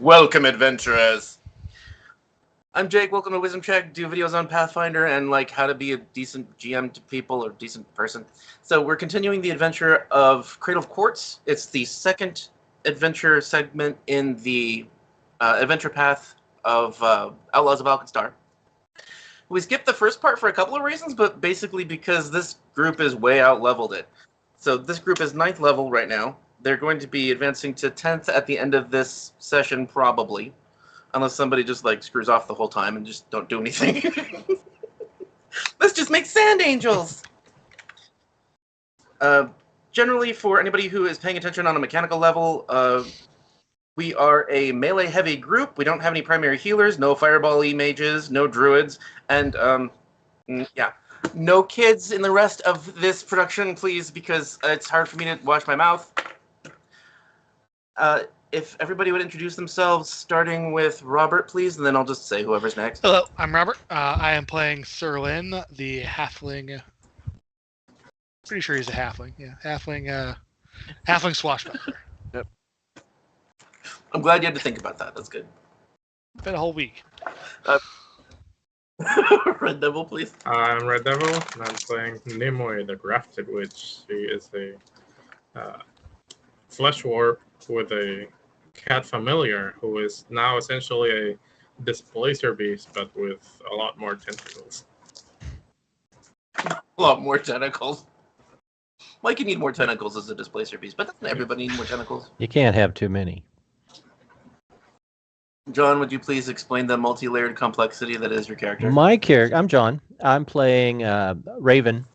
Welcome, adventurers. I'm Jake. Welcome to Wisdom Check. Do videos on Pathfinder and like how to be a decent GM to people or decent person. So we're continuing the adventure of Cradle of Quartz. It's the second adventure segment in the adventure path of Outlaws of Alkenstar. We skipped the first part for a couple of reasons, but basically because this group is way out-leveled it. So this group is 9th level right now. They're going to be advancing to 10th at the end of this session, probably. Unless somebody just, like, screws off the whole time and just don't do anything. Let's just make sand angels! Generally, for anybody who is paying attention on a mechanical level, we are a melee-heavy group. We don't have any primary healers, no fireball-y mages, no druids, and, yeah. No kids in the rest of this production, please, because it's hard for me to wash my mouth. If everybody would introduce themselves, starting with Robert, please, and then I'll just say whoever's next. Hello, I'm Robert. I am playing Serlin, the halfling. Pretty sure he's a halfling. Yeah, halfling swashbuckler. Yep. I'm glad you had to think about that. That's good. Been a whole week. Red Devil, please. I'm Red Devil, and I'm playing Nimue, the Grafted Witch. She is a flesh warp with a cat familiar who is now essentially a displacer beast, but with a lot more tentacles. A lot more tentacles. Mike, you need more tentacles as a displacer beast, but doesn't everybody need more tentacles? You can't have too many. John, would you please explain the multi-layered complexity that is your character? My character, I'm John. I'm playing Raven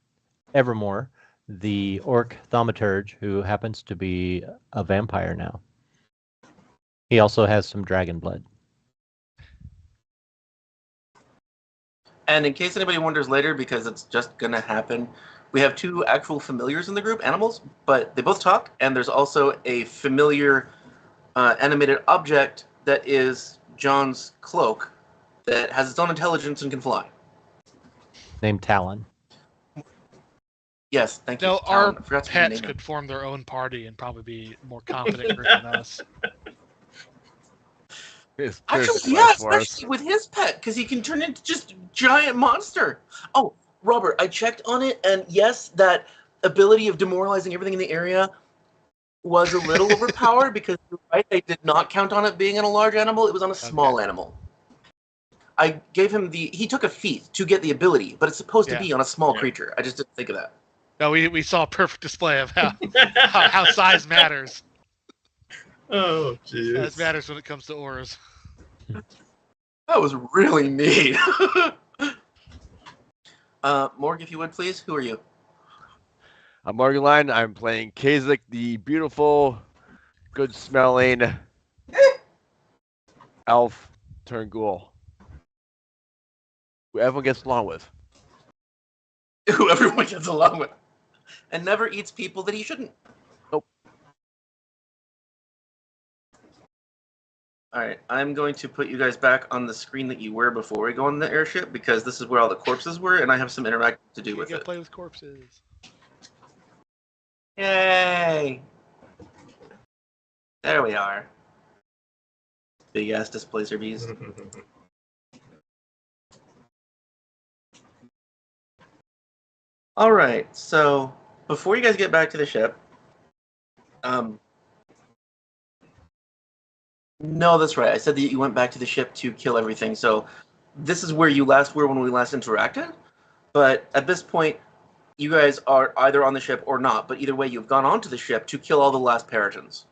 Evermore, the orc thaumaturge who happens to be a vampire now. He also has some dragon blood. And in case anybody wonders later, because it's just going to happen, we have 2 actual familiars in the group, animals, but they both talk, and there's also a familiar animated object that is John's cloak that has its own intelligence and can fly. Named Talon. Yes, thank you. No, Talon. our pets could form their own party and probably be more competent than us. Actually, yeah, especially with his pet, because he can turn into just giant monster. Oh, Robert, I checked on it, and yes, that ability of demoralizing everything in the area was a little overpowered because you're right, they did not count on it being on a large animal. It was on a small animal. I gave him he took a feat to get the ability, but it's supposed to be on a small creature. I just didn't think of that. No, we saw a perfect display of how size matters. Oh, jeez. Size matters when it comes to auras. That was really neat. Morg, if you would, please. Who are you? I'm Morguline. I'm playing Cazic, the beautiful, good-smelling elf turned ghoul, who everyone gets along with. Who everyone gets along with. And never eats people that he shouldn't. Nope. Alright, I'm going to put you guys back on the screen that you were before we go on the airship, because this is where all the corpses were, and I have some interacting to do with it. Play with corpses. Yay! There we are. Big ass displacer bees. Alright, so before you guys get back to the ship, no, that's right. I said that you went back to the ship to kill everything, so this is where you last were when we last interacted, but at this point, you guys are either on the ship or not, but either way, you've gone onto the ship to kill all the last Peritons.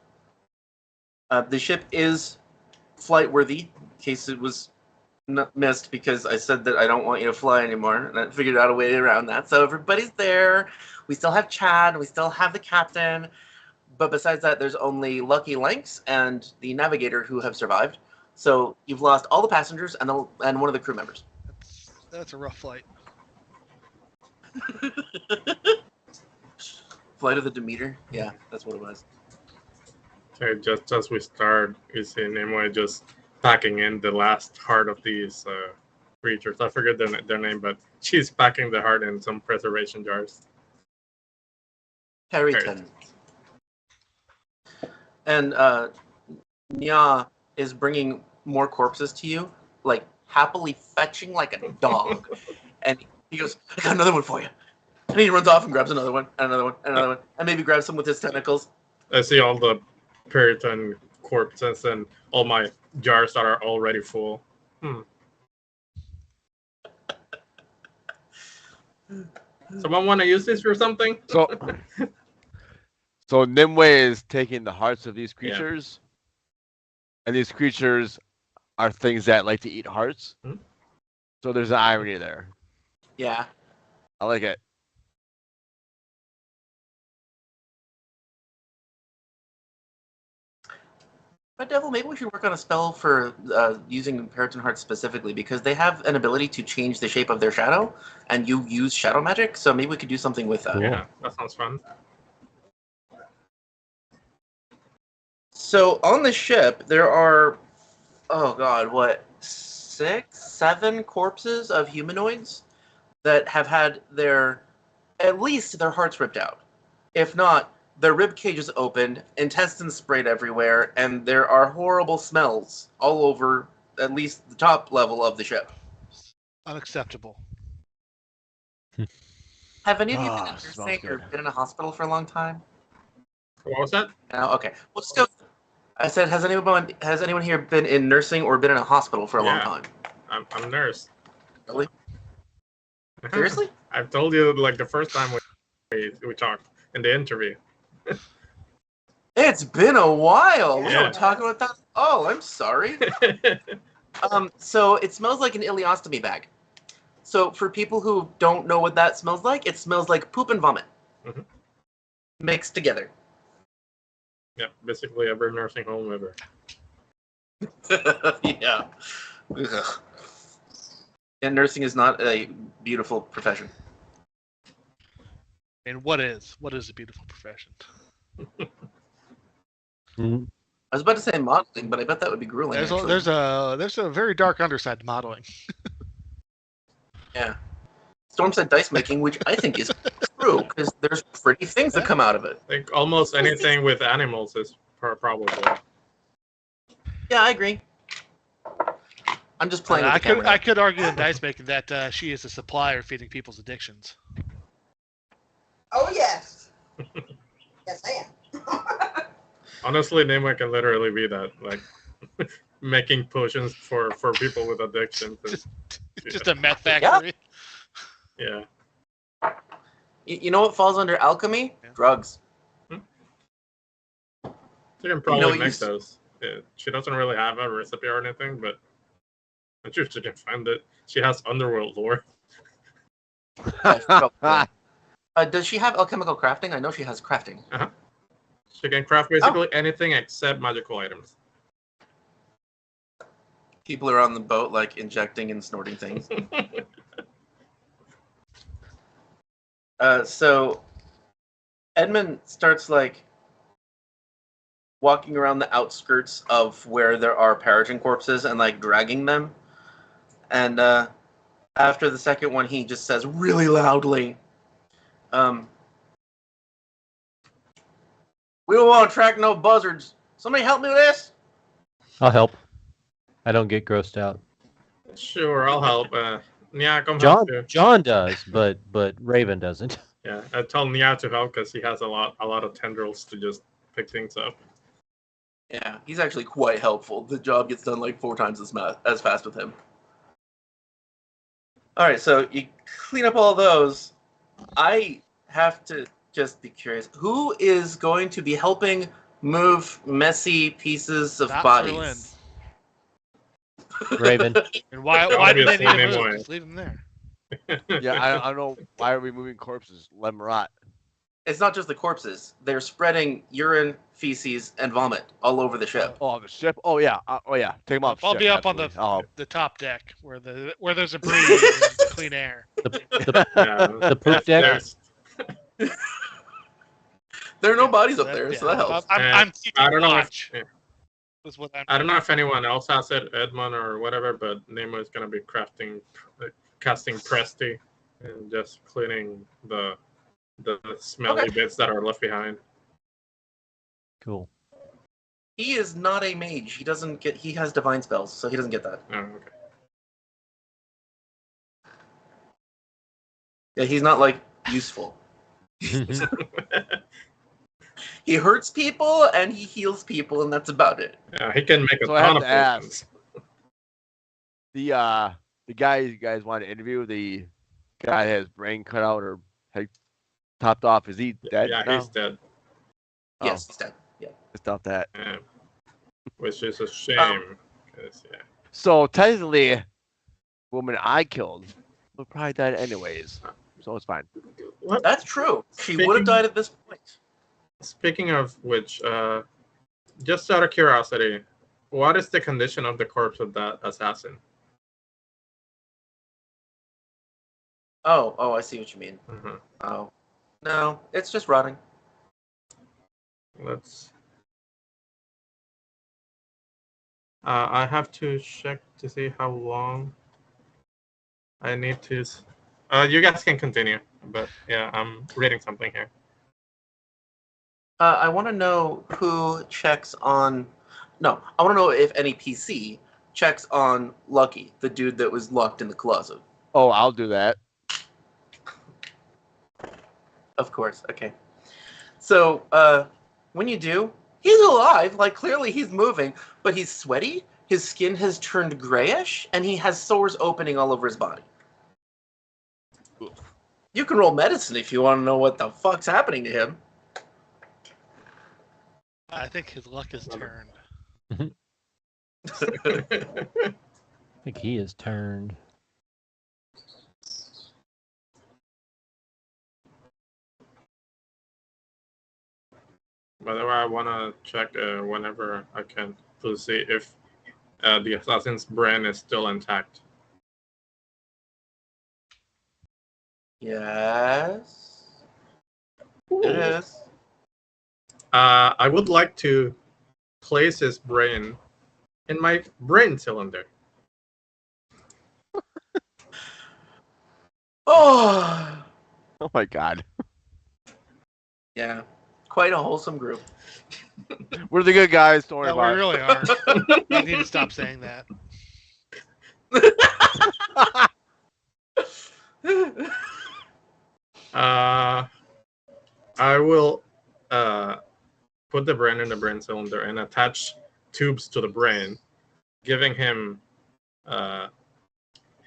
The ship is flight-worthy, in case it was missed, because I said that I don't want you to fly anymore, and I figured out a way around that. So everybody's there. We still have Chad. We still have the captain. But besides that, there's only Lucky Lynx and the navigator who have survived. So you've lost all the passengers and one of the crew members. That's a rough flight. Flight of the Demeter? Yeah, that's what it was. Okay, just as we start, you see Nimue just packing in the last heart of these creatures. I forget their name, but she's packing the heart in some preservation jars. Periton. And Nya is bringing more corpses to you, like happily fetching like a dog. And he goes, I got another one for you. And he runs off and grabs another one, and another one, and another one, and maybe grabs some with his tentacles. I see all the Periton corpses and all my jars that are already full. Someone want to use this for something? So Nimue is taking the hearts of these creatures, and these creatures are things that like to eat hearts. So there's an irony there. Yeah. I like it. But Devil, maybe we should work on a spell for using Periton Hearts specifically, because they have an ability to change the shape of their shadow, and you use shadow magic, so maybe we could do something with that. Yeah, that sounds fun. So on the ship, there are, oh god, what, 6, 7 corpses of humanoids that have had at least their hearts ripped out. If not, their rib cages opened, intestines sprayed everywhere, and there are horrible smells all over at least the top level of the ship. Unacceptable. Have any of you been in Ah, smells nursing or good. been in a hospital for a long time? What was that? No? Okay. Well, just go. I said, has anyone here been in nursing or been in a hospital for a long time? I'm a nurse. Really? Seriously? I've told you like the first time we talked in the interview. It's been a while. We Yeah. don't talk about that. Oh, I'm sorry. So it smells like an ileostomy bag. So for people who don't know what that smells like, it smells like poop and vomit mixed together. Yeah, basically every nursing home ever. Yeah. Ugh. And nursing is not a beautiful profession. And what is a beautiful profession? Mm, I was about to say modeling, but I bet that would be grueling. There's a very dark underside to modeling. Yeah. Storm said dice making, which I think is true, because there's pretty things that come out of it. Like almost anything with animals is probably. Yeah, I agree. I'm just playing with the camera. I could argue in dice making that she is a supplier feeding people's addictions. Oh, yes. Yes, I am. Honestly, Nimue can literally be that, like making potions for people with addictions. Just a meth factory. Yeah. You know what falls under alchemy? Yeah. Drugs. She can probably what you make s- those. Yeah, she doesn't really have a recipe or anything, but I'm sure she can find it. She has underworld lore. Yeah, she probably could. Does she have alchemical crafting? I know she has crafting. She can craft basically anything except magical items. People are on the boat, like, injecting and snorting things. So Edmond starts, like, walking around the outskirts of where there are Peregrine corpses and, like, dragging them. And after the second one, he just says really loudly, we don't want to attract no buzzards. Somebody help me with this? I'll help. I don't get grossed out. Sure, I'll help. Nia, come John help too. John does, but Raven doesn't. Yeah, I tell Nia to help because he has a lot of tendrils to just pick things up. Yeah, he's actually quite helpful. The job gets done like 4 times as fast with him. All right, so you clean up all those. I have to just be curious. Who is going to be helping move messy pieces of Not bodies? Raven. And why do they need to Obviously, move? Nimue. Just leave them there. Yeah, I don't know. Why are we moving corpses? Let them rot. It's not just the corpses. They're spreading urine, feces, and vomit all over the ship. Oh, the ship. Oh yeah. Take them off. I'll ship, be up on absolutely. the top deck where there's a breeze and clean air. Yeah, The poop deck. there's- There are no bodies up there, Yeah, so that helps. I'm keeping I don't know. watch. If, Is what I'm I don't know if anyone else has it, Edmond or whatever, but Nimue is gonna be casting Presty, and just cleaning the smelly bits that are left behind. Cool. He is not a mage. He doesn't get. He has divine spells, so he doesn't get that. Oh, okay. Yeah, he's not like useful. He hurts people and he heals people, and that's about it. Yeah, he can make a So I ton have of to ask. potions. The guy you guys want to interview, the guy that has brain cut out or head topped off, is he dead? Yeah, now? he's dead. Oh. Yes, he's dead. Yeah. Stop that. Yeah. Which is a shame. 'Cause, yeah. So technically, the woman I killed would probably died anyways. So it's fine. What? That's true. She Speaking- would have died at this point. Speaking of which, just out of curiosity, what is the condition of the corpse of that assassin? Oh, I see what you mean. Mhm. Oh, no, it's just rotting. Let's. I have to check to see how long I need to. You guys can continue, but yeah, I'm reading something here. I want to know who checks on. No, I want to know if any PC checks on Lucky, the dude that was locked in the closet. Oh, I'll do that. Of course. Okay. So, when you do, he's alive. Like, clearly he's moving, but he's sweaty. His skin has turned grayish, and he has sores opening all over his body. You can roll medicine if you want to know what the fuck's happening to him. I think his luck is turned. I think he is turned. By the way, I want to check whenever I can to see if the assassin's brain is still intact. Yes. It is. I would like to place his brain in my brain cylinder. Oh! Oh my god. Yeah. Quite a wholesome group. We're the good guys. Don't worry No, we about really are. You need to stop saying that. I will put the brain in the brain cylinder and attach tubes to the brain, giving him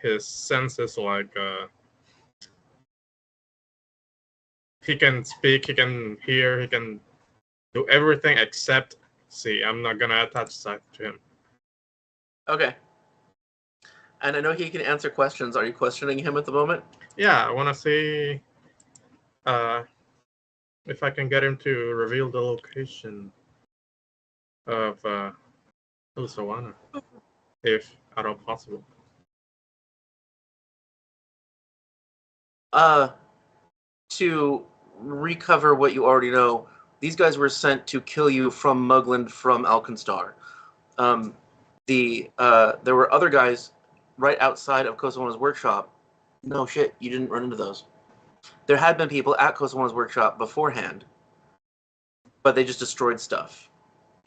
his senses like he can speak, he can hear, he can do everything except see. I'm not gonna attach sight to him. Okay. And I know he can answer questions. Are you questioning him at the moment? Yeah, I want to see if I can get him to reveal the location of Ilsawana, if at all possible. To recover what you already know, these guys were sent to kill you from Morguline from Alkenstar. There were other guys right outside of Kosawana's workshop. No shit, you didn't run into those. There had been people at Kosawana's workshop beforehand, but they just destroyed stuff.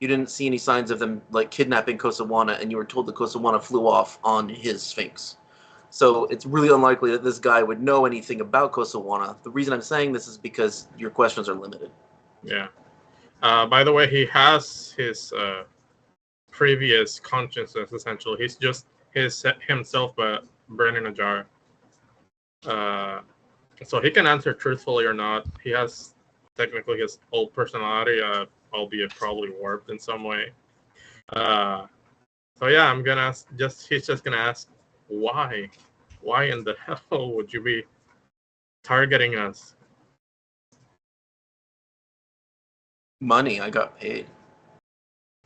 You didn't see any signs of them like kidnapping Kosawana, and you were told that Kosawana flew off on his Sphinx. So it's really unlikely that this guy would know anything about Kosawana. The reason I'm saying this is because your questions are limited. Yeah. By the way, he has his previous consciousness, essentially. He's just himself, but brain in a jar. So he can answer truthfully or not. He has technically his old personality, albeit probably warped in some way. So yeah, I'm gonna he's just gonna ask why. Why in the hell would you be targeting us? Money, I got paid.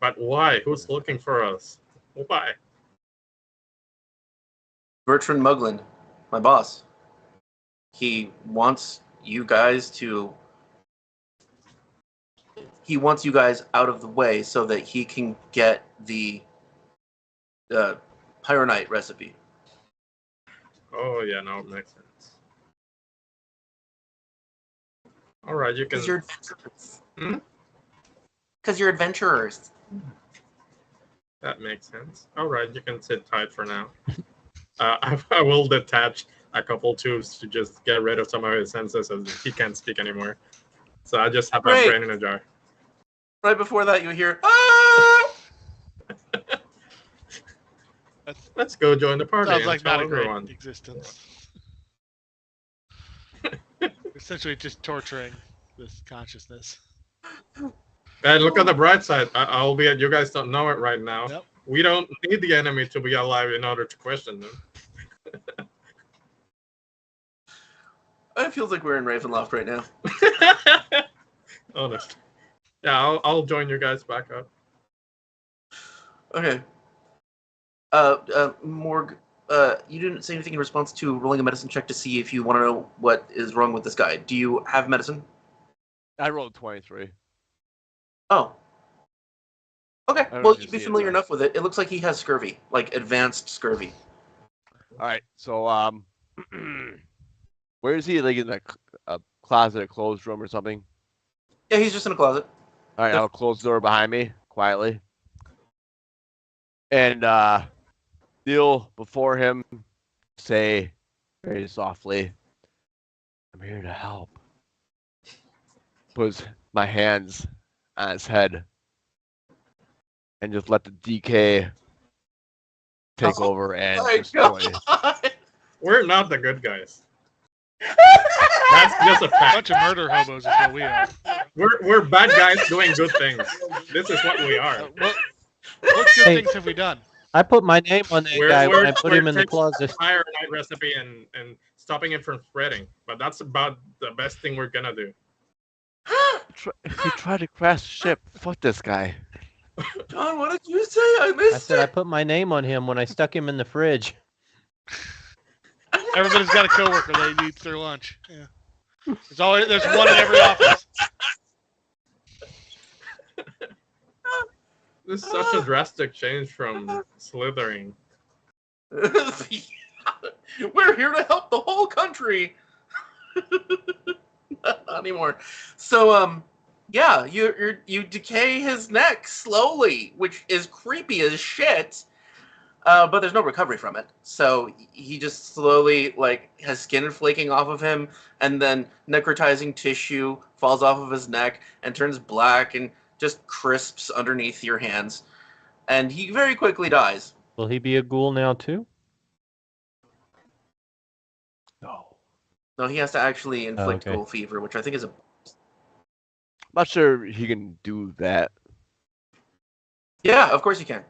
But why? Who's looking for us? Why? Bertrand Morguline, my boss. He wants you guys out of the way so that he can get the pyronite recipe. Oh yeah, no, it makes sense. All right, you can. Because you're adventurers. Because you're adventurers. That makes sense. All right, you can sit tight for now. I will detach a couple tubes to just get rid of some of his senses as he can't speak anymore. So I just have my brain in a jar. Right before that, you hear, ah! Let's go join the party. Sounds like not a great everyone. existence. Essentially just torturing this consciousness. And look at the bright side. Albeit you guys don't know it right now. Yep. We don't need the enemy to be alive in order to question them. It feels like we're in Ravenloft right now. Honest. Yeah, I'll join you guys back up. Okay. Morg, you didn't say anything in response to rolling a medicine check to see if you want to know what is wrong with this guy. Do you have medicine? I rolled 23. Oh. Okay, don't well, know if you'd you be see it, familiar though. enough with it. It looks like he has scurvy, like advanced scurvy. All right, so where is he? Like in a closet, a closed room, or something? Yeah, he's just in a closet. All right, I'll close the door behind me quietly, and kneel before him, say very softly, "I'm here to help." Put my hands on his head, and just let the DK take over and destroy. We're not the good guys. That's just a A fact. bunch of murder hobos is what we are. We're bad guys doing good things. This is what we are. What good Hey. things have we done? I put my name on that guy when I put him in the taking closet. the pyronite recipe and stopping it from spreading. But that's about the best thing we're gonna do. He tried to crash the ship. Fuck this guy. John, what did you say? I missed I said I it. put my name on him when I stuck him in the fridge. Everybody's got a coworker that eats their lunch. Yeah. There's one in every office. This is such a drastic change from slithering. We're here to help the whole country. Not anymore. So, yeah, you decay his neck slowly, which is creepy as shit. But there's no recovery from it. So he just slowly, has skin flaking off of him, and then necrotizing tissue falls off of his neck and turns black and just crisps underneath your hands, and he very quickly dies. Will he be a ghoul now too? No. No, he has to actually inflict okay. ghoul fever, which I think is a... I'm not sure he can do that. Yeah, of course you can.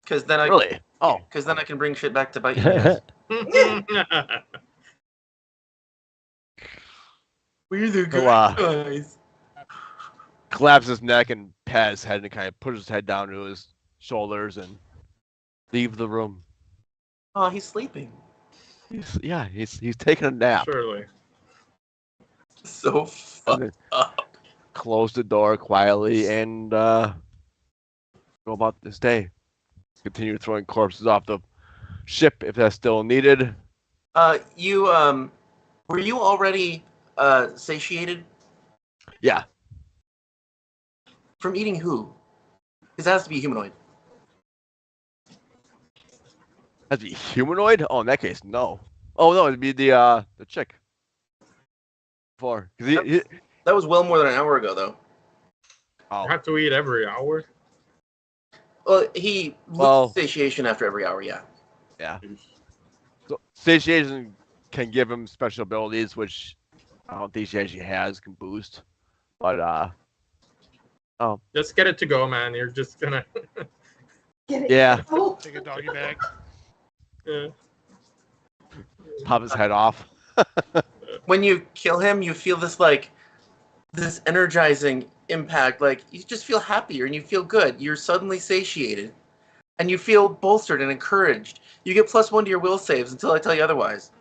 Because then Really? Oh. Because then I can bring shit back to bite you guys. We're the good guys. Collapse his neck and pat his head and kind of push his head down to his shoulders and leave the room. Oh, he's sleeping. He's taking a nap. Surely. So fucked up. Close the door quietly and go about this day. Continue throwing corpses off the ship if that's still needed. Were you already satiated? Yeah. From eating who? Because it has to be humanoid. Has to be humanoid? Oh, in that case, no. Oh no, it'd be the chick. Because That was well more than an hour ago, though. Oh. You have to eat every hour? Well, he loses satiation after every hour, yeah. Yeah. So satiation can give him special abilities, which I don't think she actually has, can boost. But Just get it to go, man. You're just gonna... Get it. yeah, Oh. Take a doggy bag. Yeah. pop his head off. When you kill him, you feel this energizing impact. Like, you just feel happier and you feel good. You're suddenly satiated. And you feel bolstered and encouraged. You get +1 to your will saves until I tell you otherwise.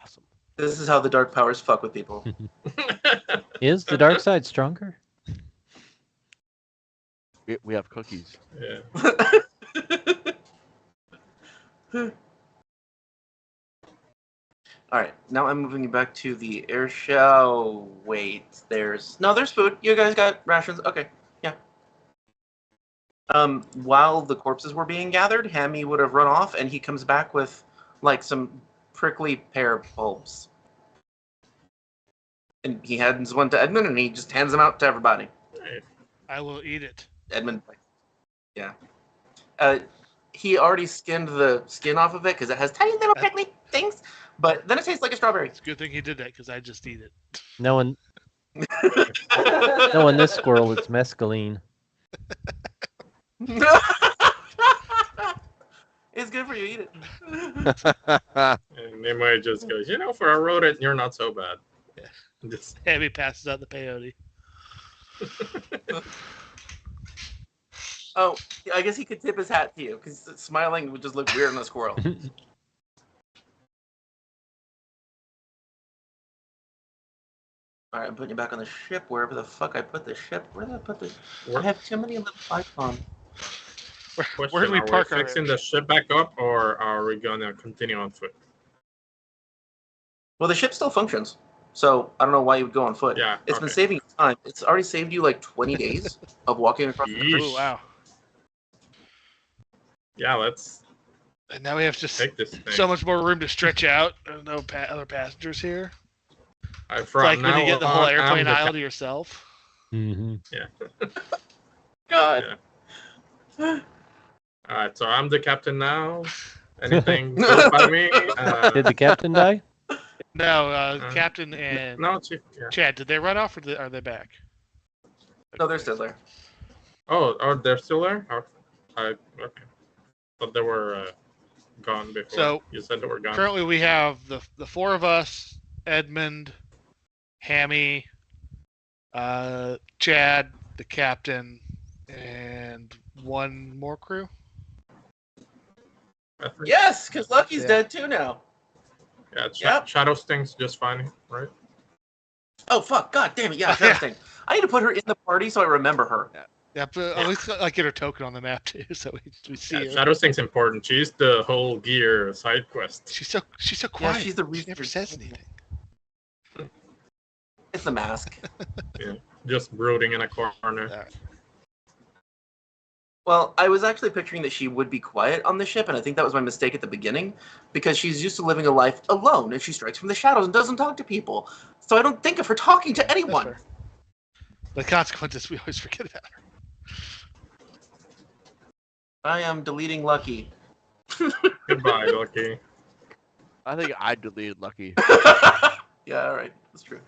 Awesome. This is how the dark powers fuck with people. Is the dark side stronger? We have cookies. Yeah. Alright, now I'm moving you back to the air shell. Wait, there's food. You guys got rations. Okay, yeah. While the corpses were being gathered, Hammy would have run off, and he comes back with, like, some prickly pear bulbs. And he hands one to Edmond, and he just hands them out to everybody. I will eat it. Edmond, yeah. He already skinned the skin off of it, because it has tiny little prickly things, but then it tastes like a strawberry. It's a good thing he did that because I just eat it. Knowing this squirrel, it's mescaline. It's good for you, eat it. And Nimue just goes, for a rodent, you're not so bad. Yeah. Just... Hammy passes out the peyote. Oh, I guess he could tip his hat to you, because smiling would just look weird on a squirrel. Alright, I'm putting you back on the ship, wherever the fuck I put the ship. Where did I put the... I have too many little icons. Where do we park Are we fixing the ship back up, or are we gonna continue on foot? Well, the ship still functions, so I don't know why you would go on foot. Yeah, It's been saving you time. It's already saved you like 20 days of walking across the country. Oh, wow. Yeah, let's And now we have just take this thing. so much more room to stretch out. There's no other passengers here. It's Like when you get the whole I'm airplane the aisle to yourself. Mm-hmm. God. Alright, so I'm the captain now. Anything goes by me. Did the captain die? No, Captain and No, Chief. Yeah. Chad, did they run off or are they back? No, they're still there. Oh, they're still there? Okay. But they were gone before. So, you said they were gone. Currently, we have the four of us: Edmond, Hammy, Chad, the captain, and one more crew. Yes, because Lucky's Yeah. dead too now. Yeah, Yep. Shadow Sting's just fine, right? Oh, fuck. God damn it. Yeah, that thing. I need to put her in the party so I remember her. Yeah, but at least like get her token on the map too, so we see Yeah, her. Shadow Sting's important. She's the whole gear side quest. She's so Yeah, quiet. she's the She reason. never says anything. It's the mask. Yeah, just brooding in a corner. Alright. Well, I was actually picturing that she would be quiet on the ship, and I think that was my mistake at the beginning, because she's used to living a life alone, and she strikes from the shadows and doesn't talk to people. So I don't think of her talking to That's anyone. fair. The consequences we always forget about. I am deleting Lucky. Goodbye, Lucky. I think I deleted Lucky. Yeah, all right, that's true.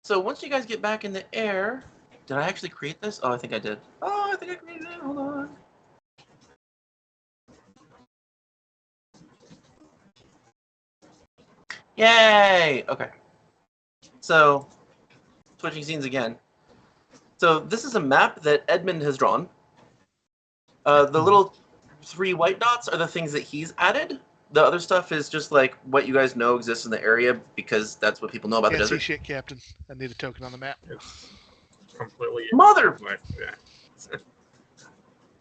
So once you guys get back in the air, did I actually create this? Oh, I think I did. Oh, I think I created it. Hold on. Yay! Okay. So, switching scenes again. So this is a map that Edmond has drawn. The little 3 white dots are the things that he's added. The other stuff is just like what you guys know exists in the area because that's what people know about the Can't see desert. shit, Captain. I need a token on the map. It's completely Mother! like yeah.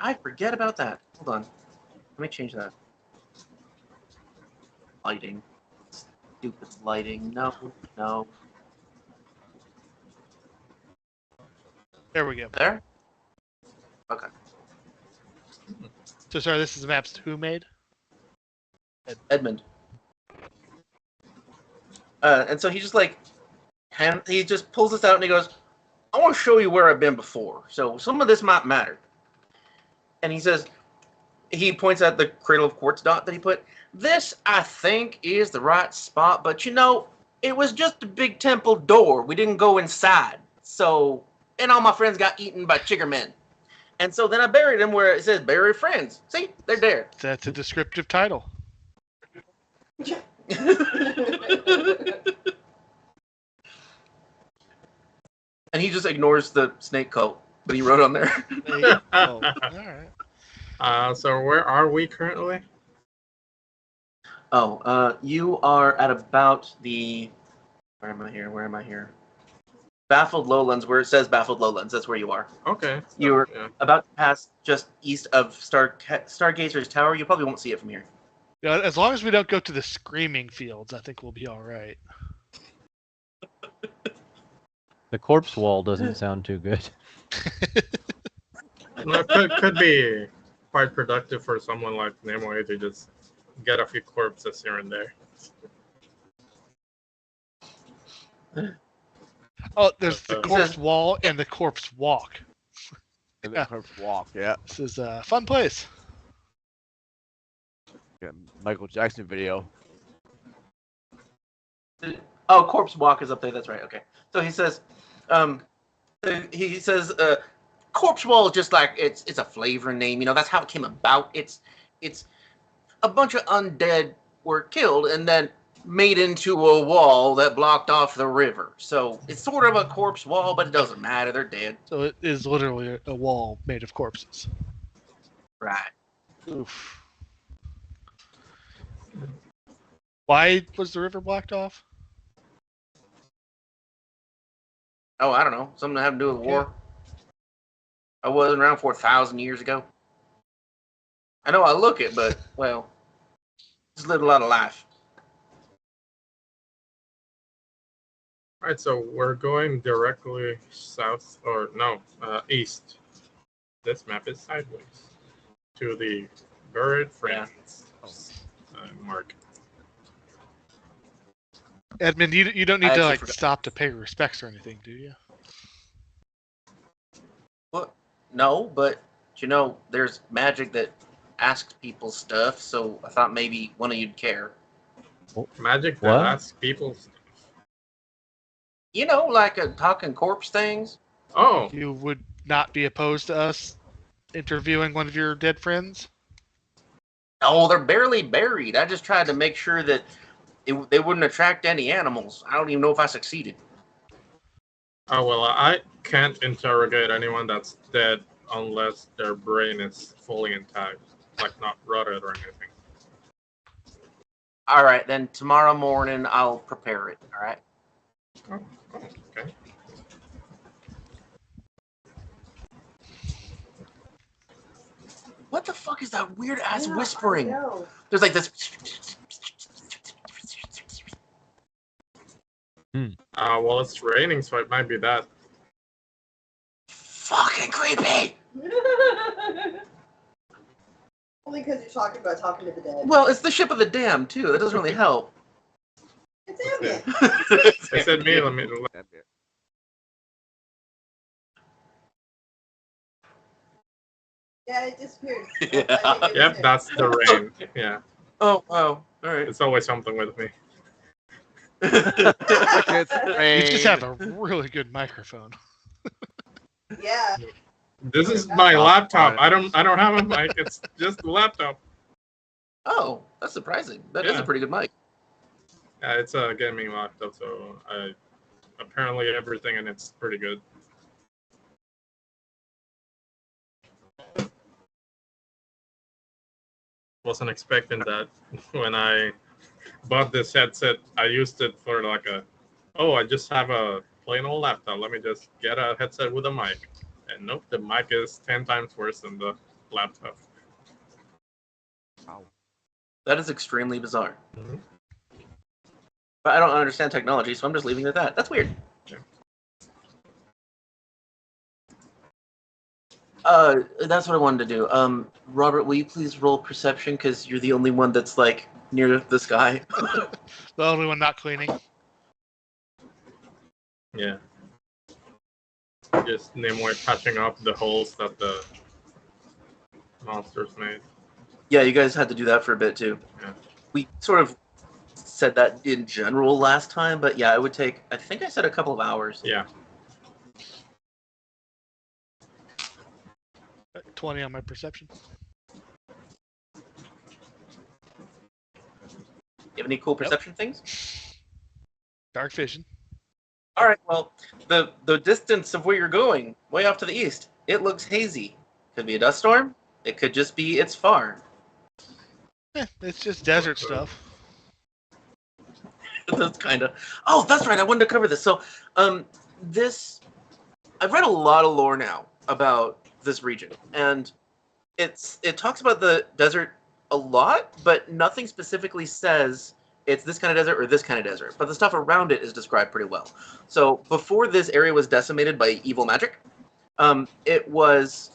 I forget about that. Hold on. Let me change that. Lighting. Stupid lighting. No, no. There we go. There? Okay. So sorry, this is the maps who made? Edmond. And so he just like, he just pulls this out and he goes, I want to show you where I've been before. So some of this might matter. And he says, he points at the Cradle of Quartz dot that he put. This, I think, is the right spot. But, you know, it was just a big temple door. We didn't go inside. So, and all my friends got eaten by chiggermen. And so then I buried them where it says bury friends. See? They're there. That's a descriptive title. And he just ignores the snake coat that he wrote on there. Oh, all right. So where are we currently? Oh, you are at about the... Where am I here? Where am I here? Baffled Lowlands, where it says Baffled Lowlands. That's where you are. Okay. So, You're yeah. about to pass just east of Stargazer's Tower. You probably won't see it from here. Yeah, as long as we don't go to the Screaming Fields, I think we'll be all right. The corpse wall doesn't sound too good. No, could be quite productive for someone like Nimue to just get a few corpses here and there. Oh, there's the He corpse says- wall and the corpse walk. And the corpse walk, yeah. This is a fun place. Yeah, Michael Jackson video. Oh, Corpse Walk is up there. That's right. Okay. So he says, Corpse Wall is just like it's a flavor name. You know, that's how it came about. It's a bunch of undead were killed and then made into a wall that blocked off the river. So it's sort of a corpse wall, but it doesn't matter. They're dead. So it is literally a wall made of corpses. Right. Oof. Why was the river blocked off? Oh, I don't know. Something to have to do with war. I wasn't around 4,000 years ago. I know I look it, but, well, just lived a lot of life. Alright, so we're going directly south, or no, east. This map is sideways to the buried friends mark. Edmond, you don't need I to actually like forgot. stop to pay respects or anything, do you? What? No, but, you know, there's magic that asks people stuff, so I thought maybe one of you'd care. Magic What? that asks people. You know, like a talking corpse things? Oh, You would not be opposed to us interviewing one of your dead friends? Oh, they're barely buried. I just tried to make sure that they wouldn't attract any animals. I don't even know if I succeeded. oh well, I can't interrogate anyone that's dead unless their brain is fully intact, like not rotted or anything. All right, then tomorrow morning I'll prepare it, all right? Oh, okay. What the fuck is that weird ass Yeah, whispering? I know. There's like this. Well, it's raining, so it might be that. Fucking creepy. Only because you're talking about talking to the dead. Well, it's the ship of the damned too. That doesn't really help. It's Yeah. Edmond. I said me. Let me. Yeah, it disappeared. Yeah. I think it Yep, was him. that's the rain. Yeah, Oh, wow. All right. it's always something with me. Look, it's rain. You just have a really good microphone. Yeah. This is my Oh, laptop. fine. I don't have a mic. It's just the laptop. Oh, that's surprising. That is Yeah. a pretty good mic. It's a gaming laptop, so apparently everything in it's pretty good. Wasn't expecting that when I bought this headset. I used it for like I just have a plain old laptop. Let me just get a headset with a mic. And nope, the mic is 10 times worse than the laptop. That is extremely bizarre. Mhm. But I don't understand technology, so I'm just leaving it at that. That's weird. Yeah. That's what I wanted to do. Robert, will you please roll perception, because you're the only one that's, like, near the sky. The only one not cleaning. Yeah. Just Nimue patching up the holes that the monsters made. Yeah, you guys had to do that for a bit, too. Yeah. We sort of said that in general last time, but yeah, it would take, I think I said a couple of hours. Yeah. 20 on my perception. You have any cool perception things? Dark vision. All right, well, the distance of where you're going, way off to the east, it looks hazy. Could be a dust storm. It could just be it's far. It's just desert stuff. That's kind of. Oh, that's right. I wanted to cover this. So, this. I've read a lot of lore now about this region, and it talks about the desert a lot, but nothing specifically says it's this kind of desert or this kind of desert. But the stuff around it is described pretty well. So before this area was decimated by evil magic, it was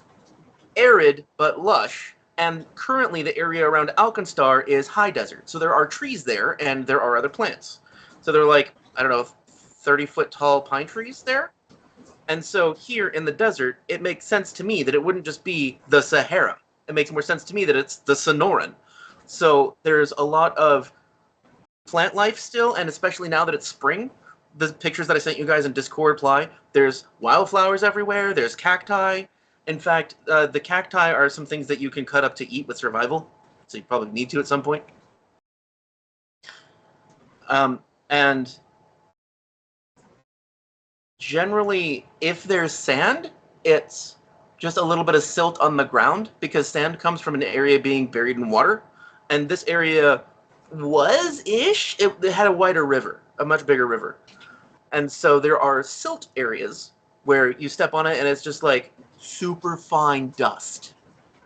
arid but lush. And currently the area around Alkenstar is high desert. So there are trees there, and there are other plants. So they're like, I don't know, 30-foot tall pine trees there. And so here in the desert, it makes sense to me that it wouldn't just be the Sahara. It makes more sense to me that it's the Sonoran. So there's a lot of plant life still, and especially now that it's spring, the pictures that I sent you guys in Discord apply. There's wildflowers everywhere. There's cacti. In fact, the cacti are some things that you can cut up to eat with survival. So you probably need to at some point. And generally, if there's sand, it's just a little bit of silt on the ground, because sand comes from an area being buried in water. And this area was-ish. It had a wider river, a much bigger river. And so there are silt areas where you step on it and it's just like super fine dust.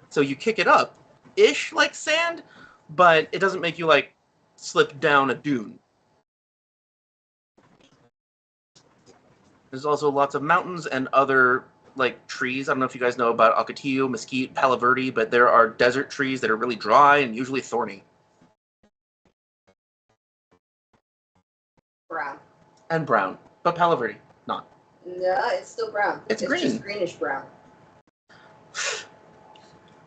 So you kick it up-ish like sand, but it doesn't make you like slip down a dune. There's also lots of mountains and other like trees. I don't know if you guys know about Ocotillo, mesquite, Palo Verde, but there are desert trees that are really dry and usually thorny. Brown. And brown, but Palo Verde, not. No, it's still brown. It's green. Just greenish brown.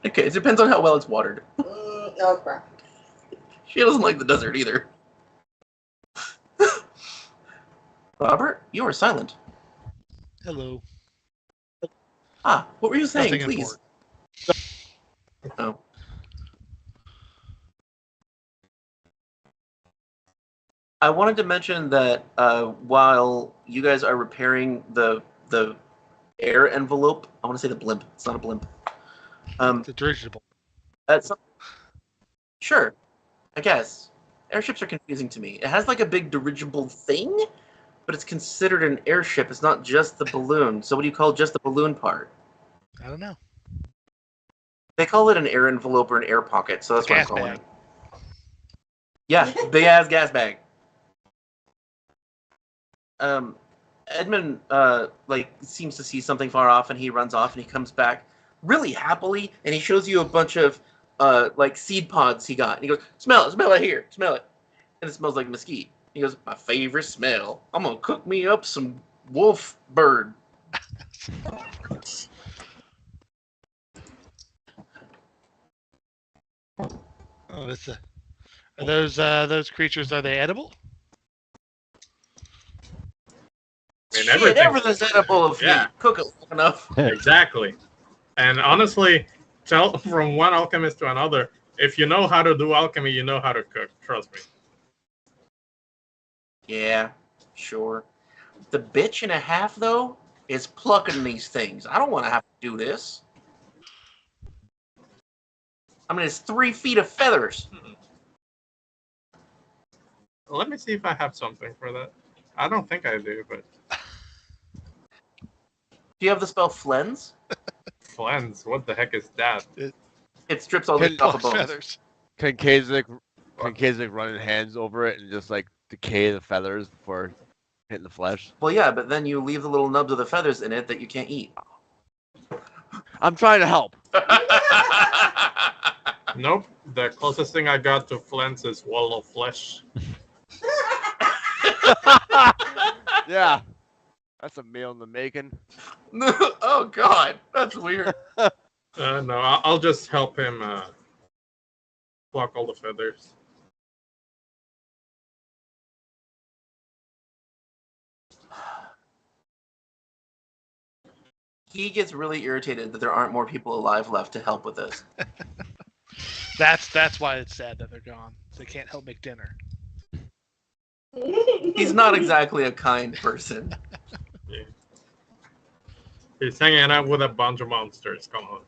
Okay, it depends on how well it's watered. No, it's brown. She doesn't like the desert either. Robert, you are silent. Hello. What were you saying, Nothing please? important. Oh. I wanted to mention that while you guys are repairing the air envelope, I want to say the blimp. It's not a blimp. It's a dirigible. Sure, I guess. Airships are confusing to me. It has like a big dirigible thing, but it's considered an airship. It's not just the balloon. So what do you call just the balloon part? I don't know. They call it an air envelope or an air pocket, so that's what I'm Gas calling bag. it. Yeah, big ass gas bag. Edmond like seems to see something far off, and he runs off, and he comes back really happily, and he shows you a bunch of like seed pods he got. And he goes, smell it here, smell it. And it smells like mesquite. He goes, my favorite smell. I'm gonna cook me up some wolf bird. Oh, are those creatures? Are they edible? I mean, Shit, everything's edible if Yeah. you cook it long enough. Exactly. And honestly, tell from one alchemist to another, if you know how to do alchemy, you know how to cook. Trust me. Yeah, sure. The bitch and a half, though, is plucking these things. I don't want to have to do this. I mean, it's 3 feet of feathers. Let me see if I have something for that. I don't think I do, but Do you have the spell Flens? Flens, what the heck is that? It strips all the Can- off the Plus bones. feathers. Can Cazic run his hands over it and just like decay the feathers before hitting the flesh? Well, yeah, but then you leave the little nubs of the feathers in it that you can't eat. I'm trying to help. Nope. The closest thing I got to Flens is wall of flesh. Yeah, that's a meal in the making. Oh, God. That's weird. No, I'll just help him pluck all the feathers. He gets really irritated that there aren't more people alive left to help with this. That's why it's sad that they're gone. They can't help make dinner. He's not exactly a kind person. Yeah. He's hanging out with a bunch of monsters. Come on.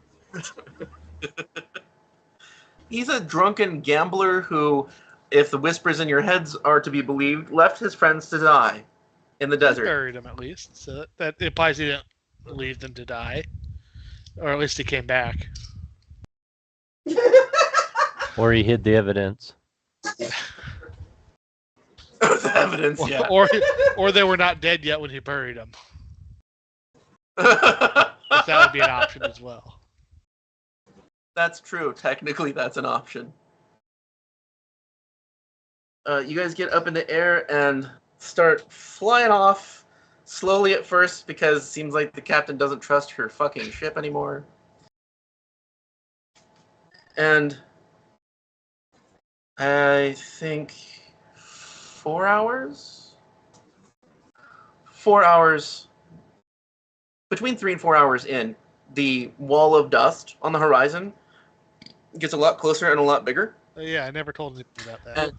He's a drunken gambler who, if the whispers in your heads are to be believed, left his friends to die in the He desert. buried them at least, so that implies he didn't leave them to die, or at least he came back. Or he hid the evidence. The evidence, yeah. Or they were not dead yet when he buried them. That would be an option as well. That's true. Technically, that's an option. You guys get up in the air and start flying off slowly at first because it seems like the captain doesn't trust her fucking ship anymore. And I think 4 hours? 4 hours. Between 3 and 4 hours in, the wall of dust on the horizon gets a lot closer and a lot bigger. Yeah, I never told anybody about that.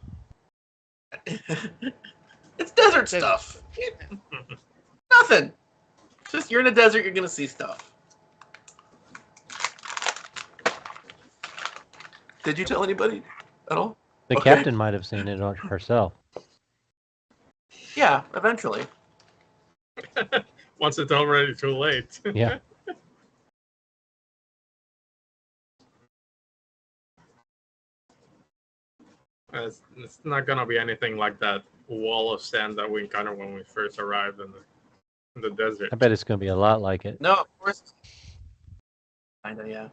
It's desert Desert. stuff. Nothing. Just you're in a desert, you're gonna see stuff. Did you tell anybody at all? The Okay. captain might have seen it herself. Yeah, eventually. Once it's already too late. Yeah. It's not gonna be anything like that wall of sand that we encountered when we first arrived in the desert. I bet it's going to be a lot like it. No, of course. Kinda, yeah.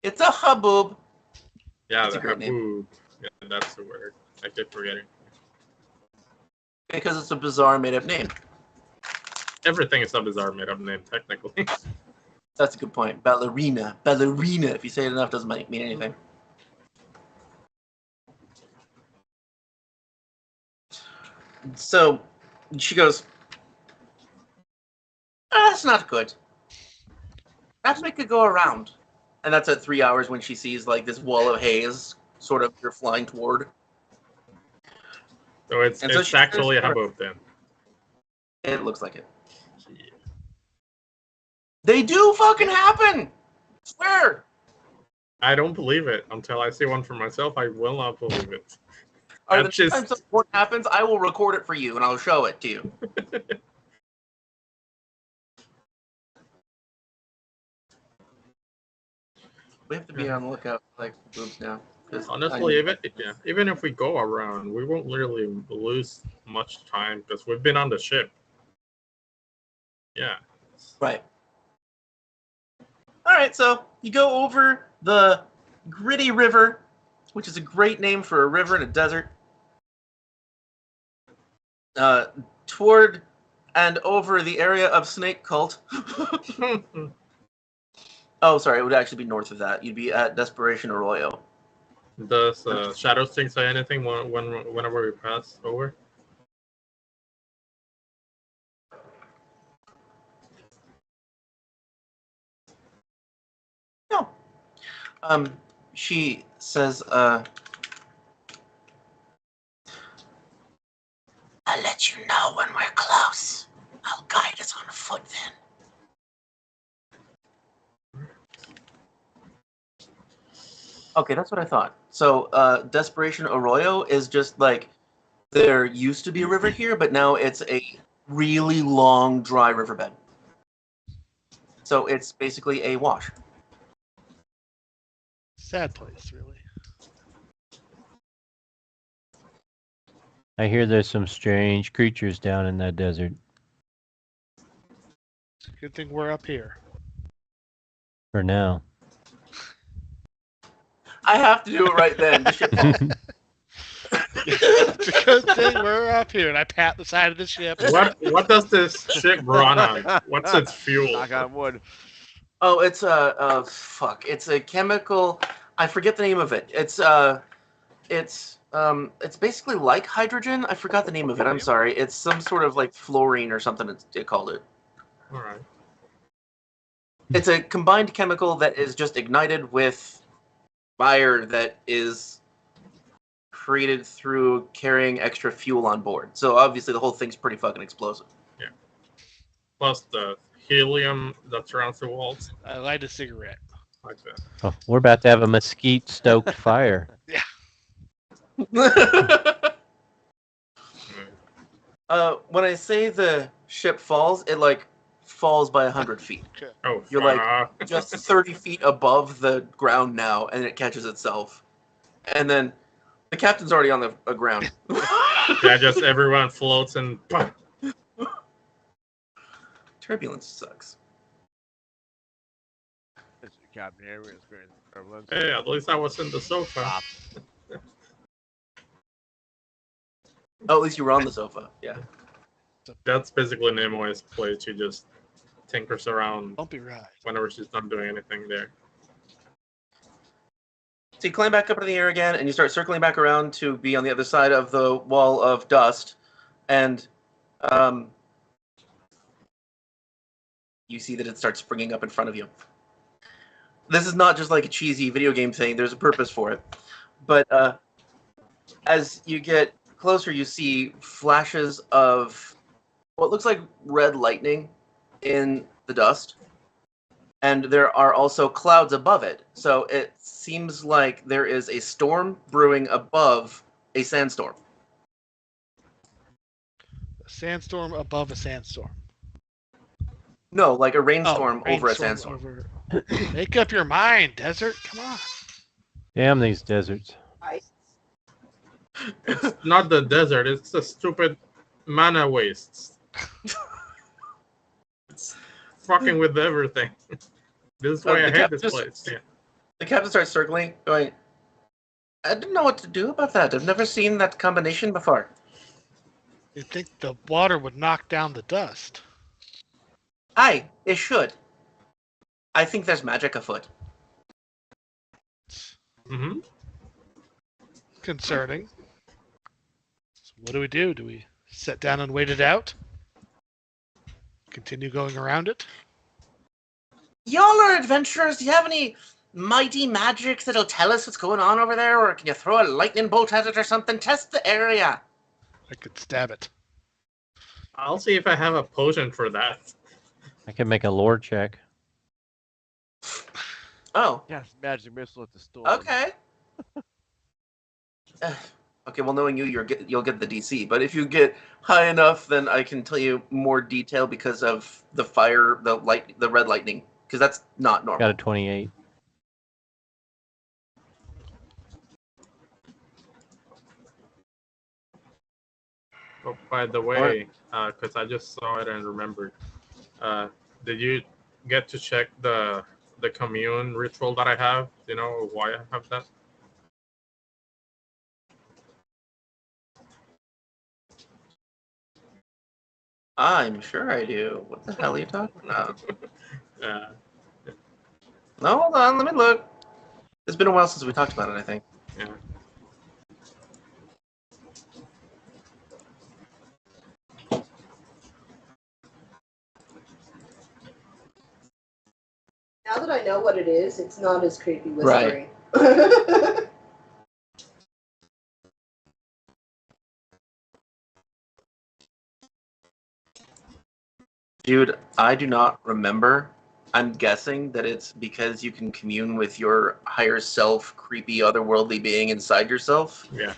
It's a hubbub. Yeah, That's the a great name. haboob. Yeah, that's the word. I keep forgetting. Because it's a bizarre made-up name. Everything is a bizarre made-up name, technically. That's a good point. Ballerina. Ballerina. If you say it enough, doesn't mean anything. So, she goes, that's not good. Perhaps we could go around. And that's at 3 hours when she sees, like, this wall of haze sort of you're flying toward. So it's And so it's she actually a says- haboob then. It looks like it. They do fucking happen! Swear! I don't believe it. Until I see one for myself, I will not believe it. Or the That's just- time something happens, I will record it for you and I'll show it to you. We have to be on the lookout for like boobs now. 'cause Honestly, even if we go around, we won't really lose much time because we've been on the ship. Yeah. Right. All right, so you go over the Gritty River, which is a great name for a river in a desert. toward and over the area of Snake Cult. Oh, sorry, it would actually be north of that. You'd be at Desperation Arroyo. Does Shadow Sting say anything whenever we pass over? No. She says, I'll let you know when we're close. I'll guide us on foot then. Okay, that's what I thought. So, Desperation Arroyo is just like, there used to be a river here, but now it's a really long, dry riverbed. So it's basically a wash. Sad place, really. I hear there's some strange creatures down in that desert. It's a good thing we're up here. For now. I have to do it right then. The ship falls. It's a good thing we're up here, and I pat the side of the ship. What does this ship run on? What's its fuel? Knock on wood. Oh, it's fuck. It's a chemical. I forget the name of it. It's basically like hydrogen. I forgot the name of it. I'm sorry. It's some sort of like fluorine or something. It called it. All right. It's a combined chemical that is just ignited with fire that is created through carrying extra fuel on board. So obviously the whole thing's pretty fucking explosive. Yeah. Plus the helium that surrounds the walls, I light a cigarette. like that. Oh, we're about to have a mesquite-stoked fire. When I say the ship falls, it like falls by 100 feet. Oh, You're like fuck. just 30 feet above the ground now, and it catches itself. And then the captain's already on the ground. Yeah, just everyone floats and. Turbulence sucks. It's a cabin here. We're experiencing turbulence. Hey, at least I was in the sofa. Stop. Oh, at least you were on the sofa. Yeah. That's basically Nimue's place. She just tinkers around Bumpy ride. whenever she's not doing anything there. So you climb back up into the air again, and you start circling back around to be on the other side of the wall of dust, and you see that it starts springing up in front of you. This is not just like a cheesy video game thing. There's a purpose for it. But as you get closer, you see flashes of what looks like red lightning in the dust. And there are also clouds above it. So it seems like there is a storm brewing above a sandstorm. A sandstorm above a sandstorm. No, like a rainstorm over a rainstorm sandstorm. over- Make up your mind, desert. Come on. Damn these deserts. Ice. It's not the desert. It's the stupid mana wastes. It's fucking with everything. This is why The I hate cap- this just- place. Yeah. The captain starts circling, going, I didn't know what to do about that. I've never seen that combination before. You'd think the water would knock down the dust. Aye, it should. I think there's magic afoot. Mm-hmm. Concerning. So what do? Do we sit down and wait it out? Continue going around it? Y'all are adventurers. Do you have any mighty magics that'll tell us what's going on over there? Or can you throw a lightning bolt at it or something? Test the area. I could stab it. I'll see if I have a potion for that. I can make a lore check. Oh, Yes, magic missile at the storm. okay. Okay, well, knowing you, you'll get the DC. But if you get high enough, then I can tell you more detail because of the fire, the red lightning. Because that's not normal. Got a 28. Oh, by the way, because I just saw it and remembered, did you get to check the commune ritual that I have? Do you know why I have that? I'm sure I do. What the hell are you talking about? Uh, No, hold on, let me look. It's been a while since we talked about it, I think. yeah. Now that I know what it is, it's not as creepy Right. whispering. Dude, I do not remember. I'm guessing that it's because you can commune with your higher self, creepy, otherworldly being inside yourself. Yeah.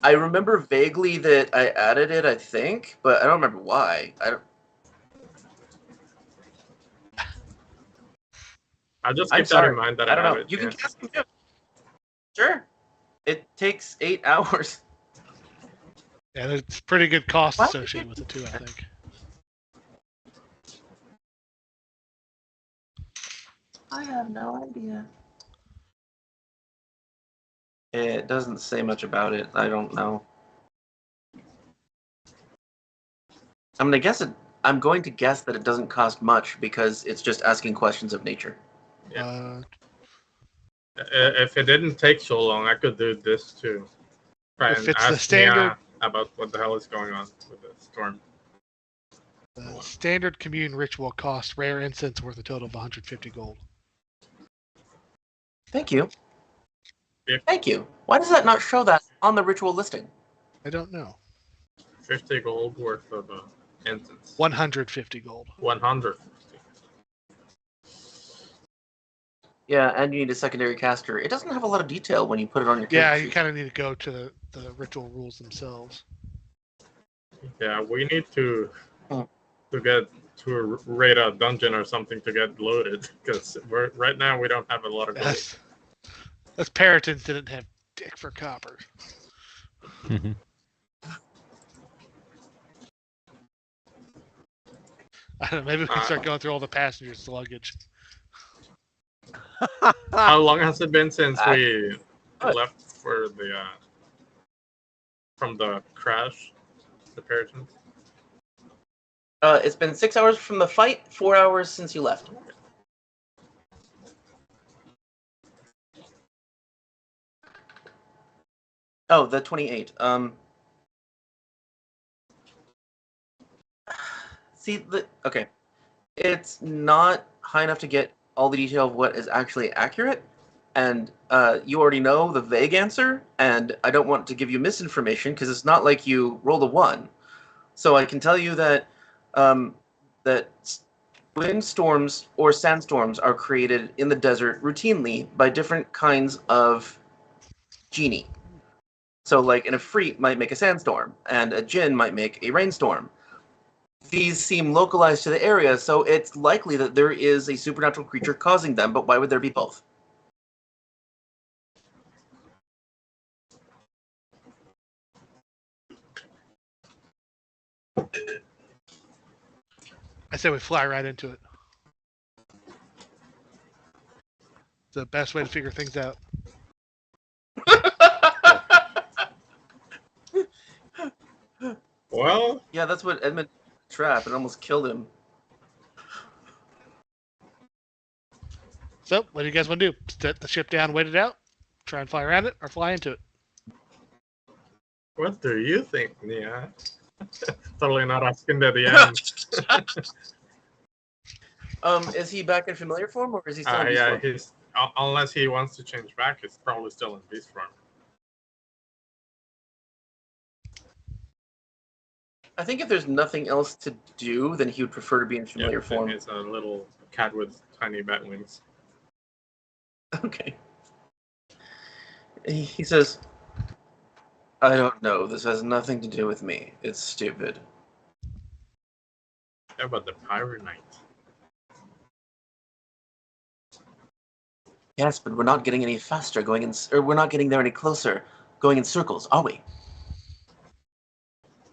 I remember vaguely that I added it, I think, but I don't remember why. I'll just I'm keep that sorry. in mind that I don't have know. it. You can Yeah. cast them too. Sure. It takes 8 hours. Yeah, there's pretty good cost Why? associated with it too, I think. I have no idea. It doesn't say much about it. I don't know. I'm gonna guess it. I'm going to guess that it doesn't cost much because it's just asking questions of nature. If it didn't take so long, I could do this too. Try If and it's the ask standard- Mia about what the hell is going on with the storm. The standard commune ritual costs rare incense worth a total of 150 gold. Thank you. Yeah. Thank you. Why does that not show that on the ritual listing? I don't know. 50 gold worth of incense. 150 gold. 150. Yeah, and you need a secondary caster. It doesn't have a lot of detail when you put it on your Yeah, character you sheet. kind of need to go to the ritual rules themselves. Yeah, we need to Hmm. get to raid a dungeon or something to get loaded because right now we don't have a lot of gold. That's Peritons didn't have dick for copper. I don't know, maybe we can start going through all the passengers' luggage. How long has it been since we Good. left for the from the crash, the Peritons? It's been 6 hours from the fight, 4 hours since you left. Oh, the 28. See, okay. It's not high enough to get all the detail of what is actually accurate, and you already know the vague answer, and I don't want to give you misinformation because it's not like you rolled a 1. So I can tell you that that windstorms or sandstorms are created in the desert routinely by different kinds of genie. So, like, an Efreet might make a sandstorm, and a Djinn might make a rainstorm. These seem localized to the area, so it's likely that there is a supernatural creature causing them, but why would there be both? I say we fly right into it. It's the best way to figure things out. Well, Yeah, that's what Edmond trapped. It almost killed him. So, what do you guys want to do? Set the ship down, wait it out, try and fly around it, or fly into it? what do you think, Nia? Totally not asking the DM. Is he back in familiar form, or is he still in beast Yeah, form? he's unless he wants to change back, he's probably still in beast form. I think if there's nothing else to do, then he would prefer to be in familiar form. It's a little cat with tiny bat wings. Okay. He says, I don't know. This has nothing to do with me. It's stupid. How about the Pirate Knight? Yes, but we're not getting any faster going in, or we're not getting there any closer going in circles, are we?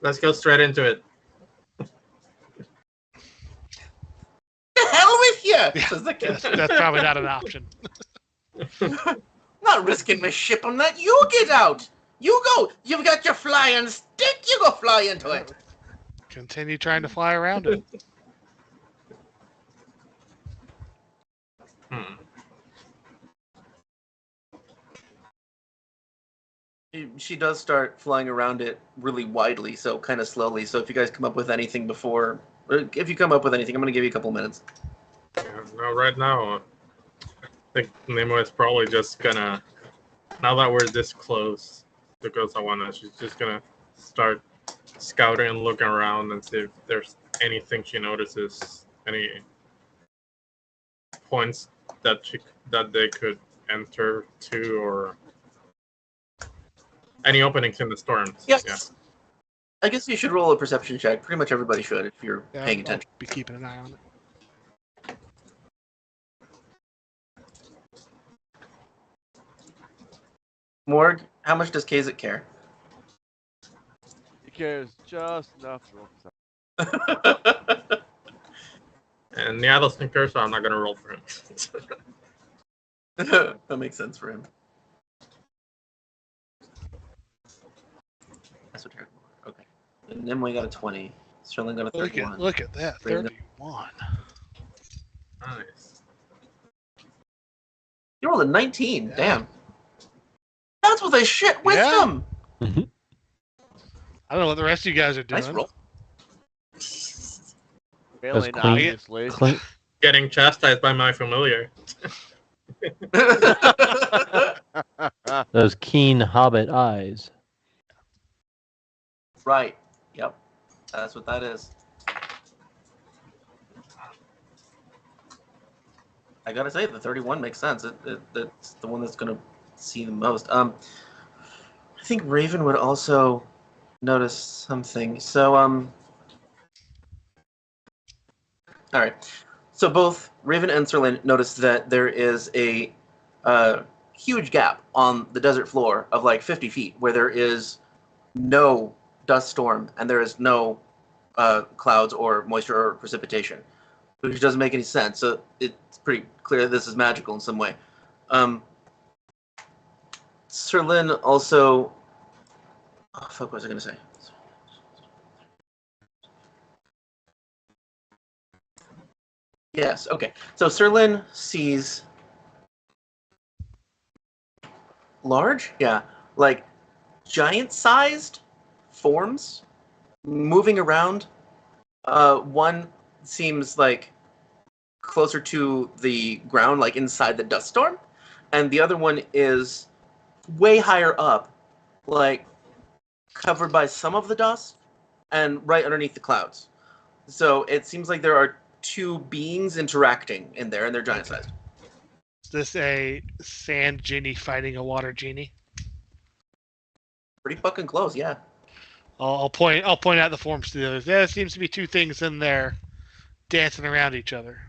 Let's go straight into it. The hell with you! Yeah, Says the kid. that's probably not an option. Not risking my ship on that. You get out. You go. You've got your flying stick. You go fly into it. Continue trying to fly around it. Hmm. She does start flying around it really widely, so kind of slowly. So if you guys come up with anything before, or if you come up with anything, I'm going to give you a couple minutes. Yeah, no, right now, I think Nimue is probably just gonna. Now that we're this close to Gosawana, she's just gonna start scouting and looking around and see if there's anything she notices, any points that they could enter to, or any openings in the storms. Yes. Yeah. I guess you should roll a perception check. Pretty much everybody should if you're Yeah, paying I'll attention. be keeping an eye on it. Morg, how much does Cazic care? He cares just enough to roll for And yeah, those think so I'm not gonna roll for him. That makes sense for him. That's what terrible. Okay. Nimue got a 20. Sterling got a 31. Look at that. Raven- 31. Nice. You rolled a 19. Yeah. Damn. That's with a shit wisdom. I don't know what the rest of you guys are doing. Nice roll. Failing, clean. obviously. Getting chastised by my familiar. Those keen hobbit eyes. Right. Yep. That's what that is. I gotta say, the 31 makes sense. It's the one that's gonna see the most. I think Raven would also notice something. So, all right. So both Raven and Serlin notice that there is a huge gap on the desert floor of like 50 feet where there is no dust storm and there is no clouds or moisture or precipitation, which doesn't make any sense. So it's pretty clear that this is magical in some way. Serlin also... Oh, fuck, what was I going to say? Yes, okay. So Serlin sees large? Yeah. Like giant-sized forms moving around. One seems like closer to the ground, like inside the dust storm. And the other one is way higher up, like covered by some of the dust and right underneath the clouds. So it seems like there are two beings interacting in there, and they're giant-sized. Is this a sand genie fighting a water genie? Pretty fucking close, yeah. I'll point out the forms to the others. There seems to be two things in there dancing around each other.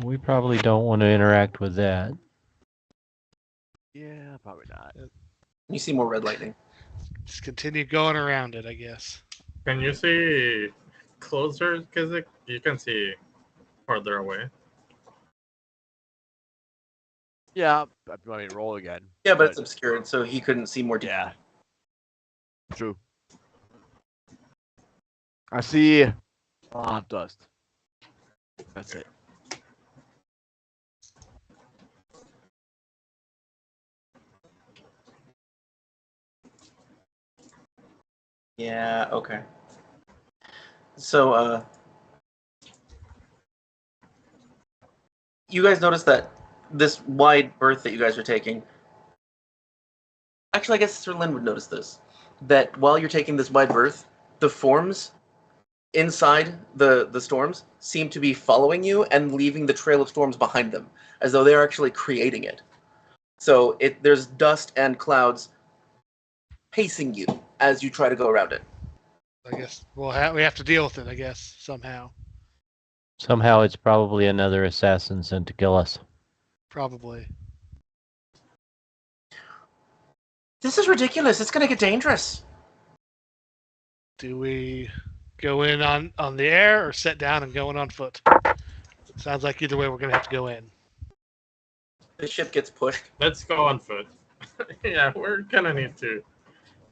We probably don't want to interact with that. Yeah, probably not. You see more red lightning. Just continue going around it, I guess. Can you see closer, Cazic? You can see farther away. Yeah, I want me to roll again. Yeah, but it's obscured, so he couldn't see more detail. Yeah. True. I see a lot of dust. That's it. Yeah, okay. So, you guys notice that this wide berth that you guys are taking... Actually, I guess Serlin would notice this. That while you're taking this wide berth, the forms inside the storms seem to be following you and leaving the trail of storms behind them, as though they're actually creating it. So there's dust and clouds pacing you as you try to go around it. I guess we have to deal with it, I guess, somehow. Somehow it's probably another assassin sent to kill us. Probably. This is ridiculous. It's going to get dangerous. Do we go in on the air or sit down and go in on foot? Sounds like either way we're going to have to go in. The ship gets pushed. Let's go on foot. Yeah, we're gonna need to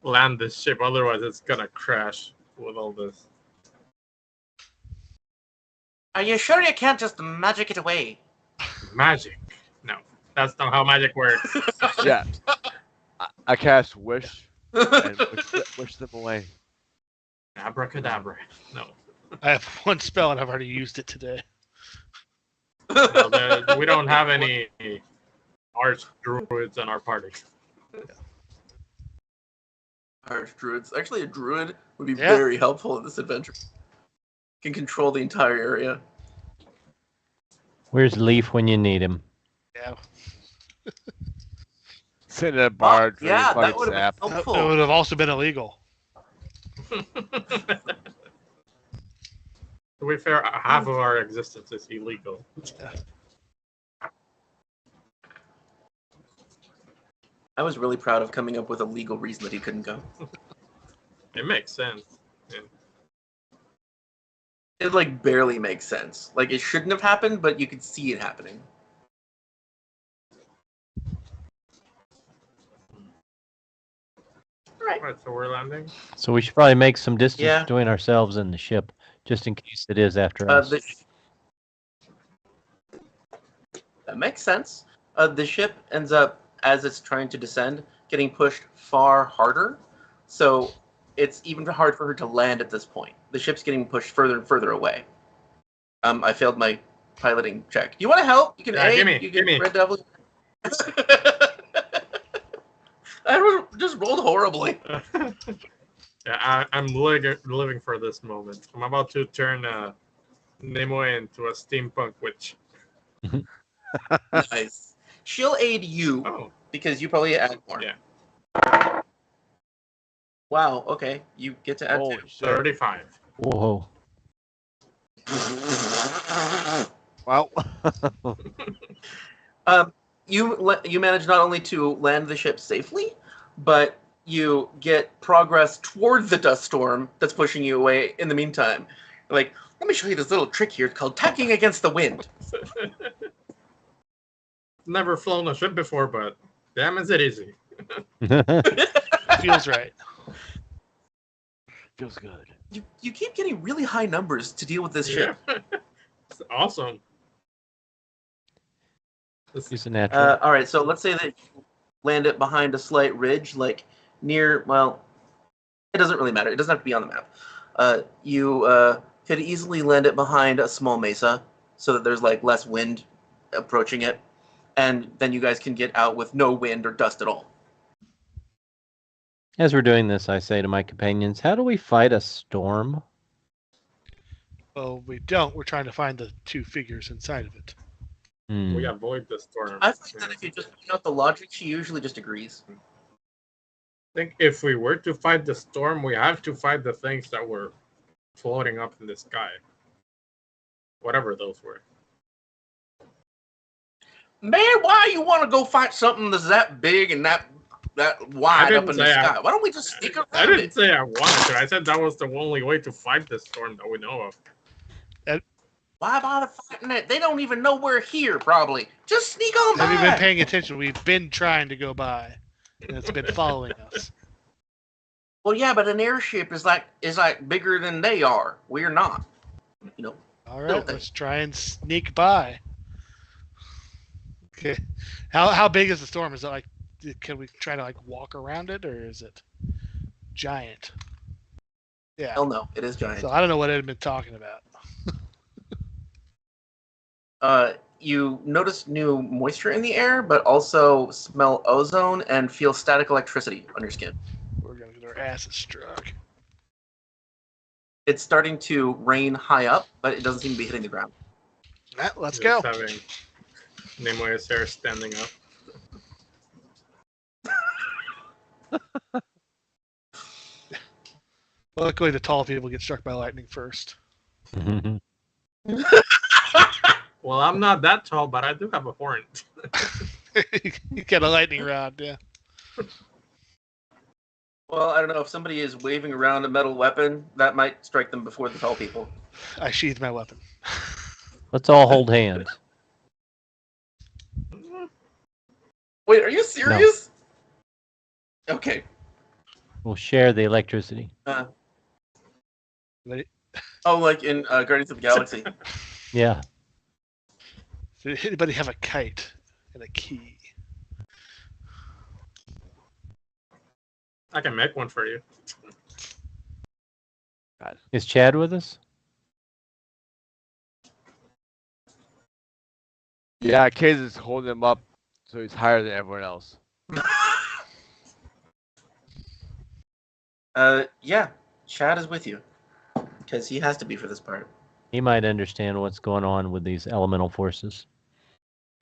land this ship, otherwise it's gonna crash with all this. Are you sure you can't just magic it away? Magic? No, that's not how magic works. Yeah. I cast wish and wish them away. Abracadabra. No. I have one spell and I've already used it today. No, we don't have any archdruids in our party. Archdruids. Actually, a druid would be Yeah. very helpful in this adventure. Can control the entire area. Where's Leaf when you need him? Yeah. Sit in a bar, drink yeah, fucking that would have sap. been It helpful. would have also been illegal. To be fair, half of our existence is illegal. I was really proud of coming up with a legal reason that he couldn't go. It makes sense. Yeah. It like barely makes sense. Like it shouldn't have happened, but you could see it happening. Alright, so we're landing. So we should probably make some distance Yeah. between ourselves and the ship, just in case it is after us. That makes sense. The ship ends up, as it's trying to descend, getting pushed far harder. So it's even hard for her to land at this point. The ship's getting pushed further and further away. I failed my piloting check. Do you want to help? You can Yeah, aid. gimme, You can gimme. Red Devil. Just rolled horribly. Yeah, I'm living for this moment. I'm about to turn Nimue into a steampunk witch. Nice. She'll aid you Oh, because you probably add more. yeah. Wow. Okay. You get to add Holy two. shit. 35. Whoa. Well, You manage not only to land the ship safely, but you get progress toward the dust storm that's pushing you away in the meantime. Like, let me show you this little trick here called tacking against the wind. Never flown a ship before, but damn, is it easy. Feels right. feels good. You keep getting really high numbers to deal with this ship. Yeah. It's awesome. He's a natural. All right, so let's say that you land it behind a slight ridge, like near, well, it doesn't really matter. It doesn't have to be on the map. You could easily land it behind a small mesa so that there's like less wind approaching it. And then you guys can get out with no wind or dust at all. As we're doing this, I say to my companions, how do we fight a storm? Well, we don't. We're trying to find the two figures inside of it. We avoid the storm. I think that if you just point out the logic, she usually just agrees. I think if we were to fight the storm, we have to fight the things that were floating up in the sky. Whatever those were. Man, why you want to go fight something that's that big and that wide up in the sky? Why don't we just sneak around I didn't it? say I wanted to. I said that was the only way to fight the storm that we know of. Why bother fighting it? They don't even know we're here, probably. Just sneak on Have you been by. paying attention? We've been trying to go by, and it's been following us. Well, yeah, but an airship is like bigger than they are. We're not. You know. All right, let's try and sneak by. Okay, how big is the storm? Is it like? Can we try to like walk around it, or is it giant? Yeah. Hell no, it is giant. So I don't know what Ed had been talking about. You notice new moisture in the air, but also smell ozone and feel static electricity on your skin. We're gonna get our asses struck. It's starting to rain high up, but it doesn't seem to be hitting the ground. All right, let's Just go. having Nimue's hair standing up. Luckily, the tall people get struck by lightning first. Well, I'm not that tall, but I do have a horn. You get a lightning rod, yeah. Well, I don't know if somebody is waving around a metal weapon, that might strike them before the tall people. I sheathed my weapon. Let's all hold hands. Wait, are you serious? Okay. We'll share the electricity. They- Oh, like in Guardians of the Galaxy. Yeah. Does anybody have a kite and a key? I can make one for you. Is Chad with us? Yeah, Cazic's holding him up, so he's higher than everyone else. Yeah, Chad is with you. Because he has to be for this part. He might understand what's going on with these elemental forces.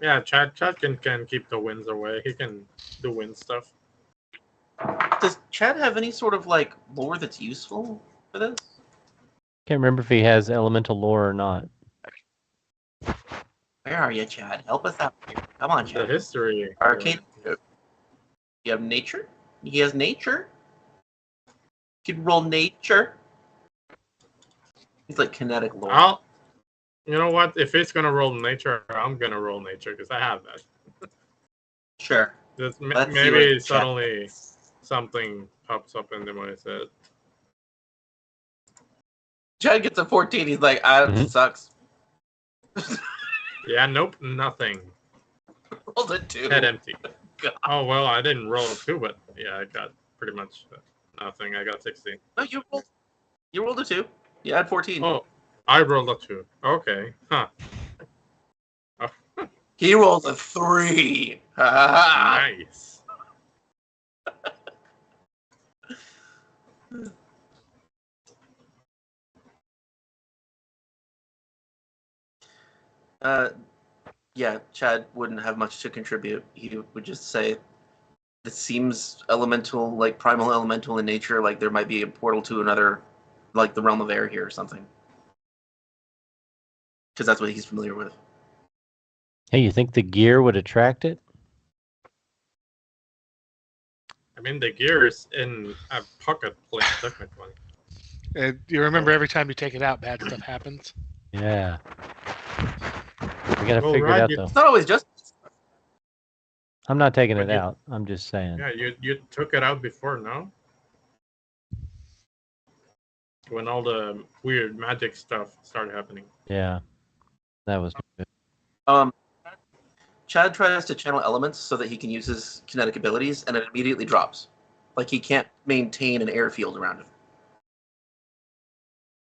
Yeah, Chad can keep the winds away. He can do wind stuff. Does Chad have any sort of, like, lore that's useful for this? Can't remember if he has elemental lore or not. Where are you, Chad? Help us out here. Come on, The Chad. history. Arcane. You have nature? He has nature? You could roll nature. He's like kinetic lore. You know what? If it's gonna roll nature, I'm gonna roll nature because I have that. Sure. Just Let's see maybe what Chad suddenly thinks. something pops up in my head. Chad gets a 14. He's like, ah, Mhm. sucks. Yeah, nope, nothing. Rolled a 2. Head empty. God. Oh well, I didn't roll a 2, but yeah, I got pretty much nothing. I got 16. No, you rolled a 2. You had 14. Oh, I rolled a 2. Okay, huh? He rolls a 3. Ha ha ha. Nice. Yeah, Chad wouldn't have much to contribute. He would just say, this seems elemental, like primal elemental in nature, like there might be a portal to another, like the realm of air here or something. Because that's what he's familiar with. Hey, you think the gear would attract it? I mean, the gear is in a pocket plate, technically. And you remember every time you take it out, bad stuff happens. Yeah. We gotta Well, figure right, it out, you- though. It's not always just. I'm not taking But it you- out. I'm just saying. Yeah, you took it out before, no? When all the weird magic stuff started happening. Yeah. That was good. Chad tries to channel elements so that he can use his kinetic abilities, and it immediately drops. Like he can't maintain an airfield around him.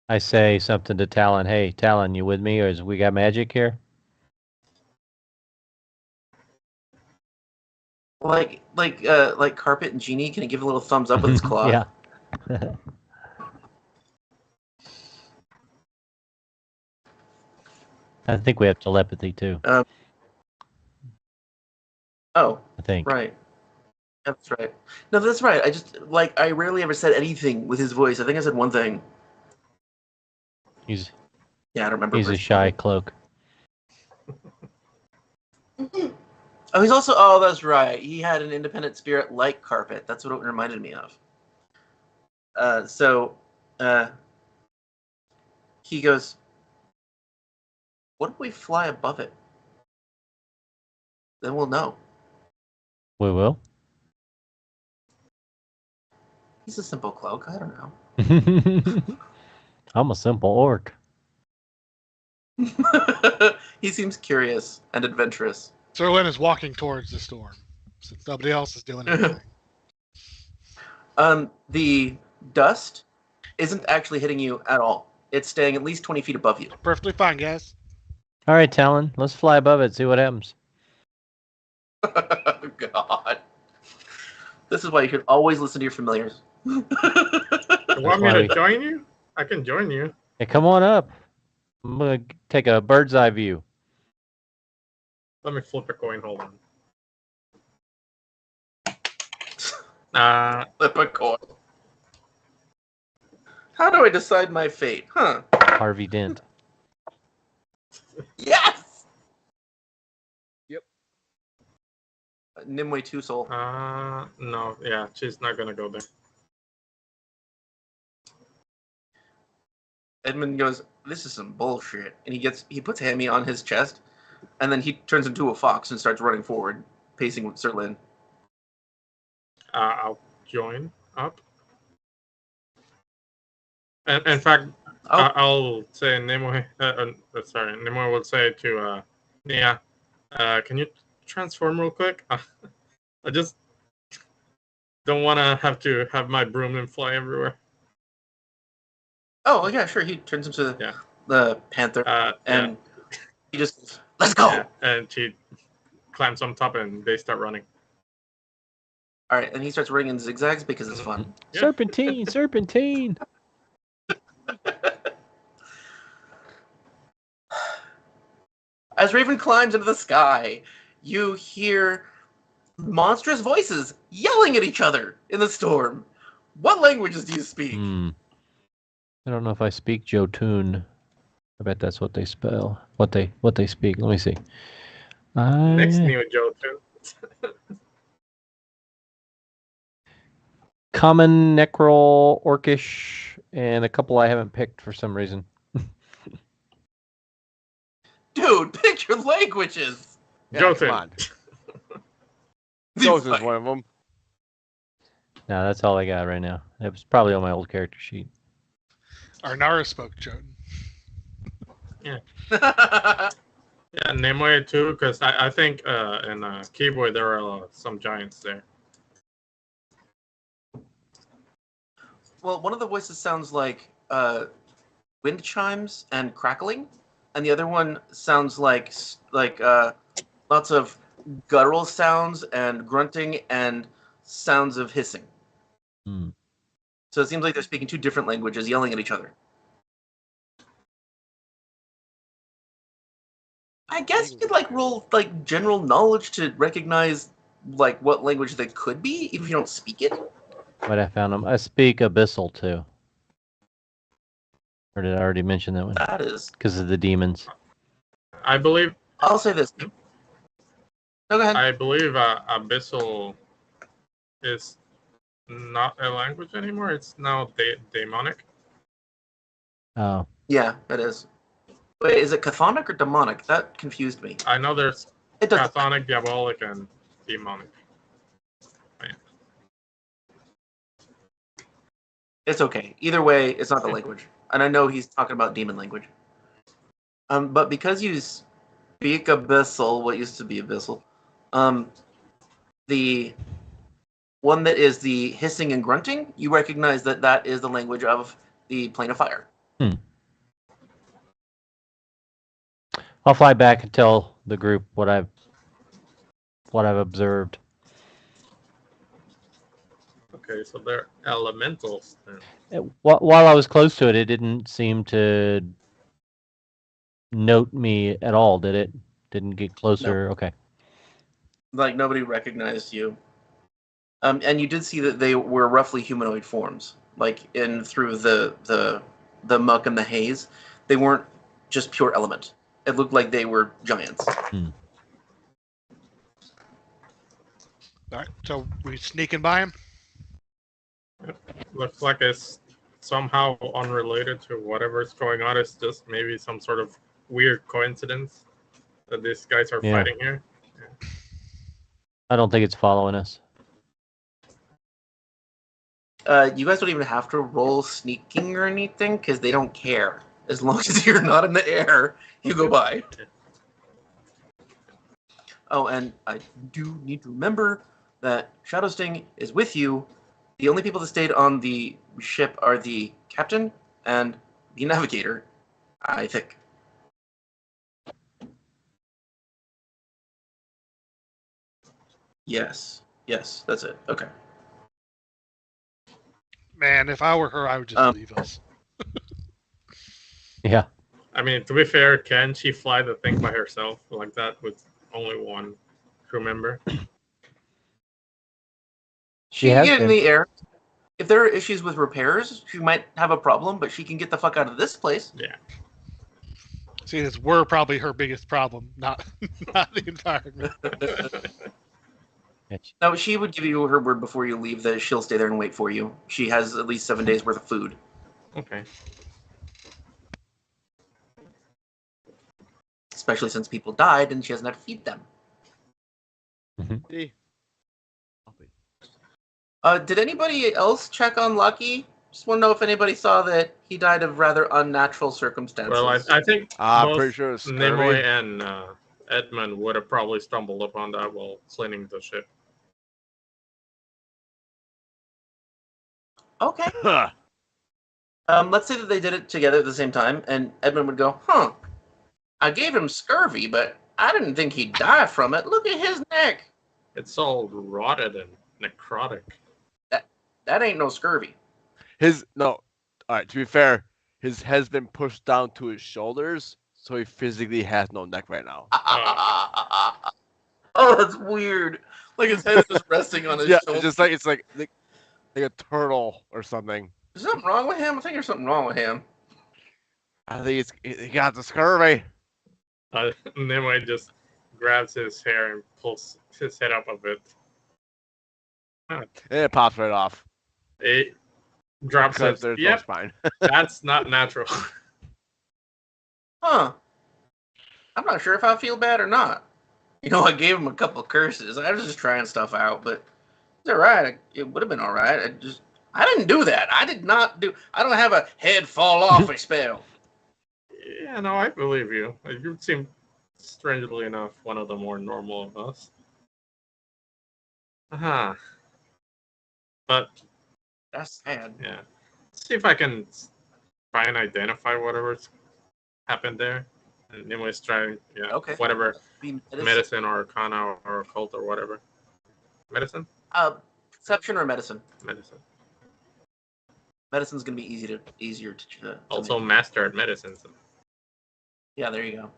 I say something to Talon. Hey, Talon, you with me? Or is we got magic here? Like Carpet and Genie, can he give a little thumbs up with his claw? Yeah. I think we have telepathy too. Oh, I think. right. That's right. No, that's right. I rarely ever said anything with his voice. I think I said one thing. He's Yeah, I don't remember. a shy cloak. Oh, he's also. Oh, that's right. He had an independent spirit like Carpet. That's what it reminded me of. He goes, what if we fly above it? Then we'll know. We will. He's a simple cloak. I don't know. I'm a simple orc. He seems curious and adventurous. Serlin is walking towards the storm since nobody else is doing anything. The dust isn't actually hitting you at all. It's staying at least 20 feet above you. Perfectly fine, guys. All right, Talon, let's fly above it, see what happens. Oh, God. This is why you should always listen to your familiars. You want me why to we- join you? I can join you. Hey, come on up. I'm gonna take a bird's eye view. Let me flip a coin. Hold on. Flip a coin. How do I decide my fate? Huh. Harvey Dent. Yes! Yep. Nimue 2 soul. No, yeah, she's not gonna go there. Edmond goes, this is some bullshit. And he puts Hammy on his chest, and then he turns into a fox and starts running forward, pacing with Sir Lin. I'll join up. And in fact, Oh. I'll say Nimue. Sorry, Nimue will say to Nia, can you transform real quick? I just don't want to have my broom and fly everywhere. Oh, yeah, sure. He turns into the panther, and he just goes, let's go. Yeah, and she climbs on top, and they start running. All right, and he starts running in zigzags because it's fun. Yeah. Serpentine, serpentine. As Raven climbs into the sky, you hear monstrous voices yelling at each other in the storm. What languages do you speak? I don't know if I speak Jotun. I bet that's what they spell. What they speak. Let me see. Next new Jotun. Common, Necral, Orcish, and a couple I haven't picked for some reason. Dude, pick your languages. Yeah, Jotun. come on. Jotun's one of them. No, that's all I got right now. It was probably on my old character sheet. Arnara spoke Jotun. Yeah, Nimue too, because I think in Keyboard there are some giants there. Well, one of the voices sounds like wind chimes and crackling, and the other one sounds like lots of guttural sounds and grunting and sounds of hissing. So it seems like they're speaking two different languages, yelling at each other. I guess you could roll general knowledge to recognize what language they could be, even if you don't speak it. But I found them. I speak Abyssal too. Or did I already mention that one? That is. Because of the demons. I believe. I'll say this. No, go ahead. I believe Abyssal is not a language anymore. It's now demonic. Oh. Yeah, it is. Wait, is it chthonic or demonic? That confused me. I know there's It doesn't. chthonic, diabolic, and demonic. It's okay. Either way, it's not the language. And I know he's talking about demon language. But because you speak Abyssal, what used to be Abyssal, the one that is the hissing and grunting, you recognize that is the language of the Plane of Fire. I'll fly back and tell the group what I've observed. Okay, so they're elementals then. While I was close to it, it didn't seem to note me at all, did it? Didn't get closer. No. Okay. Nobody recognized you. And you did see that they were roughly humanoid forms, in through the muck and the haze. They weren't just pure element. It looked like they were giants. All right, so we sneaking by him. Looks like it's somehow unrelated to whatever's going on. It's just maybe some sort of weird coincidence that these guys are fighting here. Yeah. I don't think it's following us. You guys don't even have to roll sneaking or anything because they don't care. As long as you're not in the air, you go by. Oh, and I do need to remember that Shadow Sting is with you. The only people that stayed on the ship are the captain and the navigator, I think. Yes, that's it. Okay. Man, if I were her, I would just leave us. Yeah. I mean, to be fair, can she fly the thing by herself like that with only one crew member? She can get in the air. If there are issues with repairs, she might have a problem, but she can get the fuck out of this place. Yeah. See, we're probably her biggest problem, not the environment. No, she would give you her word before you leave that she'll stay there and wait for you. She has at least 7 days worth of food. Okay. Especially since people died and she doesn't have to feed them. Mm-hmm. Did anybody else check on Lucky? Just want to know if anybody saw that he died of rather unnatural circumstances. Well, I think I'm both pretty sure it's Nimue scurvy. and Edmond would have probably stumbled upon that while cleaning the ship. Okay. Huh. Let's say that they did it together at the same time, and Edmund would go, "Huh? I gave him scurvy, but I didn't think he'd die from it. Look at his neck. It's all rotted and necrotic. That ain't no scurvy." No. All right. To be fair, his head's been pushed down to his shoulders, so he physically has no neck right now. Oh, that's weird. Like his head is just resting on his Yeah, shoulder. it's like a turtle or something. Is something wrong with him? I think there's something wrong with him. I think he got the scurvy. Nimue just grabs his hair and pulls his head up a bit. And it pops right off. It drops Because it. there's no Yep, spine. that's not natural. Huh. I'm not sure if I feel bad or not. You know, I gave him a couple of curses. I was just trying stuff out, but it's all right. It would have been all right. I didn't do that. I don't have a head fall off a spell. Yeah, no, I believe you. You seem, strangely enough, one of the more normal of us. But, That's sad. yeah. Let's see if I can try and identify whatever's happened there. And Nimue's trying, Okay. whatever, Be medicine or arcana or occult or whatever. Medicine? Perception or medicine? Medicine. Medicine's gonna be easier to Also make. master at medicine. So. Yeah, there you go.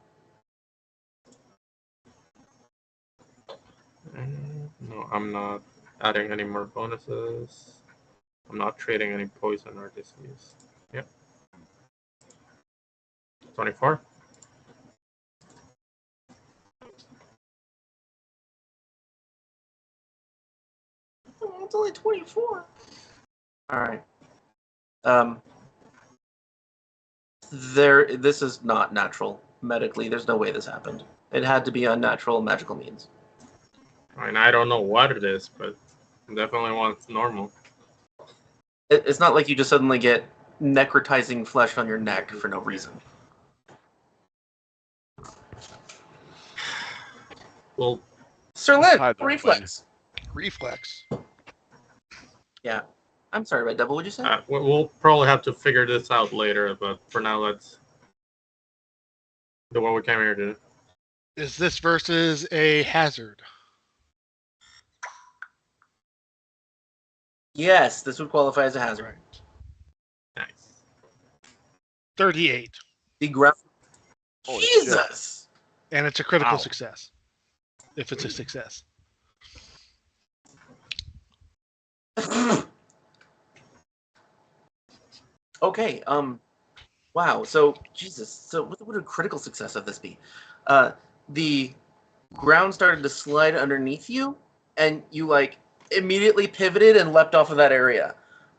No, I'm not adding any more bonuses. I'm not trading any poison or disease. Yep. 24. Oh, it's only 24. All right. This is not natural medically. There's no way this happened. It had to be unnatural magical means. I mean, I don't know what it is, but definitely one's normal. It's not like you just suddenly get necrotizing flesh on your neck for no reason. Well, Sir Lynn, Hi there, reflex. Reflex. Yeah. I'm sorry, Red Devil. What'd you say? we'll probably have to figure this out later, but for now, let's do what we came here to do. Is this versus a hazard? Yes, this would qualify as a hazard. Right. Nice. 38. The ground. Holy shit. Jesus. And it's a critical Wow. success. If it's a success. Okay. Wow. So Jesus. So what would a critical success of this be? The ground started to slide underneath you, and you like immediately pivoted and leapt off of that area,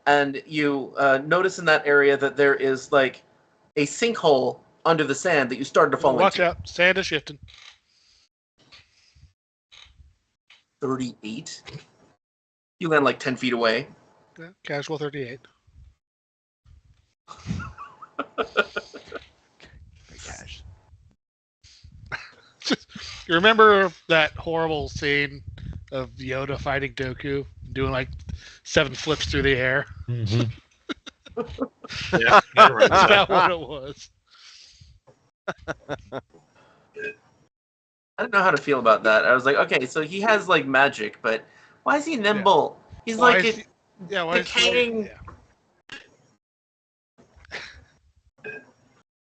and you notice in that area that there is like a sinkhole under the sand that you started to fall Watch into. out. Sand is shifting. 38. You land like 10 feet away. Yeah, casual 38. Cash. You remember that horrible scene of Yoda fighting Dooku, doing like 7 flips through the air? Mhm. Yeah, I remember Is that. that what it was? I didn't know how to feel about that. I was like, okay, so he has like magic, but why is he nimble? He's Why like is he- yeah, why is he- decaying. yeah.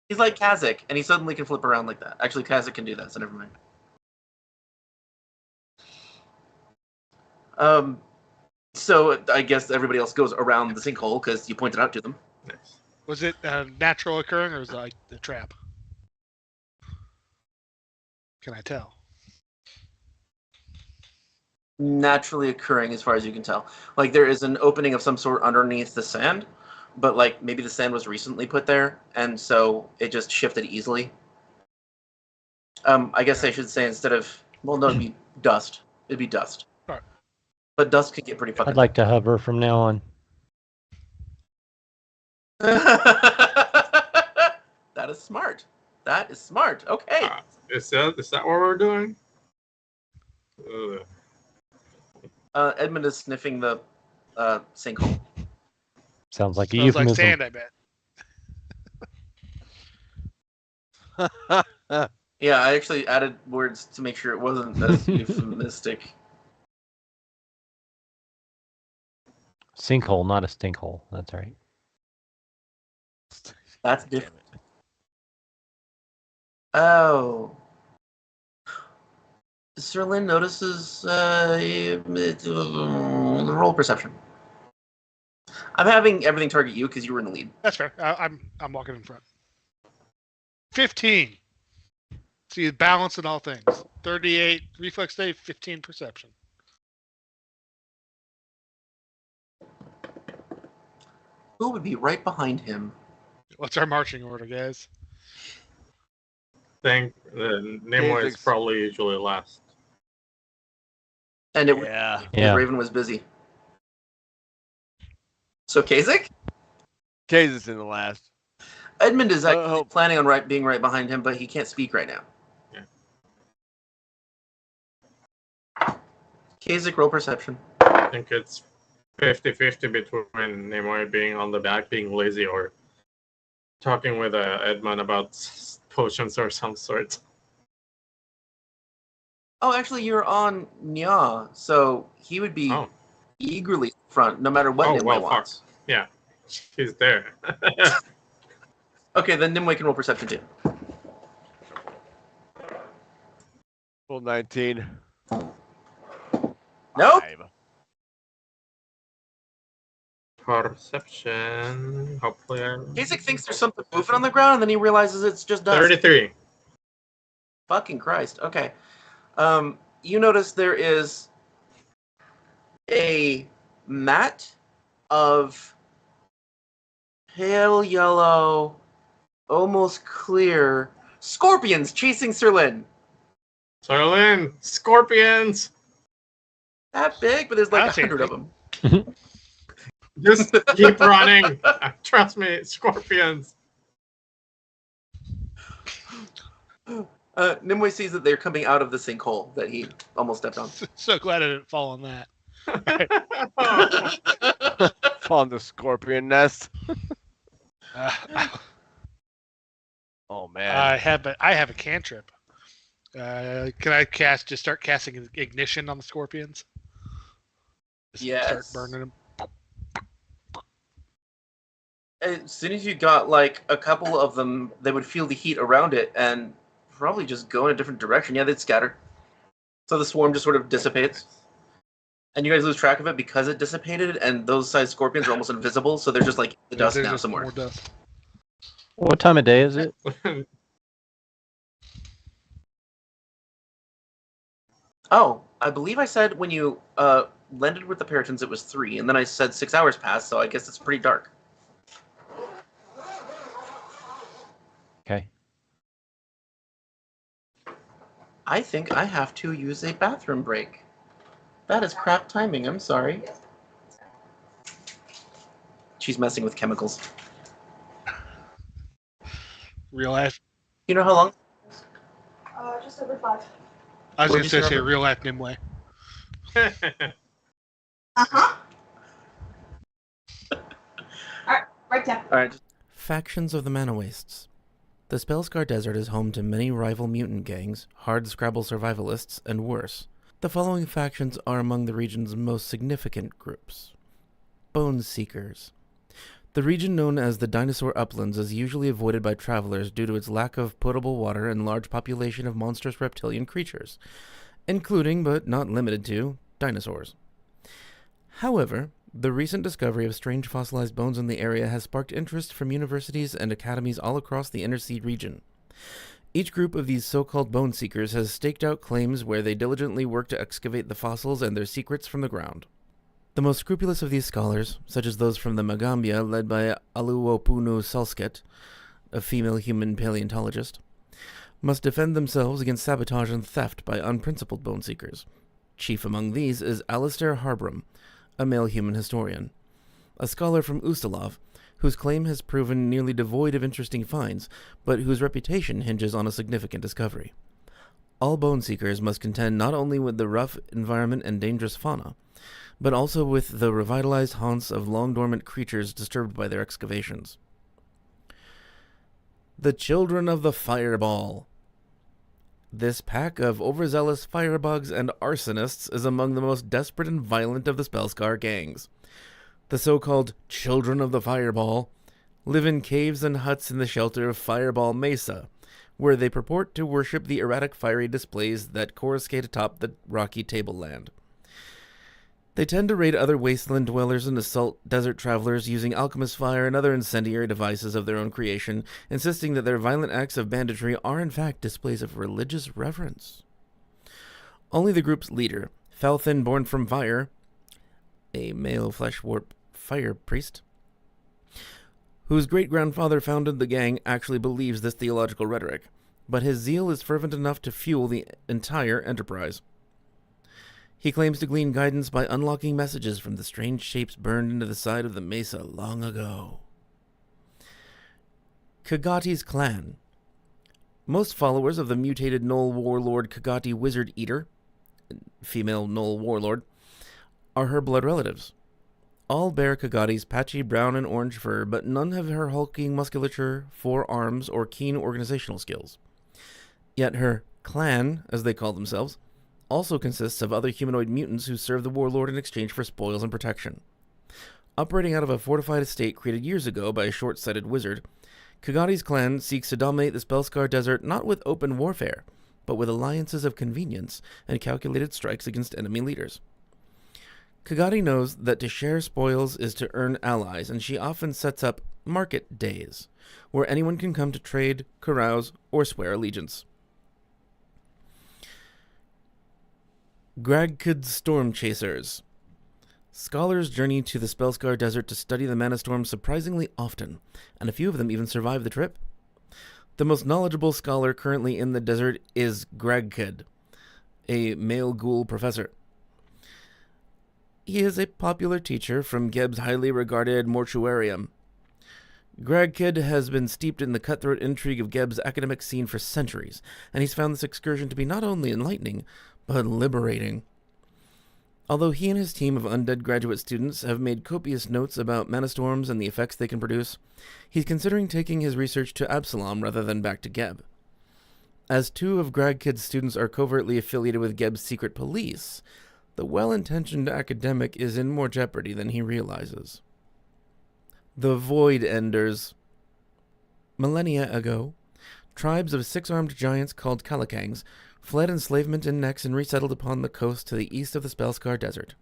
He's like Cazic, and he suddenly can flip around like that. Actually, Cazic can do that, so never mind. So I guess everybody else goes around the sinkhole because you pointed out to them. Nice. Was it natural occurring or was it like the trap? Can I tell? Naturally occurring, as far as you can tell. Like there is an opening of some sort underneath the sand, but like maybe the sand was recently put there, and so it just shifted easily. I guess I should say instead of no, it'd be dust. It'd be dust. Alright. But dust can get pretty fucking. I'd like to hover from now on. That is smart. That is smart. Okay. Is that what we're doing? Edmond is sniffing the sinkhole. Sounds like a Smells like euphemism. sand, I bet. Yeah, I actually added words to make sure it wasn't as euphemistic. Sinkhole, not a stinkhole. That's right. That's different. Oh. Serlin notices roll perception. I'm having everything target you because you were in the lead. That's fair. I'm walking in front. 15. See, balance in all things. 38 reflex save, 15 perception. Who would be right behind him? What's our marching order, guys? Think Nimue is Cazic's- probably usually last. And it Yeah. Yeah. Raven was busy. So Cazic? Cazic's in the last. Edmond is actually Oh. planning on being right behind him, but he can't speak right now. Yeah. Cazic, roll perception. I think it's 50-50 between Nimue being on the back, being lazy, or talking with Edmond about potions or some sort. Oh, actually, you're on Nya, so he would be Oh, eagerly in front, no matter what Oh, Nimue well, wants. yeah, he's there. Okay, then Nimue can roll perception too. Full 19. Nope. 5. Perception. Hopefully, Cazic thinks there's something moving on the ground, and then he realizes it's just dust. 33. Fucking Christ. Okay. You notice there is a mat of pale yellow, almost clear scorpions chasing Serlin. Serlin, scorpions. That big, but there's like I'll say 100 of them. Just keep running. Trust me, scorpions. Nimue sees that they're coming out of the sinkhole that he almost stepped on. So glad I didn't fall on that. Fall in the scorpion nest. Oh man. I have a cantrip. Can I start casting ignition on the scorpions? Just Yes. Start burning them. As soon as you got like a couple of them, they would feel the heat around it and probably just go in a different direction. Yeah, they'd scatter. So the swarm just sort of dissipates. And you guys lose track of it because it dissipated, and those size scorpions are almost invisible, so they're just like the dust There's now just somewhere. more dust. What time of day is it? Oh, I believe I said when you landed with the Puritans it was 3, and then I said 6 hours passed, so I guess it's pretty dark. Okay. I think I have to use a bathroom break. That is crap timing, I'm sorry. She's messing with chemicals. Real life. You know how long? Just over 5. I was What'd going you to say, say Robert? real life Nimue. Uh-huh. Alright, right down. Alright. Factions of the Mana Wastes. The Spellscar Desert is home to many rival mutant gangs, hard Scrabble survivalists, and worse. The following factions are among the region's most significant groups. Bone Seekers. The region known as the Dinosaur Uplands is usually avoided by travelers due to its lack of potable water and large population of monstrous reptilian creatures, including, but not limited to, dinosaurs. However, the recent discovery of strange fossilized bones in the area has sparked interest from universities and academies all across the Inner Sea region. Each group of these so-called bone seekers has staked out claims where they diligently work to excavate the fossils and their secrets from the ground. The most scrupulous of these scholars, such as those from the Magambia led by Aluopunu Salsket, a female human paleontologist, must defend themselves against sabotage and theft by unprincipled bone seekers. Chief among these is Alistair Harbram, a male human historian, a scholar from Ustalov, whose claim has proven nearly devoid of interesting finds, but whose reputation hinges on a significant discovery. All bone seekers must contend not only with the rough environment and dangerous fauna, but also with the revitalized haunts of long-dormant creatures disturbed by their excavations. The Children of the Fireball. This pack of overzealous firebugs and arsonists is among the most desperate and violent of the Spellscar gangs. The so-called Children of the Fireball live in caves and huts in the shelter of Fireball Mesa, where they purport to worship the erratic fiery displays that coruscate atop the rocky tableland. They tend to raid other wasteland dwellers and assault desert travelers using alchemist fire and other incendiary devices of their own creation, insisting that their violent acts of banditry are in fact displays of religious reverence. Only the group's leader, Falthin Born from Fire, a male flesh warp fire priest, whose great-grandfather founded the gang, actually believes this theological rhetoric, but his zeal is fervent enough to fuel the entire enterprise. He claims to glean guidance by unlocking messages from the strange shapes burned into the side of the mesa long ago. Kagati's Clan. Most followers of the mutated Gnoll warlord Kagati Wizard Eater, female Gnoll warlord, are her blood relatives. All bear Kagati's patchy brown and orange fur, but none have her hulking musculature, 4 arms, or keen organizational skills. Yet her clan, as they call themselves, also consists of other humanoid mutants who serve the warlord in exchange for spoils and protection. Operating out of a fortified estate created years ago by a short-sighted wizard, Kagati's clan seeks to dominate the Spellscar Desert not with open warfare, but with alliances of convenience and calculated strikes against enemy leaders. Kagati knows that to share spoils is to earn allies, and she often sets up market days, where anyone can come to trade, carouse, or swear allegiance. Gragkid Storm Chasers. Scholars journey to the Spellscar Desert to study the mana storm surprisingly often, and a few of them even survive the trip. The most knowledgeable scholar currently in the desert is Gragkid, a male ghoul professor. He is a popular teacher from Geb's highly regarded mortuarium. Gragkid has been steeped in the cutthroat intrigue of Geb's academic scene for centuries, and he's found this excursion to be not only enlightening, but liberating. Although he and his team of undead graduate students have made copious notes about mana storms and the effects they can produce, he's considering taking his research to Absalom rather than back to Geb. As 2 of Gragkid's students are covertly affiliated with Geb's secret police, the well-intentioned academic is in more jeopardy than he realizes. The Void Enders. Millennia ago, tribes of 6-armed giants called Calakangs fled enslavement in Nex and resettled upon the coast to the east of the Spellscar Desert.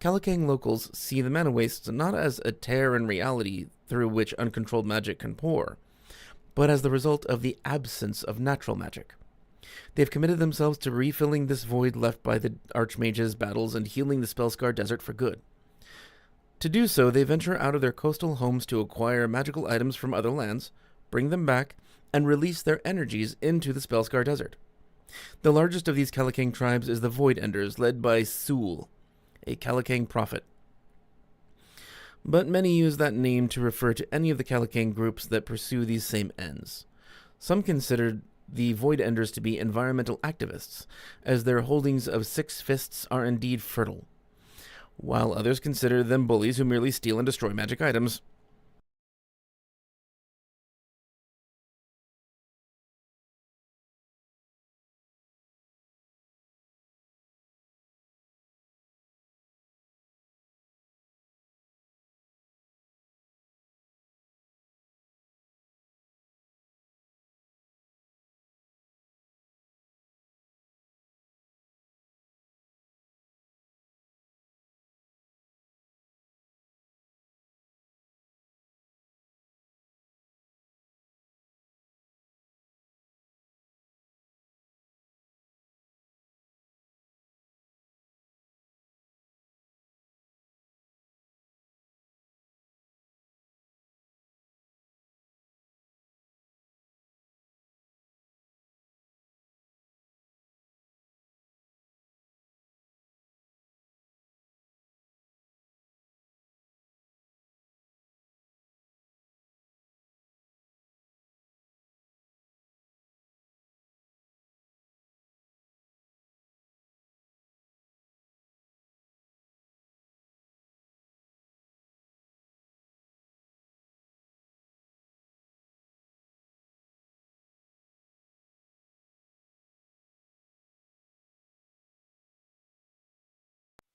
Calakang locals see the mana wastes not as a tear in reality through which uncontrolled magic can pour, but as the result of the absence of natural magic. They've committed themselves to refilling this void left by the Archmage's battles and healing the Spellscar Desert for good. To do so, they venture out of their coastal homes to acquire magical items from other lands, bring them back, and release their energies into the Spellscar Desert. The largest of these Calakang tribes is the Void Enders, led by Sul, a Calakang prophet. But many use that name to refer to any of the Calakang groups that pursue these same ends. Some consider the Void Enders to be environmental activists, as their holdings of 6 fists are indeed fertile, while others consider them bullies who merely steal and destroy magic items.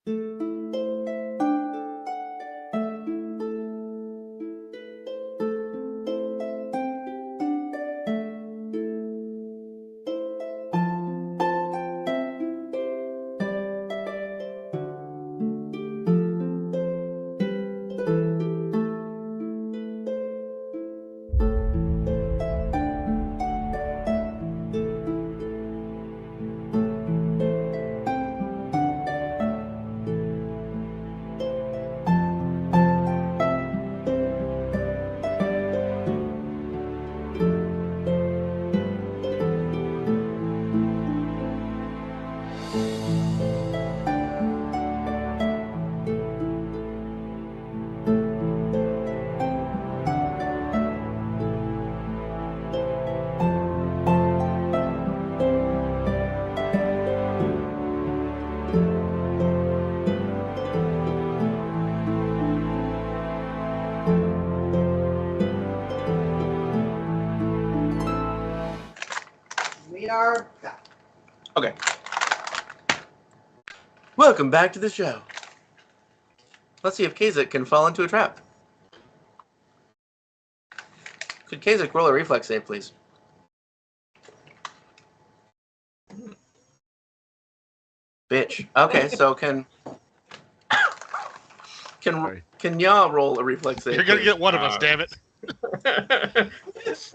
We are back. Okay. Welcome back to the show. Let's see if Cazic can fall into a trap. Could Cazic roll a reflex save, please? Bitch. Okay, so can y'all roll a reflex save? You're gonna please? get one of us, damn it.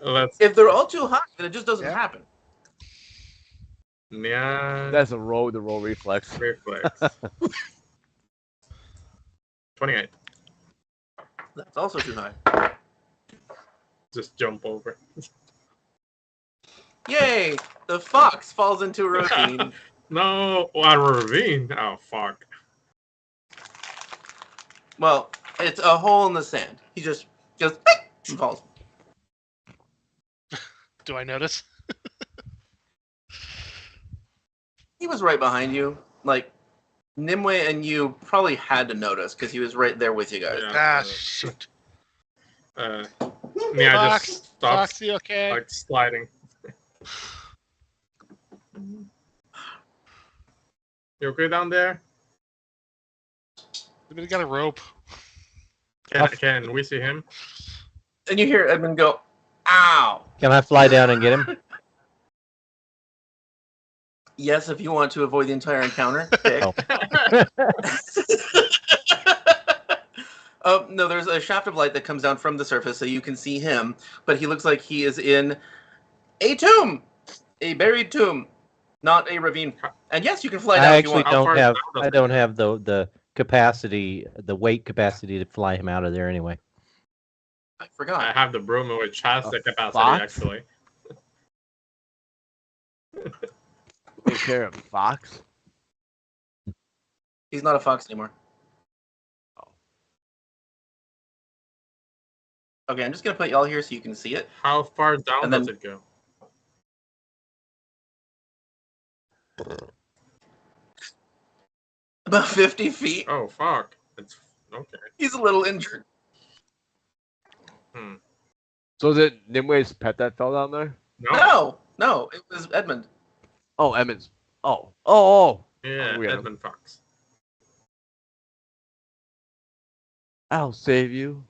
Let's. If they're all too high, then it just doesn't Yeah. happen. Yeah. That's a roll the roll reflex. Reflex. 28. That's also too high. Just jump over. Yay! The fox falls into a ravine. No, a ravine. Oh fuck. Well, it's a hole in the sand. He just and falls. Do I notice? He was right behind you. Like, Nimue and you probably had to notice because he was right there with you guys. Yeah. Shoot. Yeah, Fox, just stops Foxy, okay? like sliding. You okay down there? We got a rope. Can we see him? And you hear Edmond go, "Ow!" Can I fly down and get him? Yes, if you want to avoid the entire encounter. Dick. Oh. No, there's a shaft of light that comes down from the surface, so you can see him. But he looks like he is in a tomb, a buried tomb, not a ravine. And yes, you can fly down I if you actually want. How far don't have. down does I it don't go? have the capacity, the weight capacity to fly him out of there anyway. I I forgot. have the broom which has A the capacity fox? actually. Take care of Fox. He's not a fox anymore. Oh. Okay, I'm just gonna put y'all here so you can see it. How far down And does then- it go? About 50 feet. Oh fuck. It's okay. He's a little injured. So is it Nimue's pet that fell down there? No, it was Edmond. Oh, Edmond's. Oh. Yeah, we got him. Edmond Fox. I'll save you.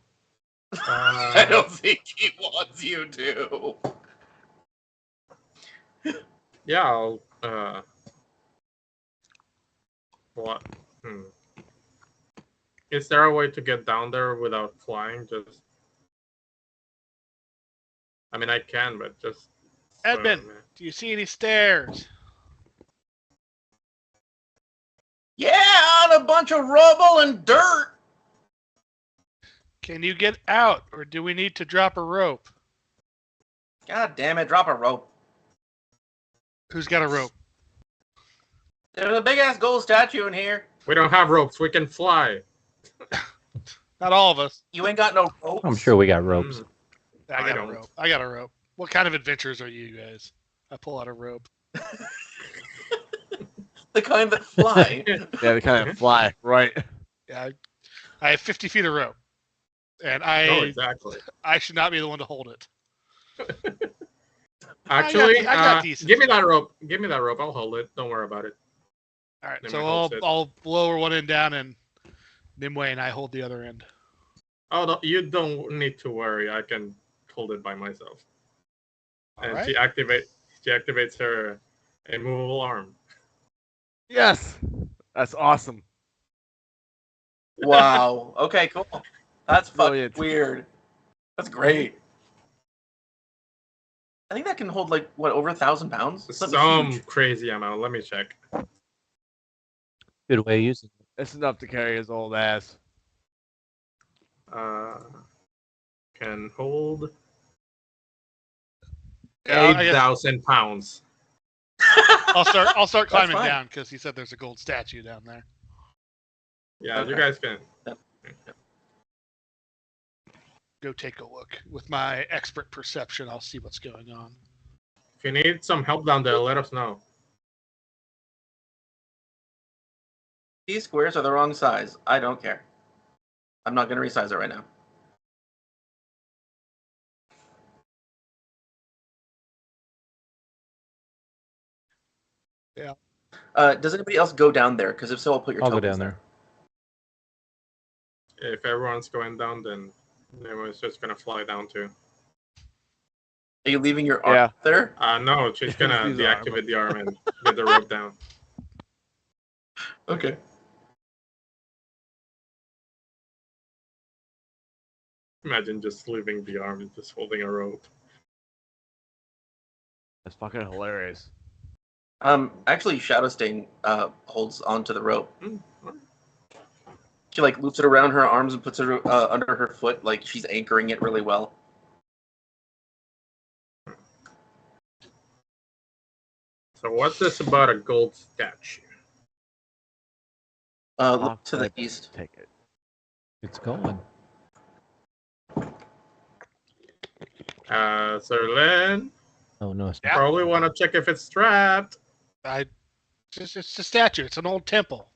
I don't think he wants you to. Yeah, I'll what? Is there a way to get down there without flying? Just I mean I can, but just Edmund, do you see any stairs? Yeah, on a bunch of rubble and dirt. Can you get out, or do we need to drop a rope? God damn it, drop a rope. Who's got a rope? There's a big ass gold statue in here. we don't have ropes, we can fly. Not all of us. You ain't got no ropes. I'm sure we got ropes. I I got a don't. rope. I got a rope. What kind of adventures are you guys? I pull out a rope. The kind that fly. Yeah, they kind of fly, right? Yeah, I have 50 feet of rope, and Oh, exactly. I should not be the one to hold it. Actually, I got decent. give me that rope. Give me that rope. I'll hold it. Don't worry about it. All right, Nimue so holds it. I'll lower one end down, and Nimue and I hold the other end. Oh, no, you don't need to worry. I can hold it by myself. And Alright. she activates her immovable arm. Yes, that's awesome. Wow. Okay, cool. That's fucking Brilliant. weird. That's great. I think that can hold like what, over 1,000 pounds? Something Some huge. crazy amount. Let me check. Good way of using it. It's enough to carry his old ass. Can hold Yeah, I guess 8,000 pounds. I'll start climbing fine. down because he said there's a gold statue down there. Yeah, Okay. you guys can. Go take a look. With my expert perception, I'll see what's going on. If you need some help down there, let us know. These squares are the wrong size. I don't care. I'm not going to resize it right now. Yeah. Does anybody else go down there? Because if so, I'll put your I'll go tokens down there. If everyone's going down, then Nimue's just gonna fly down too. Are you leaving your arm Yeah. there? No, she's gonna Leave the arm. deactivate the arm and get the rope down. Okay. Imagine just leaving the arm and just holding a rope. That's fucking hilarious. Actually, Shadowstain holds onto the rope. Mm. She like loops it around her arms and puts it under her foot, like she's anchoring it really well. So what's this about a gold statue? Look to the I'll east. Take it. It's going. Sir Len, Oh no, it's Yeah. probably want to check if it's strapped. It's a statue. It's an old temple.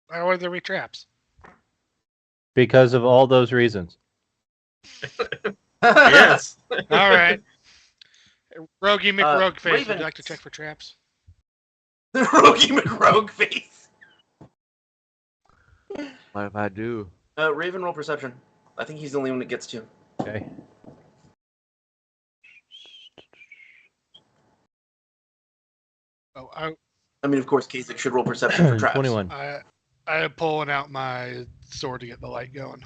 Why would there be traps? because of all those reasons. Yes. All right. Rogie McRogue face. Would Raven. you like to check for traps? Rogie McRogue face. What if I do? Raven, roll perception. I think he's the only one that gets to. Okay. Oh, I mean, of course, Cazic should roll perception for traps. 21. I am pulling out my sword to get the light going.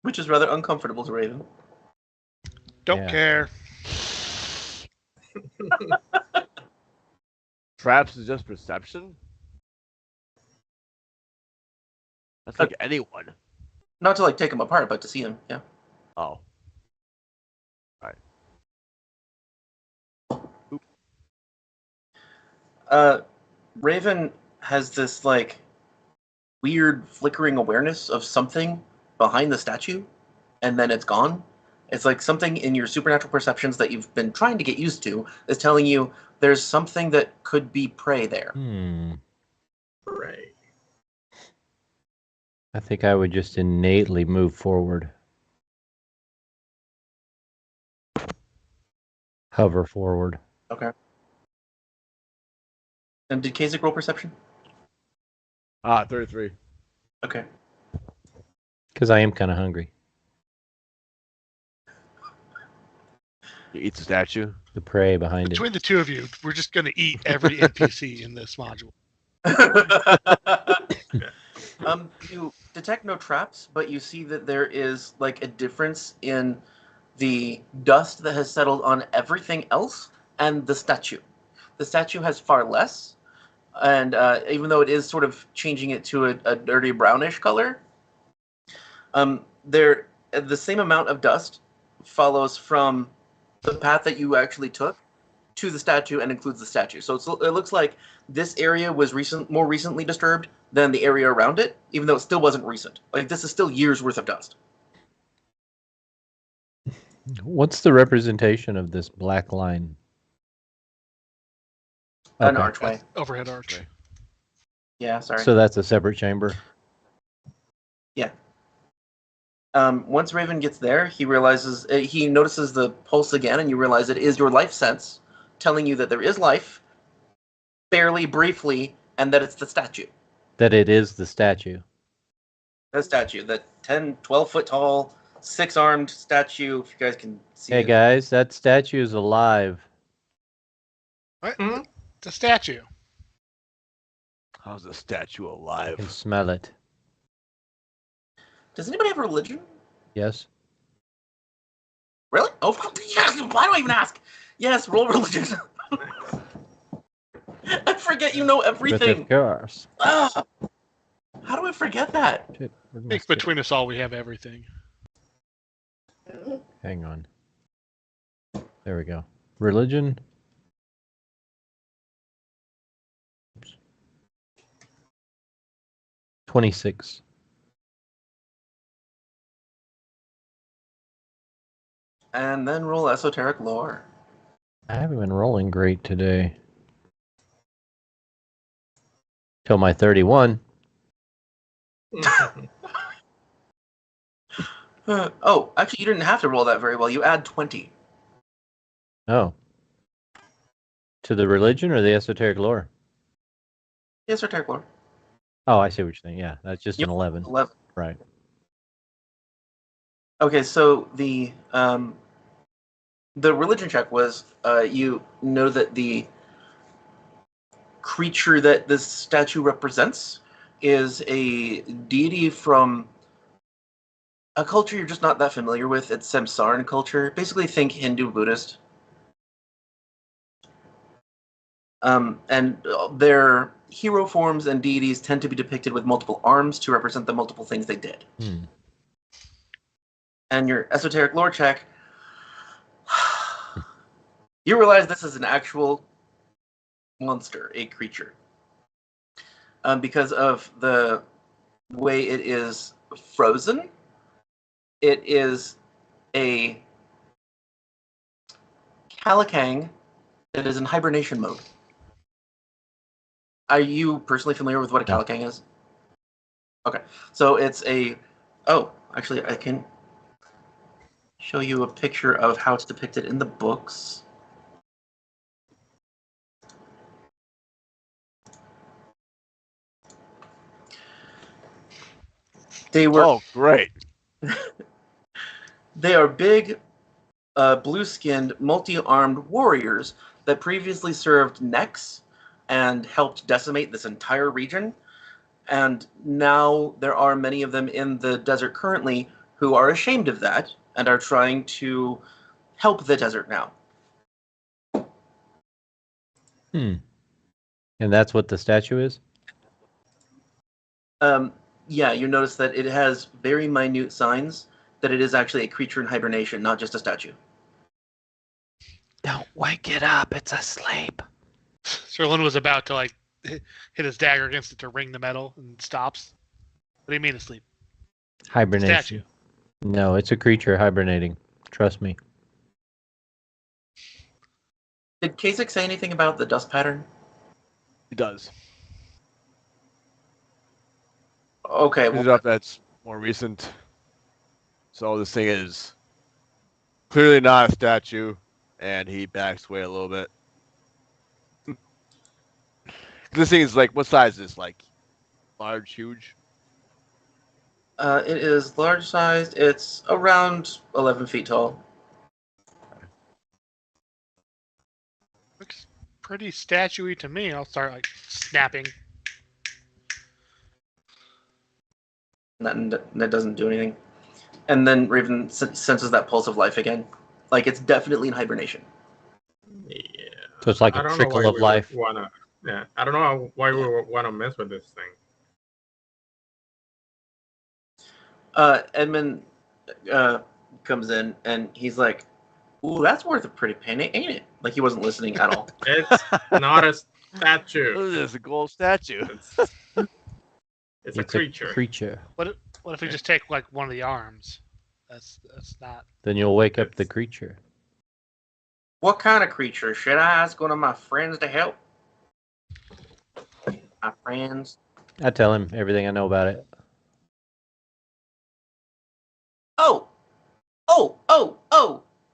Which is rather uncomfortable to Raven. Don't Yeah. care. Traps is just perception? That's like anyone. Not to like take him apart, but to see him. Yeah. Oh. Raven has this like weird flickering awareness of something behind the statue, and then it's gone. It's like something in your supernatural perceptions that you've been trying to get used to is telling you there's something that could be prey there. Right. I think I would just innately move forward. Hover forward. Okay. And did Cazic roll perception? 33. Okay. Because I am kind of hungry. You eat the statue? The prey behind it. Between the two of you, we're just going to eat every NPC in this module. You detect no traps, but you see that there is like a difference in the dust that has settled on everything else and the statue. The statue has far less, and even though it is sort of changing it to a dirty brownish color, the same amount of dust follows from the path that you actually took to the statue and includes the statue. So it looks like this area was more recently disturbed than the area around it, even though it still wasn't recent. Like, this is still years worth of dust. What's the representation of this black line? An Okay. archway. Overhead arch. Okay. Yeah, sorry. So that's a separate chamber. Once Raven gets there, he realizes he notices the pulse again, and you realize it is your life sense telling you that there is life, fairly briefly, and that it's the statue. That it is the statue. The statue, the 10, 12-foot tall, 6-armed statue, if you guys can see Hey it. guys, that statue is alive. What? Hmm? It's a statue. How's the statue I alive? can smell it. Does anybody have a religion? Yes. Really? Oh, yes! Why do I even ask? Yes, roll religion. I forget you know But everything. of course. Ah, how do I forget that? Shit, where'd I my think stick- between us all, we have everything. Hang on. There we go. Religion. Oops. 26. And then roll esoteric lore. I haven't been rolling great today. Till my 31. Oh, actually, you didn't have to roll that very well. You add 20. Oh. To the religion or the esoteric lore? Esoteric lore. Oh, I see what you're saying. Yeah, that's just Yep. an 11. 11. Right. Okay, so the religion check was you know that the creature that this statue represents is a deity from a culture you're just not that familiar with. It's Samsaran culture. Basically, think Hindu Buddhist. And their hero forms and deities tend to be depicted with multiple arms to represent the multiple things they did. Hmm. And your esoteric lore check, you realize this is an actual monster, a creature. Because of the way it is frozen, it is a Calicang that is in hibernation mode. Are you personally familiar with what a No. Calicang is? Okay, so it's a... Oh, actually, I can show you a picture of how it's depicted in the books. They were... Oh, great. They are big, blue-skinned, multi-armed warriors that previously served Nex and helped decimate this entire region. And now there are many of them in the desert currently who are ashamed of that and are trying to help the desert now. Hmm. And that's what the statue is? Yeah, you notice that it has very minute signs that it is actually a creature in hibernation, not just a statue. Don't wake it up. It's asleep. Serlin was about to like hit his dagger against it to ring the metal and stops. What do you mean asleep? Hibernation. Statue. No, it's a creature hibernating. Trust me. Did Cazic say anything about the dust pattern? He does. Okay, Well, well, that's more recent. So this thing is clearly not a statue, and he backs away a little bit. This thing is like, what size is this? Like, large, huge? it is large sized. It's around 11 feet tall. Looks pretty statuey to me. I'll start like snapping. That doesn't do anything. And then Raven senses that pulse of life again. Like, it's definitely in hibernation. Yeah. So it's like I a don't know trickle why of we life. Yeah, I don't know why we want to mess with this thing. Edmond comes in, and he's like, ooh, that's worth a pretty penny, ain't it? Like, he wasn't listening at all. It's not a statue. Look at this, a gold statue. It's a creature. What if we just take like one of the arms? That's not. Then you'll wake up the creature. What kind of creature? Should I ask one of my friends to help? My friends? I tell him everything I know about it. Oh!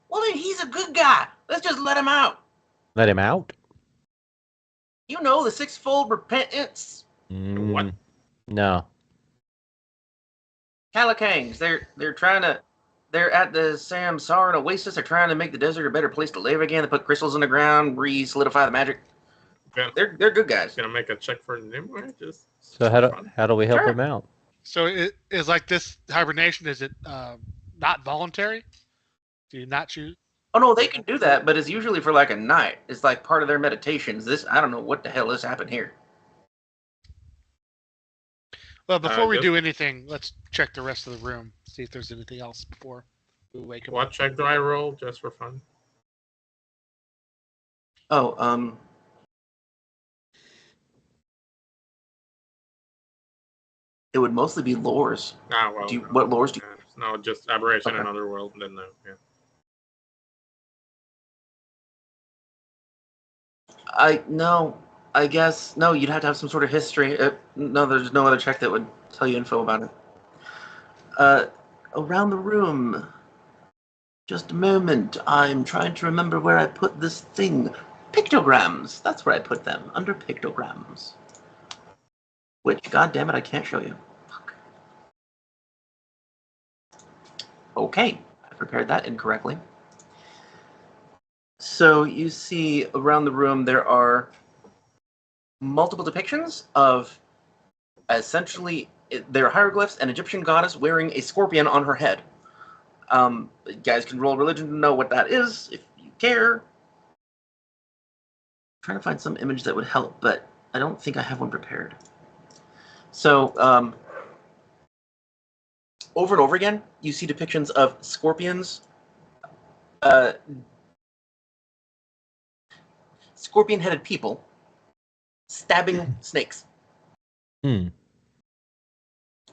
Well, then he's a good guy. Let's just let him out. Let him out? You know the sixfold repentance. What? No. Calicangs, they're at the Samsaran Oasis. They're trying to make the desert a better place to live again. They put crystals in the ground, re-solidify the magic. Okay. They're good guys. Gonna make a check for Nimue. So how do we help Sure. him out? So it is like this hibernation. Is it not voluntary? Do you not choose? Oh no, they can do that, but it's usually for like a night. It's like part of their meditations. I don't know what the hell has happened here. Well, before we just- do anything, let's check the rest of the room. See if there's anything else before we wake him up. What check do I roll just for fun? Oh, it would mostly be lores. Ah, well. What lores do you? No, just aberration Okay. in other world. Then no. Yeah. I guess no. You'd have to have some sort of history. No, there's no other check that would tell you info about it. Around the room. Just a moment. I'm trying to remember where I put this thing. Pictograms. That's where I put them. Under pictograms. Which, goddammit, I can't show you. Fuck. Okay, I prepared that incorrectly. So you see around the room there are multiple depictions of essentially they're hieroglyphs, an Egyptian goddess wearing a scorpion on her head. You guys can roll religion to know what that is if you care. I'm trying to find some image that would help, but I don't think I have one prepared. So over and over again, you see depictions of scorpions, scorpion-headed people stabbing snakes. Hmm.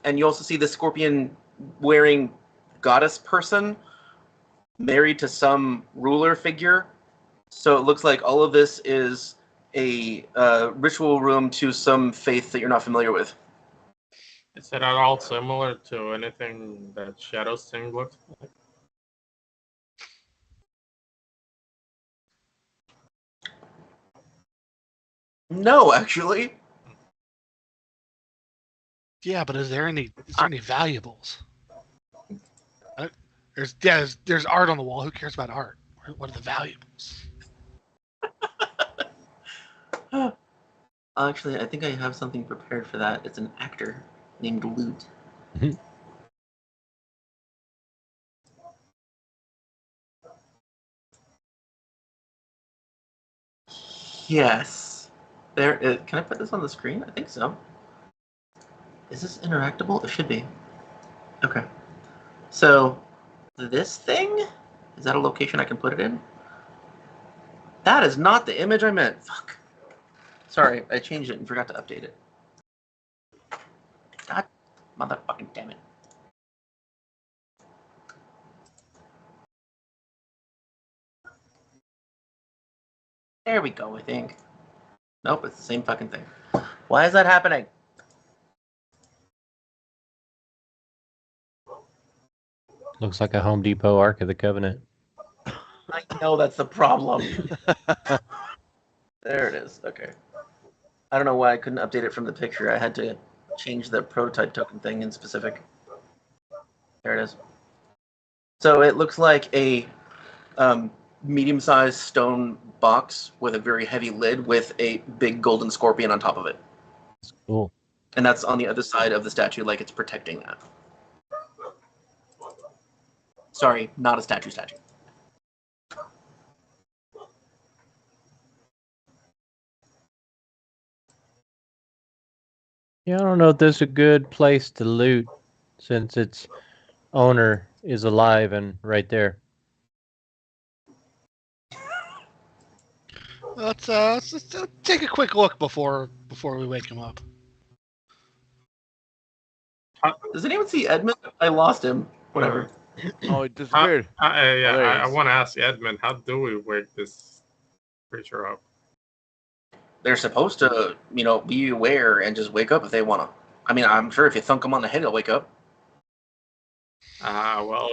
And you also see the scorpion-wearing goddess person married to some ruler figure. So it looks like all of this is a ritual room to some faith that you're not familiar with. Is it at all similar to anything that Shadow Sting looks like? No, actually. Yeah, but is there any valuables? There's art on the wall. Who cares about art? What are the valuables? Actually, I think I have something prepared for that. It's an actor named Lute. Mhm. Yes. There. Can I put this on the screen? I think so. Is this interactable? It should be. Okay. So, this thing? Is that a location I can put it in? That is not the image I meant. Fuck. Sorry, I changed it and forgot to update it. God motherfucking damn it. There we go, I think. Nope, it's the same fucking thing. Why is that happening? Looks like a Home Depot Ark of the Covenant. I know that's the problem. There it is. Okay. I don't know why I couldn't update it from the picture. I had to change the prototype token thing in specific. There it is. So it looks like a medium-sized stone box with a very heavy lid with a big golden scorpion on top of it. Cool. And that's on the other side of the statue, like it's protecting that. Sorry, not a statue. Yeah, I don't know if this is a good place to loot since its owner is alive and right there. Let's take a quick look before we wake him up. Does anyone see Edmond? I lost him. Whatever. Oh, it disappeared. I want to ask Edmond, how do we wake this creature up? They're supposed to, be aware and just wake up if they want to. I mean, I'm sure if you thunk them on the head, they'll wake up. Well,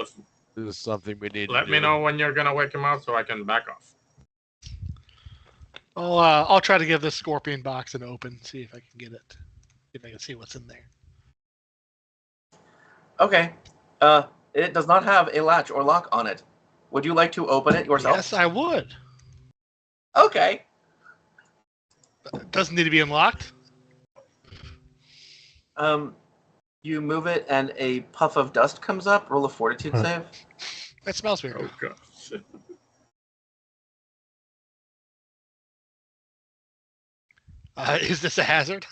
This is something we need to let do. me know when you're gonna wake him up so I can back off. I'll try to give this scorpion box an open, see if I can get it. See if I can see what's in there. Okay. It does not have a latch or lock on it. Would you like to open it yourself? Yes, I would. Okay. It doesn't need to be unlocked. You move it and a puff of dust comes up. Roll a fortitude save. That smells weird. Oh gosh. Is this a hazard?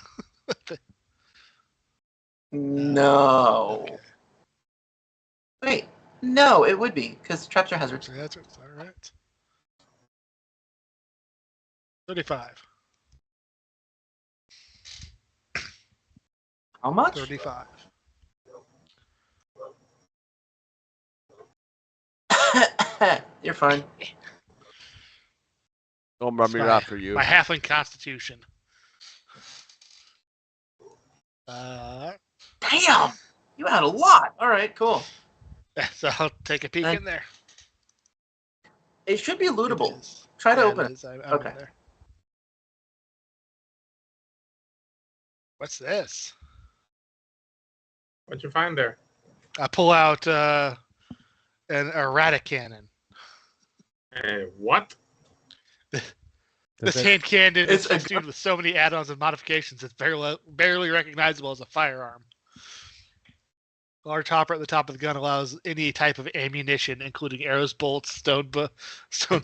No. Okay. Wait. No, it would be, because traps are hazards. Hazards, all right. 35. How much? 35. You're fine. Don't run me after you. My halfling constitution. Damn! You had a lot. All right, cool. So I'll take a peek in there. It should be lootable. It is. Try to Yeah, open it. is. I'm Okay. in there. What's this? What'd you find there? I pull out an erratic cannon. What? This hand cannon It's is a festooned with so many add-ons and modifications, it's barely recognizable as a firearm. Large hopper at the top of the gun allows any type of ammunition, including arrows, bolts, stone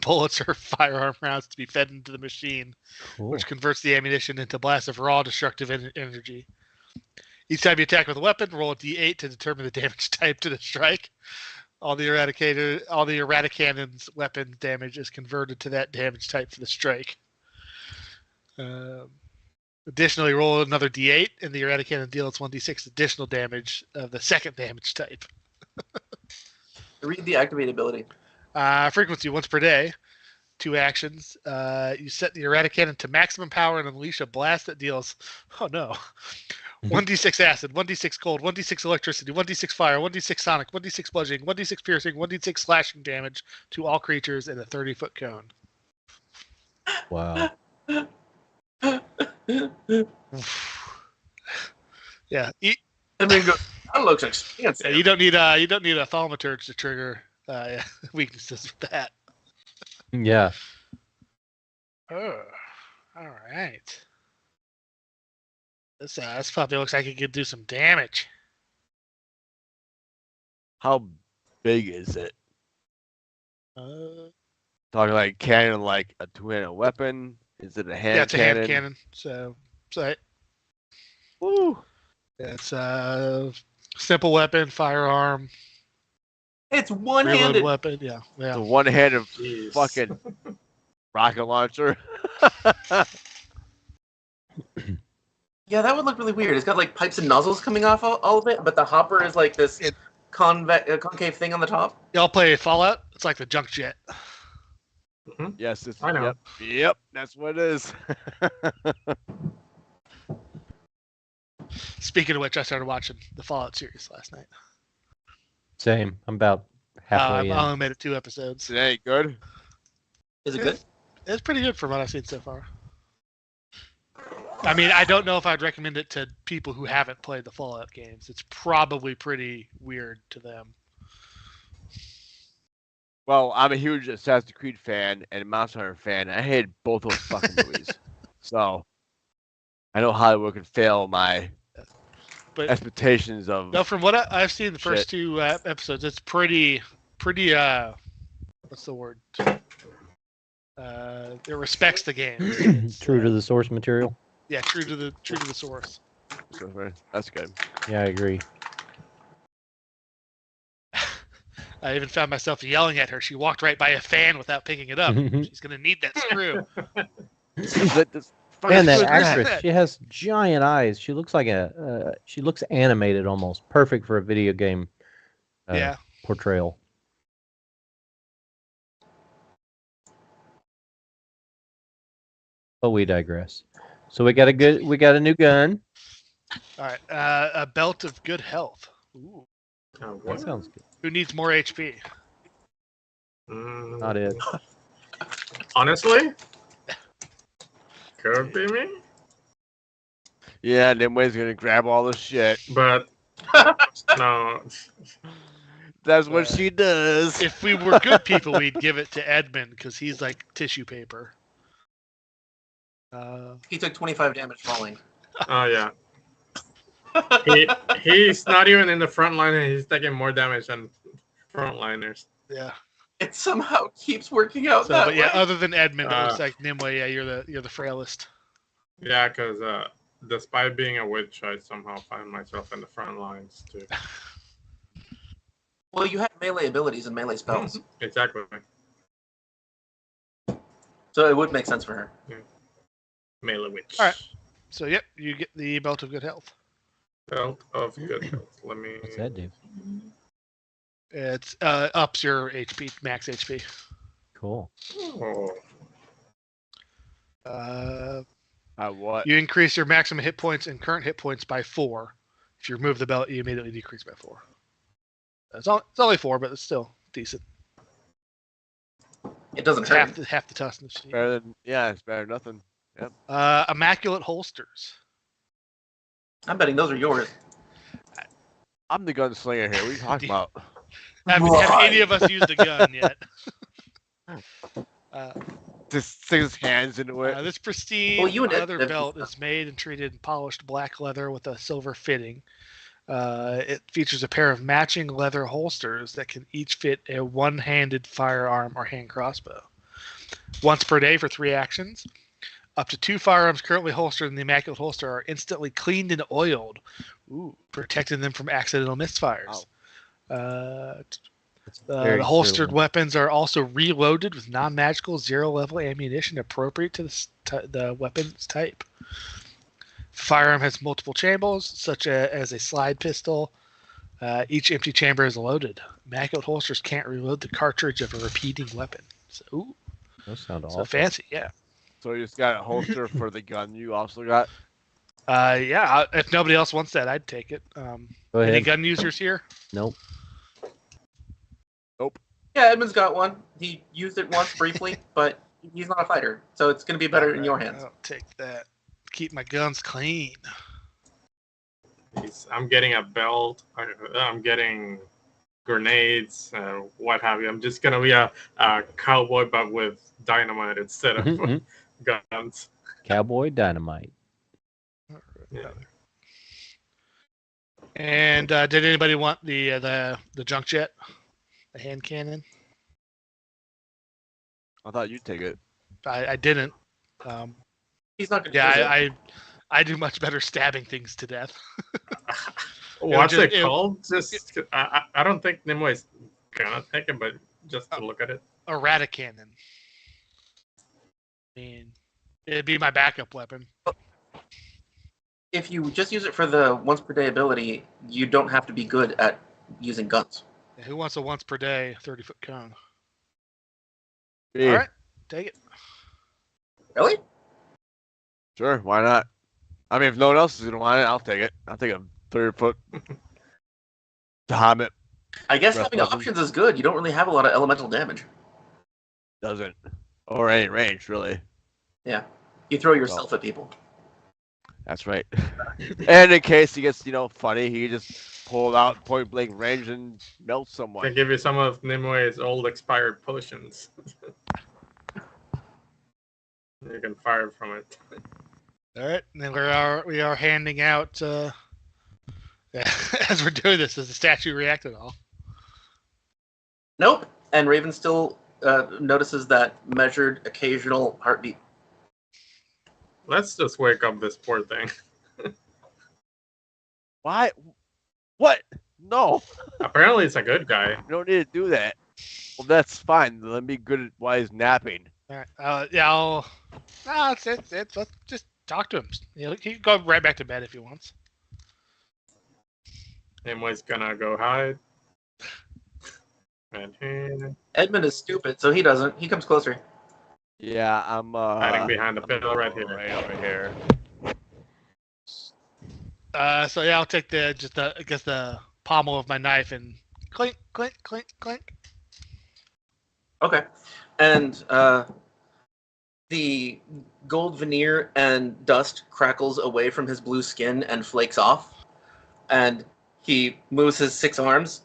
bullets, or firearm rounds, to be fed into the machine, Cool. which converts the ammunition into blasts of raw destructive energy. Each time you attack with a weapon, roll a d8 to determine the damage type to the strike. All the erratic cannon's weapon damage is converted to that damage type for the strike. Additionally, roll another d8, and the erratic cannon deals 1d6 additional damage of the second damage type. Read the activate ability. Frequency once per day. 2 actions. You set the erratic cannon to maximum power and unleash a blast that deals. Oh no. 1d6 acid, 1d6 cold, 1d6 electricity, 1d6 fire, 1d6 sonic, 1d6 bludgeoning, 1d6 piercing, 1d6 slashing damage to all creatures in a 30-foot cone. Wow. Yeah, And then go. That looks expensive. you don't need a thaumaturge to trigger weaknesses with that. Yeah. Oh, all right. This puppy looks like it could do some damage. How big is it? Uh, Talking like cannon, like a two-handed weapon. Is it a hand yeah, it's a cannon? hand cannon. So Woo! it's a simple weapon, firearm, It's reload one-handed. weapon. Yeah. The one-handed Jeez. fucking rocket launcher. Yeah, that would look really weird. It's got like pipes and nozzles coming off all of it, but the hopper is like this concave thing on the top. Y'all play Fallout? It's like the junk jet. Yes, it's, I know. Yep, that's what it is. Speaking of which, I started watching the Fallout series last night. Same. I'm about halfway I in. only made it 2 episodes. It ain't good. Is it good? It's pretty good from what I've seen so far. I mean, I don't know if I'd recommend it to people who haven't played the Fallout games. It's probably pretty weird to them. Well, I'm a huge Assassin's Creed fan and Monster Hunter fan. I hated both those fucking movies. So, I know Hollywood can fail my But expectations of... no, from what I've seen the first Shit. 2 episodes, it's pretty what's the word? It respects the game. It's, True to the source material. yeah, true to the source. That's good. Yeah, I agree. I even found myself yelling at her. She walked right by a fan without picking it up. She's gonna need that screw. Man, that screw actress, that. she has giant eyes. She looks like she looks animated almost. Perfect for a video game Yeah. portrayal. But we digress. So we got a new gun. All right. A belt of good health. Ooh. Oh, That what? sounds good. Who needs more HP? Mm, Not it. honestly, could be me, Yeah, Nimue's gonna grab all the shit. but no. That's what she does. If we were good people, we'd give it to Edmond because he's like tissue paper. He took 25 damage falling. Oh yeah. He's not even in the front line, and he's taking more damage than frontliners. Yeah. It somehow keeps working out So, that but yeah, way. other than Edmond, it looks like Nimue. Yeah, you're the frailest. Yeah, because despite being a witch, I somehow find myself in the front lines too. Well, you have melee abilities and melee spells, Exactly. so it would make sense for her. Melee witch. All right. So yep, you get the belt of good health. Belt of good health. Let me. What's that do? It's ups your HP, max HP. Cool. Oh. What? You increase your maximum hit points and current hit points by 4. If you remove the belt, you immediately decrease by 4. It's only 4, but it's still decent. It doesn't It's hurt. half the toughness. Better than it's better than nothing. Immaculate holsters. I'm betting those are yours. I'm the gunslinger here. What are you talking about? Have any of us used a gun yet? Just sticks his hands into it. This pristine Well, you and Ed leather have- belt is made and treated in polished black leather with a silver fitting. It features a pair of matching leather holsters that can each fit a one-handed firearm or hand crossbow. Once per day for 3 actions. Up to 2 firearms currently holstered in the Immaculate Holster are instantly cleaned and oiled, protecting them from accidental misfires. Very The holstered true. weapons are also reloaded with non-magical 0-level ammunition appropriate to the weapon's type. The firearm has multiple chambers, such as a slide pistol. Each empty chamber is loaded. Immaculate holsters can't reload the cartridge of a repeating weapon. So, Those sound so awesome. fancy, yeah. So you just got a holster for the gun you also got? Yeah, if nobody else wants that, I'd take it. Go Any ahead. gun users here? Nope. Yeah, Edmund's got one. He used it once briefly, but he's not a fighter, so it's going to be better in your hands. I'll take that. Keep my guns clean. I'm getting a belt. I'm getting grenades, what have you. I'm just gonna be a cowboy, but with dynamite instead of guns. Cowboy Dynamite. Yeah. And did anybody want the junk jet, the hand cannon? I thought you'd take it. I didn't. He's not going to use it. Yeah, I do much better stabbing things to death. What's just- it called? Just I don't think Nimue's gonna take it, but just to look at it. Errata cannon. I mean, it'd be my backup weapon. If you just use it for the once per day ability, you don't have to be good at using guns. Who wants a once per day 30-foot cone? Me. All right, take it. Really? Sure, why not? I mean, if no one else is gonna want it, I'll take it. I'll take a 30-foot Bahamut. I guess Breath having weapon. options is good. You don't really have a lot of elemental damage. Doesn't. Or any range, really. Yeah. You throw yourself at people. That's right. And in case he gets, funny, he can just pull out point blank range and melt I someone. can give you some of Nimue's old expired potions. You can fire from it. All right, and then we are handing out as we're doing this. Does the statue react at all? Nope. And Raven still notices that measured occasional heartbeat. Let's just wake up this poor thing. Why? What? No. Apparently, it's a good guy. You don't need to do that. Well, that's fine. Let me good at why he's napping. All right, yeah, let's just talk to him. He can go right back to bed if he wants. Nimue's gonna go hide. And Edmund is stupid, so he doesn't. He comes closer. Yeah, I'm hiding behind the I'm pillar right here. Right over here. So yeah, I'll take the pommel of my knife and clink, clink, clink, clink. Okay. And the gold veneer and dust crackles away from his blue skin and flakes off, and he moves his 6 arms.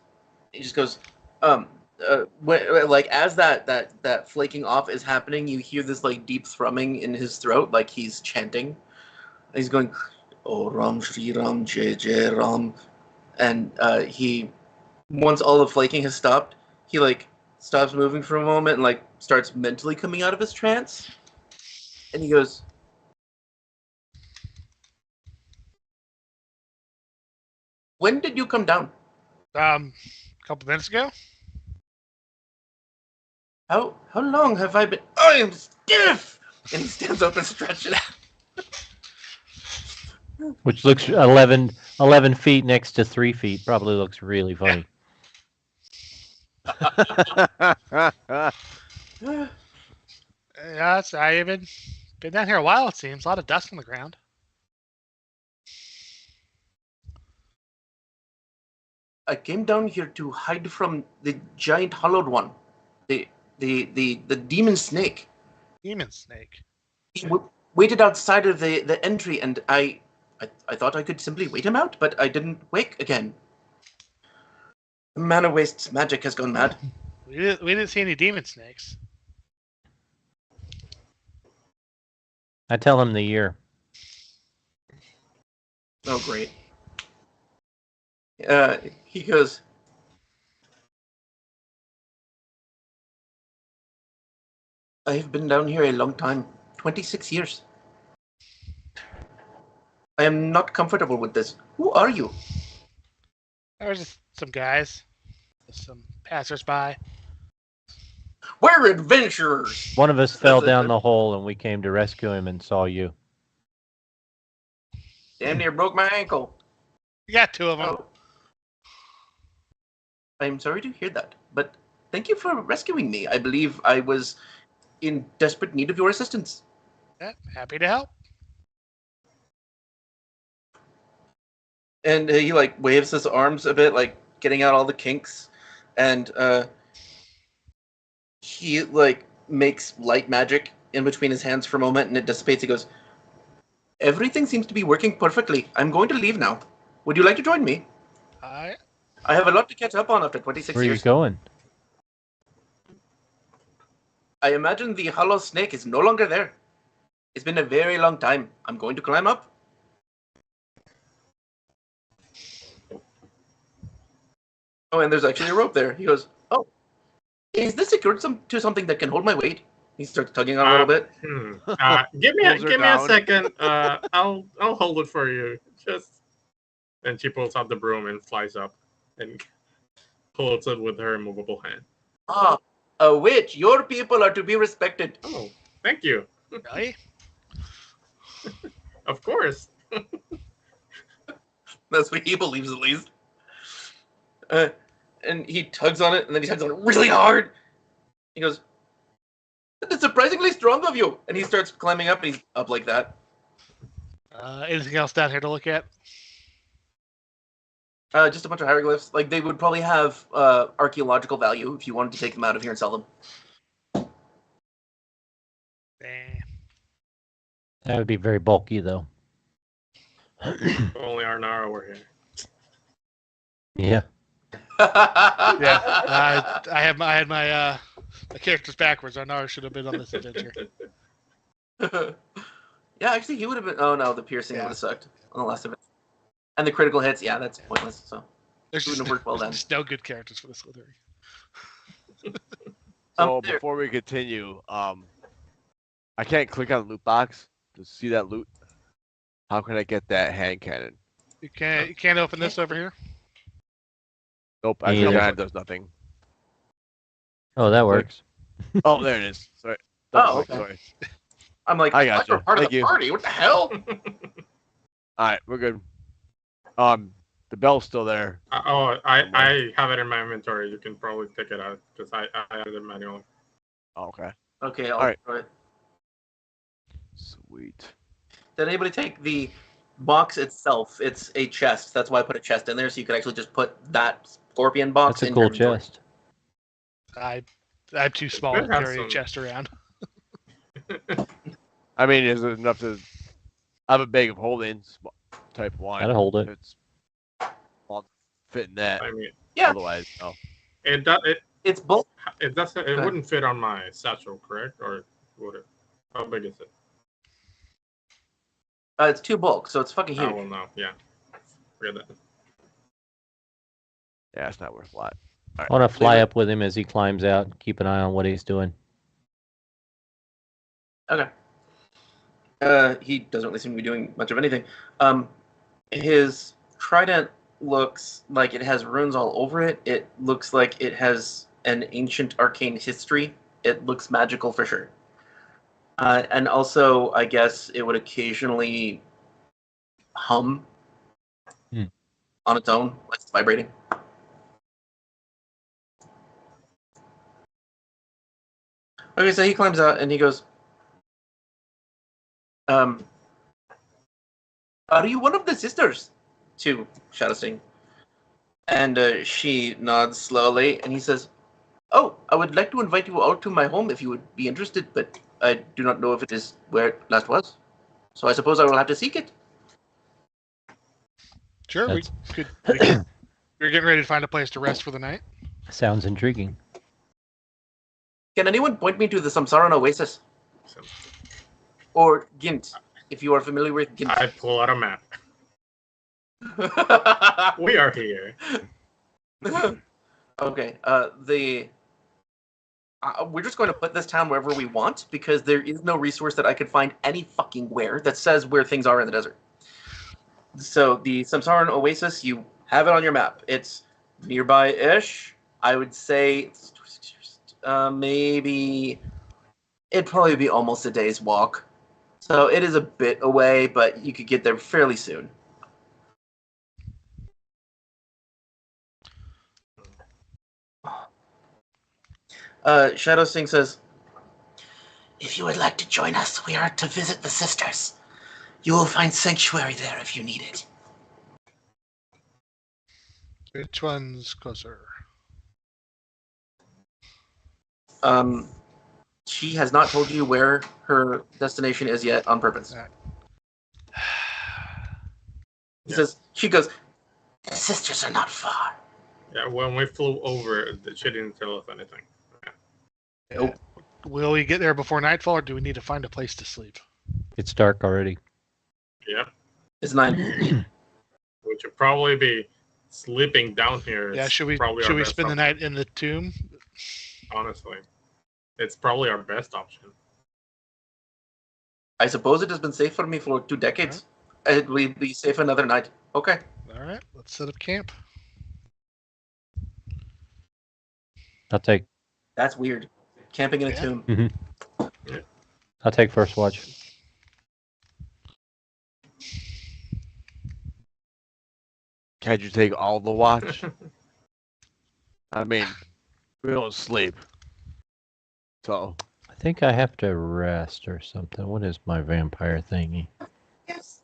He just goes, like as that flaking off is happening, you hear this like deep thrumming in his throat, like he's chanting. And he's going, "Oh Ram Shri Ram Jai Jai Ram," and he, once all the flaking has stopped, he like stops moving for a moment and like starts mentally coming out of his trance, and he goes, "When did you come down?" A couple minutes ago. How long have I been? I am stiff! And he stands up and stretches out. Which looks 11 feet next to 3 feet. Probably looks really funny. Yeah, I haven't been down here a while. It seems a lot of dust on the ground. I came down here to hide from the giant hollowed one, the demon snake. Demon snake. He waited outside of the entry, and I thought I could simply wait him out, but I didn't wake again. The Mana Waste's magic has gone mad. We didn't see any demon snakes. I tell him the year. Oh, great. He goes, I have been down here a long time, 26 years. I am not comfortable with this. Who are you? There was just some guys, some passersby. We're adventurers! One of us fell down the hole and we came to rescue him and saw you. Damn near broke my ankle. You got 2 of them. Oh. I'm sorry to hear that, but thank you for rescuing me. I believe I was in desperate need of your assistance. Yeah, happy to help. And he like waves his arms a bit, like getting out all the kinks, and he like makes light magic in between his hands for a moment, and it dissipates. He goes, everything seems to be working perfectly. I'm going to leave now. Would you like to join me? I have a lot to catch up on after 26 Where are you years. going? I imagine the hollow snake is no longer there. It's been a very long time. I'm going to climb up. Oh, and there's actually a rope there. He goes, oh, is this secured to something that can hold my weight? He starts tugging on a little bit. Give me a down. second. I'll hold it for you. And she pulls out the broom and flies up and holds it with her immovable hand. Ah, a witch. Your people are to be respected. Oh, thank you. Really? Of course. That's what he believes, at least. And he tugs on it, and then he tugs on it really hard. He goes, that's surprisingly strong of you. And he starts climbing up, and he's up like that. Anything else down here to look at? Just a bunch of hieroglyphs. Like, they would probably have archaeological value if you wanted to take them out of here and sell them. That would be very bulky, though. Only Arnara were here. Yeah. Yeah, I had my characters backwards. Arnara should have been on this adventure. Yeah, actually, he would have been. Oh no, the piercing would have sucked on the last of it, and the critical hits. Yeah, that's pointless. So There's wouldn't have worked well then. There's no good characters for this Slytherin. So there. before we continue, I can't click on the loot box to see that loot. How can I get that hand cannon? You can't open this over here. Nope, I Me think either. that does nothing. Oh, that works. Oh, there it is. Sorry. Oh, okay. Sorry. I'm like, I got you're you. part of Thank the you. party. What the hell? All right, we're good. The bell's still there. I have it in my inventory. You can probably take it out because I added it manually. Oh, okay. Okay, I'll All right. throw it. Sweet. Did anybody take the box itself? It's a chest. That's why I put a chest in there, so you could actually just put that scorpion box That's a in cool your inventory. chest. I'm too small Could to have carry a some- chest around. I mean, is it enough to have a bag of holding type one? I'd hold it. It's won't fit in that. I mean, Yeah. Otherwise, no. It's both. It ahead. wouldn't fit on my satchel, correct? Or would it? How big is it? It's 2 bulk, so it's fucking huge. Oh well, no, yeah. Forget that. Yeah, it's not worth a lot. I want to fly up with him as he climbs out and keep an eye on what he's doing. Okay. He doesn't really seem to be doing much of anything. His trident looks like it has runes all over it. It looks like it has an ancient arcane history. It looks magical for sure. And also, I guess it would occasionally hum on its own, like it's vibrating. Okay, so he climbs out and he goes, are you one of the sisters? To Shadowsting. And she nods slowly and he says, oh, I would like to invite you all to my home if you would be interested, but I do not know if it is where it last was. So I suppose I will have to seek it. Sure, we That's- could. We're getting ready to find a place to rest for the night. Sounds intriguing. Can anyone point me to the Samsaran Oasis? So, Or Gint, if you are familiar with Gint. I pull out a map. We are here. Okay, we're just going to put this town wherever we want because there is no resource that I could find any fucking where that says where things are in the desert. So the Samsaran Oasis, you have it on your map. It's nearby-ish. I would say maybe it'd probably be almost a day's walk. So it is a bit away, but you could get there fairly soon. Shadow Singh says, if you would like to join us, we are to visit the sisters. You will find sanctuary there if you need it. Which one's closer? She has not told you where her destination is yet on purpose. She goes, the sisters are not far. Yeah, when we flew over, she didn't tell us anything. Nope. Will we get there before nightfall, or do we need to find a place to sleep? It's dark already. Yeah, It's 9. we should probably be sleeping down here. Yeah, It's should we probably our best spend the option, night in the tomb? honestly, it's probably our best option. I suppose it has been safe for me for 2 decades. It will be safe another night. Okay. All right, let's set up camp. I'll take That's weird. Camping in a Yeah. tomb. I'll take first watch. Can't you take all the watch? I mean, we don't sleep. So, I think I have to rest or something. What is my vampire thingy? Yes.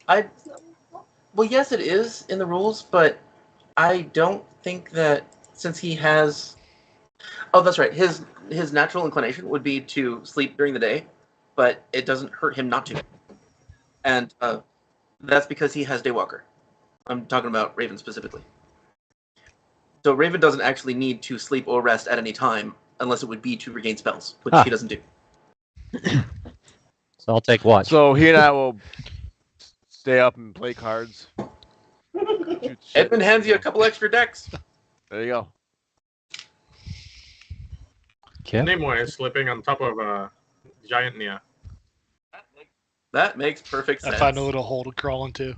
Well, yes, it is in the rules, but I don't think that since he has. Oh, that's right. His natural inclination would be to sleep during the day, but it doesn't hurt him not to. And that's because he has Daywalker. I'm talking about Raven specifically. So Raven doesn't actually need to sleep or rest at any time unless it would be to regain spells, which he doesn't do. So I'll take watch. so he and I will stay up and play cards. Shoot shit. Edmond hands you a couple extra decks. There you go. Okay. Nimue is sleeping on top of a giant Nia. That makes perfect sense. I find a little hole to crawl into.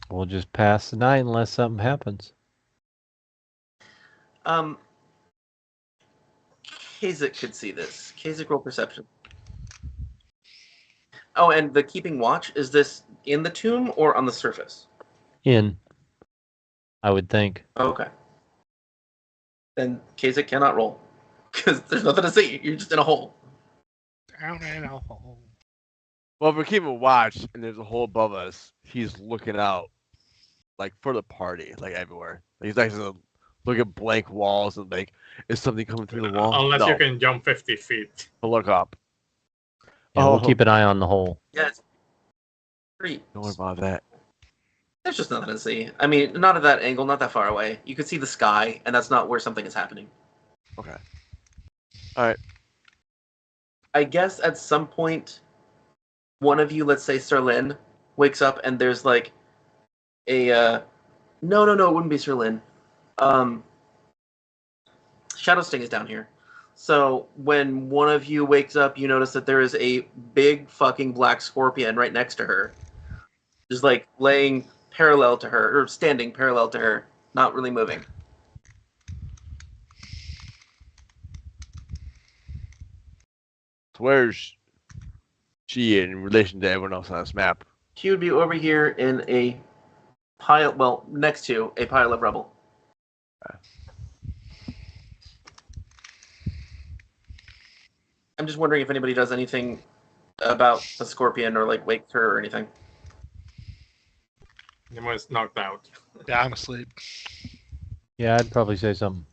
We'll just pass the night unless something happens. Cazic could see this. Cazic, roll perception. Oh, and the keeping watch, is this in the tomb or on the surface? In, I would think. Okay. Then Cazic cannot roll. Because there's nothing to see. You're just in a hole. Down in a hole. Well, if we're keeping watch and there's a hole above us, he's looking out, like for the party, like everywhere. Like, he's like look at blank walls and like, is something coming through the wall? Unless No. you can jump 50 feet. I'll look up. Yeah, we'll keep an eye on the hole. Yeah, it's pretty. Don't worry about that. There's just nothing to see. I mean, not at that angle, not that far away. You could see the sky, and that's not where something is happening. Okay. All right. I guess at some point, one of you, let's say Serlin, wakes up and there's like a no, it wouldn't be Serlin. Shadow Sting is down here. So when one of you wakes up, you notice that there is a big fucking black scorpion right next to her. Just like laying parallel to her, or standing parallel to her, not really moving. So where's she in relation to everyone else on this map? She would be over here in a pile, well, next to a pile of rubble. I'm just wondering if anybody does anything about the scorpion or like wakes her or anything. Nimue's knocked out. Yeah, I'm asleep. Yeah, I'd probably say something.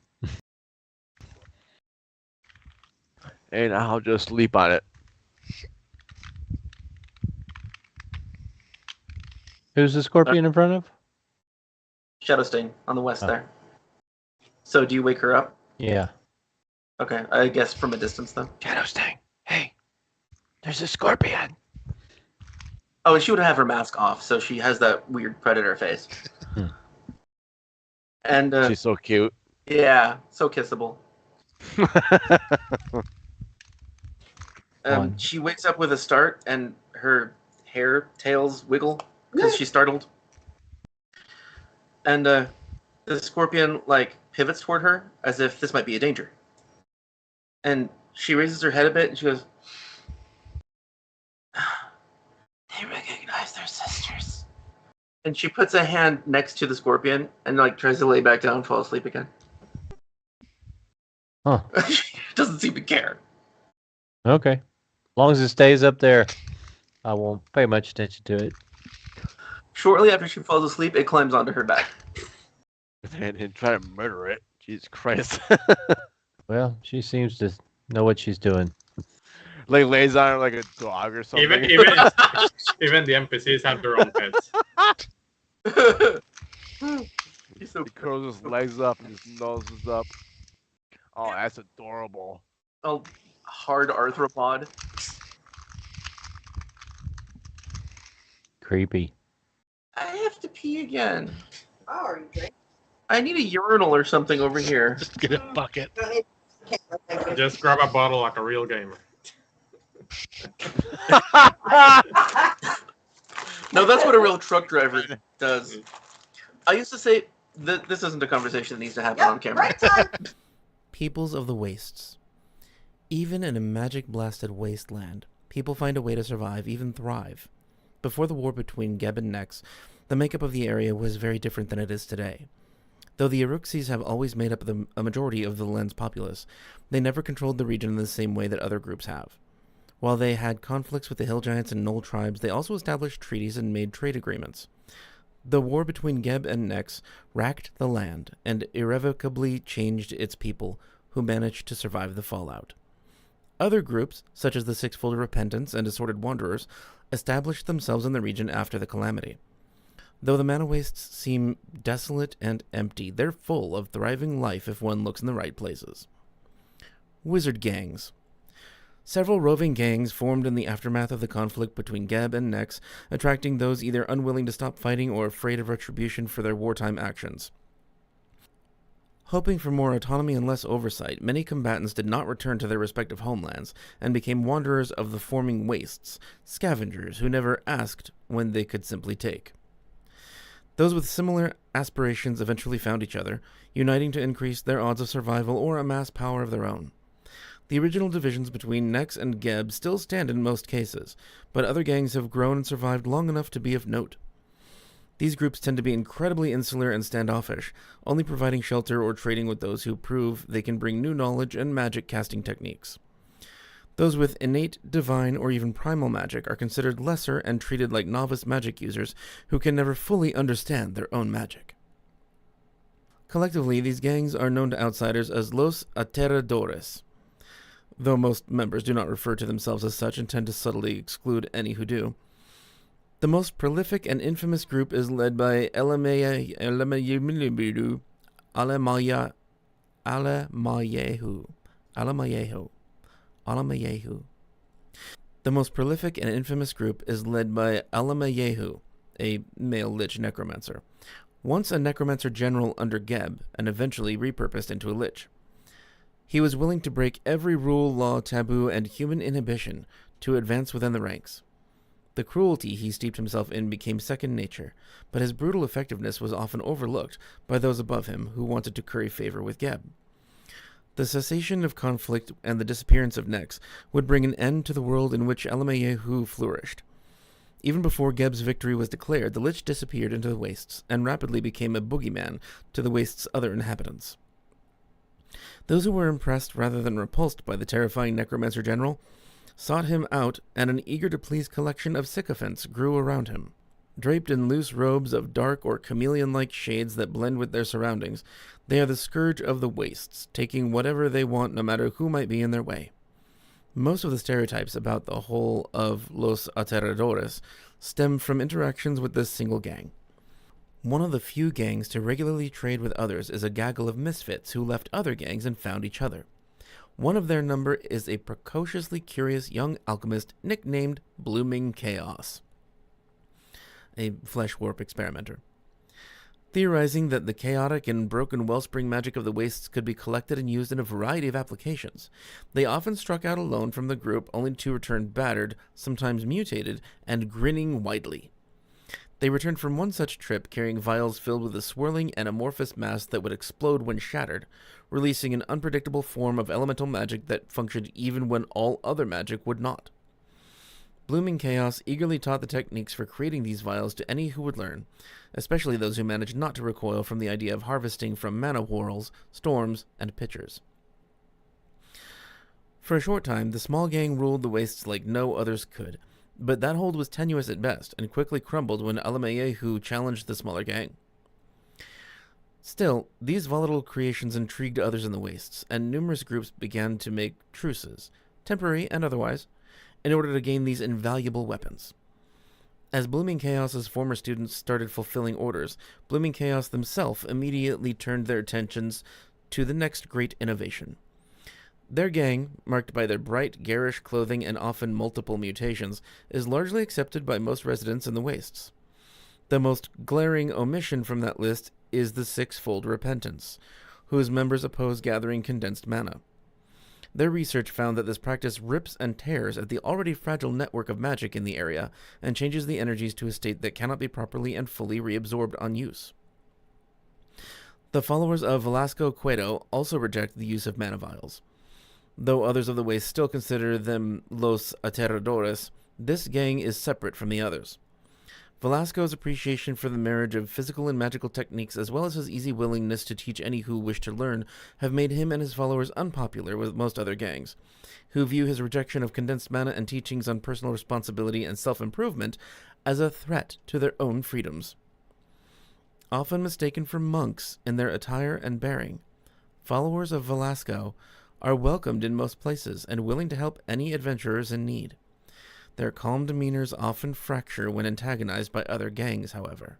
And I'll just leap on it. Who's the scorpion in front of? Shadow Sting on the west Oh. there. So do you wake her up? Yeah. Okay, I guess from a distance though. Shadow Sting. Hey, there's a scorpion. Oh, and she would have her mask off, so she has that weird predator face. And She's so cute. yeah, so kissable. One. She wakes up with a start, and her hair tails wiggle because she's startled. And the scorpion like pivots toward her as if this might be a danger. And she raises her head a bit, and she goes, "They recognize their sisters." And she puts a hand next to the scorpion and like tries to lay back down and fall asleep again. Huh. She doesn't seem to care. Okay. As long as it stays up there, I won't pay much attention to it. Shortly after she falls asleep, it climbs onto her back. And try to murder it. Jesus Christ. Well, she seems to know what she's doing. Like lays on her like a dog or something. Even the NPCs have their own pets. He's so He curls his legs up and his nose is up. Oh, that's adorable. a hard arthropod. Creepy. I have to pee again. Oh, are you drinking? I need a urinal or something over here. Just get a bucket. Don't need camera, thank you. Just grab a bottle like a real gamer. No, that's what a real truck driver does. I used to say that this isn't a conversation that needs to happen on Yep, camera. right time. Peoples of the Wastes. Even in a magic-blasted wasteland, people find a way to survive, even thrive. Before the war between Geb and Nex, the makeup of the area was very different than it is today. Though the Eruxis have always made up a majority of the land's populace, they never controlled the region in the same way that other groups have. While they had conflicts with the Hill Giants and Knoll tribes, they also established treaties and made trade agreements. The war between Geb and Nex racked the land and irrevocably changed its people, who managed to survive the fallout. Other groups, such as the Sixfold Repentance and Assorted Wanderers, established themselves in the region after the calamity. Though the Mana Wastes seem desolate and empty, they're full of thriving life if one looks in the right places. Wizard gangs. Several roving gangs formed in the aftermath of the conflict between Geb and Nex, attracting those either unwilling to stop fighting or afraid of retribution for their wartime actions. Hoping for more autonomy and less oversight, many combatants did not return to their respective homelands and became wanderers of the forming wastes, scavengers who never asked when they could simply take. Those with similar aspirations eventually found each other, uniting to increase their odds of survival or amass power of their own. The original divisions between Nex and Geb still stand in most cases, but other gangs have grown and survived long enough to be of note. These groups tend to be incredibly insular and standoffish, only providing shelter or trading with those who prove they can bring new knowledge and magic casting techniques. Those with innate, divine, or even primal magic are considered lesser and treated like novice magic users who can never fully understand their own magic. Collectively, these gangs are known to outsiders as Los Aterradores, though most members do not refer to themselves as such and tend to subtly exclude any who do. The most prolific and infamous group is led by Alemayehu. The most prolific and infamous group is led by Alemayehu, a male lich necromancer. Once a necromancer general under Geb, and eventually repurposed into a lich. He was willing to break every rule, law, taboo, and human inhibition to advance within the ranks. The cruelty he steeped himself in became second nature, but his brutal effectiveness was often overlooked by those above him who wanted to curry favor with Geb. The cessation of conflict and the disappearance of Nex would bring an end to the world in which Alemayehu flourished. Even before Geb's victory was declared, the Lich disappeared into the wastes and rapidly became a boogeyman to the wastes' other inhabitants. Those who were impressed rather than repulsed by the terrifying Necromancer General sought him out, and an eager-to-please collection of sycophants grew around him. Draped in loose robes of dark or chameleon-like shades that blend with their surroundings, they are the scourge of the wastes, taking whatever they want no matter who might be in their way. Most of the stereotypes about the whole of Los Aterradores stem from interactions with this single gang. One of the few gangs to regularly trade with others is a gaggle of misfits who left other gangs and found each other. One of their number is a precociously curious young alchemist nicknamed Blooming Chaos, a flesh warp experimenter. Theorizing that the chaotic and broken wellspring magic of the wastes could be collected and used in a variety of applications, they often struck out alone from the group only to return battered, sometimes mutated, and grinning widely. They returned from one such trip carrying vials filled with a swirling and amorphous mass that would explode when shattered, releasing an unpredictable form of elemental magic that functioned even when all other magic would not. Blooming Chaos eagerly taught the techniques for creating these vials to any who would learn, especially those who managed not to recoil from the idea of harvesting from mana whorls, storms, and pitchers. For a short time, the small gang ruled the wastes like no others could, but that hold was tenuous at best, and quickly crumbled when Alemayehu challenged the smaller gang. Still, these volatile creations intrigued others in the wastes, and numerous groups began to make truces, temporary and otherwise, in order to gain these invaluable weapons. As Blooming Chaos's former students started fulfilling orders, Blooming Chaos themselves immediately turned their attentions to the next great innovation. Their gang, marked by their bright, garish clothing and often multiple mutations, is largely accepted by most residents in the wastes. The most glaring omission from that list is the Sixfold Repentance, whose members oppose gathering condensed mana. Their research found that this practice rips and tears at the already fragile network of magic in the area and changes the energies to a state that cannot be properly and fully reabsorbed on use. The followers of Velasco Cueto also reject the use of mana vials. Though others of the Waste still consider them Los Aterradores, this gang is separate from the others. Velasco's appreciation for the marriage of physical and magical techniques, as well as his easy willingness to teach any who wish to learn, have made him and his followers unpopular with most other gangs, who view his rejection of condensed mana and teachings on personal responsibility and self-improvement as a threat to their own freedoms. Often mistaken for monks in their attire and bearing, followers of Velasco are welcomed in most places and willing to help any adventurers in need. Their calm demeanors often fracture when antagonized by other gangs, however.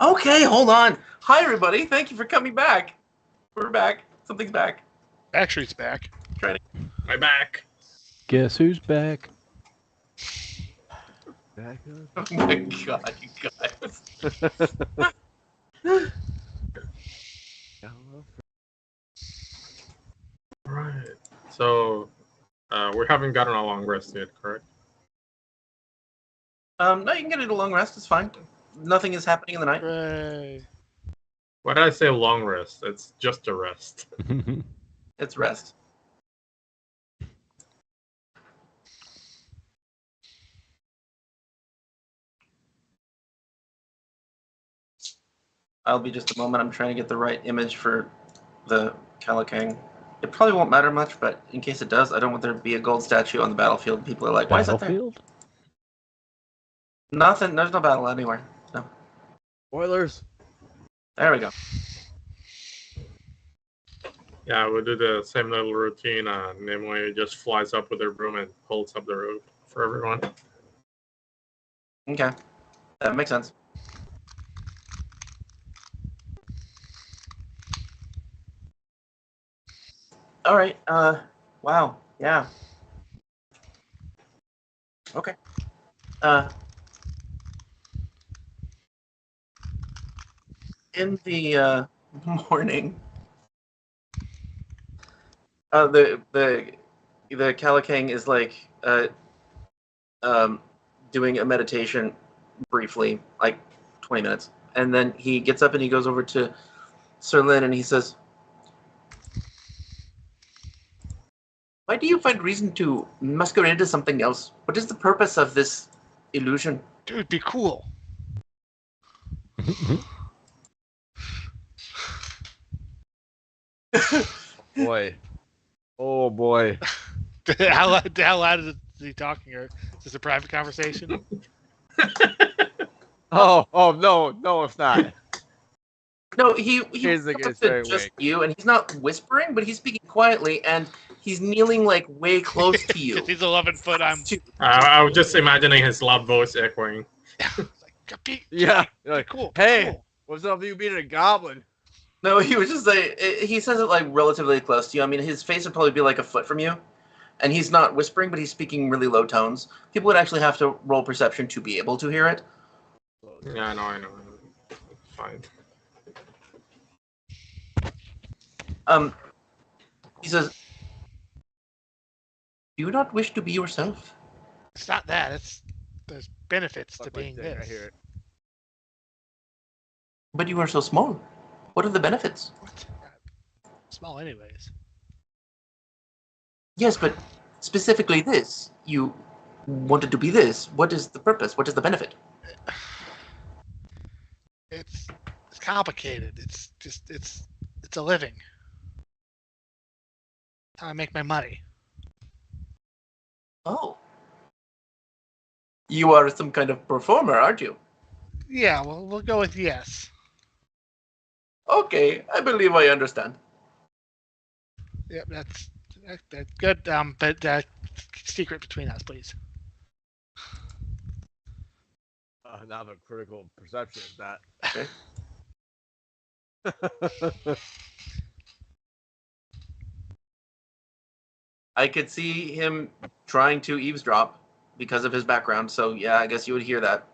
Okay, hold on. Hi, everybody. Thank you for coming back. We're back. Something's back. Backstreet's back. I'm back. Guess who's back? Back Oh my god, you guys. up. right. So we haven't gotten a long rest yet, correct? No, you can get it a long rest. It's fine. Nothing is happening in the night. Hooray. Why did I say long rest? It's just a rest. It's rest. I'll be just a moment. I'm trying to get the right image for the Calicang. It probably won't matter much, but in case it does, I don't want there to be a gold statue on the battlefield. People are like, why is that there? Battlefield? Nothing. There's no battle anywhere. No. Spoilers. There we go. Yeah, we do the same little routine. Nimue just flies up with her broom and holds up the roof for everyone. Okay. That makes sense. All right. Wow. Yeah. Okay. In the morning, the Calicang is like doing a meditation briefly, like 20 minutes, and then he gets up and he goes over to Sir Lin and he says, "Why do you find reason to masquerade as something else? What is the purpose of this illusion?" Dude, be cool. Boy. Oh boy. how loud is he talking? Or is this a private conversation? Oh no, it's not. No, he Cazic comes up is to very just weak. you, and he's not whispering, but he's speaking quietly, and he's kneeling like way close to you. He's 11 foot. I'm I was just imagining his loud voice echoing. like, be Yeah. You're like, cool. hey, cool. what's up with you being a goblin? No, he was just like, he says it like relatively close to you. I mean, his face would probably be like a foot from you, and he's not whispering, but he's speaking really low tones. People would actually have to roll perception to be able to hear it. Yeah, I know. Fine. He says, "Do you not wish to be yourself? It's not that. There's benefits to Fuck my being thing, this. I hear it. But you are so small. What are the benefits?" What? Small, anyways. Yes, but specifically this. You wanted to be this. What is the purpose? What is the benefit? It's complicated. It's a living. How I make my money. Oh. You are some kind of performer, aren't you? Yeah, well, we'll go with yes. Okay, I believe I understand. Yep, that's good. But secret between us, please. Not a critical perception of that. Okay. I could see him trying to eavesdrop because of his background, so yeah, I guess you would hear that.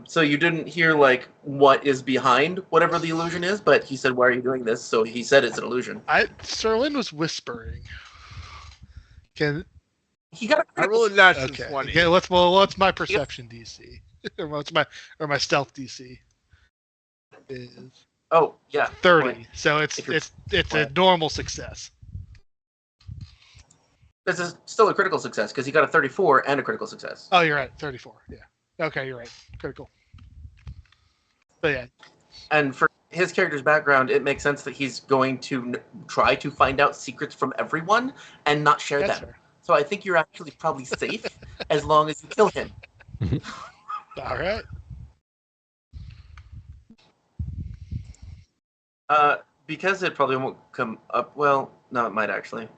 So you didn't hear like what is behind whatever the illusion is, but he said, "Why are you doing this?" So he said it's an illusion. Serlin was whispering. He got I rolled a natural Okay. 20. Okay. What's my perception DC? or what's my stealth DC? Is Oh yeah, 30. Point. So it's If you're- it's a normal success. This is still a critical success because he got a 34 and a critical success. Oh, you're right. 34. Yeah. Okay, you're right. Critical. But yeah. And for his character's background, it makes sense that he's going to try to find out secrets from everyone and not share That's them. fair. So I think you're actually probably safe as long as you kill him. All right. Because it probably won't come up. Well, no, it might actually.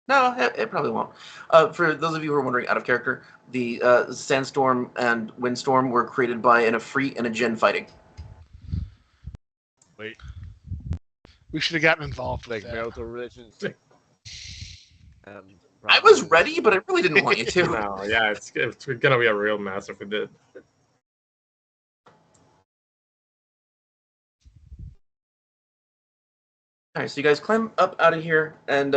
No, it probably won't. For those of you who are wondering, out of character, the Sandstorm and Windstorm were created by an Efreet and a Djinn fighting. Wait, We should have gotten involved with like that. marital relations. I was ready, but I really didn't want you to. No, yeah, it's gonna be a real mess if we did. All right, so you guys climb up out of here, and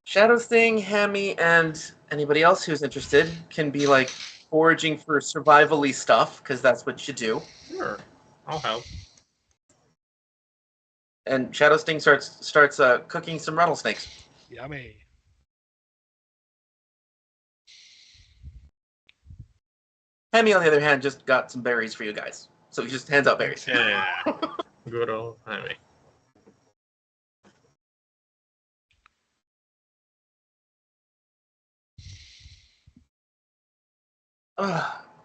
Shadow Sting, Hammy, and anybody else who's interested can be like foraging for survival-y stuff, because that's what you do. Sure, I'll help. And Shadow Sting starts cooking some rattlesnakes. Yummy. Hammy, on the other hand, just got some berries for you guys. So he just hands out berries. Yeah, good old Hammy.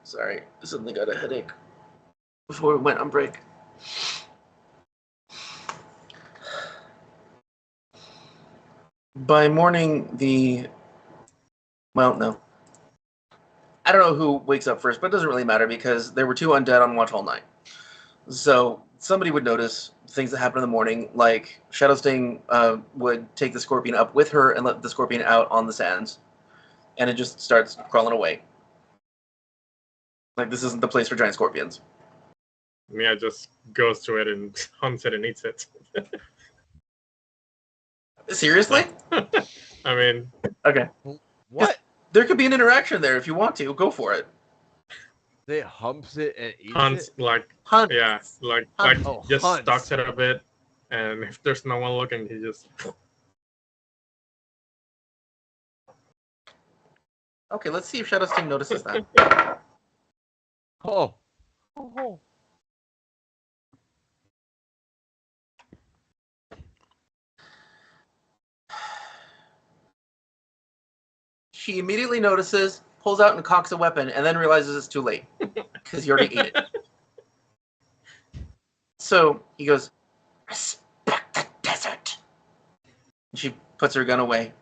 Sorry, I suddenly got a headache before we went on break. By morning, well, no. I don't know who wakes up first, but it doesn't really matter because there were 2 undead on watch all night. So somebody would notice things that happen in the morning, like Shadow Sting would take the scorpion up with her and let the scorpion out on the sands, and it just starts crawling away. Like, this isn't the place for giant scorpions. Mia just goes to it and hunts it and eats it. Seriously? I mean, Okay. What? There could be an interaction there if you want to. Go for it. They humps it and eats hunts it? like Hunt. yeah, like Oh, just hunts. stalks it a bit, and if there's no one looking, he just Okay, let's see if Shadow Sting notices that. Oh. Oh. She immediately notices, pulls out and cocks a weapon, and then realizes it's too late because he already ate it. So he goes, "Respect the desert." And she puts her gun away.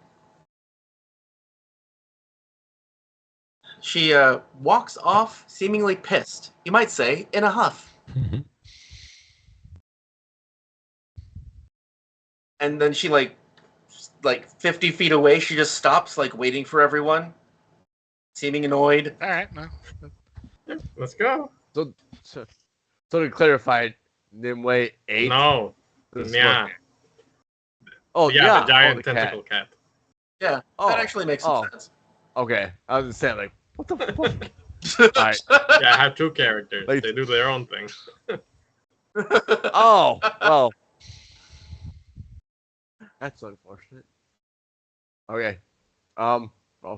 She walks off, seemingly pissed. You might say, in a huff. And then she like 50 feet away, she just stops, like waiting for everyone, seeming annoyed. All right, no. let's go. So to clarify, Nimue ate No, the yeah, scorpion. Oh, yeah, yeah. the giant the cat. tentacle cat. Yeah, Oh, that actually makes some sense. Okay. I was just saying, like, what the fuck? Alright. Yeah, I have 2 characters. Like- They do their own thing. Oh, well. That's unfortunate. Okay. Well,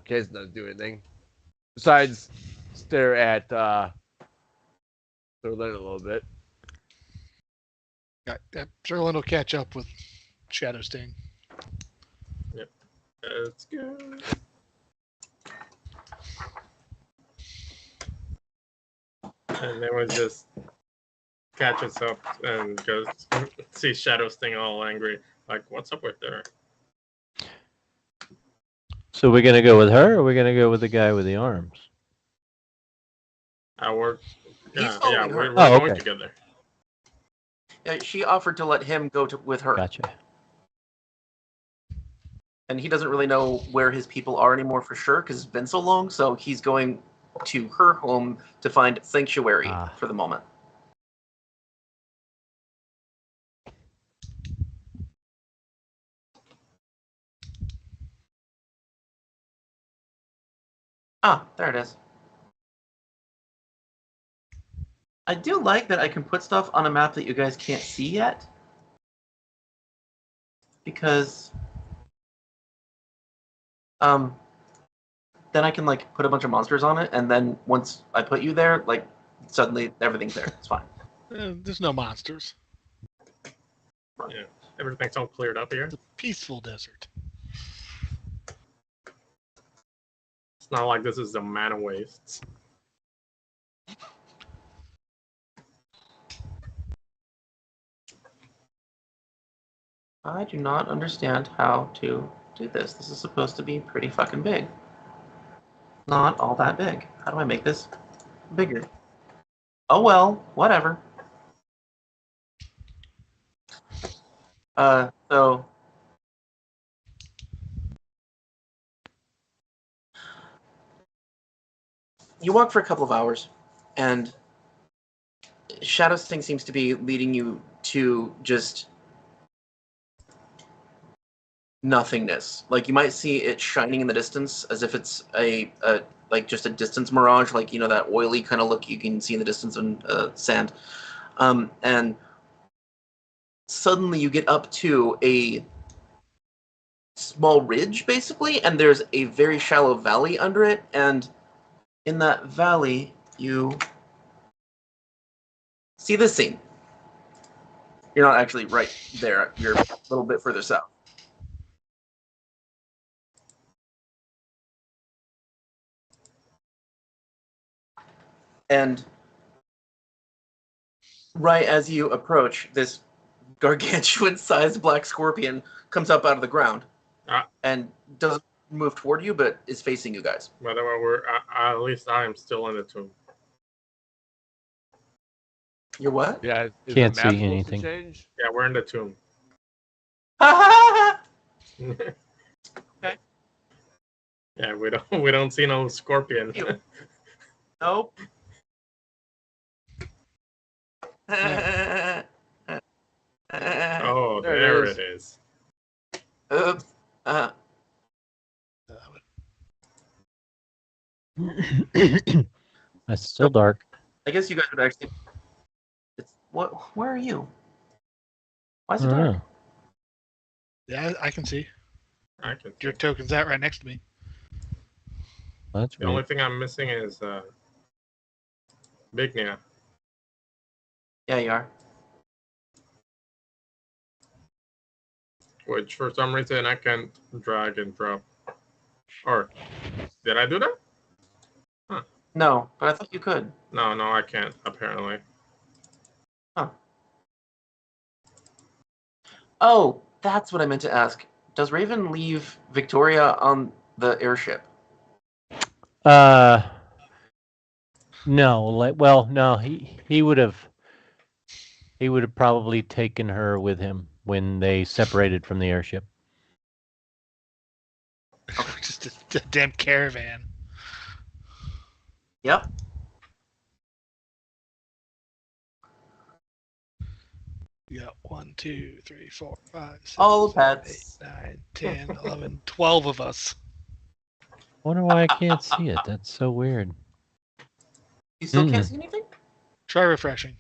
Kay's not doing anything. Besides stare at Sterling a little bit. Yeah, Sterling will catch up with Shadow Sting. Let's go. And then we just catches up and goes see Shadow Sting all angry. Like, what's up with her? So we're gonna go with her, or we're gonna go with the guy with the arms? Yeah, He's we're following her. Oh, going okay. together. She offered to let him go with her. Gotcha. And he doesn't really know where his people are anymore for sure because it's been so long. So he's going to her home to find sanctuary for the moment. Ah, there it is. I do like that I can put stuff on a map that you guys can't see yet. Because then I can like put a bunch of monsters on it, and then once I put you there, like suddenly everything's there. It's fine. There's no monsters. Yeah, everything's all cleared up here. It's a peaceful desert. It's not like this is the mana wastes. I do not understand how to do this. This is supposed to be pretty fucking big. Not all that big. How do I make this bigger? Oh well, whatever. So you walk for a couple of hours, and shadow sting seems to be leading you to just nothingness. Like you might see it shining in the distance as if it's a like just a distance mirage, like that oily kind of look you can see in the distance in sand. And suddenly you get up to a small ridge, basically, and there's a very shallow valley under it, and in that valley you see this scene. You're not actually right there. You're a little bit further south. And right as you approach, this gargantuan-sized black scorpion comes up out of the ground and doesn't move toward you, but is facing you guys. By the way, we're at least I am still in the tomb. You're what? Yeah, is Can't the map see supposed to anything. change? Yeah, we're in the tomb. Okay. Yeah, we don't see no scorpion. Nope. Oh, there it is. Oops. It's still dark. I guess you guys would actually. It's what? Where are you? Why is I it don't dark? know. Yeah, I can see. I can. Your token's out right next to me. That's The only weird. thing I'm missing is Big Nia. Yeah, you are. Which for some reason I can't drag and drop. Or did I do that? No, but I thought you could. No, I can't apparently. Oh, that's what I meant to ask. Does Raven leave Victoria on the airship? No, no, he would have probably taken her with him when they separated from the airship. Just a damn caravan. Yep. Yeah, 1, 2, 3, 4, 5, 6, All the 7, pets. 8, 9, 10, 11, 12 of us. I wonder why I can't see it. That's so weird. You still can't see anything? Try refreshing.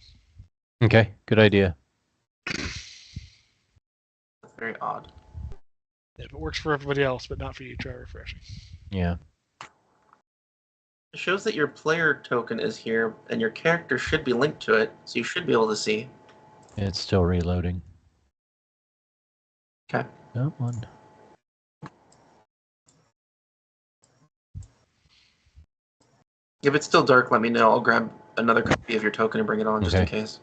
Okay, good idea. That's very odd. If it works for everybody else, but not for you, try refreshing. Yeah. It shows that your player token is here, and your character should be linked to it, so you should be able to see. It's still reloading. Okay. That one. If it's still dark, let me know. I'll grab another copy of your token and bring it on just in Okay. case.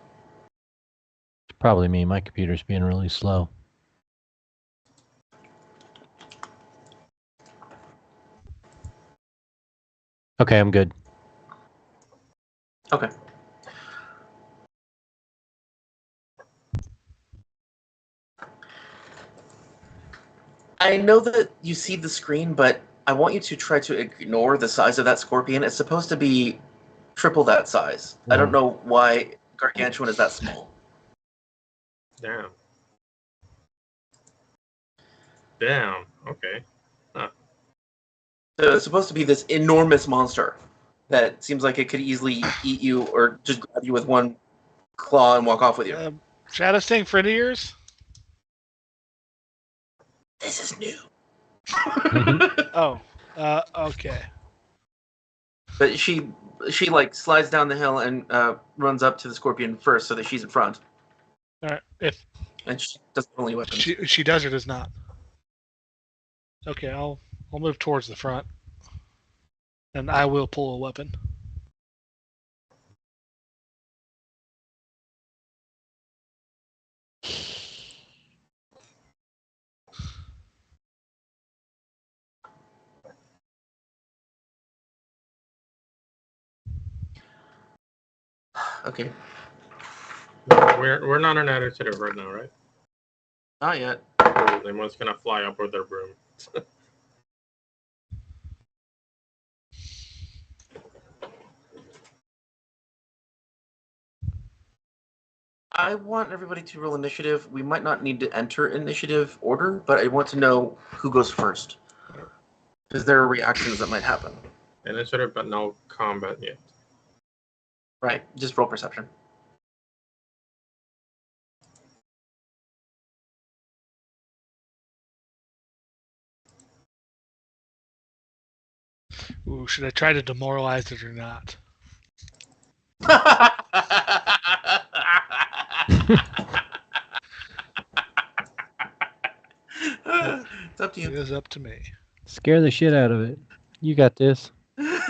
It's probably me. My computer's being really slow. Okay, I'm good. Okay. I know that you see the screen, but I want you to try to ignore the size of that scorpion. It's supposed to be triple that size. I don't know why Gargantuan is that small. Damn. Okay. So it's supposed to be this enormous monster that seems like it could easily eat you or just grab you with one claw and walk off with you. Shadow Sting for any years? This is new. Oh, okay. But she like slides down the hill and runs up to the scorpion first so that she's in front. All right. And she doesn't have only weapons. She does or does not. Okay, I'll move towards the front, and I will pull a weapon. Okay. We're not on initiative right now, right? Not yet. Oh, they must gonna fly up with their broom. I want everybody to roll initiative. We might not need to enter initiative order, but I want to know who goes first. Because there are reactions that might happen. Initiative, but no combat yet. Right, just roll perception. Ooh, should I try to demoralize it or not? It's up to It you. is up to me. Scare the shit out of it. You got this. Right.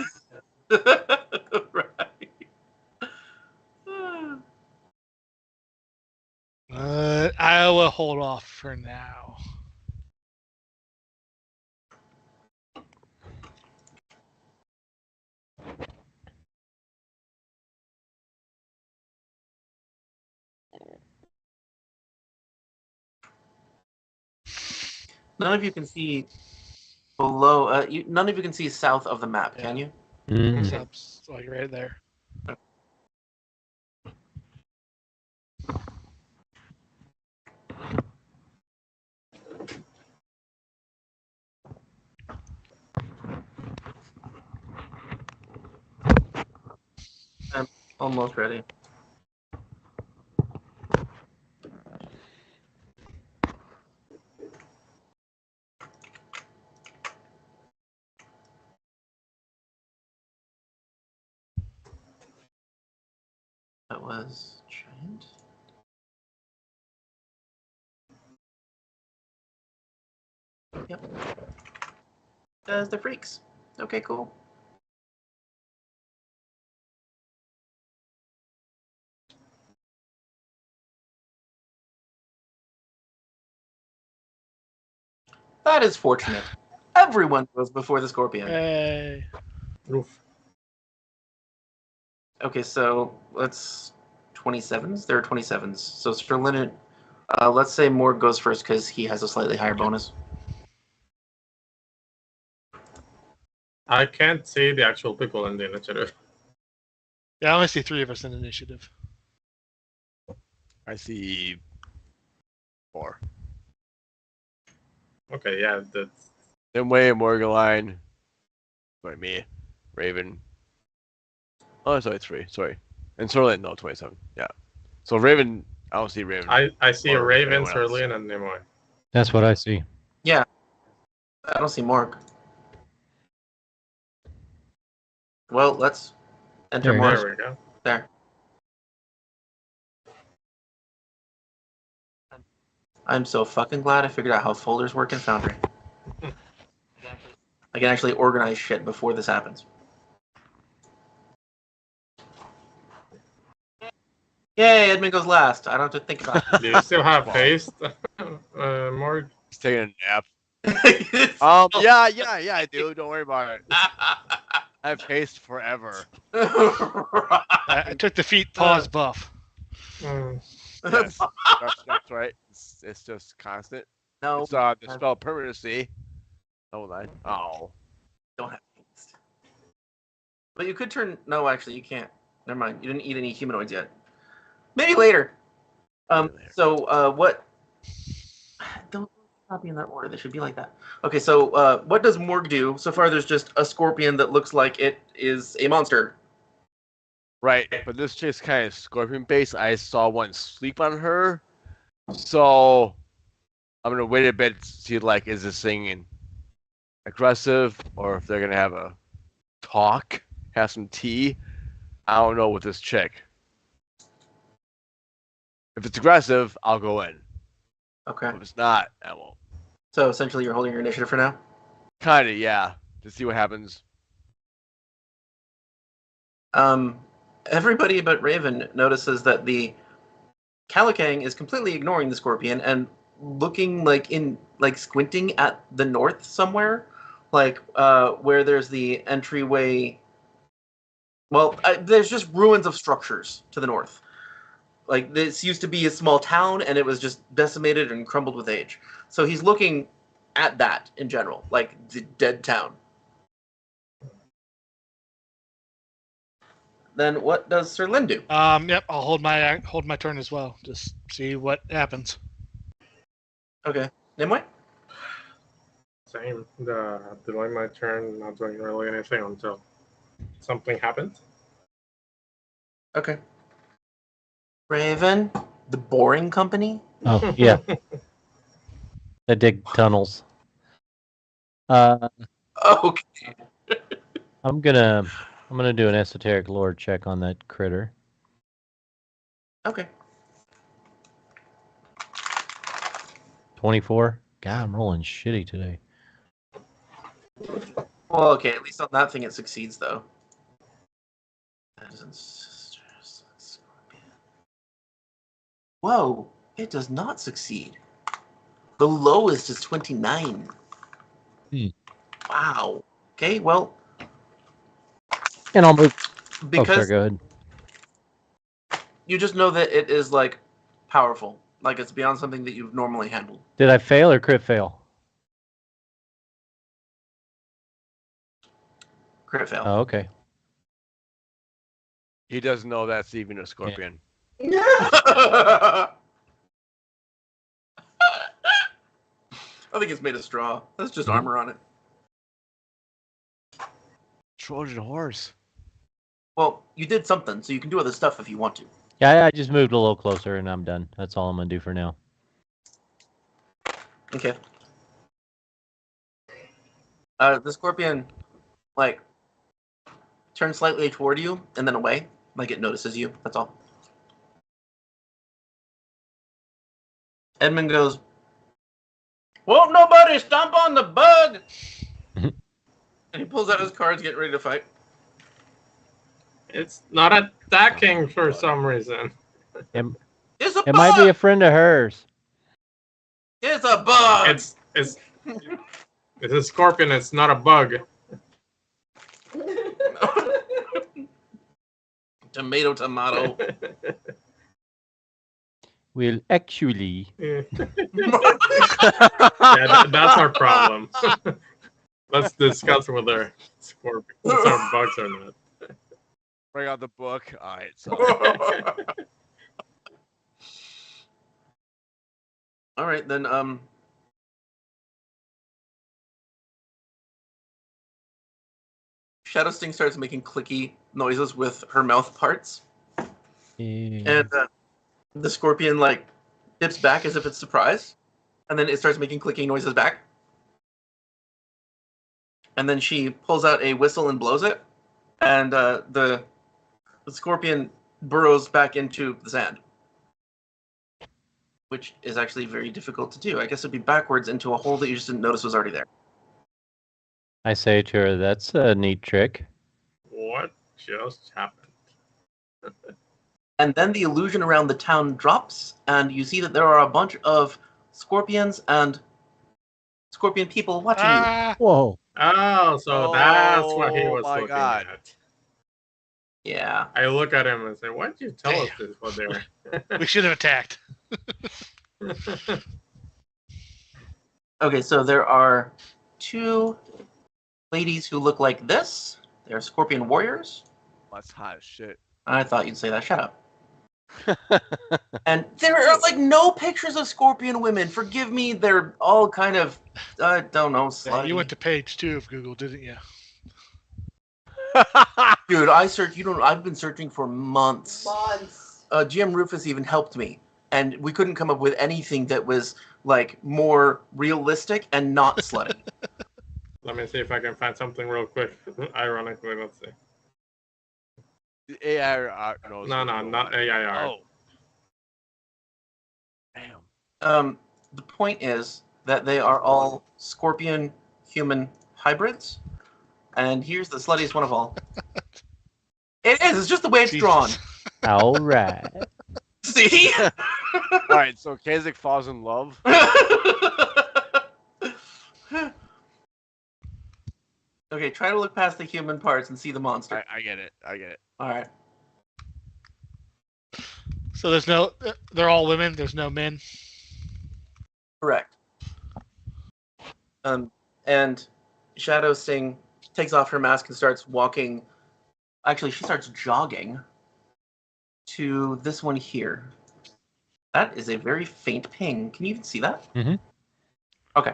I will hold off for now. None of you can see below. None of you can see south of the map, can you? It's up, like right there. I'm almost ready. That was giant. Yep. The freaks. Okay, cool. That is fortunate. Everyone goes before the scorpion. Hey. Oof. Okay, so let's 27s. There are 27s. So Sterlin, let's say Morg goes first because he has a slightly higher bonus. I can't see the actual people in the initiative. Yeah, I only see 3 of us in initiative. I see 4. Okay, yeah, that's Nimue, Morguline. Sorry, me. Raven. Oh, sorry, 3. Sorry. And Sorlin, no, 27. Yeah. So Raven, I don't see Raven. I see a Or Raven, anyone else. Serlian, and Nimue. That's what I see. Yeah. I don't see Morg. Well, let's enter There he Morg. There we go. There. I'm so fucking glad I figured out how folders work in Foundry. I can actually organize shit before this happens. Yay, Edmond goes last. I don't have to think about Do you still have Wow. haste, Morg? He's taking a nap. it. Yeah, I do. Don't worry about it. I've haste forever. I took the feet pause buff. Yes, that's right. It's just constant. No, It's the spell permanency. Oh, line. Oh. don't have haste. But you could turn. No, actually, you can't. Never mind. You didn't eat any humanoids yet. Maybe later. So what? Don't not be in that order. They should be like that. Okay. So what does Morg do? So far, there's just a scorpion that looks like it is a monster. Right, but this chick's kind of scorpion based. I saw one sleep on her, so I'm gonna wait a bit to see like is this thing aggressive or if they're gonna have a talk, have some tea. I don't know with this chick. If it's aggressive, I'll go in. Okay. If it's not, I won't. So essentially, you're holding your initiative for now. Kinda, yeah. To see what happens. Everybody but Raven notices that the Calicang is completely ignoring the scorpion and looking like squinting at the north somewhere, like where there's the entryway. Well, there's just ruins of structures to the north. Like this used to be a small town and it was just decimated and crumbled with age. So he's looking at that in general, like the dead town. Then what does Sir Lin do? Yep, I'll hold my turn as well. Just see what happens. Okay. Nimue? Same. Delay my turn, not doing really anything until something happens. Okay. Raven? The Boring Company? Oh, yeah. They dig tunnels. Okay. I'm gonna do an esoteric lore check on that critter. Okay. 24. God, I'm rolling shitty today. Well, okay, at least on that thing it succeeds, though. Whoa, it does not succeed. The lowest is 29. Wow. Okay, well, And I'll move. Oh, sorry, because go ahead. you just know that it is, like, powerful. Like, it's beyond something that you've normally handled. Did I fail or crit fail? Crit fail. Oh, okay. He doesn't know that's even a scorpion. I think it's made of straw. That's just armor on it. Trojan horse. Well, you did something, so you can do other stuff if you want to. Yeah, I just moved a little closer and I'm done. That's all I'm gonna do for now. Okay. The scorpion, like, turns slightly toward you and then away. Like, it notices you. That's all. Edmond goes, "Won't nobody stomp on the bug?" And he pulls out his cards, getting ready to fight. It's not attacking for some reason. It's a bug! It might be a friend of hers. It's a bug! It's a scorpion. It's not a bug. Tomato, tomato. Well, actually, Yeah, that's our problem. Let's discuss whether scorpions are bugs or not. Bring out the book. All right. So All right, then, Shadow Sting starts making clicky noises with her mouth parts. And the scorpion, like, dips back as if it's surprised. And then it starts making clicking noises back. And then she pulls out a whistle and blows it. And the scorpion burrows back into the sand. Which is actually very difficult to do. I guess it'd be backwards into a hole that you just didn't notice was already there. I say to her, that's a neat trick. What just happened? And then the illusion around the town drops, and you see that there are a bunch of scorpions and scorpion people watching you. Whoa. Oh, so that's what he was my looking God. at. Yeah. I look at him and say, "Why did you tell us this was there?" We should have attacked. Okay, so there are two ladies who look like this. They're scorpion warriors. that's hot as shit. I thought you'd say that. Shut up. And there are, like, no pictures of scorpion women. Forgive me, they're all kind of, I don't know, Yeah, slutty. you went to page 2 of Google, didn't you? Dude, I've been searching for months. GM Rufus even helped me, and we couldn't come up with anything that was, like, more realistic and not slutty. Let me see if I can find something real quick. Ironically, let's see. The AI knows. No, not AIR. Oh. Damn. The point is that they are all scorpion-human hybrids, and here's the sluttiest one of all. It is. It's just the way it's Jesus. drawn. All right. See? All right. So Cazic falls in love. Okay, try to look past the human parts and see the monster. I get it. All right. So they're all women. There's no men. Correct. And Shadow Sting takes off her mask and starts walking. Actually, she starts jogging to this one here. That is a very faint ping. Can you even see that? Mm-hmm. Okay.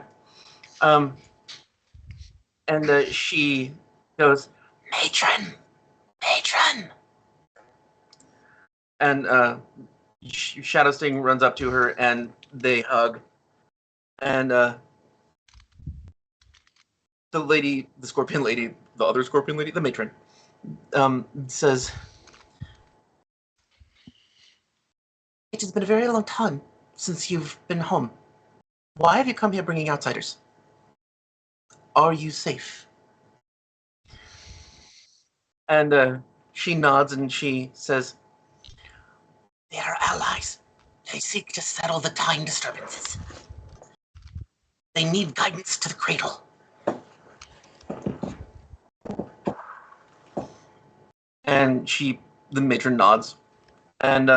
And she goes, Matron! Matron! And Shadow Sting runs up to her, and they hug. And the lady, the scorpion lady, the other scorpion lady, the matron, says, it has been a very long time since you've been home. Why have you come here bringing outsiders? Are you safe? And she nods and she says, they are allies. They seek to settle the time disturbances. They need guidance to the cradle. And the matron nods. And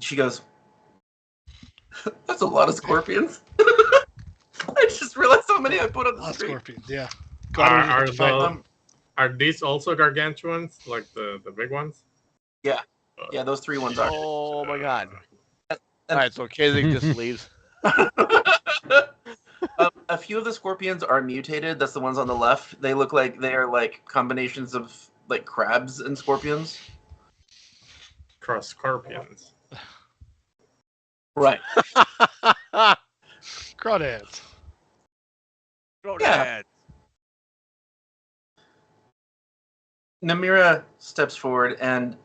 she goes, that's a lot of scorpions. I just realized how many I put on the screen. Scorpions, yeah. Are these also gargantuans, like the big ones? Yeah. Yeah, those 3 ones are. Oh my god. And- Alright, so Cazic just leaves. A few of the scorpions are mutated. That's the ones on the left. They look like they are like combinations of like crabs and scorpions. Cross scorpions. Right. Crawdads. Yeah. Namira steps forward, and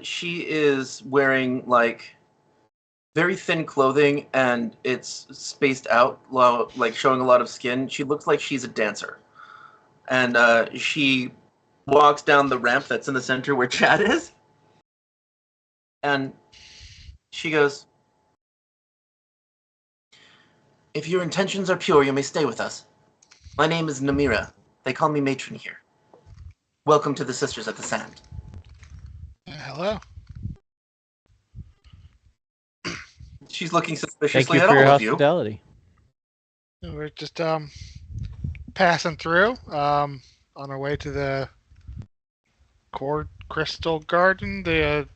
she is wearing like very thin clothing, and it's spaced out, like showing a lot of skin. She looks like she's a dancer, and she walks down the ramp that's in the center where Chad is, and she goes, if your intentions are pure, you may stay with us. My name is Namira. They call me matron here. Welcome to the Sisters of the Sand. Hello. She's looking Thank suspiciously you at for your all of you. hospitality. We're just passing through on our way to the Crystal Garden. The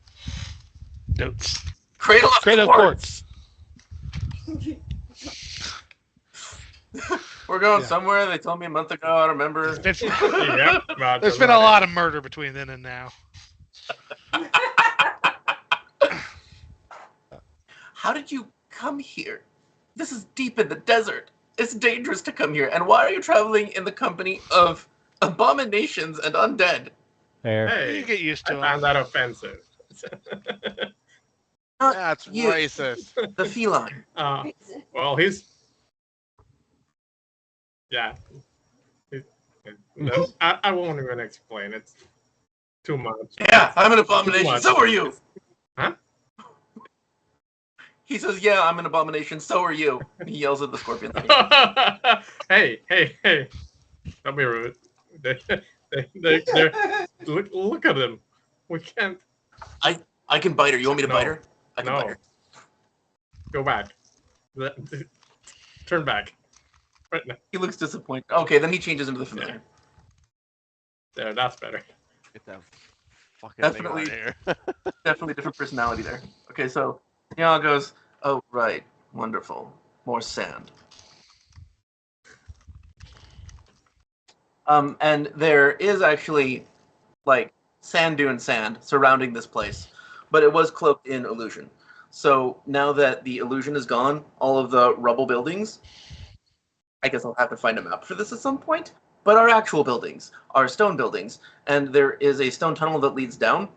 notes. Cradle of Quartz. We're going somewhere. They told me a month ago. I don't remember. There's There's been a lot of murder between then and now. How did you come here? This is deep in the desert. It's dangerous to come here. And why are you traveling in the company of abominations and undead? Fair. Hey, You get used to I found it. that offensive. That's you. racist. The feline. Well, he's... Yeah. I won't even explain. It's too much. Yeah, I'm an abomination. much. So are you. Huh? He says, yeah, I'm an abomination. So are you. And he yells at the scorpion. Hey. Don't be rude. They're look at them. We can't. I can bite her. You want me to bite her? I can bite her. Go back. Turn back. Right now. He looks disappointed. Okay, then he changes into the familiar. There, that's better. Get that fucking Definitely. thing out of here. Definitely different personality there. Okay, so Nya goes, oh, right. Wonderful. More sand. And there is actually, like, sand dune sand surrounding this place, but it was cloaked in illusion. So now that the illusion is gone, all of the rubble buildings, I guess I'll have to find a map for this at some point, but our actual buildings are stone buildings, and there is a stone tunnel that leads down.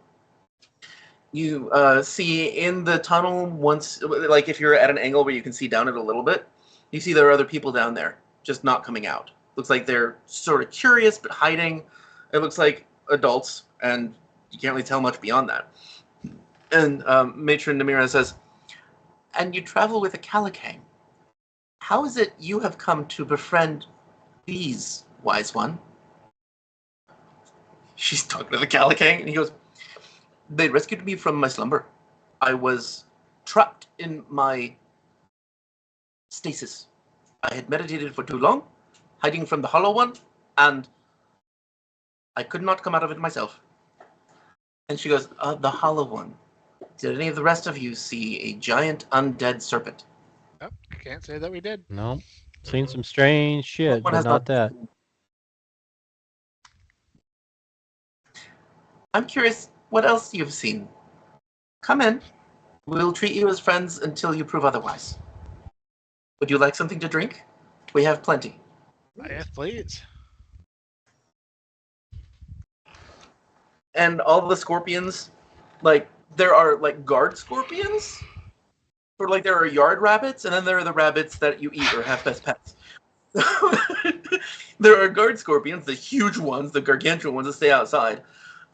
You see in the tunnel, once, like if you're at an angle where you can see down it a little bit, you see there are other people down there, just not coming out. Looks like they're sort of curious, but hiding. It looks like adults, and you can't really tell much beyond that. And Matron Namira says, and you travel with a Calicane. How is it you have come to befriend these, wise one? She's talking to the Calicane, and he goes, they rescued me from my slumber. I was trapped in my stasis. I had meditated for too long, hiding from the Hollow One, and I could not come out of it myself. And she goes, the hollow one. Did any of the rest of you see a giant undead serpent? Nope, can't say that we did. No. Seen some strange shit, One but has not that. I'm curious what else you've seen. Come in. We'll treat you as friends until you prove otherwise. Would you like something to drink? We have plenty. Yes, please. And all the scorpions, like, there are, like, guard scorpions? Or, like, there are yard rabbits, and then there are the rabbits that you eat or have as pets. There are guard scorpions, the huge ones, the gargantuan ones that stay outside.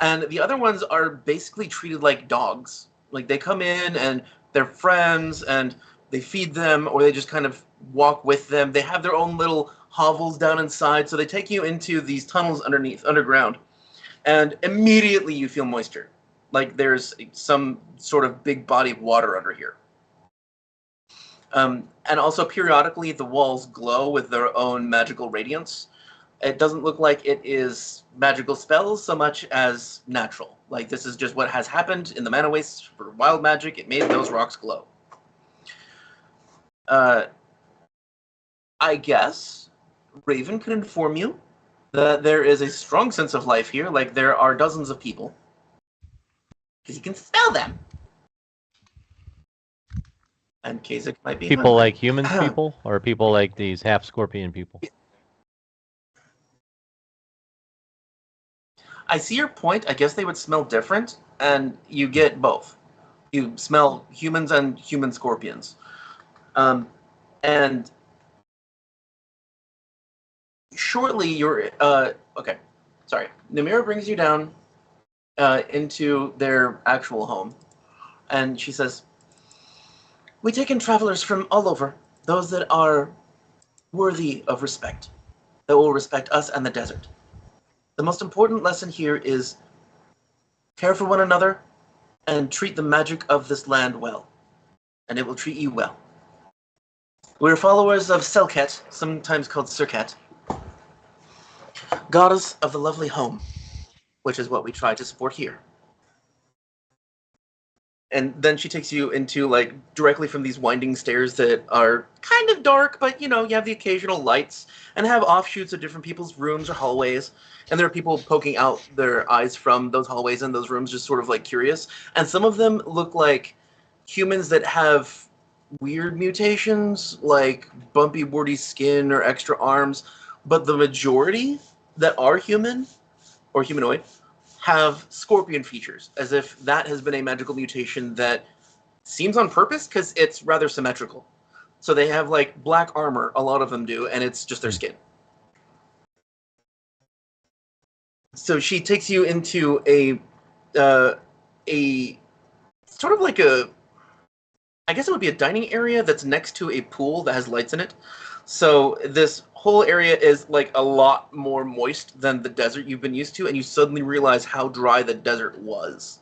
And the other ones are basically treated like dogs. Like, they come in, and they're friends, and they feed them, or they just kind of walk with them. They have their own little hovels down inside, so they take you into these tunnels underground. And immediately you feel moisture. Like there's some sort of big body of water under here. And also periodically the walls glow with their own magical radiance. It doesn't look like it is magical spells so much as natural. Like this is just what has happened in the mana wastes for wild magic. It made those rocks glow. I guess Raven could inform you that there is a strong sense of life here, like there are dozens of people. Because you can smell them. And Cazic might be People hungry. like humans people, or people like these half scorpion people? I see your point. I guess they would smell different, and you get both. You smell humans and human scorpions. And shortly you're okay. Sorry. Nimue brings you down into their actual home. And she says, we take in travelers from all over, those that are worthy of respect, that will respect us and the desert. The most important lesson here is care for one another and treat the magic of this land well, and it will treat you well. We're followers of Selket, sometimes called Serket, goddess of the lovely home, which is what we try to support here. And then she takes you into, like, directly from these winding stairs that are kind of dark, but, you know, you have the occasional lights, and have offshoots of different people's rooms or hallways, and there are people poking out their eyes from those hallways and those rooms, just sort of, like, curious. And some of them look like humans that have weird mutations, like bumpy, warty skin or extra arms, but the majority that are human, or humanoid, have scorpion features, as if that has been a magical mutation that seems on purpose because it's rather symmetrical. So they have like black armor, a lot of them do, and it's just their skin. So she takes you into a sort of like a, I guess it would be a dining area that's next to a pool that has lights in it. So this whole area is like a lot more moist than the desert you've been used to, and you suddenly realize how dry the desert was.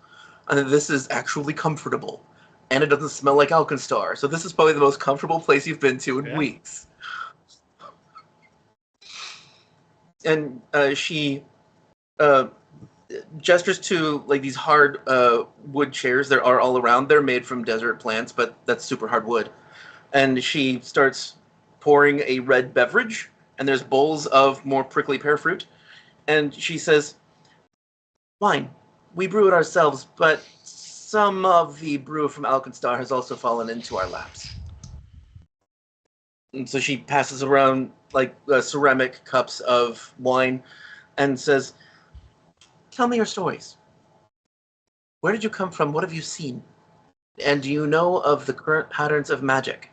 And this is actually comfortable. And it doesn't smell like Alkenstar. So this is probably the most comfortable place you've been to in weeks. And she gestures to like these hard wood chairs that are all around. They're made from desert plants, but that's super hard wood. And she starts pouring a red beverage, and there's bowls of more prickly pear fruit. And she says, wine. We brew it ourselves, but some of the brew from Alkenstar has also fallen into our laps. And so she passes around like ceramic cups of wine and says, tell me your stories. Where did you come from? What have you seen? And do you know of the current patterns of magic?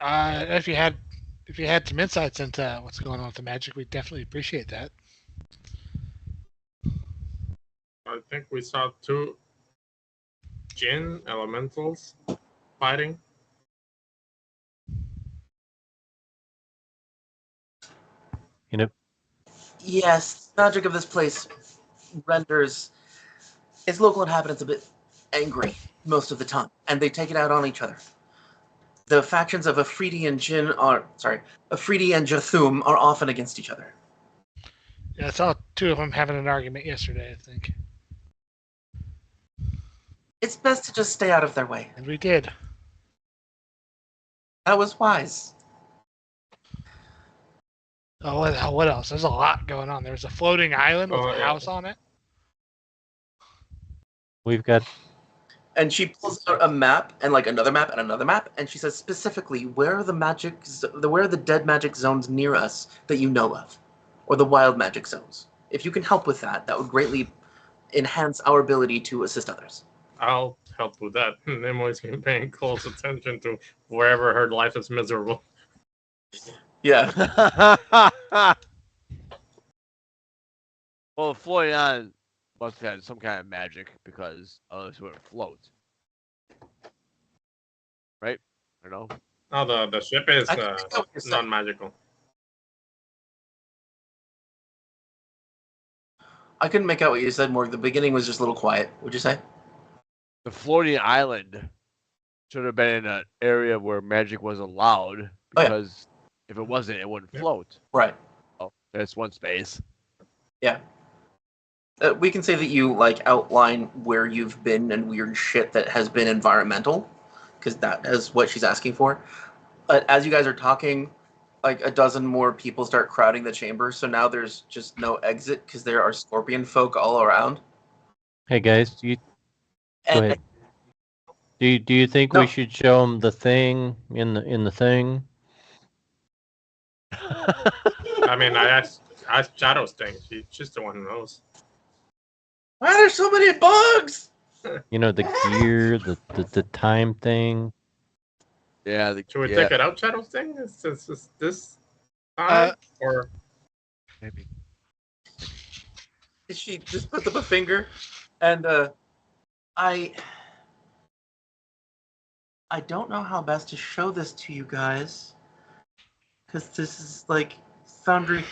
If you had some insights into what's going on with the magic, we'd definitely appreciate that. I think we saw 2 Jinn elementals fighting. You know, Yes, magic of this place renders its local inhabitants a bit angry most of the time, and they take it out on each other. The factions of Afridi and Afridi and Jathum are often against each other. Yeah, I saw 2 of them having an argument yesterday, I think. It's best to just stay out of their way. And we did. That was wise. Oh, what else? There's a lot going on. There's a floating island with a house on it. We've got And she pulls out a map and like another map and another map, and she says specifically where are the dead magic zones near us that you know of, or the wild magic zones. If you can help with that, that would greatly enhance our ability to assist others. I'll help with that. Nimue's been paying close attention to wherever her life is miserable. Yeah. Well, the floating island must have had some kind of magic because otherwise it wouldn't float. Right? I don't know. No, the ship is I can pick up what you're saying. non-magical. I couldn't make out what you said, Morg. The beginning was just a little quiet. Would you say? The floating island should have been in an area where magic was allowed because if it wasn't, it wouldn't float. Right. Oh, there's one space. Yeah. We can say that you like outline where you've been and weird shit that has been environmental, because that is what she's asking for. But as you guys are talking, like a dozen more people start crowding the chamber, so now there's just no exit because there are scorpion folk all around. Hey guys, go And ahead. Do you think No. we should show them the thing in the thing? I mean, I asked Shadow's thing. She's the one who knows. why are there so many bugs? You know, the gear, the time thing. Yeah. Should we take it out, Shadow's thing? Is this time? Or Maybe. She just puts up a finger, and I don't know how best to show this to you guys, because this is like Foundry.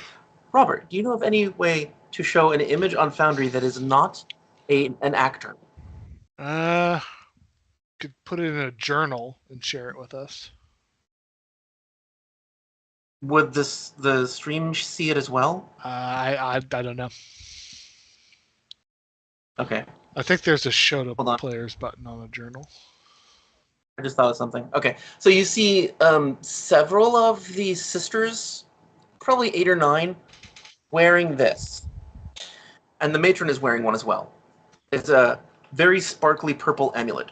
Robert, do you know of any way to show an image on Foundry that is not an actor? Could put it in a journal and share it with us. Would the stream see it as well? I don't know. Okay, I think there's a show to Hold on. players button on a journal. I just thought of something. Okay, so you see several of the sisters, probably 8 or 9, wearing this. And the matron is wearing one as well. It's a very sparkly purple amulet.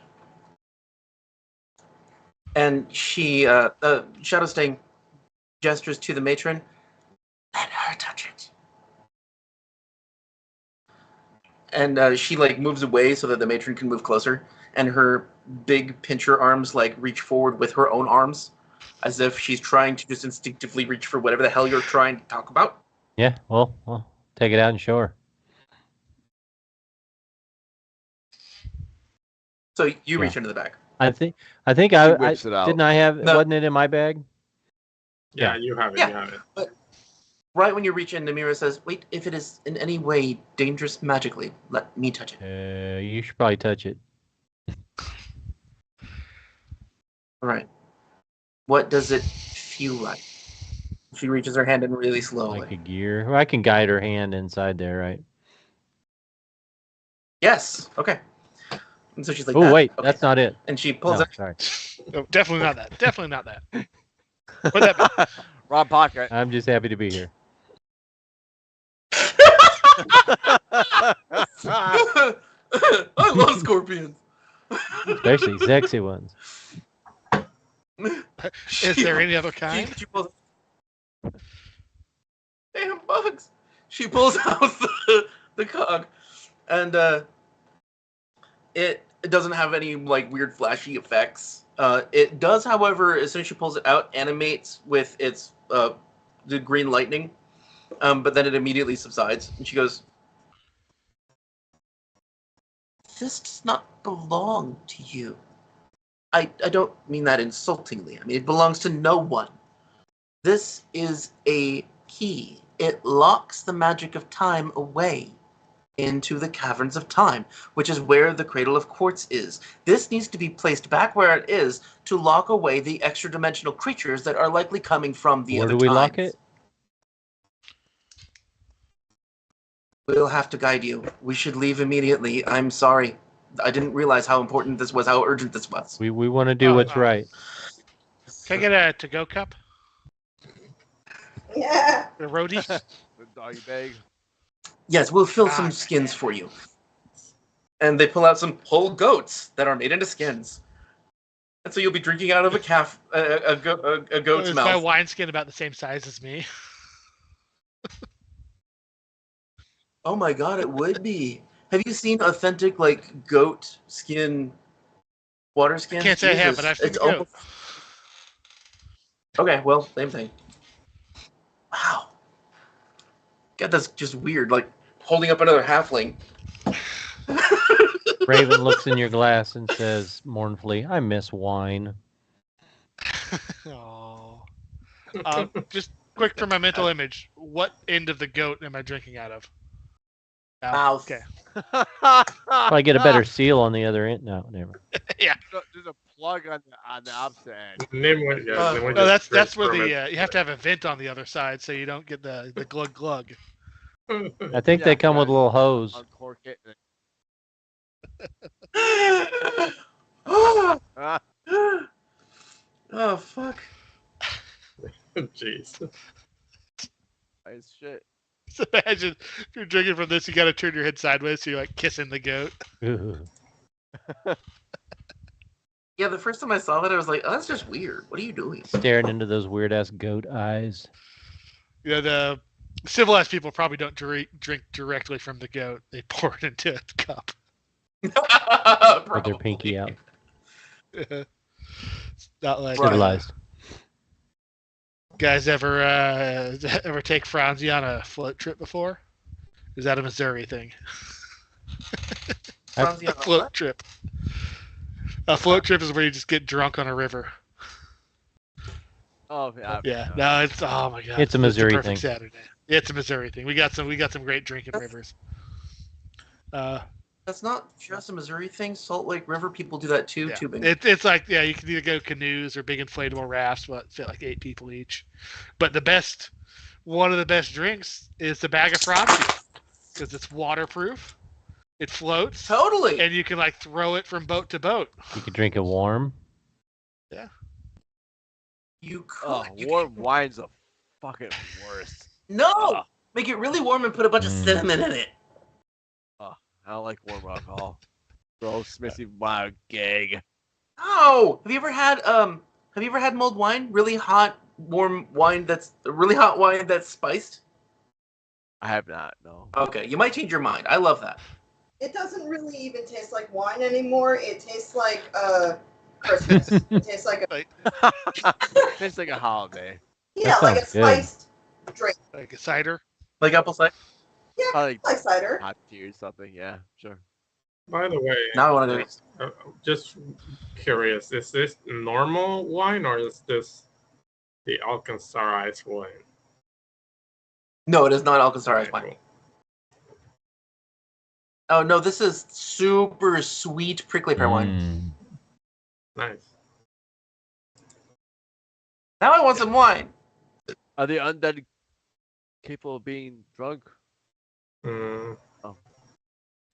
And she, Shadowsting gestures to the matron. Let her touch it. And she like moves away so that the matron can move closer. And her big pincher arms like reach forward with her own arms, as if she's trying to just instinctively reach for whatever the hell you're trying to talk about. Yeah, well, take it out and show her. So you reach Yeah. into the bag. I think He I whips it out. didn't I have No. wasn't it in my bag? yeah, Yeah. you have it. Yeah. You have it. But right when you reach in, Namira says, "Wait, if it is in any way dangerous magically, let me touch it." You should probably touch it. All right. What does it feel like? She reaches her hand in really slowly. Like a gear. Well, I can guide her hand inside there, right? Yes. Okay. And so she's like, Oh "That?" wait, Okay. that's not it. And she pulls No, out. sorry. No, definitely not that. Definitely not that. Put that back. Wrong pocket. I'm just happy to be here. I love scorpions. Especially sexy ones. Is there any other kind? She pulls. Damn bugs! She pulls out the cog, and it doesn't have any like weird flashy effects. It does, however, as soon as she pulls it out, animates with its the green lightning, but then it immediately subsides, and she goes, "This does not belong to you. I don't mean that insultingly. I mean, it belongs to no one. This is a key. It locks the magic of time away into the caverns of time, which is where the Cradle of Quartz is. This needs to be placed back where it is to lock away the extra-dimensional creatures that are likely coming from the Where other do we times. lock it? We'll have to guide you. We should leave immediately. I'm sorry. I didn't realize how important this was, how urgent this was. We want to do what's right. Can I get a to-go cup? Yeah. A roadie? The doggy bag. Yes, we'll fill some skins for you. And they pull out some whole goats that are made into skins. And so you'll be drinking out of a goat's Is mouth. my wineskin about the same size as me? Oh my god, it would be. Have you seen authentic like goat skin water skin? Can't say I have, but I've seen It's the goat. Okay, well, same thing. Wow. God, that's just weird. Like holding up another halfling. Raven looks in your glass and says mournfully, "I miss wine." Oh. Just quick for my mental image. What end of the goat am I drinking out of? Mouth. Okay. I get a better seal on the other end. No, never. Yeah. There's a plug on the opposite end. Nimue, yeah, Nimue No, just that's drinks where from the you have to have a vent on the other side so you don't get the glug glug. it. I think they come with a little hose. Uncork it. Oh, fuck. Jeez. Nice shit. So imagine if you're drinking from this, you got to turn your head sideways so you're like kissing the goat. Ooh. Yeah, the first time I saw that, I was like, oh, that's just weird. What are you doing? Staring into those weird ass goat eyes. You know, the civilized people probably don't drink directly from the goat. They pour it into a cup. With their pinky out. It's not like Civilized. guys ever take Franzi on a float trip before? Is that a Missouri thing? Franzi A on a float what? trip. A float trip is where you just get drunk on a river. Oh yeah. Yeah. No, it's oh my god. It's a Missouri perfect thing. Saturday. Yeah, it's a Missouri thing. We got some great drinking rivers. That's not just a Missouri thing. Salt Lake River people do that too. Yeah. Tubing. It's like, yeah, you can either go canoes or big inflatable rafts, but fit like 8 people each. But one of the best drinks is the bag of Franzi because it's waterproof, it floats, Totally. and you can like throw it from boat to boat. You could drink it warm. You could. Oh, You warm wine's the fucking worst. No! Ugh. Make it really warm and put a bunch of cinnamon in it. I don't like warm alcohol. Gross, makes me wild gag. Oh! Have you ever had mulled wine? Really hot, warm wine that's spiced? I have not, no. Okay, you might change your mind. I love that. It doesn't really even taste like wine anymore. It tastes like Christmas. It tastes like Tastes like a holiday. yeah, like a sounds good. spiced drink. Like a cider. Like apple cider? Yeah, Probably like cider. hot tea or something, yeah, sure. By the way, Now I want to do just curious, is this normal wine or is this the Alkenstar ice wine? No, it is not Alkenstar ice Okay, wine. cool. Oh no, this is super sweet prickly pear wine. Mm. Nice. Now I want some wine. Are the undead capable of being drunk? Mm,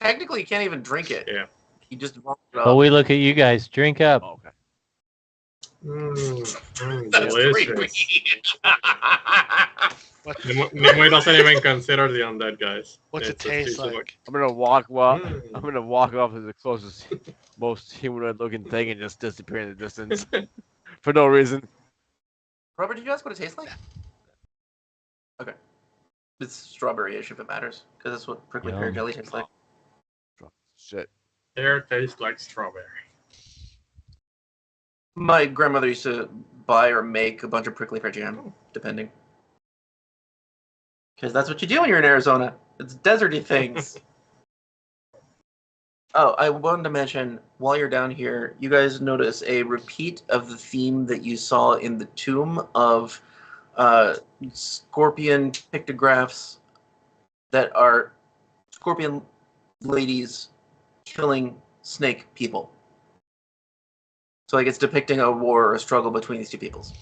Technically, you can't even drink it. yeah. You just vomit it But up. we look at you guys. Drink up. Oh, okay. That's great. Delicious. What, Nimue doesn't even consider the undead guys. what's it It's just taste usually like? I'm gonna walk Mm. I'm gonna walk off to the closest, most humanoid looking thing and just disappear in the distance for no reason. Robert, did you ask what it tastes like? Okay. It's strawberry-ish if it matters, because that's what prickly pear Yum. jelly tastes like. Shit. Hair tastes like strawberry. My grandmother used to buy or make a bunch of prickly pear jam, depending. Because that's what you do when you're in Arizona. It's deserty things. Oh, I wanted to mention, while you're down here, you guys notice a repeat of the theme that you saw in the tomb of scorpion pictographs that are scorpion ladies killing snake people. So like it's depicting a war or a struggle between these two peoples.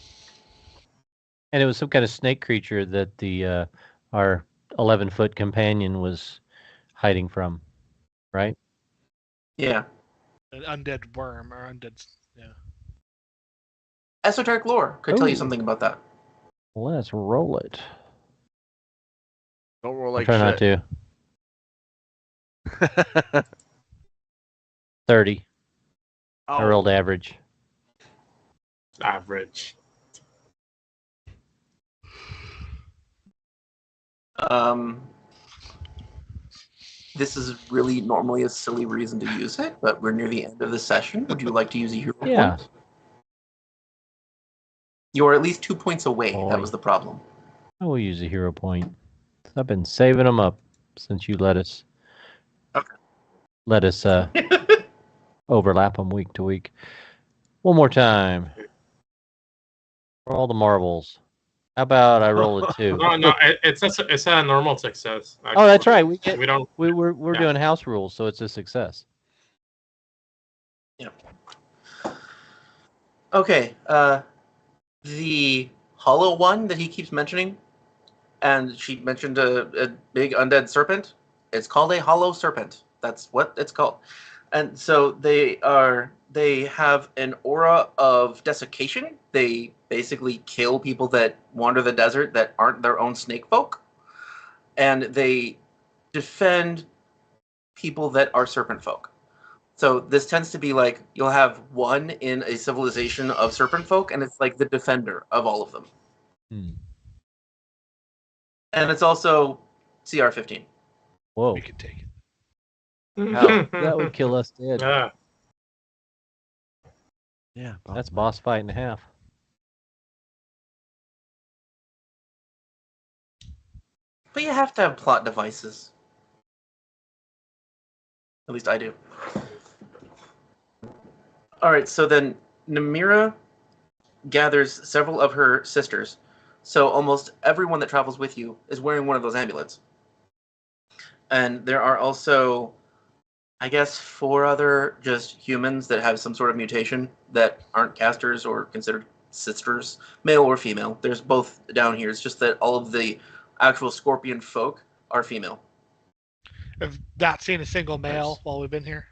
And it was some kind of snake creature that the our 11-foot companion was hiding from, right? Yeah. An undead worm or undead. Yeah. Esoteric lore could tell you Ooh. something about that. Let's roll it. Don't roll I'll like try not shit. to. 30. I Oh. rolled average. Average. This is really normally a silly reason to use it, but we're near the end of the session. Would you like to use a hero Yeah. point? You are at least 2 points away. Boy. That was the problem. I will use a hero point. I've been saving them up since you let us. Okay. Let us overlap them week to week. One more time. For all the marbles. How about I roll a 2? No, it's a normal success. Oh, that's actually. right. We don't. We're Yeah. doing house rules, so it's a success. Okay. The hollow one that he keeps mentioning, and she mentioned a big undead serpent. It's called a hollow serpent. That's what it's called. And so they have an aura of desiccation. They basically kill people that wander the desert that aren't their own snake folk. And they defend people that are serpent folk. So this tends to be like you'll have one in a civilization of serpent folk, and it's like the defender of all of them. Hmm. And it's also CR 15. Whoa. We could take it. Hell, That would kill us dead. Yeah. Yeah. That's boss fight and a half. But you have to have plot devices. At least I do. All right, so then Namira gathers several of her sisters. So almost everyone that travels with you is wearing one of those amulets. And there are also, I guess, 4 other just humans that have some sort of mutation that aren't casters or considered sisters, male or female. There's both down here. It's just that all of the actual scorpion folk are female. I've not seen a single male while we've been here.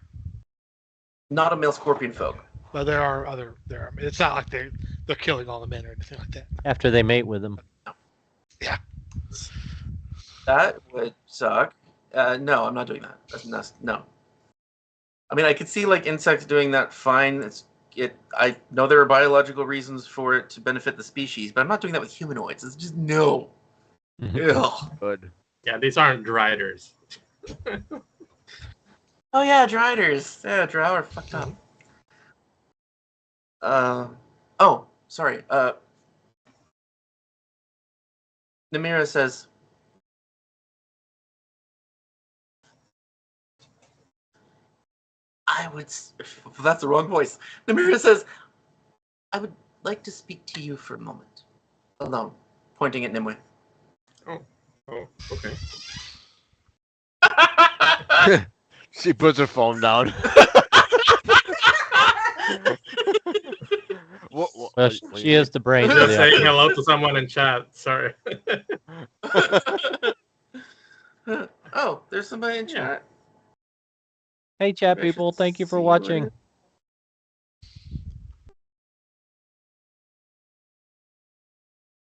Not a male scorpion folk. But there are other. It's not like they're killing all the men or anything like that. After they mate with them. Yeah. That would suck. No, I'm not doing that. No. I mean, I could see like insects doing that fine. I know there are biological reasons for it to benefit the species, but I'm not doing that with humanoids. It's just no. Ew. Good. Yeah, these aren't driders. Oh yeah, driders. Yeah, drow are fucked up. Oh, sorry. Namira says, that's the wrong voice. Namira says, I would like to speak to you for a moment. Alone. Pointing at Nimue. Oh, okay. She puts her phone down. Well, she is the brain. Just Yeah. saying hello to someone in chat. Sorry. Oh, there's somebody in chat. Hey, chat I people. should Thank you for see watching.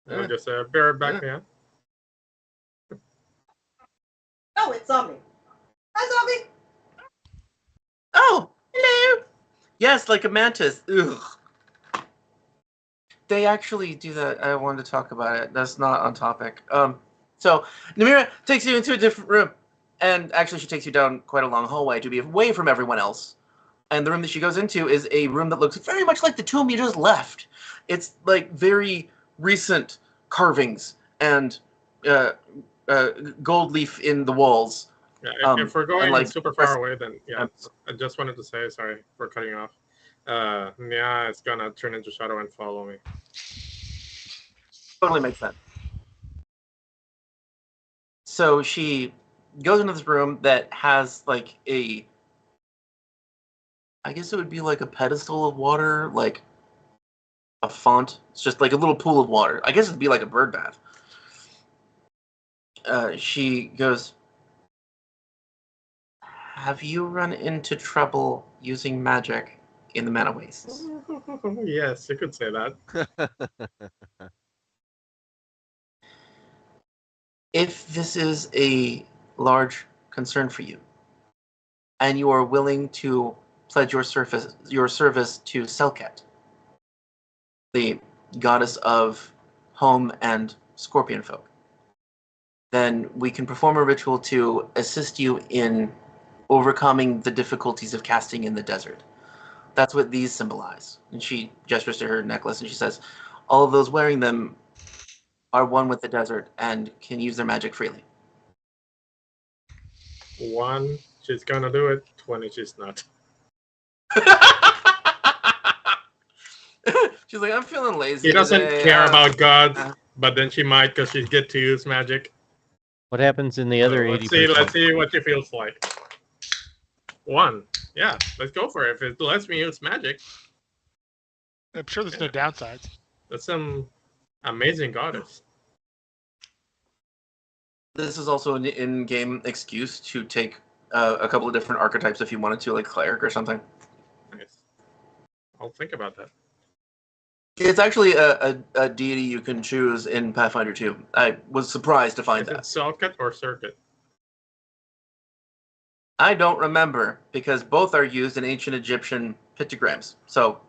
where- I'll just be right back, man. Oh, it's zombie. Hi, zombie. Oh, hello. Yes, like a mantis. Ugh. They actually do that. I wanted to talk about it. That's not on topic. So Namira takes you into a different room, and actually she takes you down quite a long hallway to be away from everyone else. And the room that she goes into is a room that looks very much like the tomb you just left. It's like very recent carvings and gold leaf in the walls. Yeah, if we're going like, super far away, then yeah. I just wanted to say, sorry for cutting you off. Nia is gonna turn into shadow and follow me. Totally makes sense. So she goes into this room that has like I guess it would be like a pedestal of water, like a font. It's just like a little pool of water. I guess it'd be like a bird bath. She goes, have you run into trouble using magic in the Mana Wastes? Yes, you could say that. If this is a large concern for you, and you are willing to pledge your service to Selket, the goddess of home and scorpion folk, then we can perform a ritual to assist you in overcoming the difficulties of casting in the desert. That's what these symbolize. And she gestures to her necklace and she says, all of those wearing them are one with the desert and can use their magic freely. 1, she's gonna do it. 20, she's not. She's like, I'm feeling lazy. She doesn't today. care about God, but then she might because she get to use magic. What happens in the other 80%? Let's see what she feels like. 1. Yeah, let's go for it. If it lets me use magic, I'm sure there's no downsides. that's some amazing goddess. This is also an in-game excuse to take a couple of different archetypes if you wanted to, like cleric or something. Nice. I'll think about that. It's actually a deity you can choose in Pathfinder 2. I was surprised to find Is it that. Selket or Circuit? I don't remember, because both are used in ancient Egyptian pictograms. So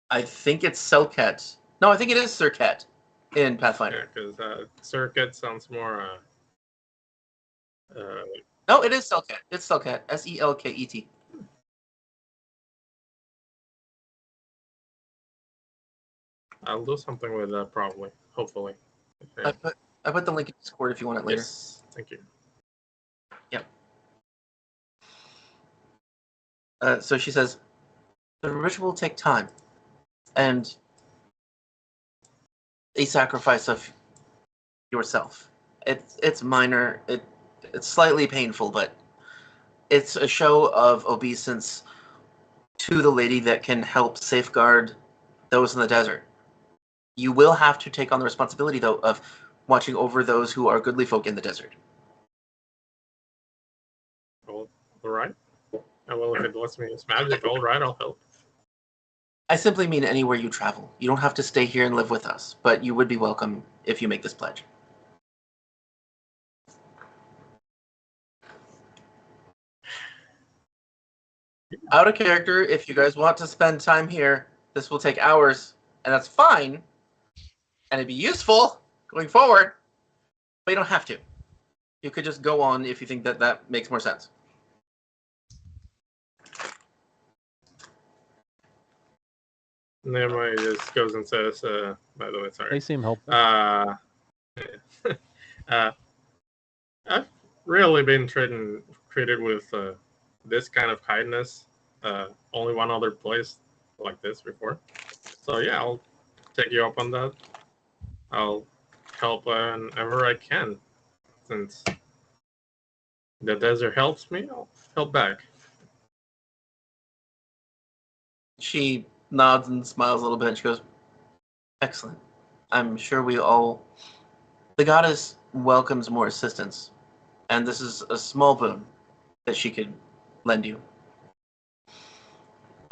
I think it's Selket. No, I think it is Cirket in Pathfinder. Yeah, because Circuit sounds more. No, it is Selket. It's Selket. Selket. I'll do something with that probably. Hopefully. I put the link in Discord if you want it later. Yes, thank you. So she says, the ritual will take time, and a sacrifice of yourself. It's minor. It's slightly painful, but it's a show of obeisance to the lady that can help safeguard those in the desert. You will have to take on the responsibility, though, of watching over those who are goodly folk in the desert. All right. Well, if it lets me use magic, all right, I'll help. I simply mean anywhere you travel. You don't have to stay here and live with us, but you would be welcome if you make this pledge. Out of character, if you guys want to spend time here, this will take hours, and that's fine, and it'd be useful going forward, but you don't have to. You could just go on if you think that that makes more sense. Nimue just goes and says, by the way, sorry. They seem hopeful. I've really been treated with this kind of kindness. Only one other place like this before. So yeah, I'll take you up on that. I'll help whenever I can. Since the desert helps me, I'll help back. She nods and smiles a little bit, and she goes, excellent. I'm sure we all... The goddess welcomes more assistance, and this is a small boon that she could lend you.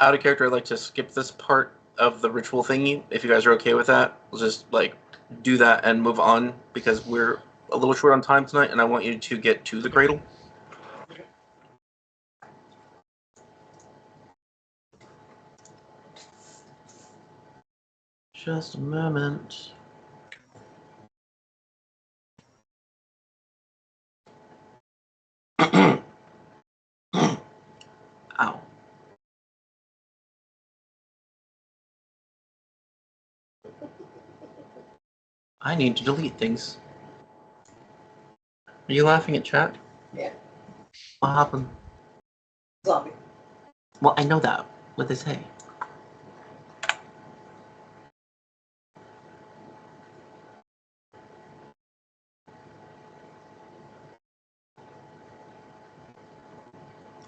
Out of character, I'd like to skip this part of the ritual thingy. If you guys are okay with that, we'll just do that and move on, because we're a little short on time tonight, and I want you to get to the cradle. Just a moment. Ow. I need to delete things. Are you laughing at chat? Yeah. What happened? Zombie. Well, I know that. What they say.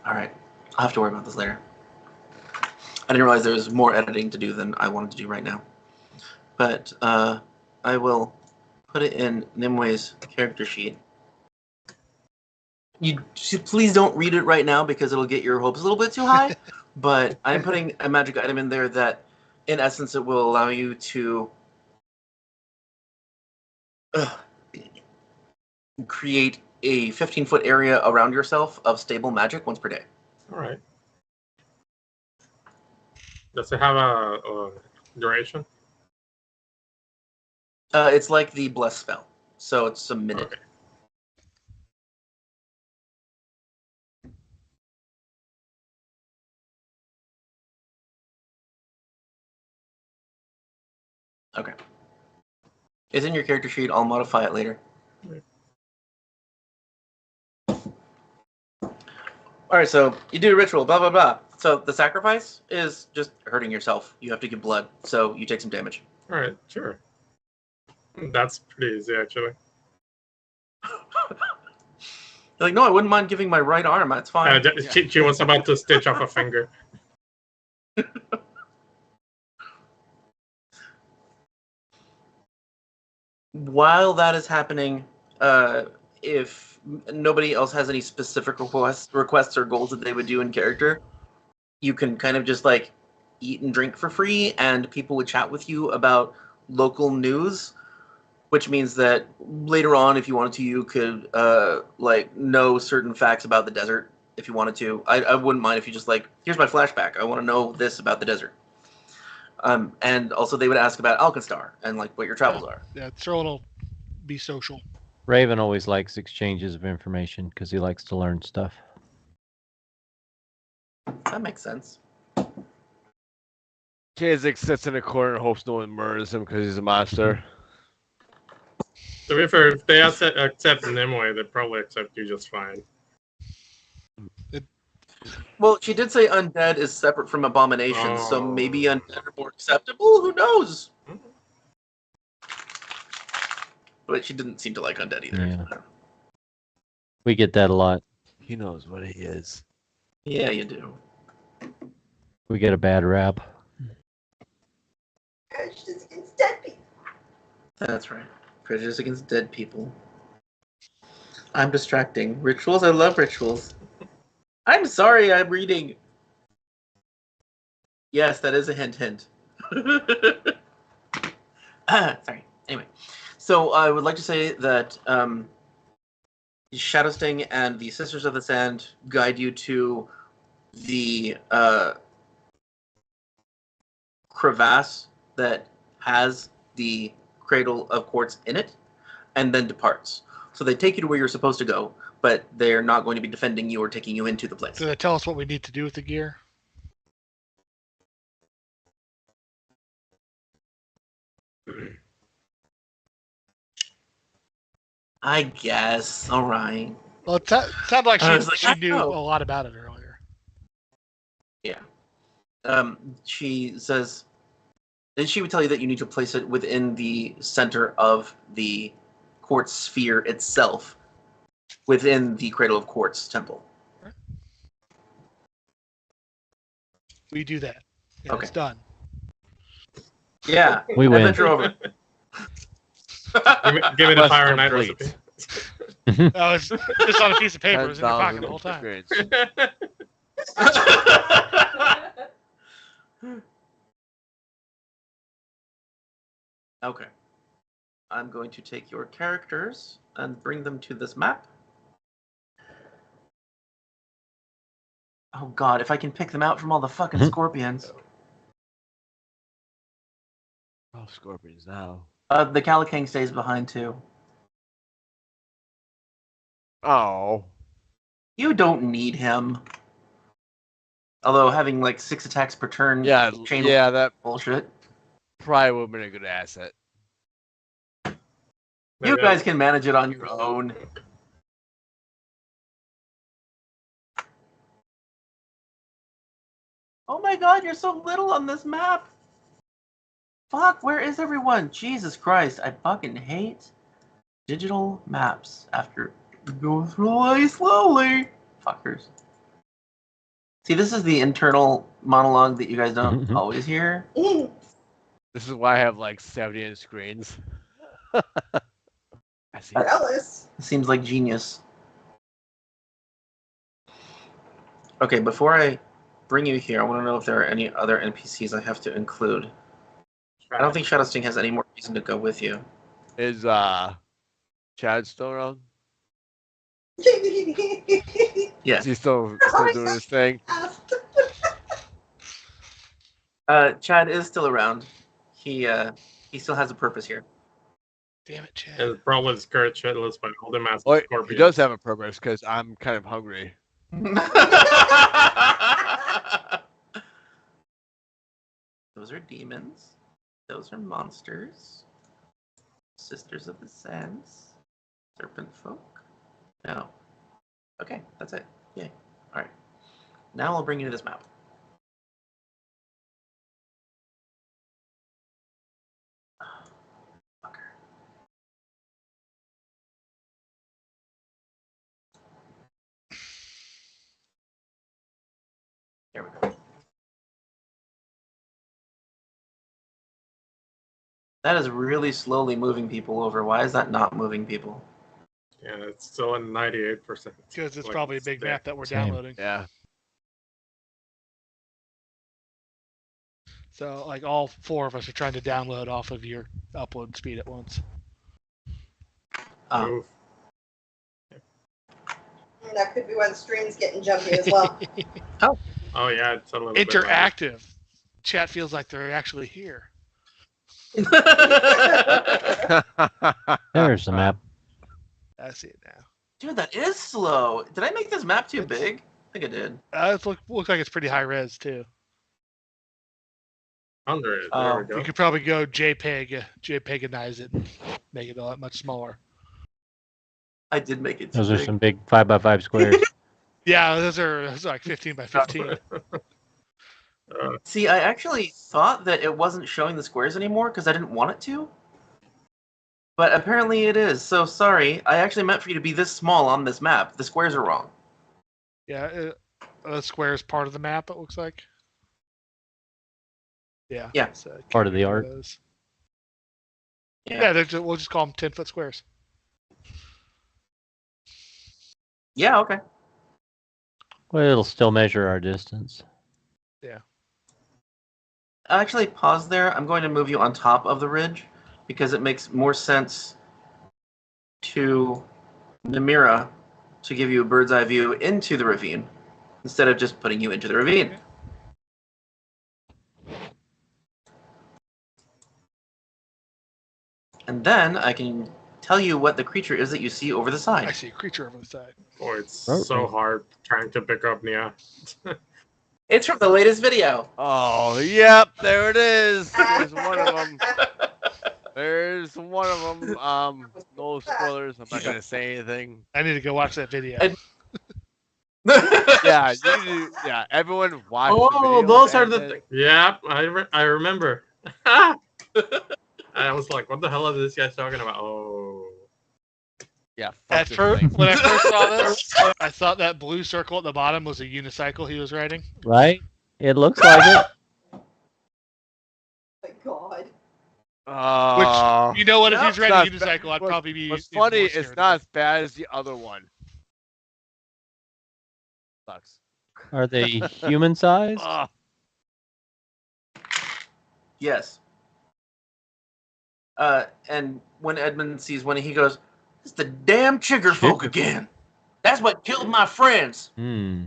Alright. I'll have to worry about this later. I didn't realize there was more editing to do than I wanted to do right now. But I will put it in Nimue's character sheet. Please don't read it right now because it'll get your hopes a little bit too high. But I'm putting a magic item in there that, in essence, it will allow you to create a 15-foot area around yourself of stable magic once per day. All right. Does it have a duration? It's like the bless spell, so it's a minute. Okay. Okay. It's in your character sheet. I'll modify it later. Okay. All right, so you do a ritual, blah, blah, blah. So the sacrifice is just hurting yourself. You have to give blood, so you take some damage. All right, sure. That's pretty easy, actually. You're like, no, I wouldn't mind giving my right arm. That's fine. She was about to stitch off a finger. While that is happening, if nobody else has any specific requests or goals that they would do in character, you can kind of just like eat and drink for free, and people would chat with you about local news, which means that later on, if you wanted to, you could like know certain facts about the desert if you wanted to. I wouldn't mind if you just like, here's my flashback. I want to know this about the desert. And also they would ask about Alkenstar and like what your travels are. Yeah, throw a little, be social. Raven always likes exchanges of information because he likes to learn stuff. That makes sense. Cazic sits in a corner and hopes no one murders him because he's a monster. To be fair, if they accept Nimue, they probably accept you just fine. Well, she did say undead is separate from abomination, so maybe undead are more acceptable. Who knows? But she didn't seem to like undead either. Yeah. We get that a lot. He knows what he is. Yeah, you do. We get a bad rap. Prejudice against dead people. That's right. Prejudice against dead people. I'm distracting. Rituals? I love rituals. I'm sorry, I'm reading. Yes, that is a hint. Sorry. Anyway, so I would like to say that Shadow Sting and the Sisters of the Sand guide you to the crevasse that has the Cradle of Quartz in it, and then departs. So they take you to where you're supposed to go, but they're not going to be defending you or taking you into the place. Do they tell us what we need to do with the gear? I guess. All right. Well, it sounded like I was like, she I knew know. a lot about it earlier. Yeah. She says, and she would tell you that you need to place it within the center of the quartz sphere itself, within the Cradle of Quartz temple. We do that. And Okay. It's done. Yeah. We win. Adventure over. Give me the Quest Fire Knight complete. recipe. Oh, it's just on a piece of paper. It was in your 10,000 pocket the whole time. experience. Okay. I'm going to take your characters and bring them to this map. Oh god, if I can pick them out from all the fucking scorpions. Oh, scorpions now. The Calicang stays behind too. Oh. You don't need him. Although having like 6 attacks per turn, Yeah, chain yeah, that bullshit. probably would have been a good asset. You guys can manage it on your own. Oh my god, you're so little on this map. Fuck, where is everyone? Jesus Christ, I fucking hate digital maps after go really slowly. Fuckers. See, this is the internal monologue that you guys don't always hear. This is why I have like 70-inch screens. I see. Jealous. It seems like genius. Okay, before I bring you here, I want to know if there are any other NPCs I have to include. I don't think Shadowsting has any more reason to go with you. Is Chad still around? Yes. Is he still doing his thing? Chad is still around. He still has a purpose here. Damn it, Chad. And probably scared shitless by all the massive Oh, scorpions. he does have a purpose because I'm kind of hungry. Those are demons. Those are monsters. Sisters of the Sands. Serpent folk. No. Okay, that's it. Yay. Alright. Now I'll bring you to this map. There we go. That is really slowly moving people over. Why is that not moving people? Yeah, it's still at 98%. Because it's Like, probably a big there. map that we're Same. downloading. Yeah. So, like, all four of us are trying to download off of your upload speed at once. Oof. That could be why the stream's getting jumpy as well. Oh yeah, it's a little bit like- Interactive. Chat feels like they're actually here. There's the map. I see it now. Dude, that is slow. Did I make this map too big? I think I did. It looks like it's pretty high res, too. 100. There Oh, we go. You could probably go JPEGize it and make it a lot much smaller. I did make it too Those are big. some big 5x5 squares. Yeah, those are like 15 by 15. See, I actually thought that it wasn't showing the squares anymore because I didn't want it to. But apparently it is. So sorry. I actually meant for you to be this small on this map. The squares are wrong. Yeah, a square is part of the map, it looks like. Yeah. Yeah. So Part of the art. those. Yeah. Yeah, we'll just call them 10-foot squares. Yeah, okay. Well, it'll still measure our distance. Actually, pause there. I'm going to move you on top of the ridge because it makes more sense to Namira to give you a bird's eye view into the ravine instead of just putting you into the ravine. And then I can tell you what the creature is that you see over the I side. see a creature over the side. Boy, it's Okay. so hard trying to pick up Nia. It's from the latest video. Oh, yep, there it is. There's one of them. There's one of them. No spoilers. I'm not gonna say anything. I need to go watch that video. Yeah, you do. Yeah, everyone watch the Oh, video. those are and the then- Yeah, I remember. I was like, what the hell is this guy talking about? Oh. Yeah. fuck At this first, thing. when I first saw this, I thought that blue circle at the bottom was a unicycle he was riding. Right? It looks like it. Oh my god. Oh. You know what? If Yep. he's riding a It's not unicycle, I'd probably be. What's even more funny, scared it's of not it. as bad as the other one. Sucks. Are they human sized? Ugh. Yes. And when Edmond sees one, he goes, "It's the damn chigger folk again. That's what killed my friends." Hmm.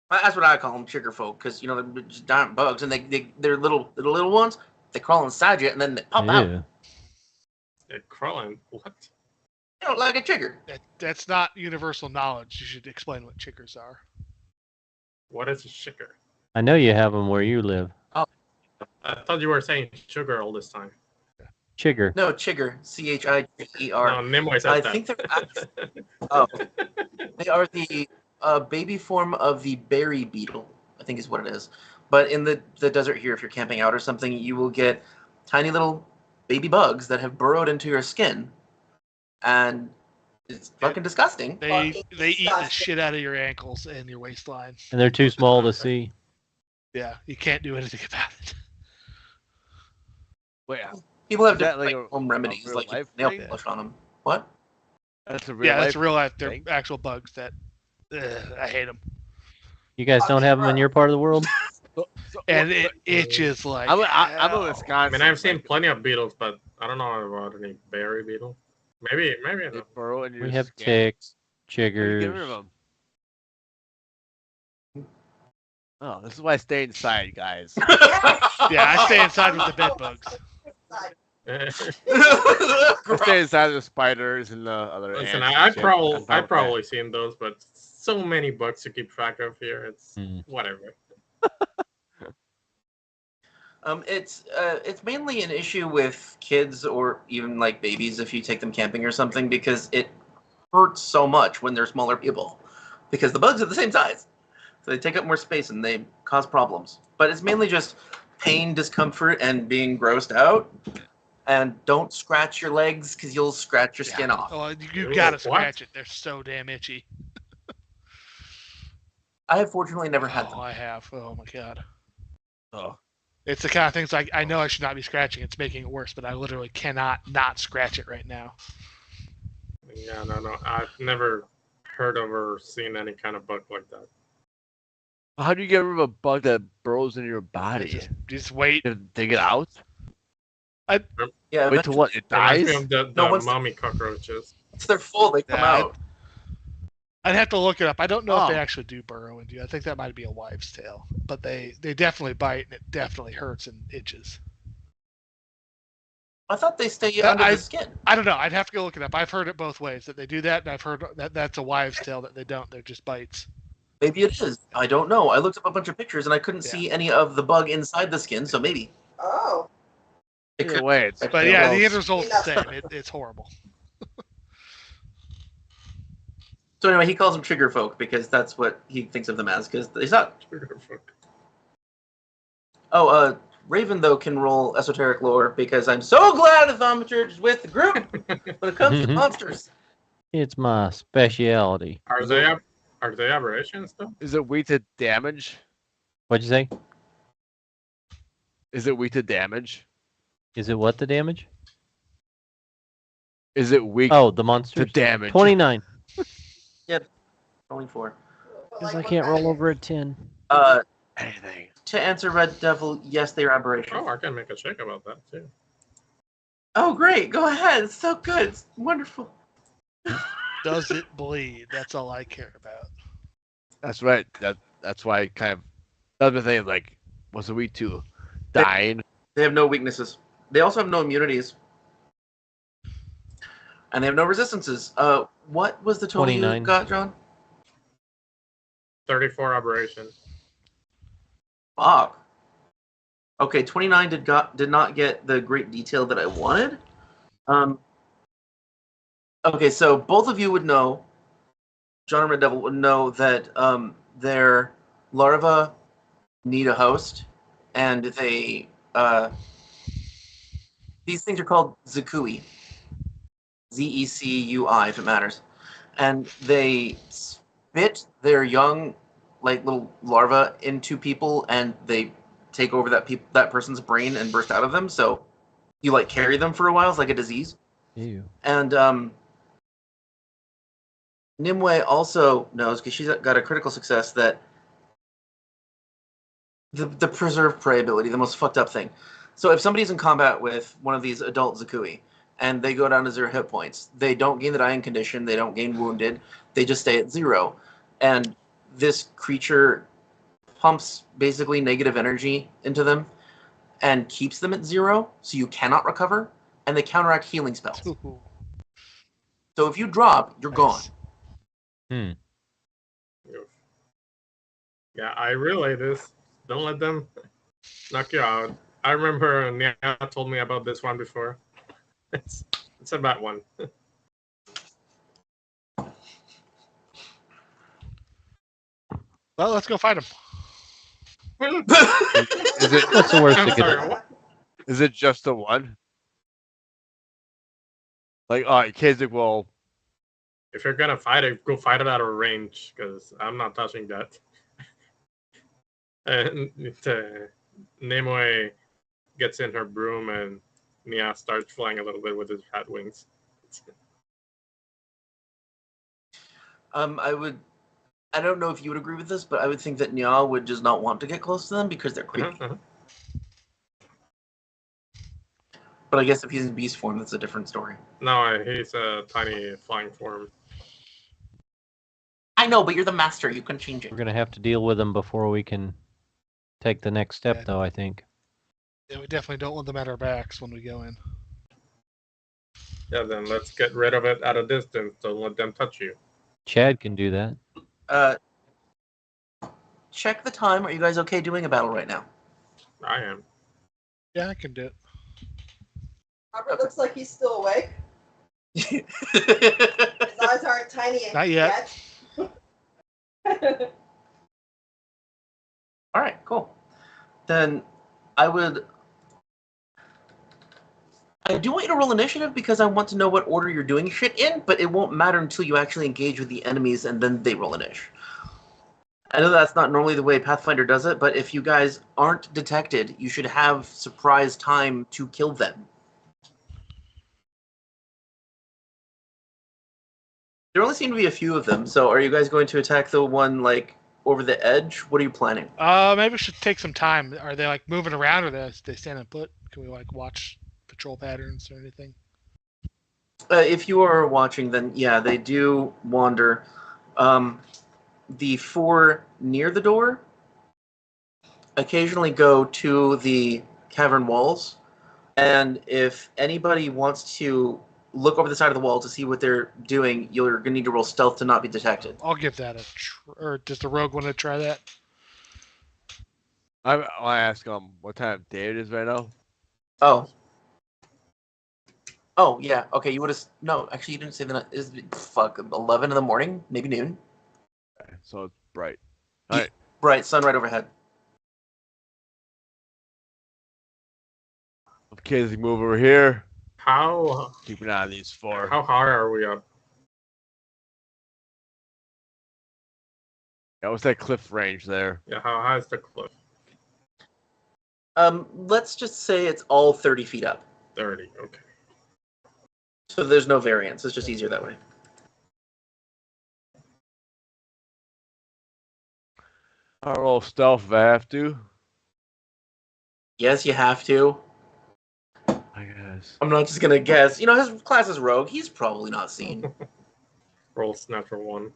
That's what I call them, chigger folk, because you know they're just giant bugs, and they're little ones. They crawl inside you, and then they pop out. Ew. They're crawling. What? You know, like a chigger. That's not universal knowledge. You should explain what chickers are. What is a shicker? I know you have them where you live. I thought you were saying sugar all this time. Chigger. No, chigger. Chiger. No, Nimue said I that. think they're oh, they are the baby form of the berry beetle. I think is what it is. But in the desert here, if you're camping out or something, you will get tiny little baby bugs that have burrowed into your skin, and it's fucking disgusting. They Fucking eat the disgusting. shit out of your ankles and your waistline. And they're too small to see. Yeah, you can't do anything about it. Wait, People have Is that different like a home remedies, real like life nail thing? polish on them. What? that's a real Yeah, life that's real life. They're thing? actual bugs that I hate them. You guys don't have them in your part of the world? And it itches like. I'm in hell. Wisconsin. I mean, I've seen plenty of beetles, but I don't know about any berry beetle. Maybe I They know. burrow in your We have skin. ticks, How do you get rid of chiggers. them? Oh, this is why I stay inside, guys. Yeah, I stay inside with the bed bugs. I stay inside with the spiders and the other Listen, ants. I and shit. I'm probably fine with that. probably seen those, but so many bugs to keep track of here. It's whatever. It's mainly an issue with kids or even like babies if you take them camping or something, because it hurts so much when they're smaller people, because the bugs are the same size, so they take up more space and they cause problems. But it's mainly just pain, discomfort, and being grossed out. And don't scratch your legs because you'll scratch your skin off. Oh, you Ooh, gotta what? scratch it. They're so damn itchy. I have fortunately never had Oh, them. I have. Oh my god. Oh, It's the kind of things like I know I should not be scratching. It's making it worse, but I literally cannot not scratch it right now. Yeah, no. I've never heard of or seen any kind of bug like that. how do you get rid of a bug that burrows in your body? Just wait. You dig it out? Yeah, Wait till what? It Reminds dies? me of the No, once mommy cockroaches. once they're full, they come Yeah, out. I'd have to look it up. I don't know if they Oh. actually do burrow into you. I think that might be a wives' tale, but they definitely bite and it definitely hurts and itches. I thought they stay That- under the skin. I don't know. I'd have to go look it up. I've heard it both ways that they do that, and I've heard that that's a wives' tale that they don't. They're just bites. Maybe it is. I don't know. I looked up a bunch of pictures and I couldn't see any of the bug inside the skin, so maybe. Oh. It Either could. way, it's But yeah, the gross. end result's the same. It's horrible. So anyway, he calls them trigger folk because that's what he thinks of them as, because they suck. Oh, Raven, though, can roll esoteric lore because I'm so glad the Thaumaturge is with the group when it comes to monsters. It's my specialty. Are they aberrations though? Is it weak to damage? What'd you say? Is it weak to damage? Is it what the damage? Is it weak Oh, the to monsters. damage? 29. Rolling 4. Because I can't roll over a 10. Anything. To answer Red Devil, yes, they are aberrations. Oh, I can make a check about that too. Oh, great. Go ahead. It's so good. It's wonderful. Does it bleed? That's all I care about. That's right. That's why I kind of other thing like was it weak to dying? They have no weaknesses. They also have no immunities. And they have no resistances. What was the total 29. you got, John? 34 aberration. Fuck. Okay, 29 did not get the great detail that I wanted. Okay, so both of you would know, John and Red Devil would know that their larvae need a host, and they these things are called Zecui. Zecui, if it matters. And they spit their young, like, little larvae into people, and they take over that person's brain and burst out of them. So you, like, carry them for a while. It's like a disease. Ew. And Nimue also knows, because she's got a critical success, that the preserve prey ability, the most fucked up thing. So if somebody's in combat with one of these adult Zecui, and they go down to 0 hit points, they don't gain the dying condition, they don't gain wounded, they just stay at 0. And this creature pumps basically negative energy into them and keeps them at 0, so you cannot recover, and they counteract healing spells. Ooh, So if you drop, you're gone. nice. Yeah, I relay this. Don't let them knock you out. I remember Nia told me about this one before. It's a bad one. Well, let's go fight him. Is it What's the worst I'm that could sorry, happen? what? is it just the one? Like, all right, Cazic will. If you're gonna fight it, go fight it out of range, because I'm not touching that. And Nimue gets in her broom, and Nia starts flying a little bit with his hat wings. I would I don't know if you would agree with this, but I would think that Nya would just not want to get close to them because they're creepy. Uh-huh. But I guess if he's in beast form, that's a different story. No, he's a tiny flying form. I know, but you're the master. You can change it. We're going to have to deal with them before we can take the next step, Yeah. though, I think. Yeah, we definitely don't want them at our backs when we go in. Yeah, then let's get rid of it at a distance. Don't let them touch you. Chad can do that. Check the time. Are you guys okay doing a battle right now? I am. Yeah, I can do it. Robert looks like he's still awake. His eyes aren't tiny Not yet. All right, cool. Then I do want you to roll initiative because I want to know what order you're doing shit in, but it won't matter until you actually engage with the enemies and then they roll initiative. I know that's not normally the way Pathfinder does it, but if you guys aren't detected, you should have surprise time to kill them. There only seem to be a few of them, so are you guys going to attack the one, like, over the edge? What are you planning? Maybe we should take some time. Are they like moving around, or they standing put? Can we like watch patrol patterns or anything? If you are watching, then yeah, they do wander. The four near the door occasionally go to the cavern walls, and if anybody wants to look over the side of the wall to see what they're doing, you're going to need to roll stealth to not be detected. I'll give that a or does the rogue want to try that? I want to ask what time of day it is right now. Oh, yeah. Okay, you would have... No, actually, you didn't say that. Is 11 in the morning? Maybe noon? Okay, so it's bright. Yeah, Alright. bright, sun right overhead. Okay, let's move over here. How Keep an eye on these four. high are we up? That was that cliff range there. Yeah, how high is the cliff? Let's just say it's all 30 feet up. 30. Okay. So there's no variance. It's just easier that way. I'll roll stealth if I have to. Yes, you have to. I guess. I'm not just going to guess. You know, his class is rogue. He's probably not seen. Roll natural 1.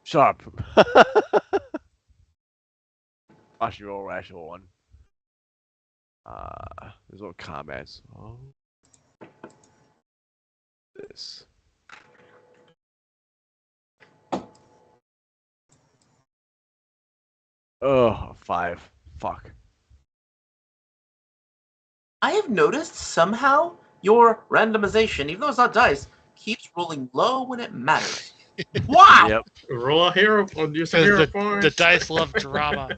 Shut up. Watch you roll rational 1. There's no comments. Oh. This. Oh, 5. Fuck. I have noticed somehow your randomization, even though it's not dice, keeps rolling low when it matters. Wow! Yep. Roll a hero. Or use a hero Because point. the dice love drama.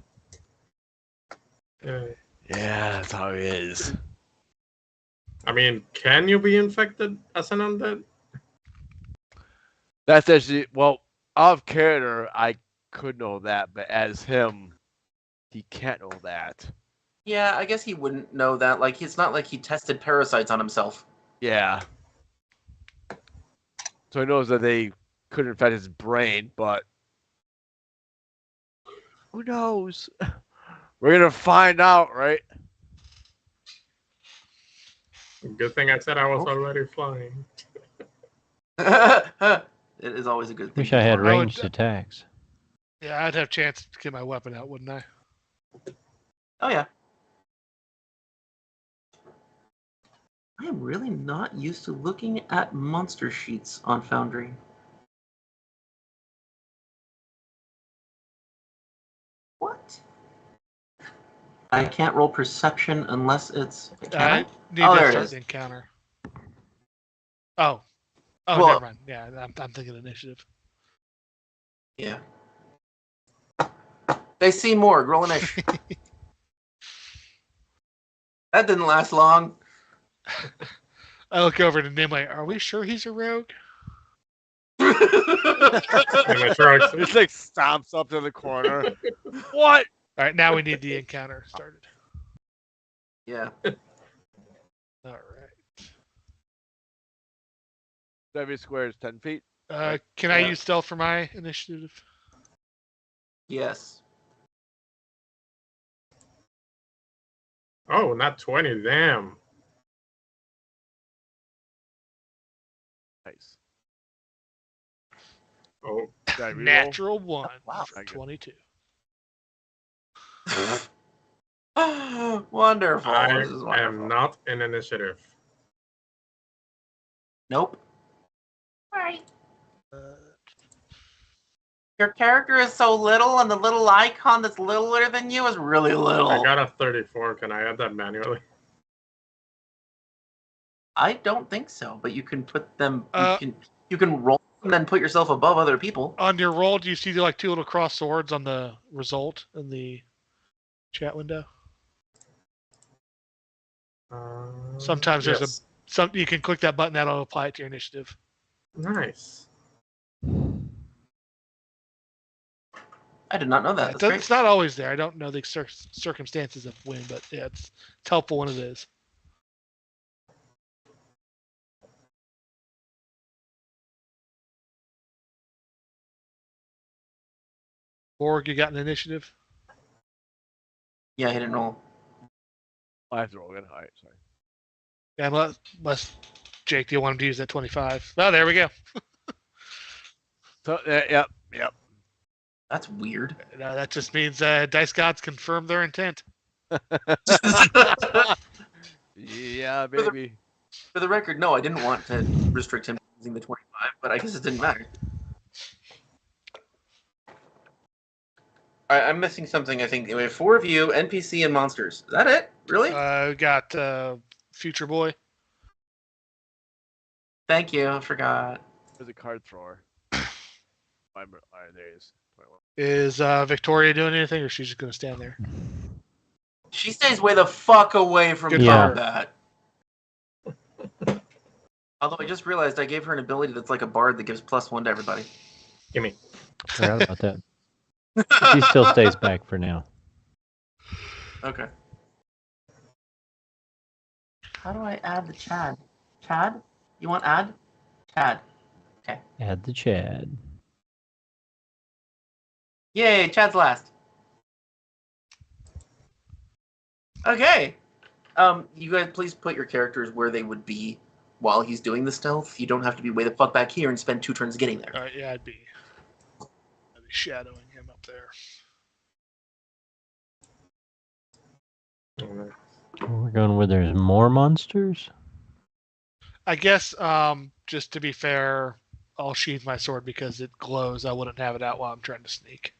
Yeah. Yeah, that's how it is. I mean, can you be infected as an undead? That's actually, well, out of character, I could know that, but as him, he can't know that. Yeah, I guess he wouldn't know that. Like, it's not like he tested parasites on himself. Yeah. So he knows that they could infect his brain, but who knows? We're gonna find out, right? Good thing I said I was already flying. It is always a good thing. Wish I had would- ranged attacks. Yeah, I'd have a chance to get my weapon out, wouldn't I? Oh, yeah. I am really not used to looking at monster sheets on Foundry. What? I can't roll perception unless it's... Can I? Need Oh, to there it start is. the encounter. Oh, Well- never mind. Yeah, I'm thinking initiative. Yeah. They see more. Roll an ish. That didn't last long. I look over to Nimue. Are we sure he's a rogue? And I tried He just like stomps up to the corner. What? All right, now we need the encounter started. Yeah. All right. Every square is 10 feet. Can I Yeah. use stealth for my initiative? Yes. Oh, not 20. Damn. Nice. Oh, Did I reroll? Natural 1 Wow. for 22. Wonderful. I This is wonderful. am not in initiative. Nope. Sorry. Uh, Your character is so little, and the little icon that's littler than you is really little. I got a 34. Can I add that manually? I don't think so, but you can put them. Uh, You can roll and then put yourself above other people. on your roll, do you see like two little cross swords on the result in the chat window? Sometimes there's yes. you can click that button, that'll apply it to your initiative. Nice. I did not know that. That's great. It's not always there. I don't know the circumstances of when, but yeah, it's helpful when it is. Borg, you got an initiative? Yeah, he didn't roll. I have to roll again. All right, sorry. Yeah, unless Jake, do you want him to use that 25? Oh, there we go. So, yep. That's weird. No, that just means Dice Gods confirm their intent. Yeah, baby. For the record, no, I didn't want to restrict him to using the 25, but I guess it didn't matter. All right, I'm missing something, I think. We have 4 of you, NPC, and monsters. Is that it? Really? We got Future Boy. Thank you. I forgot. There's a card thrower. There he is. Is Victoria doing anything, or she's just going to stand there? She stays way the fuck away from Good combat. Although I just realized I gave her an ability that's like a bard that gives +1 to everybody. Gimme. Forgot about that. She still stays back for now. Okay. How do I add the Chad? Chad? You want add? Chad. Okay. Add the Chad. Yay, Chad's last. Okay. You guys please put your characters where they would be while he's doing the stealth. You don't have to be way the fuck back here and spend 2 turns getting there. All right, yeah, I'd be shadowing him up there. We're going where there's more monsters? I guess, just to be fair, I'll sheath my sword because it glows. I wouldn't have it out while I'm trying to sneak.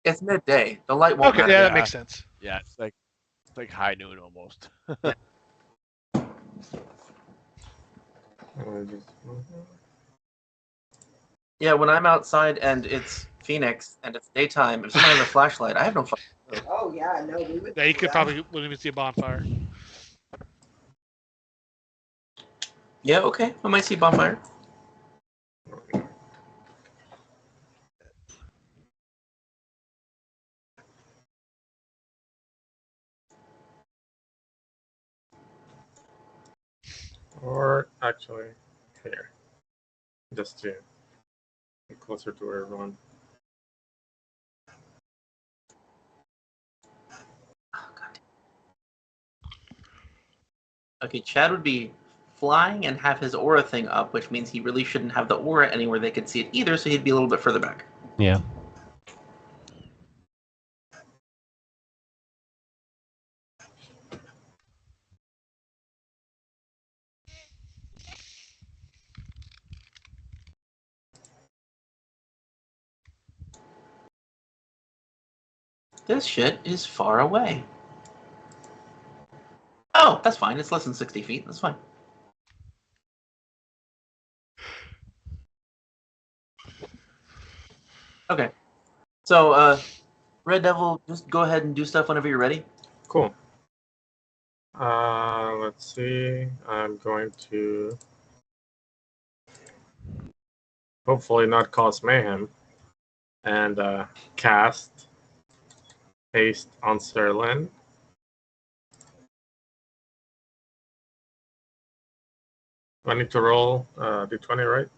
It's midday. The light won't Okay, matter. yeah, that makes sense. Yeah, it's like high noon almost. Yeah, when I'm outside and it's Phoenix and it's daytime, if someone has a flashlight, I have no fucking clue. Oh yeah, no, we would. Yeah, you do could that. probably wouldn't even see a bonfire. Yeah, okay. I might see a bonfire. Or actually, here. Just to get closer to everyone. Oh, God. Okay, Chad would be flying and have his aura thing up, which means he really shouldn't have the aura anywhere they could see it either, so he'd be a little bit further back. Yeah. This shit is far away. Oh, that's fine. It's less than 60 feet. That's fine. Okay. So, Red Devil, just go ahead and do stuff whenever you're ready. Cool. Let's see. I'm going to hopefully not cause mayhem and cast haste on Serlin. I need to roll d20, right?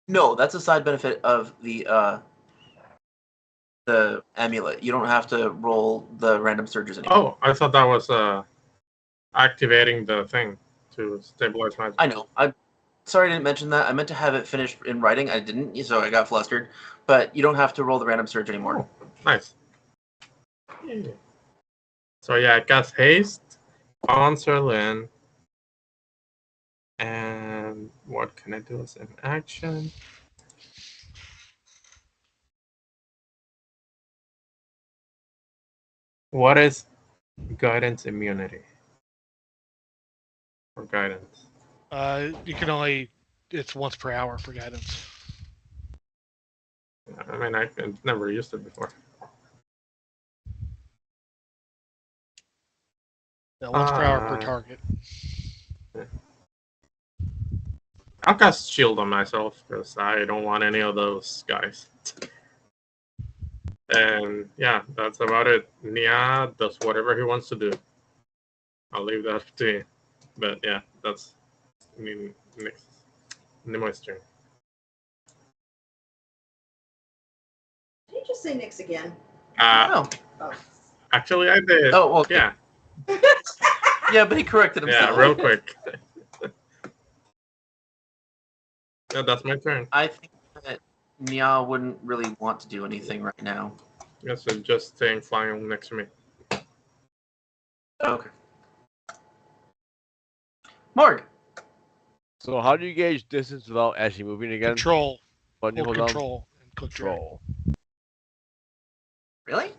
No, that's a side benefit of the amulet. You don't have to roll the random surges anymore. Oh, I thought that was activating the thing to stabilize magic. I know. I'm sorry I didn't mention that. I meant to have it finished in writing. I didn't, so I got flustered. But you don't have to roll the random surge anymore. Oh, nice. Yeah. So yeah, I cast haste on Sir Lin. And what can I do as an action? What is guidance immunity? Or guidance? You can only. It's once per hour for guidance. I mean, I've never used it before. Yeah, once per hour per target. Yeah. I'll cast shield on myself because I don't want any of those guys. And yeah, that's about it. Nia does whatever he wants to do. I'll leave that to you. But yeah, that's next Nimue's turn. Did you just say Nyx again? Oh. Oh. Actually, I did. Oh, well, Yeah. Yeah, but he corrected himself. Yeah, real quick. Yeah, that's my turn. I think that Nia wouldn't really want to do anything right now. Yes, so just staying flying next to me. Okay. Morg. So how do you gauge distance without actually moving again? Control. Button you Hold hold down? control. And click drag. Control. Really?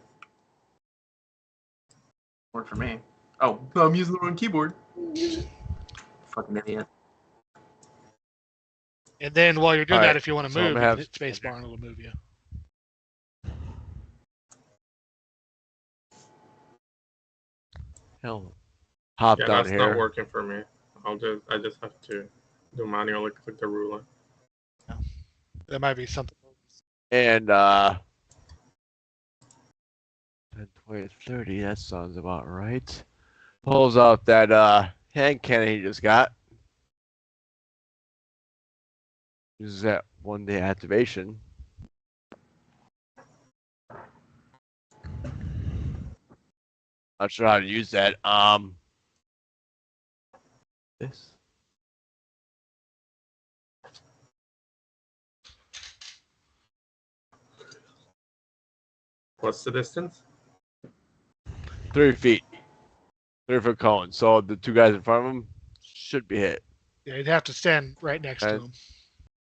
Worked for me. Oh, I'm using the wrong keyboard. Fucking idiot. And then while you're doing All right, that, if you want to so I'm move, gonna you have- can hit spacebar and it'll move you. Hell. Hop Yeah, down that's here. not working for me. I just have to do manually click the ruler. That might be something. And 10, 20, 30, that sounds about right. Pulls out that hand cannon he just got. Uses that 1-day activation. Not sure how to use that. This. What's the distance? 3 feet. 3-foot cone. So the two guys in front of him should be hit. Yeah, you'd have to stand right next to Okay. him.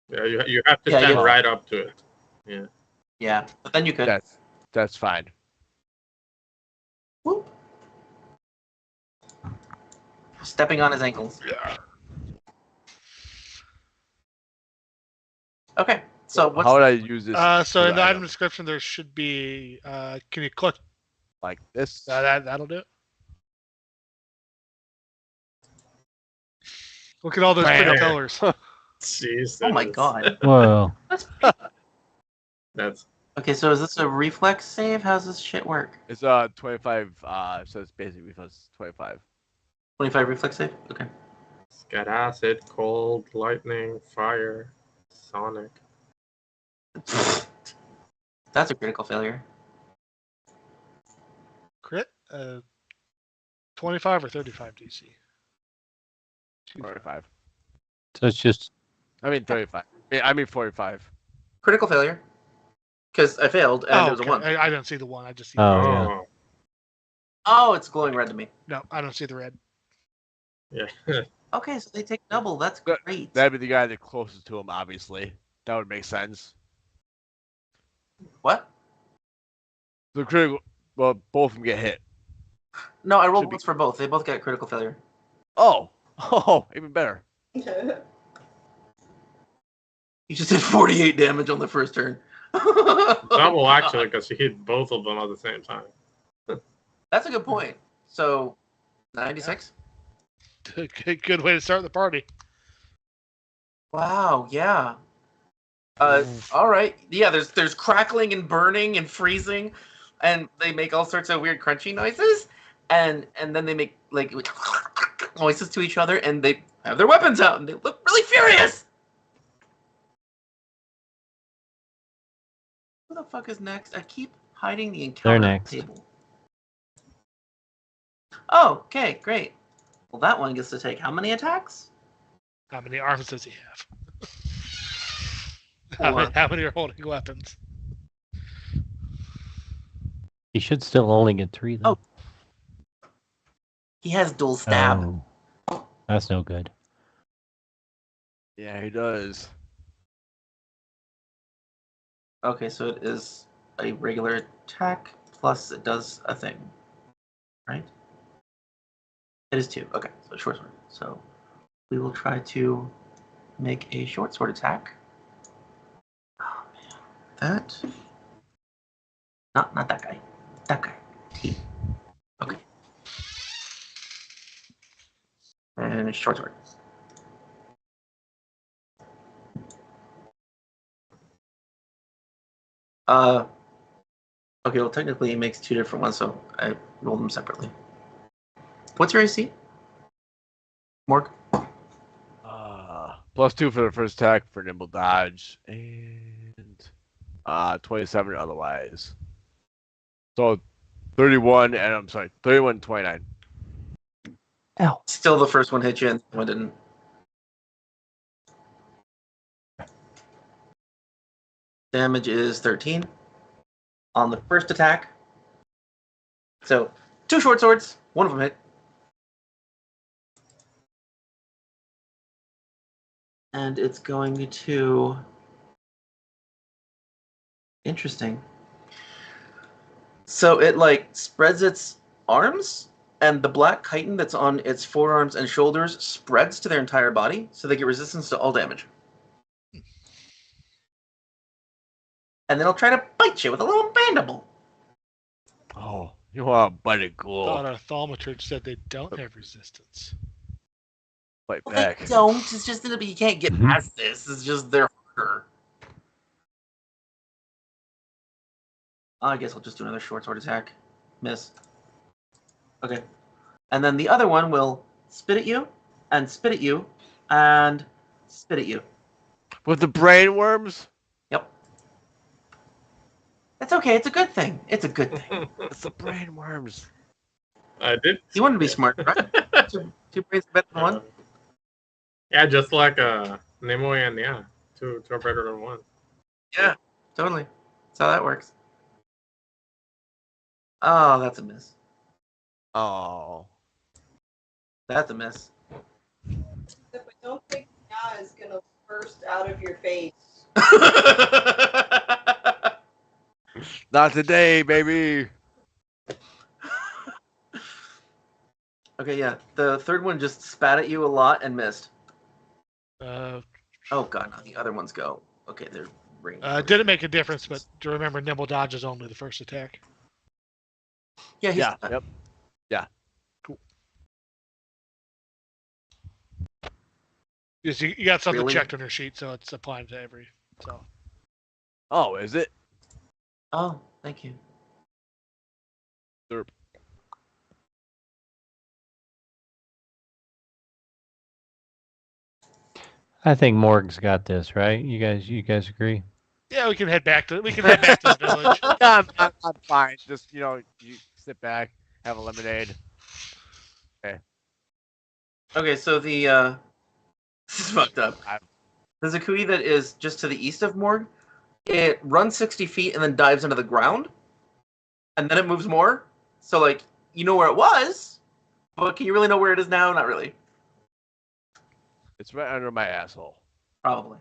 Yeah, you have to Yeah, stand yeah. right up to it. Yeah. Yeah, but then you could. That's fine. Whoop. Stepping on his ankles. Okay, so what's How would I use this? So in the item? item description, there should be. Can you click? Like this? That'll do it. Look at all those pretty Bam. colors. Jeez. Oh my that is- god. Whoa. That's Okay, so is this a reflex save? How's this shit work? It's 25. So it's basically plus 25. 25 reflex save? Okay. it's got acid, cold, lightning, fire, sonic. That's a critical failure. Crit. 25 or 35 DC. 25. So it's just 35. I mean 45. Critical failure. Because I failed and Oh, it was a okay. 1. I don't see the one. I just see. Oh, the yeah. Oh, Oh, it's glowing red to me. No, I don't see the red. yeah. Okay, so they take double. That's Good. great. That'd be the guy that's closest to him, obviously. That would make sense. What? The critical. Well, both of them get hit. No, I rolled Should be- once for both. They both got critical failure. Oh. Oh, even better. You just did 48 damage on the first turn. Double actually, because you hit both of them at the same time. That's a good point. So, 96? Good way to start the party. Wow, yeah. All right. Yeah, there's crackling and burning and freezing, and they make all sorts of weird crunchy noises, and then they make like noises to each other, and they have their weapons out, and they look really furious. Who the fuck is next? I keep hiding the encounter next. table. Oh, okay, great. Well, that one gets to take how many attacks? How many arms does he have? Four. How many are holding weapons? He should still only get 3 though. He has dual stab. Oh, that's no good. Yeah, he does. Okay, so it is a regular attack plus it does a thing, right? It is 2. Okay, so short sword. So we will try to make a short sword attack. Oh man, that. Not that guy. That guy. T. Okay. And short sword. Okay, well technically it makes 2 different ones, so I roll them separately. What's your AC? Morg? +2 for the first attack for nimble dodge, and 27 otherwise. So 31, and I'm sorry, 31, 29. Ow. Still the first one hit you and the one didn't. Damage is 13 on the first attack. So 2 short swords, one of them hit. And it's going to... Interesting. So it like spreads its arms, and the black chitin that's on its forearms and shoulders spreads to their entire body, so they get resistance to all damage. And then it'll try to bite you with a little mandible. Oh, you want to bite a ghoul? Thought our thaumaturge said they don't have resistance. Fight Well, back. they don't. It's just that you can't get past this. It's just they're harder. I guess I'll just do another short sword attack. Miss. Okay. And then the other one will spit at you, and spit at you, and spit at you. With the brain worms? Yep. It's okay. It's a good thing. It's a good thing. It's the brain worms. I did. You wouldn't be smart, right? Two brains better than one. Yeah, just like Nimue and yeah, two are better than one. Yeah, totally. That's how that works. Oh, that's a miss. Oh. That's a miss. I don't think yeah is gonna burst out of your face. Not today, baby. Okay, yeah. The third one just spat at you a lot and missed. Oh god, no, the other ones go. Okay, they're ringing. Didn't make a difference, but to remember, nimble dodge is only the first attack. Yeah, he's Yeah, yep. Cool. Yes, you got something Really? checked on your sheet, so it's applying to every. So Oh, is it? Oh, thank you. Derp. I think Morg's got this, right? You guys agree? yeah, we can head back to the village. Yeah, I'm fine. Just, you sit back, have a lemonade. Okay, so the this is fucked up. The Zakui that is just to the east of Morg, it runs 60 feet and then dives into the ground, and then it moves more. So like you know where it was, but can you really know where it is now? Not really. It's right under my asshole. Probably.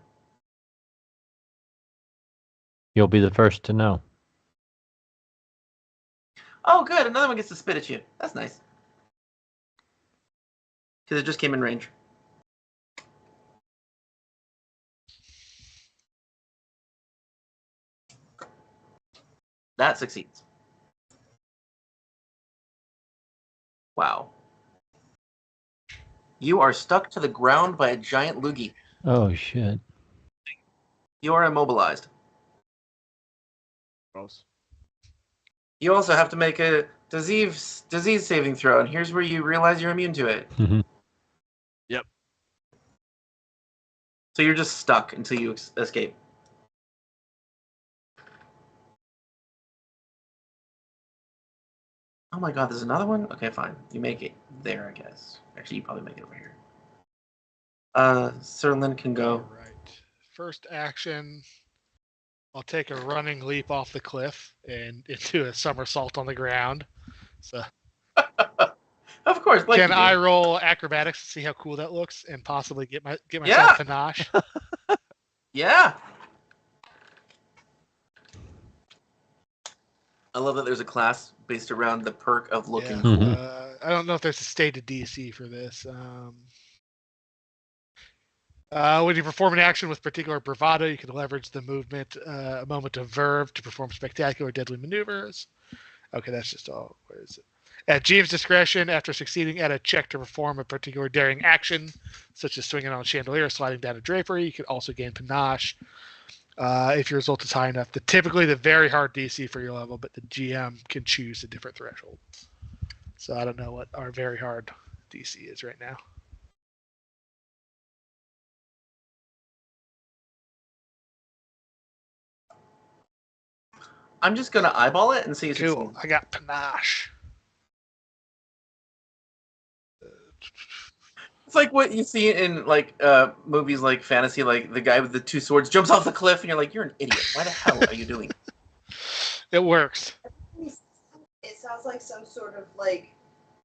You'll be the first to know. Oh, good. Another one gets to spit at you. That's nice. Because it just came in range. That succeeds. Wow. You are stuck to the ground by a giant loogie. Oh shit. You are immobilized. Gross. You also have to make a disease saving throw, and here's where you realize you're immune to it. Yep. So you're just stuck until you escape. Oh my god, there's another one? Okay, fine. You make it there, I guess. Actually, you probably make it over here. Sir Lin can go. All right. First action, I'll take a running leap off the cliff and into a somersault on the ground. So Of course. Like can you do. I roll acrobatics to see how cool that looks and possibly get myself Yeah. panache? Yeah. I love that there's a class based around the perk of looking Yeah. cool. I don't know if there's a stated DC for this. When you perform an action with particular bravado, you can leverage the movement, a moment of verve to perform spectacular deadly maneuvers. Okay, that's just all. Where is it? At GM's discretion, after succeeding at a check to perform a particular daring action, such as swinging on a chandelier or sliding down a drapery, you can also gain panache. If your result is high enough, typically the very hard DC for your level, but the GM can choose a different threshold. So I don't know what our very hard DC is right now. I'm just gonna eyeball it and see if Cool. it's. I got panache. It's like what you see in like movies like fantasy, like the guy with the two swords jumps off the cliff, and you're like, "You're an idiot. Why the hell are you doing?" It works. It sounds like some sort of like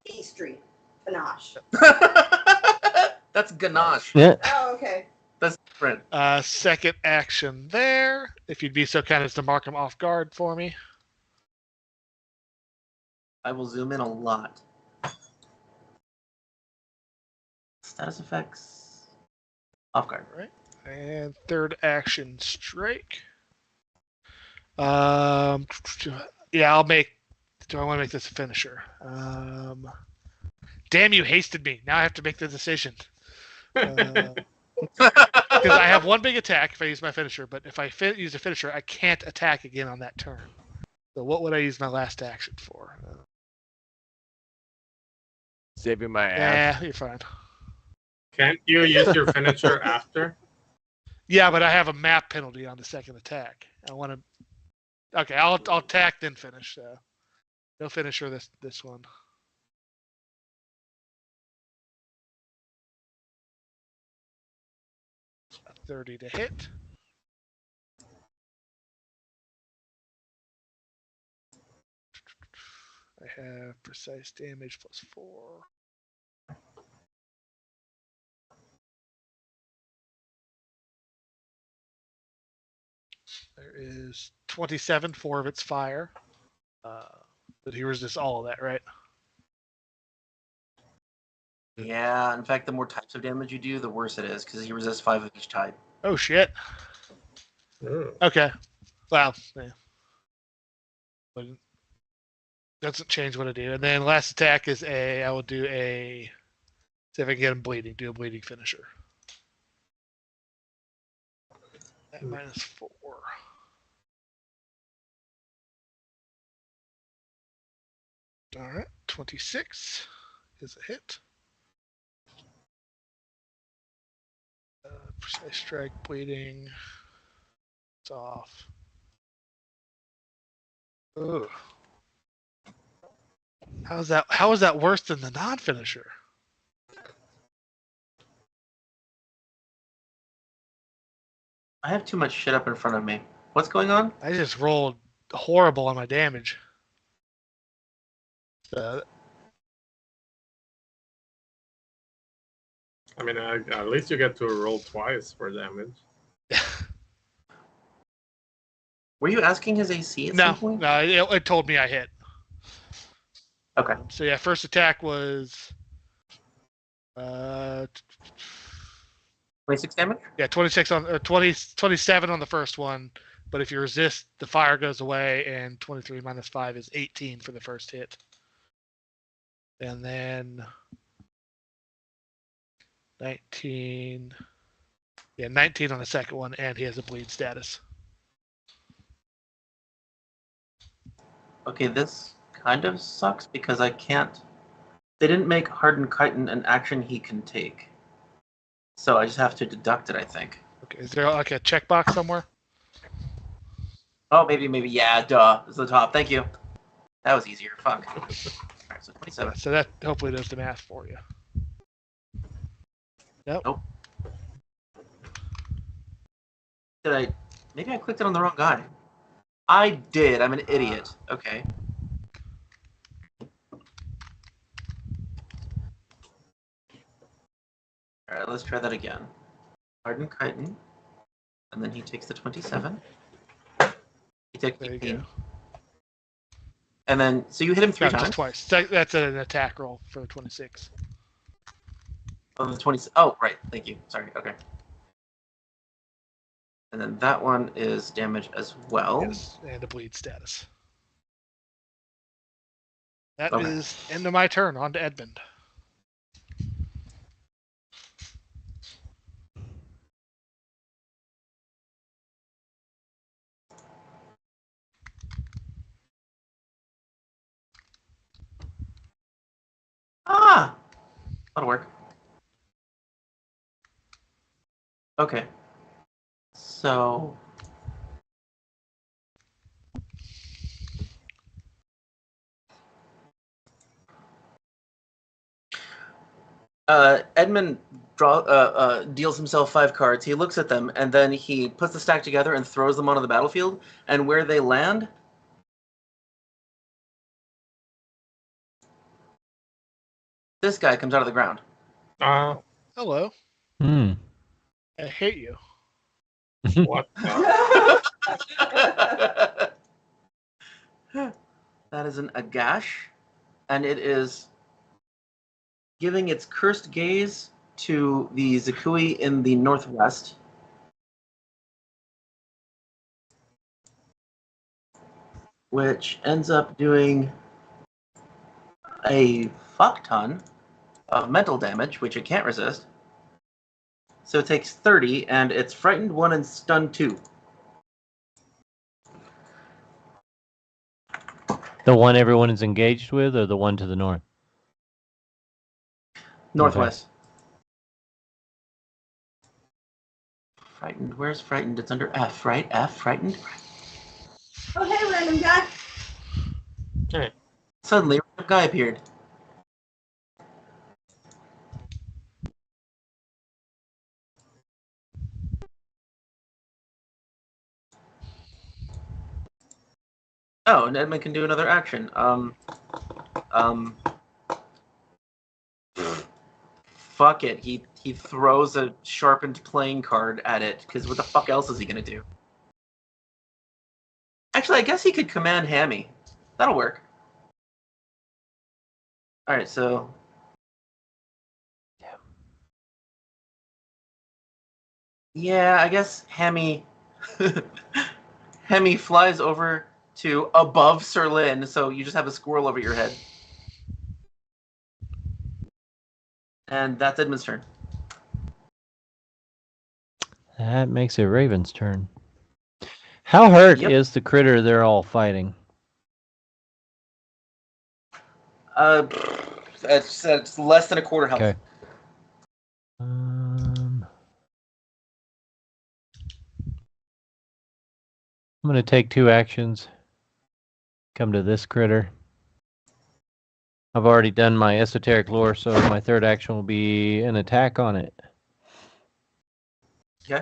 A Street panache. That's ganache. Yeah. Oh, okay. That's different. Second action there. If you'd be so kind as to mark him off guard for me. I will zoom in a lot. Status effects. Off guard. All right. And third action strike. Yeah, I'll make. Do I want to make this a finisher? Damn, you hasted me. Now I have to make the decision. Because I have one big attack if I use my finisher, but if I use a finisher, I can't attack again on that turn. So what would I use my last action for? Saving my ass. Yeah, you're fine. Can't you use your finisher after? Yeah, but I have a map penalty on the second attack. I want to. Okay, I'll attack then finish. So no finisher this one. A 30 to hit. I have precise damage +4. There is 27 for its fire. But he resists all of that, right? Yeah, in fact, the more types of damage you do, the worse it is, because he resists 5 of each type. Oh, shit. Ooh. Okay. Well, yeah. But doesn't change what I do. And then last attack is I will do a, see if I can get him bleeding, do a bleeding finisher. At -4. All right, 26 is a hit. Precise strike, bleeding. It's off. Ugh. How is that worse than the non-finisher? I have too much shit up in front of me. What's going on? I just rolled horrible on my damage. I mean, at least you get to roll twice for damage. Were you asking his AC at some point? No, it told me I hit. Okay. So yeah, first attack was 26 damage? yeah, 26 on 27 on the first one, but if you resist, the fire goes away, and 23 -5 is 18 for the first hit. And then 19 Yeah, 19 on the second one, and he has a bleed status. Okay, this kind of sucks because I can't. They didn't make Hardened Chitin an action he can take, so I just have to deduct it. I think. Okay, is there like a checkbox somewhere? Oh, maybe. Yeah, duh. It's the top. Thank you. That was easier. Fuck. All right, so 27. So that hopefully does the math for you. Nope. Did I? Maybe I clicked it on the wrong guy. I did. I'm an idiot. Okay. All right, let's try that again. Hardened Chitin, and then he takes the 27. He takes There you 18. go. And then, so you hit him 3 No, times? just twice. That's an attack roll for the 26. Oh, the 20. Oh, right. Thank you. Sorry. Okay. And then that one is damage as well. Yes, and a bleed status. That Okay. is end of my turn. On to Edmond. Ah! That'll work. Okay. So. Edmund deals himself 5 cards. He looks at them, and then he puts the stack together and throws them onto the battlefield. And where they land, this guy comes out of the ground. Hello. Hmm. I hate you. What? the- That is an Agash, and it is giving its cursed gaze to the Zakui in the northwest. Which ends up doing a fuck ton of mental damage, which it can't resist. So it takes 30, and it's frightened 1 and stunned 2. The one everyone is engaged with, or the one to the north? Northwest. Frightened. Where's frightened? It's under F, right? F, frightened. Oh, hey, random guy. Suddenly, a guy appeared. Oh, and Edmund can do another action. Fuck it. He throws a sharpened playing card at it, because what the fuck else is he gonna do? Actually, I guess he could command Hammy. That'll work. Alright, so... Yeah, I guess Hammy... Hammy flies over to above Sir Lin, so you just have a squirrel over your head. And that's Edmund's turn. That makes it Raven's turn. How hurt Yep. is the critter they're all fighting? It's less than a quarter health. Okay. I'm going to take 2 actions. Come to this critter. I've already done my esoteric lore, so my 3rd action will be an attack on it. Okay.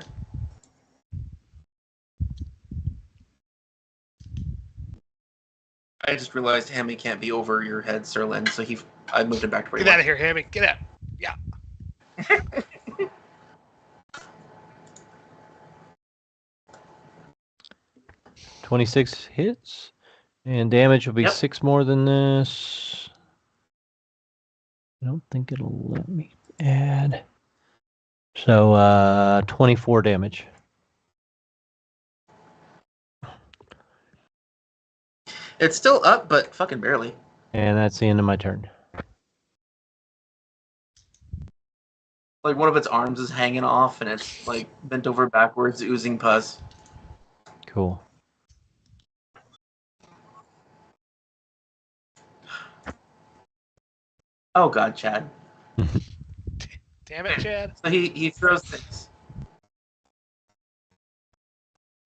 I just realized Hammy can't be over your head, Sir Lin, so I moved him back to where Get he out was. of here, Hammy. Get out. Yeah. 26 hits, and damage will be Yep. 6 more than this. I don't think it'll let me add. So 24 damage. It's still up, but fucking barely. And that's the end of my turn. Like one of its arms is hanging off, and it's like bent over backwards, oozing pus. Cool. Oh God, Chad. Damn it, Chad. So he throws things.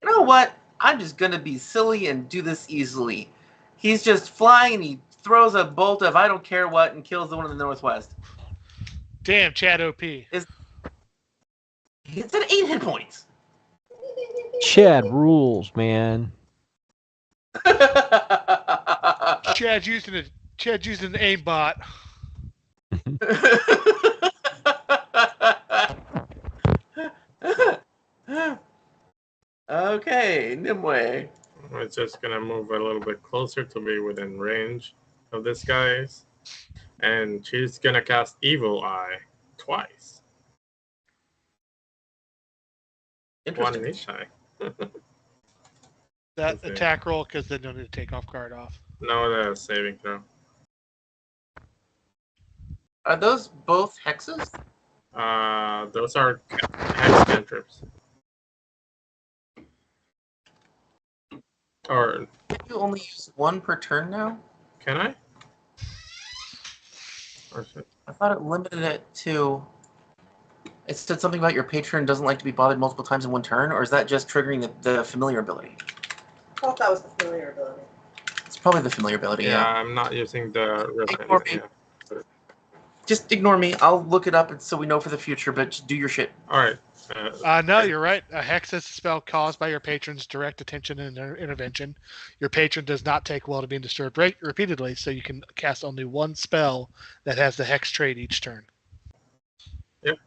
You know what? I'm just gonna be silly and do this easily. He's just flying and he throws a bolt of I don't care what and kills the one in the northwest. Damn, Chad OP. It's at 8 hit points. Chad rules, man. Chad's using an aimbot. Okay, Nimue. It's just gonna move a little bit closer to be within range of this guy's, and she's gonna cast Evil Eye twice. One Interesting. in each eye. That Okay. attack roll because then you'll need to take off guard off. No, the saving throw. Are those both hexes? Those are hex cantrips. Or Can you only use one per turn now? can I? Or should... I thought it limited it to. It said something about your patron doesn't like to be bothered multiple times in one turn, or is that just triggering the familiar ability? I thought that was the familiar ability. It's probably the familiar ability, Yeah, yeah. I'm not using the Ignore me. Just ignore me. I'll look it up so we know for the future, but just do your shit. Alright. No, you're right. A hex is a spell caused by your patron's direct attention and intervention. Your patron does not take well to being disturbed repeatedly, so you can cast only one spell that has the hex trait each turn. Yep.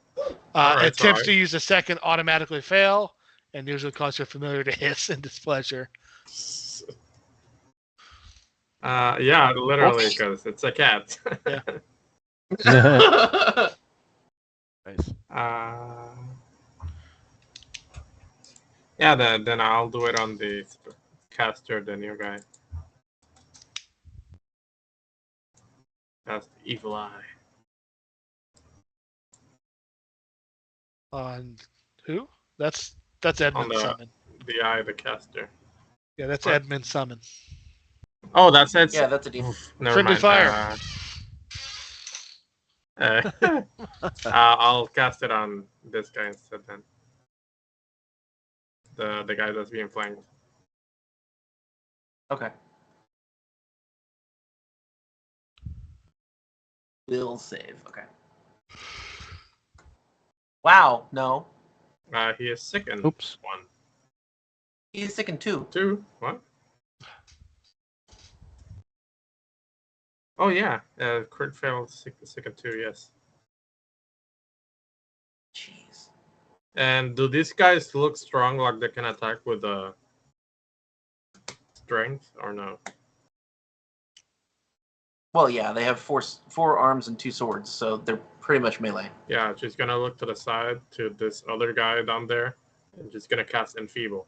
Alright, Attempts so to use a second automatically fail, and usually cause your familiar to hiss in displeasure. Yeah, literally, because it's a cat. Yeah. Nice. Yeah, then I'll do it on the caster, the new guy. Cast Evil Eye. On who? That's Edmond the- summon. The eye, the caster. Yeah, that's what? Edmond summon. Oh, that's it. Yeah, that's a deal. Never Friendly mind. fire. I'll cast it on this guy instead then. The guy that's being flanked. Okay. Will save. Okay. Wow, no. He is sick in Oops. one. He's sick in 2. Two. What? Oh yeah. Crit failed sick in 2, yes. Jeez. And do these guys look strong, like they can attack with strength, or no? Well, yeah, they have four arms and 2 swords, so they're pretty much melee. Yeah, she's gonna look to the side to this other guy down there, and she's gonna cast Enfeeble.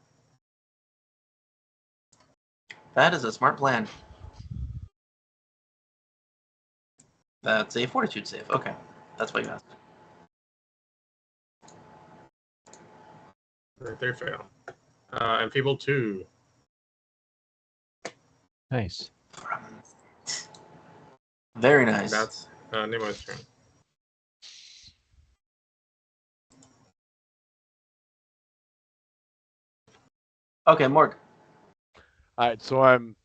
That is a smart plan. That's a fortitude save. Okay. That's what you asked. They fail. Enfeeble 2. Nice. Very nice. That's Nimue's turn. Okay, Morg. All right, so I'm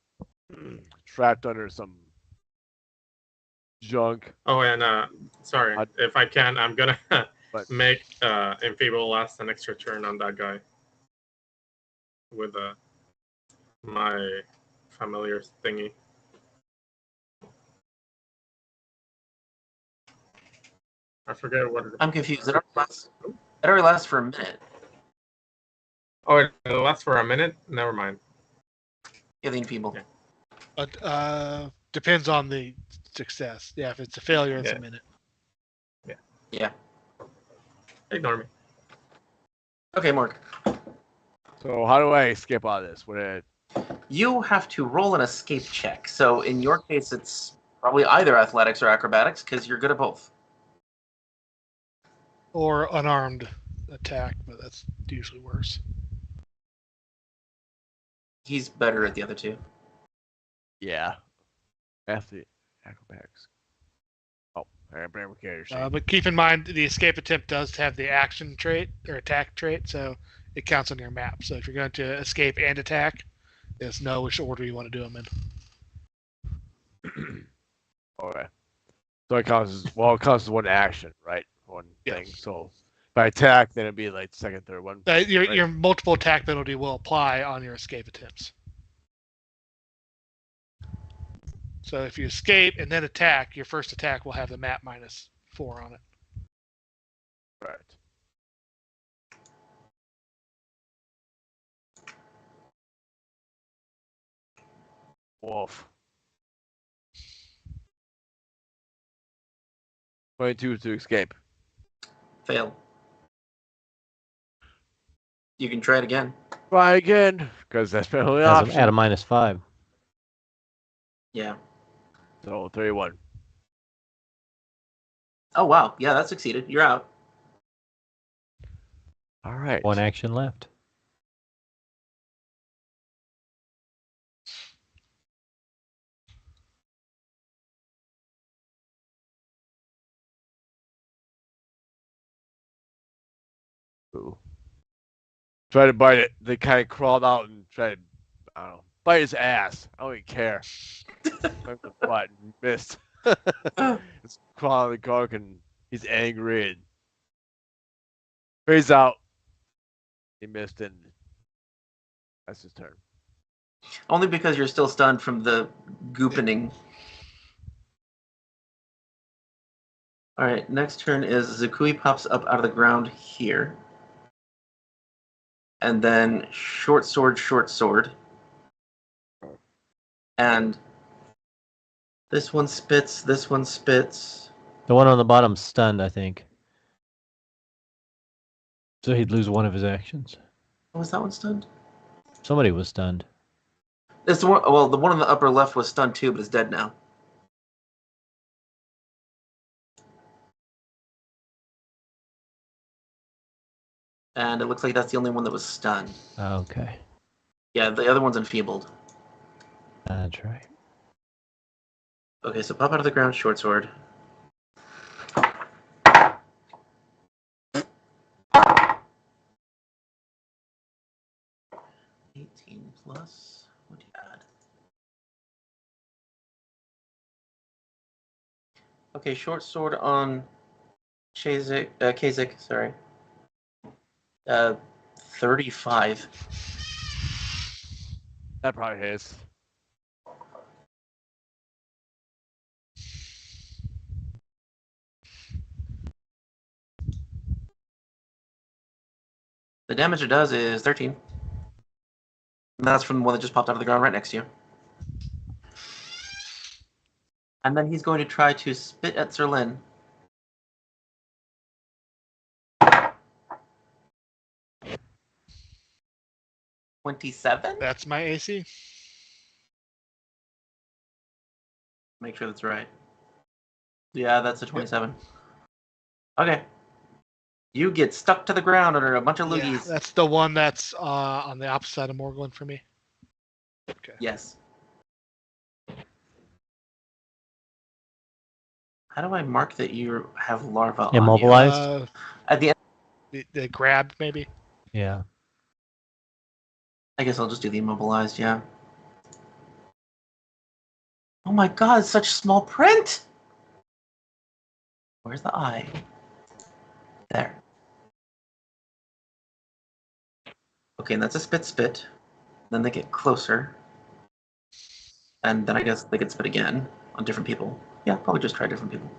trapped under some junk. Oh, and sorry, if I can, I'm gonna But- make Enfeeble last an extra turn on that guy with my familiar thingy. I forget what. I'm confused. It already lasts for a minute. Oh, it lasts for a minute. Never mind. Yeah, the enfeeble. Yeah. Depends on the success. Yeah, if it's a failure, it's Yeah. a minute. Yeah. Ignore me. Okay, Morg. So how do I escape out of this? You have to roll an escape check. So in your case, it's probably either athletics or acrobatics because you're good at both. Or unarmed attack, but that's usually worse. He's better at the other two. Yeah. Athlete, acrobatics. Oh, brand carrier. But keep in mind, the escape attempt does have the action trait or attack trait, so it counts on your map. So if you're going to escape and attack, there's no which order you want to do them in. Okay. So it counts as one action, right? One Yeah. thing. So if I attack, then it'd be like second, third one. Your multiple attack penalty will apply on your escape attempts. So if you escape and then attack, your first attack will have the map -4 on it. Right. Wolf. 22 to escape. Fail. You can try it again. Try again, because that's my only option. At a -5. Yeah. So 31. Oh wow. Yeah, that succeeded. You're out. All right. One action left. Ooh. Try to bite it. They kind of crawled out and tried to, I don't know, bite his ass. I don't even care. Went the butt and missed. It's crawling the gark and he's angry and phase out. He missed and that's his turn. Only because you're still stunned from the goopening. Alright, next turn is Zakui pops up out of the ground here. And then short sword. And this one spits, this one spits. The one on the bottom's stunned, I think. So he'd lose one of his actions. Oh, was that one stunned? Somebody was stunned. It's the one, well, the one on the upper left was stunned too, but is dead now. And it looks like that's the only one that was stunned. Okay. Yeah, the other one's enfeebled. That's right. Okay, so pop out of the ground, short sword. Plus, what do you add? Okay, short sword on Cazic, sorry. 35. That probably hits. The damage it does is 13. And that's from the one that just popped out of the ground right next to you. And then he's going to try to spit at Zerlin. $27? That's my AC. Make sure that's right. Yeah, that's a 27. Okay. You get stuck to the ground under a bunch of loogies. Yeah, that's the one that's on the opposite side of Morguline for me. Okay. Yes. How do I mark that you have larva Immobilized? on you? At the end. The grab, maybe? Yeah. I guess I'll just do the immobilized, yeah. Oh my god, such small print! Where's the eye? There. Okay, and that's a spit. Then they get closer. And then I guess they get spit again on different people. Yeah, probably just try different people.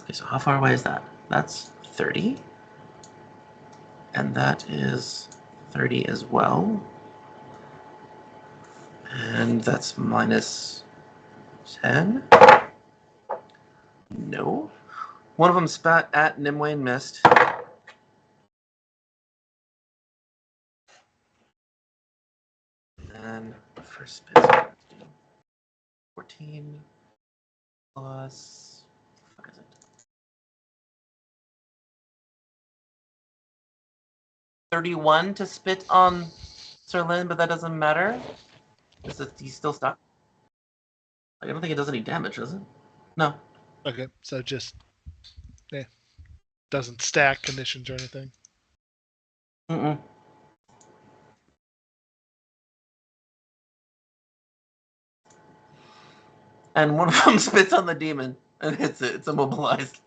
Okay, so how far away is that? That's 30. And that is 30 as well. And that's minus 10. No. One of them spat at Nimue and missed. And first spit. 14 plus. What is it? 31 to spit on Sir Lin, but that doesn't matter. He's still stuck. I don't think it does any damage, does it? No. Okay, so just doesn't stack conditions or anything. Mm-mm. And one of them spits on the demon and hits it. It's immobilized.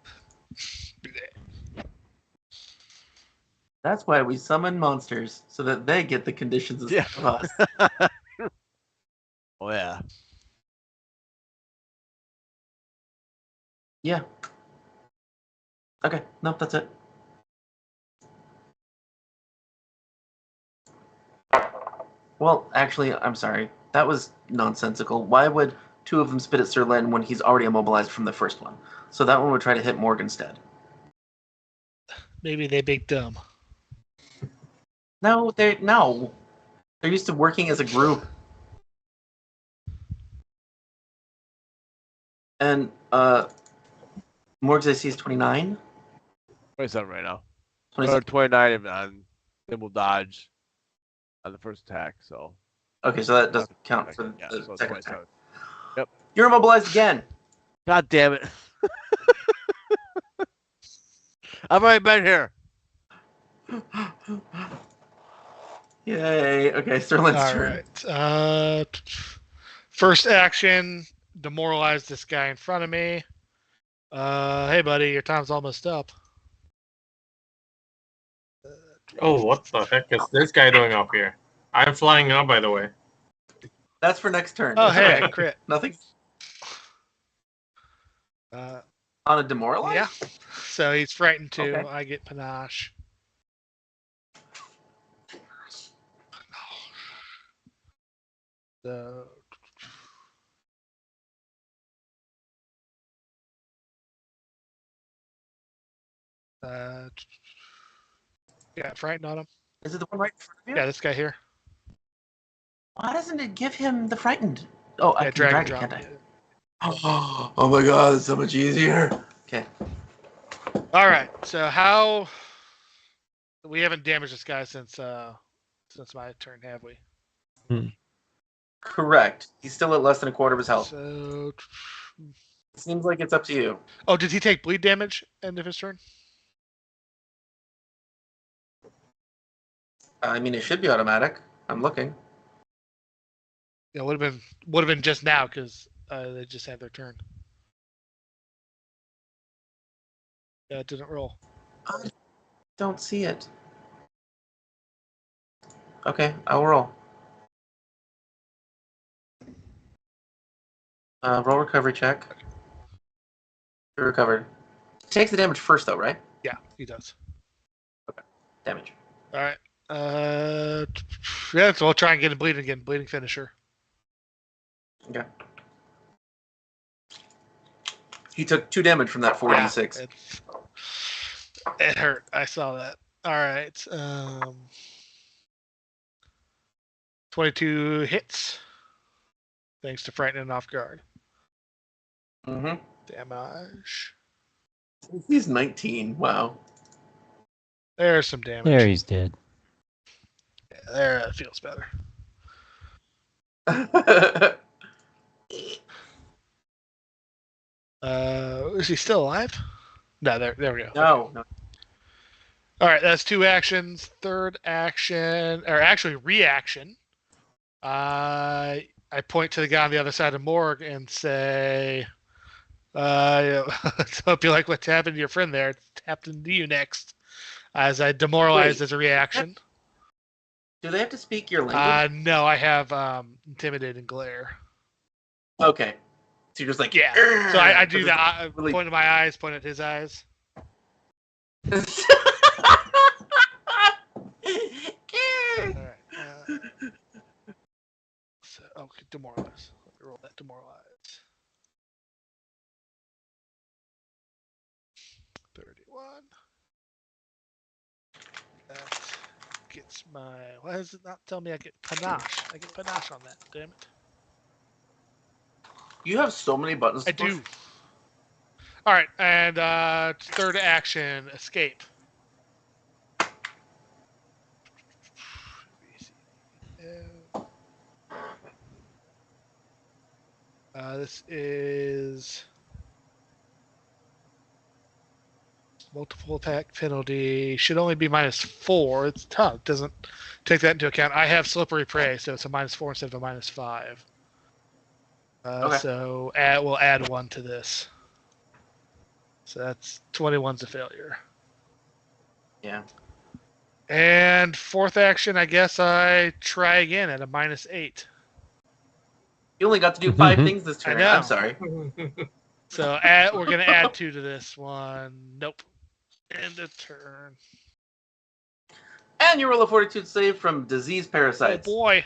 That's why we summon monsters, so that they get the conditions of us. Oh yeah. Yeah. Okay, nope, that's it. Well, actually, I'm sorry. That was nonsensical. Why would two of them spit at Sir Len when he's already immobilized from the first one? So that one would try to hit Morg instead. Maybe they big dumb. No. They're used to working as a group. And Morg's AC is 29. 27 right now. 27. 29 on nimble dodge on the first attack. So. Okay, so that doesn't count for Yeah, the so second 27. attack. Yep. You're immobilized again. God damn it! I've already been here. Yay. Okay, Sir Len's All turn. right. First action, demoralize this guy in front of me. Hey, buddy, your time's almost up. Oh, what the heck is this guy doing up here? I'm flying now, by the way. That's for next turn. Oh, That's hey, okay. I crit. Nothing Uh, on a demoralize? yeah. So he's frightened too. Okay. I get panache. So yeah, frightened on him. Is it the one right in front of you? Yeah, this guy here. Why doesn't it give him the frightened? Oh, I Yeah, can drag drag and it, drop. can't I? Oh my god, it's so much easier. Okay. All right. So how we haven't damaged this guy since my turn, have we? Correct. He's still at less than a quarter of his health. So, It seems like it's up to you. oh, did he take bleed damage end of his turn? I mean, it should be automatic. I'm looking. Yeah, would have been just now because they just had their turn. Yeah, it didn't roll. I don't see it. Okay, I'll roll. Roll recovery check. You're recovered. Takes the damage first, though, right? Yeah, he does. Damage. All right. Yeah, so we'll try and get him bleeding again. Bleeding finisher. Okay. He took 2 damage from that 4d6. It hurt. I saw that. All right. 22 hits. Thanks to frightening off guard. Mm-hmm. Damage. He's 19. Wow. There's some damage. There, he's dead. Yeah, there, that feels better. Is he still alive? No, there we go. No. All right, that's 2 actions. Third action, or actually reaction. I point to the guy on the other side of Morg and say, hope you like what happened to your friend there. It's happened to you next. As I demoralized as a reaction. Do they have to speak your language? No, I have Intimidate and Glare. Okay. So you're just like, Yeah. So I do that. that. Really... Point at my eyes, point at his eyes. All All right. So, okay, demoralize. Let me roll that demoralize. 31. That gets my. Why does it not tell me I get panache? I get panache on that. Damn it. You have so many buttons. I do. All right, and third action, escape. This is multiple attack penalty. Should only be -4. It's tough. It doesn't take that into account. I have slippery prey, so it's a -4 instead of a -5. Okay. So we'll add 1 to this. So that's 21's a failure. Yeah. And fourth action, I guess I try again at a -8. You only got to do 5 things this I turn. know. I'm sorry. So we're going to add 2 to this one. Nope. End of turn. And you roll a fortitude save from disease Oh parasites. boy.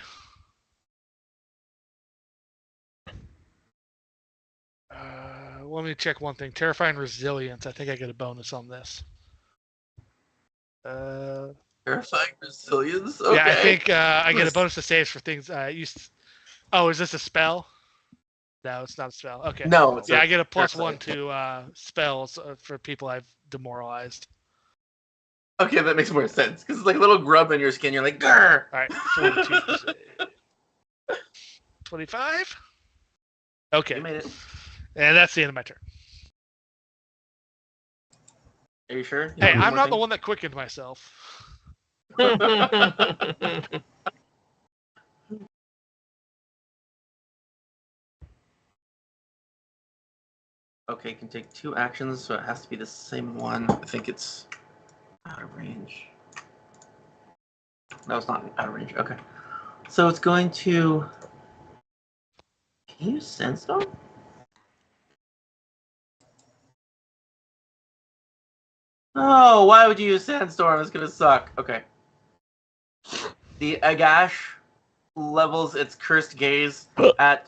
Let me check one thing. Terrifying resilience. I think I get a bonus on this. Terrifying resilience? Okay. Yeah, I think I get a bonus to saves for things I used. Oh, is this a spell? No, it's not a spell. Okay. No, it's I get a +1 parasite. to spells for people I've demoralized. Okay, that makes more sense. Because it's like a little grub in your skin. You're like, grr! All right, 42. 25? Okay. You made it. And that's the end of my turn. Are you sure? Hey, I'm not the one that quickened myself. Okay, can take 2 actions, so it has to be the same one. I think it's out of range. No, it's not out of range. Okay. So it's going to... Can you use Sandstorm? Oh, why would you use Sandstorm? It's going to suck. Okay. The Agash levels its cursed gaze at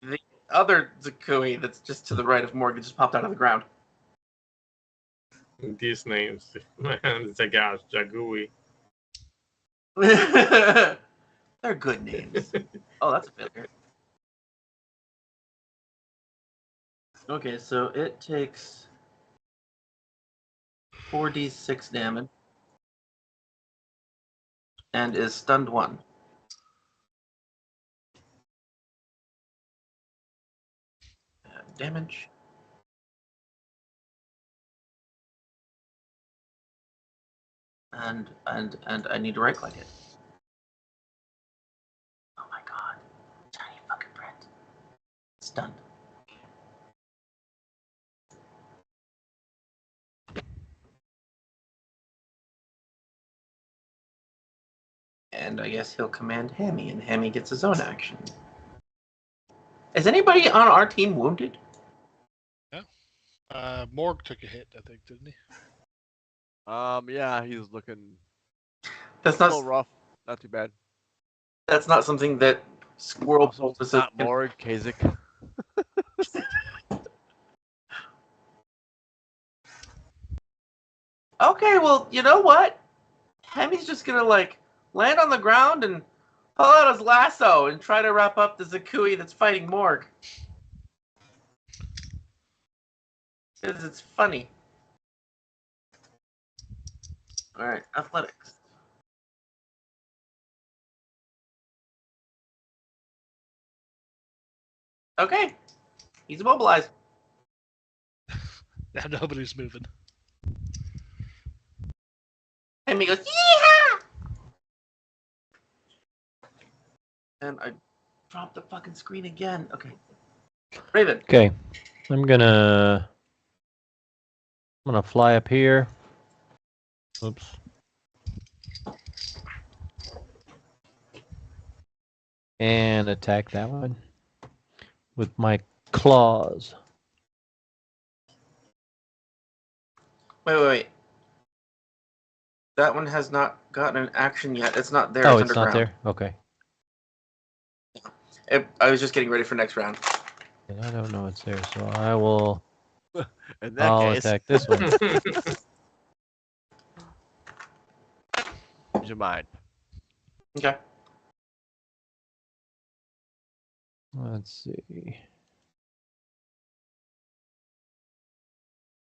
the other Zakui that's just to the right of Morgan, just popped out of the ground. These names, man, Zagash, Jagui. They're good names. Oh, that's a failure. Okay, so it takes 4d6 damage and is stunned 1. Damage. And I need to right click it. Oh my god. Tiny fucking Brent. Stunned. And I guess he'll command Hammy, and Hammy gets his own action. Is anybody on our team wounded? Morg took a hit, I think, didn't he? Yeah, he's looking That's a little not. rough. Not too bad. That's not something that Squirrel Also, Poultice not Morg, Cazic. Okay, well, you know what? Hammy's just gonna like land on the ground and pull out his lasso and try to wrap up the Zakui that's fighting Morg. Because it's funny. Alright, athletics. Okay. He's immobilized. Now nobody's moving. And he goes, yeehaw! And I dropped the fucking screen again. Okay. Raven. Okay, I'm gonna fly up here. Oops. And attack that one with my claws. Wait. That one has not gotten an action yet. It's not there. Oh, it's it's not underground. there? Okay. I was just getting ready for next round. And I don't know it's there, so I will. In that I'll case, attack this one. use your mind. Okay. Let's see.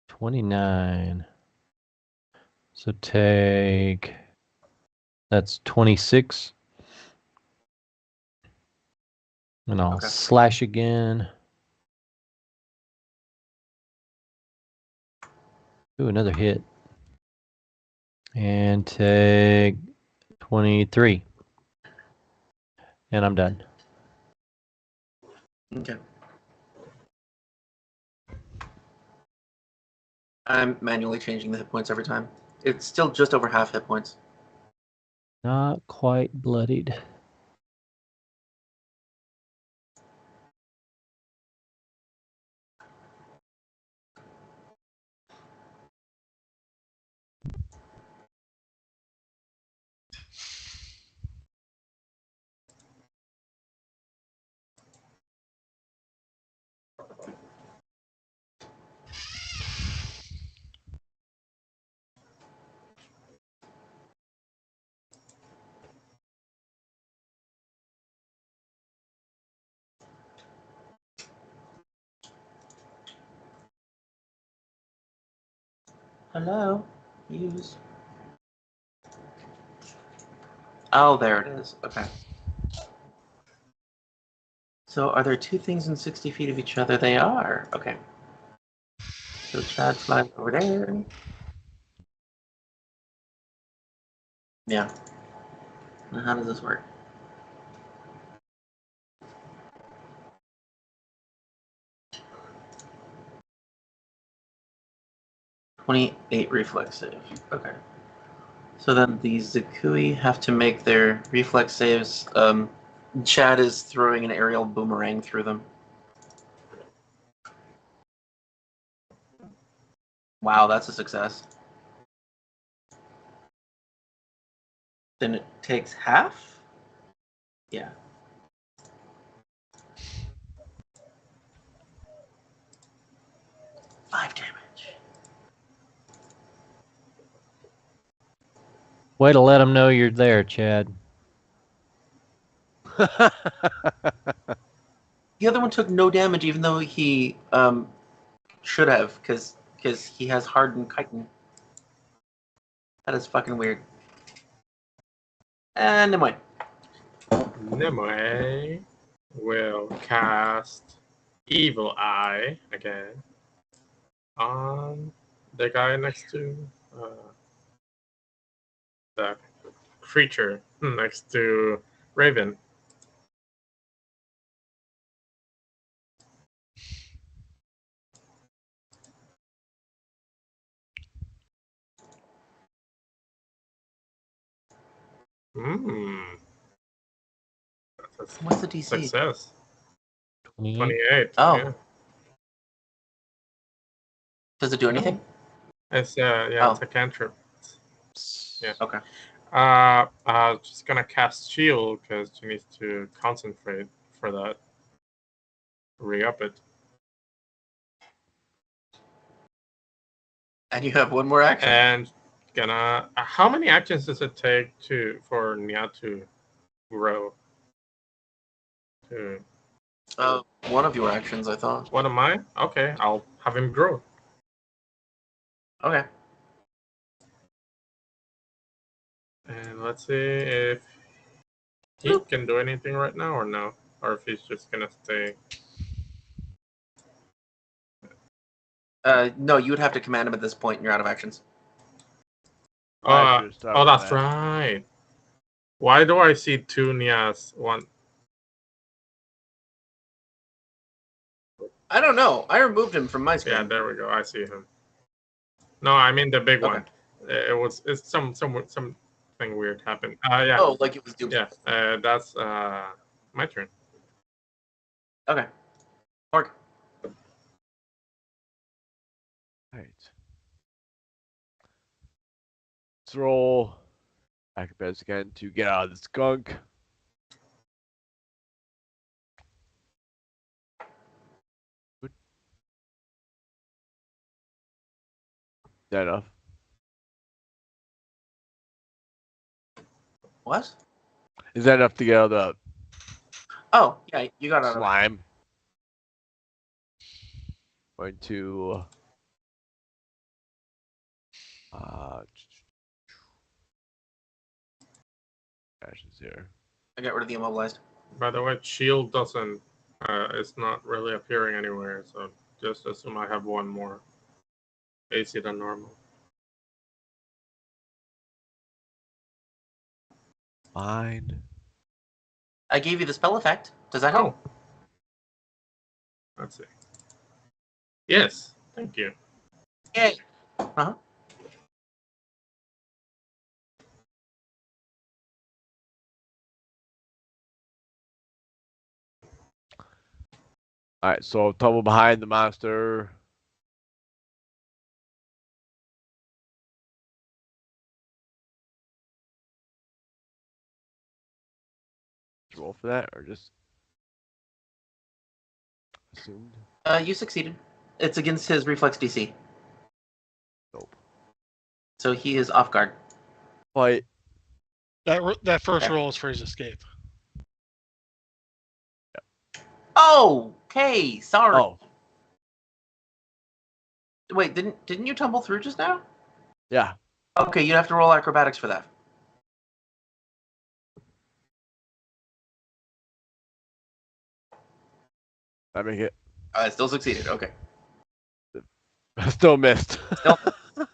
29. So take. That's 26. And I'll Okay. slash again. Ooh, another hit. And take 23. And I'm done. Okay. I'm manually changing the hit points every time. It's still just over half hit points. Not quite bloodied. Hello? Use. Oh, there it is. Okay. So are there two things in 60 feet of each other? They are. Okay. So Chad flies over there. Yeah. Now how does this work? .28 reflex save. Okay. So then the Zakui have to make their reflex saves. Chad is throwing an aerial boomerang through them. Wow, that's a success. Then it takes half? Yeah. Five damage. Way to let them know you're there, Chad. The other one took no damage, even though he should have, because he has hardened chitin. That is fucking weird. And Nimue. Nimue will cast Evil Eye again on the guy next to the creature next to Raven. That's What's the a DC? success. 28. 28. Oh. Yeah. Does it do anything? It's Oh. it's a cantrip. Yeah. Okay. Just gonna cast shield because she needs to concentrate for that. Re-up it. And you have one more action. And gonna. How many actions does it take for Nia to grow? To One of your actions, I thought. what am I? Okay, I'll have him grow. Okay. And let's see if he can do anything right now or no, or if he's just gonna stay. No, you would have to command him at this point, and you're out of actions. I should've started Oh, with that's that. right. Why do I see two Nias? One. I don't know. I removed him from my screen. Yeah, there we go. I see him. No, I mean the big Okay. one. It's something weird happened. Yeah. Oh, like it was Doom. Yeah. That's my turn. Okay. Orc. Right. Let's roll acrobatics again to get out of the skunk. Good. Is that enough? What? Is that enough to get out of the Oh, yeah, you got out of it. slime? Going to actions here. I got rid of the immobilized. By the way, shield doesn't. It's not really appearing anywhere, so just assume I have one more AC than normal. Fine. I gave you the spell effect. Does that help? Oh. Let's see. Yes, thank you. Yay. Uh-huh. All right, so tumble behind the monster. Roll for that, or just assumed? You succeeded. It's against his reflex DC. Nope. So he is off guard. Fight. That first Okay. roll is for his escape. Oh, okay. Sorry. Oh, Wait, didn't you tumble through just now? yeah. Okay, you'd have to roll acrobatics for that. I make it. I still succeeded. Okay. Still missed. Still.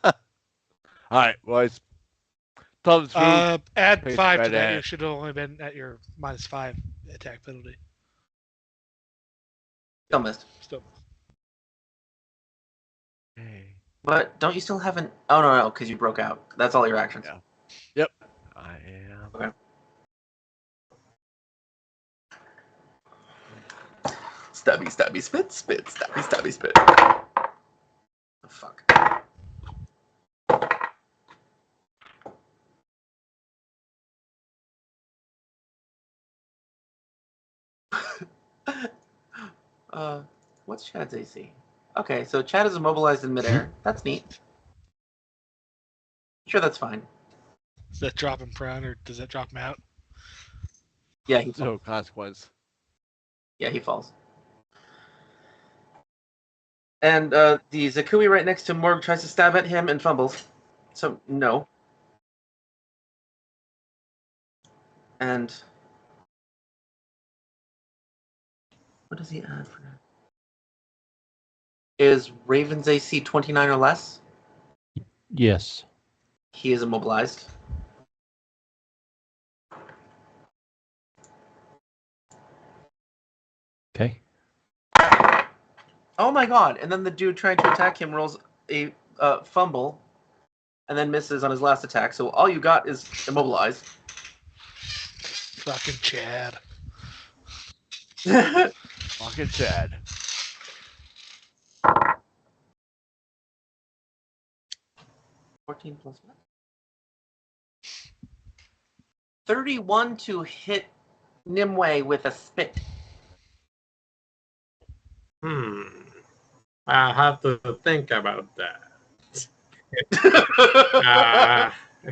All right. Well, it's thumbs through. Add Pace 5 to right that. at- You should have only been at your -5 attack penalty. Still missed. Still. Hey. But don't you still have an... Oh, no, because you broke out. That's all your actions. Yeah. Yep. I am. Okay. Stabby, stabby, spit, spit, stabby, stabby, spit. Oh, fuck. What's Chad's AC? Okay, so Chad is immobilized in midair. That's neat. Sure, that's fine. Does that drop him prone, or does that drop him out? Yeah, he falls. No consequence. Yeah, he falls. And the Zakui right next to Morg tries to stab at him and fumbles. So, no. And... what does he add for that? Is Raven's AC 29 or less? Yes. He is immobilized. Okay. Oh my god! And then the dude trying to attack him rolls a fumble, and then misses on his last attack. So all you got is immobilized. Fucking Chad. Fucking Chad. +14 what? 31 to hit Nimue with a spit. I have to think about that.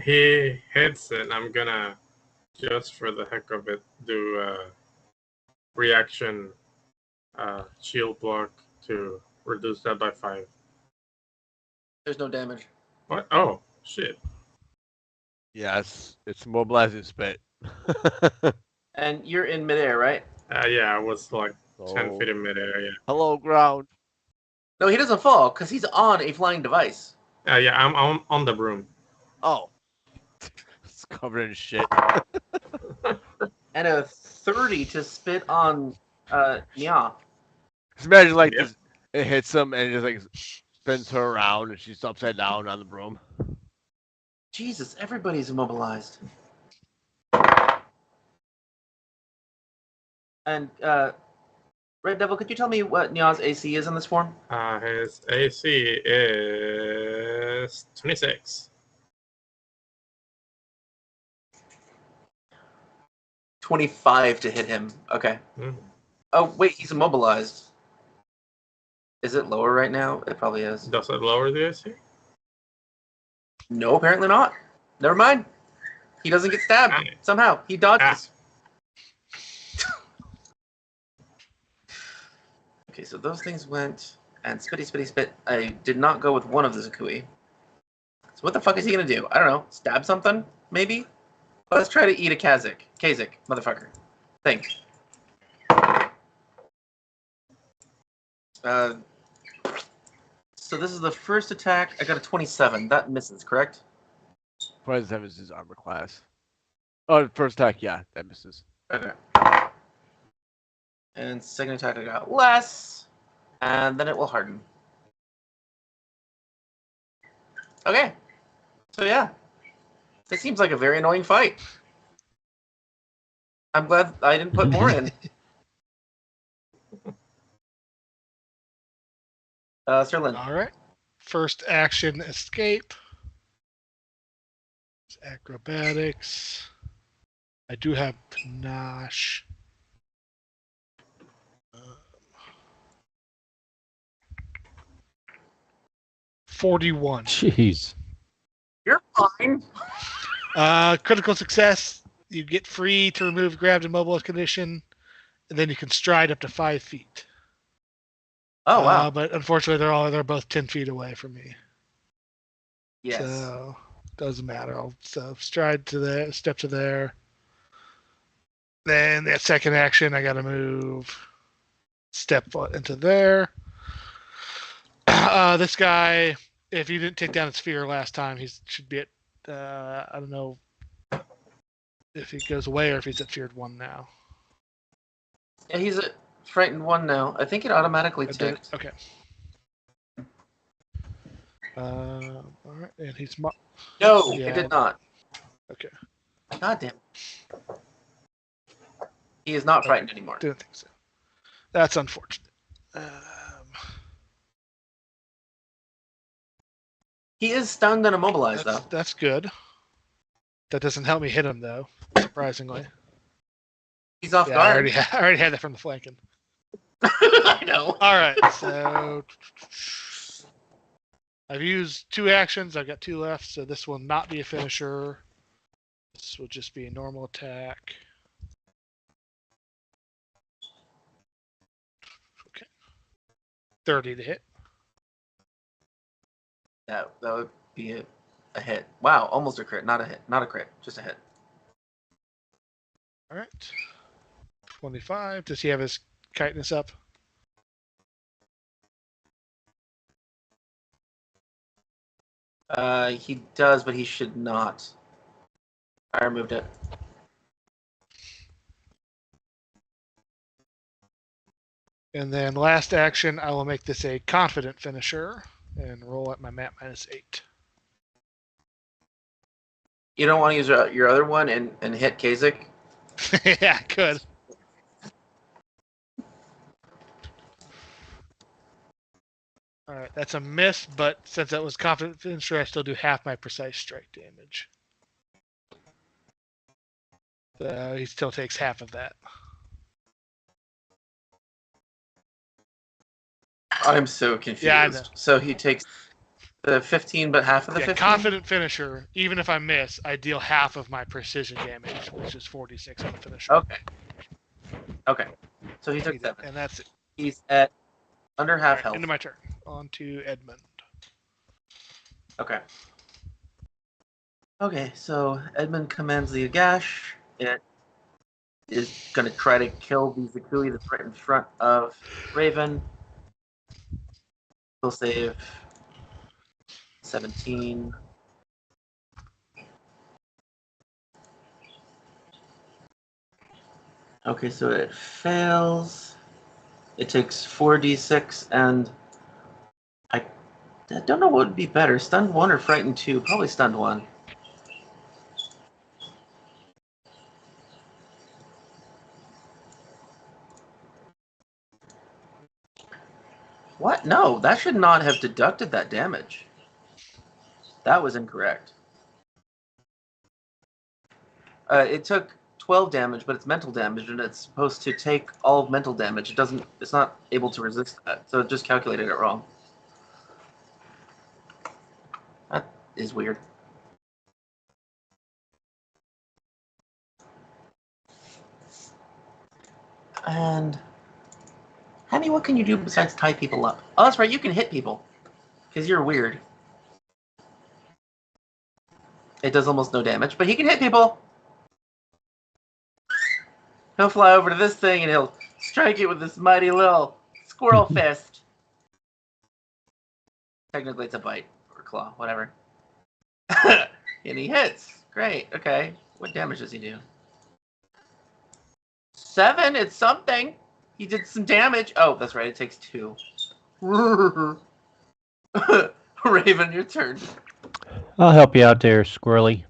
He hits it. I'm gonna, just for the heck of it, do a reaction shield block to reduce that by 5. There's no damage. What? Oh, shit. Yeah, it's mobilizing spit. And you're in midair, right? Yeah, I was like 10 So, feet in midair, yeah. hello, ground. No, he doesn't fall because he's on a flying device. Yeah, I'm on the broom. Oh. It's covered in shit. And a 30 to spit on Nya. Just imagine like Yep. this, it hits him and it just like spins her around and she's upside down on the broom. Jesus, everybody's immobilized. And Red Devil, could you tell me what Nya's AC is in this form? His AC is 26. 25 to hit him. Okay. Mhm. Oh, wait, he's immobilized. Is it lower right now? It probably is. Does it lower the AC? No, apparently not. Never mind. He doesn't get stabbed Nice. somehow. He dodges. Okay, so those things went, and spitty, spitty, spit. I did not go with one of the Zakui. So what the fuck is he gonna do? I don't know. Stab something? Maybe? Let's try to eat a Cazic. Cazic, motherfucker. Think. So this is the first attack. I got a 27. That misses, correct? President is his armor class. Oh, first attack, yeah, that misses. Okay. And second attack I got less. And then it will harden. Okay. So yeah. This seems like a very annoying fight. I'm glad I didn't put more in. Sir Lynn. All right. First action, escape. Acrobatics. I do have panache. 41. Jeez. You're fine. Critical success. You get free to remove grabbed immobilized condition, and then you can stride up to 5 feet. Oh wow. But unfortunately, they're both 10 feet away from me. Yes. So doesn't matter. I'll stride to there, step to there. Then that second action, I got to move, step into there. This guy, if he didn't take down his sphere last time, he should be at. I don't know if he goes away or if he's at feared 1 now. Yeah, he's at frightened 1 now. I think it automatically ticked. Okay. All right, and he's No, Yeah. it did not. okay. God damn. He is not frightened anymore. Didn't think so. That's unfortunate. He is stunned and immobilized, though. That's good. That doesn't help me hit him, though, surprisingly. He's off I guard. already had that from the flanking. I know. All right, so I've used 2 actions. I've got 2 left, so this will not be a finisher. This will just be a normal attack. Okay. 30 to hit. That would be a hit. Wow, almost a crit. Not a hit. Not a crit. Just a hit. All right. 25. Does he have his chitinous up? He does, but he should not. I removed it. And then last action, I will make this a confident finisher and roll at my map -8. You don't want to use your other one and hit Cazic? Yeah, I could. All right, that's a miss, but since that was confident finisher, I still do half my precise strike damage. So he still takes half of that. I'm so confused. Yeah, I know. So he takes the 15, but half of the 15? Confident finisher, even if I miss, I deal half of my precision damage, which is 46 on the finisher. Okay. Okay. So he took 7. And that's it. He's at under half Right, health. into my turn. On to Edmond. Okay. Okay, so Edmond commands the Agash. It is going to try to kill the Zakui that's right in front of Raven. He'll save 17. Okay, so it fails. It takes 4d6, and I don't know what would be better, stunned 1 or frightened 2. Probably stunned 1. What? No, that should not have deducted that damage. That was incorrect. It took 12 damage, but it's mental damage, and it's supposed to take all mental damage. It doesn't. It's not able to resist that, so it just calculated it wrong. That is weird. And Hammy, what can you do besides tie people up? Oh, that's right. You can hit people because you're weird. It does almost no damage, but he can hit people. He'll fly over to this thing and he'll strike it with this mighty little squirrel fist. Technically, it's a bite or claw, whatever. And he hits. Great. Okay. What damage does he do? 7. It's something. He did some damage. Oh, that's right. It takes 2. Raven, your turn. I'll help you out there, Squirrely.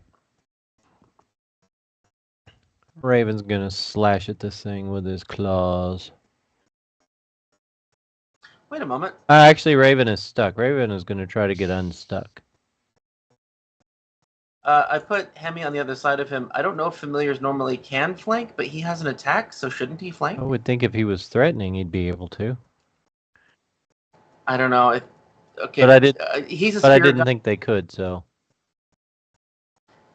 Raven's gonna slash at this thing with his claws. Wait a moment. Actually, Raven is stuck. Raven is gonna try to get unstuck. I put Hemi on the other side of him. I don't know if familiars normally can flank, but he has an attack, so shouldn't he flank? I would think if he was threatening, he'd be able to. I don't know. Okay, But I did. He's a But I spirit didn't guide. think they could. So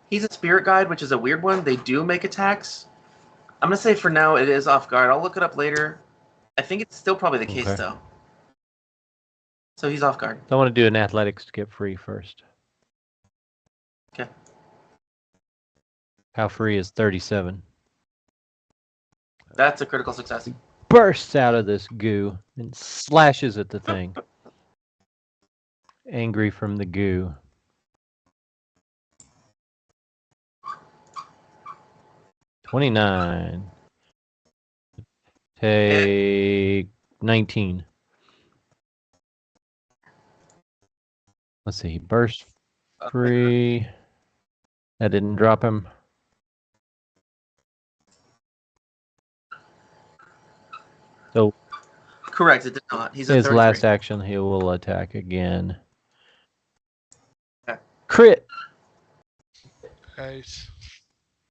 He's a spirit guide, which is a weird one. They do make attacks. I'm gonna say for now it is off guard. I'll look it up later. I think it's still probably the case Okay. though. So he's off guard. I want to do an athletics to get free first. Okay. How free is 37? That's a critical success. Bursts out of this goo and slashes at the thing. Angry from the goo. $29. Take 19. Let's see. He burst free. That didn't drop him. So Correct, it did not. He's at his 33. last action, he will attack again. Okay. Crit. Nice.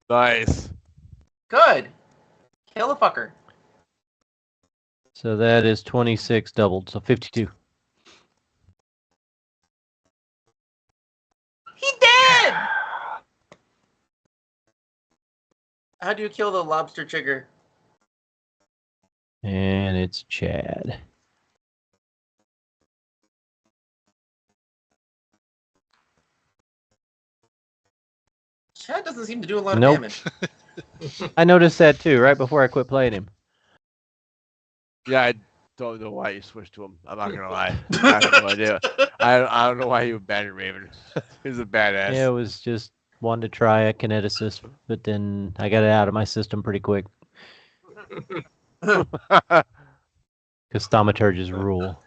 Nice. Good. Kill the fucker. So that is 26 doubled, so 52. He did! How do you kill the lobster trigger? And it's Chad. Chad doesn't seem to do a lot of Nope. damage. I noticed that too, right before I quit playing him. Yeah, I don't know why you switched to him. I'm not gonna lie. I have no idea. I don't know why you abandoned Raven. He's a badass. Yeah, it was just wanted to try a kineticist, but then I got it out of my system pretty quick. Because thaumaturges rule.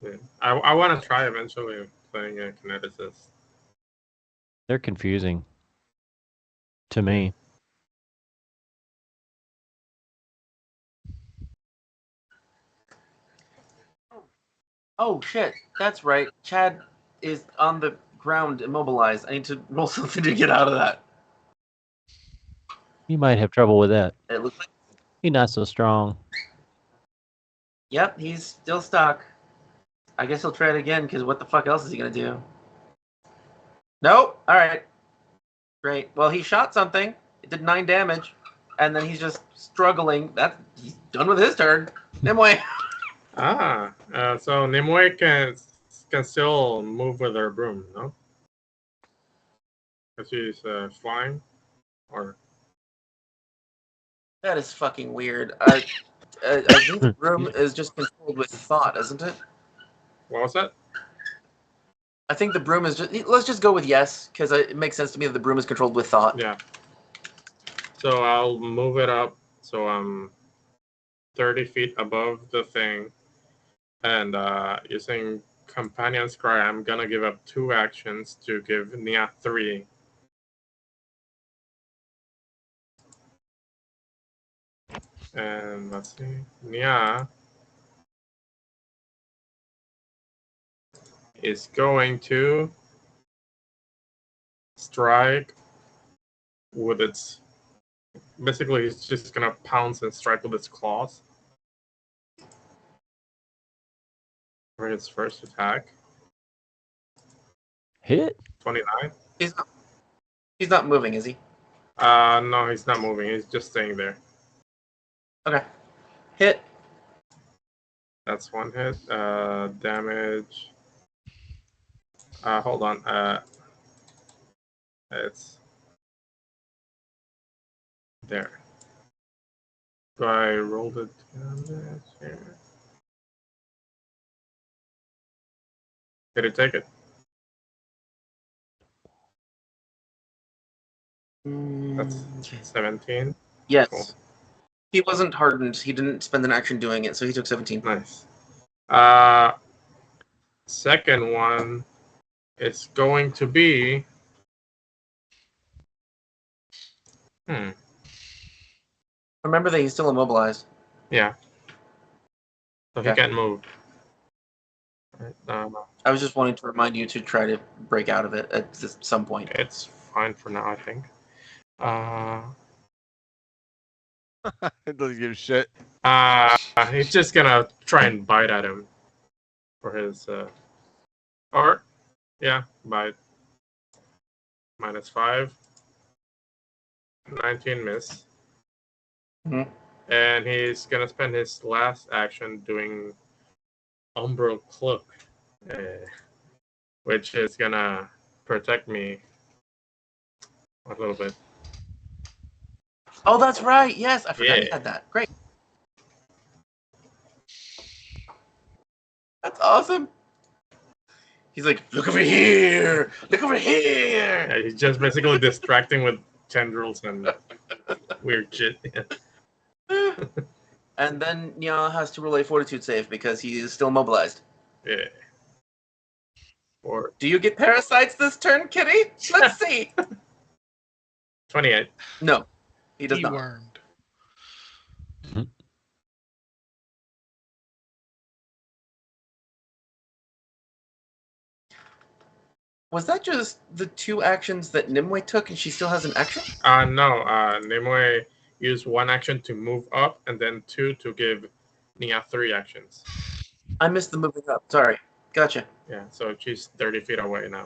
Yeah. I want to try eventually playing a kineticist. They're confusing. To me. Oh shit, that's right. Chad is on the ground immobilized. I need to roll something to get out of that. You might have trouble with that. It looks like, He's not so strong. yep, he's still stuck. I guess he'll try it again, because what the fuck else is he gonna do? Nope. Alright. Great. Well, he shot something. It did 9 damage. And then he's just struggling. He's done with his turn. Nimue. So Nimue can still move with her broom, no? Because she's flying, or That is fucking weird. I think the broom is just controlled with thought, isn't it? what was that? I think the broom is just... Let's just go with yes, because it makes sense to me that the broom is controlled with thought. Yeah. So I'll move it up so I'm 30 feet above the thing, and using Companion's Cry, I'm gonna give up 2 actions to give Nia 3. And let's see, Nia is going to strike with its... Basically, it's just gonna pounce and strike with its claws for its first attack. Hit. 29. He's not moving, is he? No, he's not moving. He's just staying there. Okay. Hit. That's 1 hit. Damage. Hold on. It's there. So I rolled it damage here. Did it take it? That's 17. Yes. Cool. He wasn't hardened. He didn't spend an action doing it, so he took 17. Nice. Second one is going to be. Remember that he's still immobilized. Yeah. So he Okay. can't move. I was just wanting to remind you to try to break out of it at some point. It's fine for now, I think. It doesn't give a shit. He's just gonna try and bite at him for his bite. -5. 19 miss. Mhm. And he's gonna spend his last action doing Umbral Cloak, which is gonna protect me a little bit. Oh, that's right. Yes, I forgot he Yeah. had that. Great. That's awesome. He's like, look over here. Look over here. Yeah, he's just basically distracting with tendrils and weird shit. And then Nya has to roll a fortitude save because he is still immobilized. Yeah. Or Do you get parasites this turn, Kitty? Let's see. 28. No, he does not. Wormed. Was that just the 2 actions that Nimue took and she still has an action? No. Nimue used 1 action to move up and then 2 to give Nia 3 actions. I missed the moving up. Sorry. Gotcha. Yeah, so she's 30 feet away now.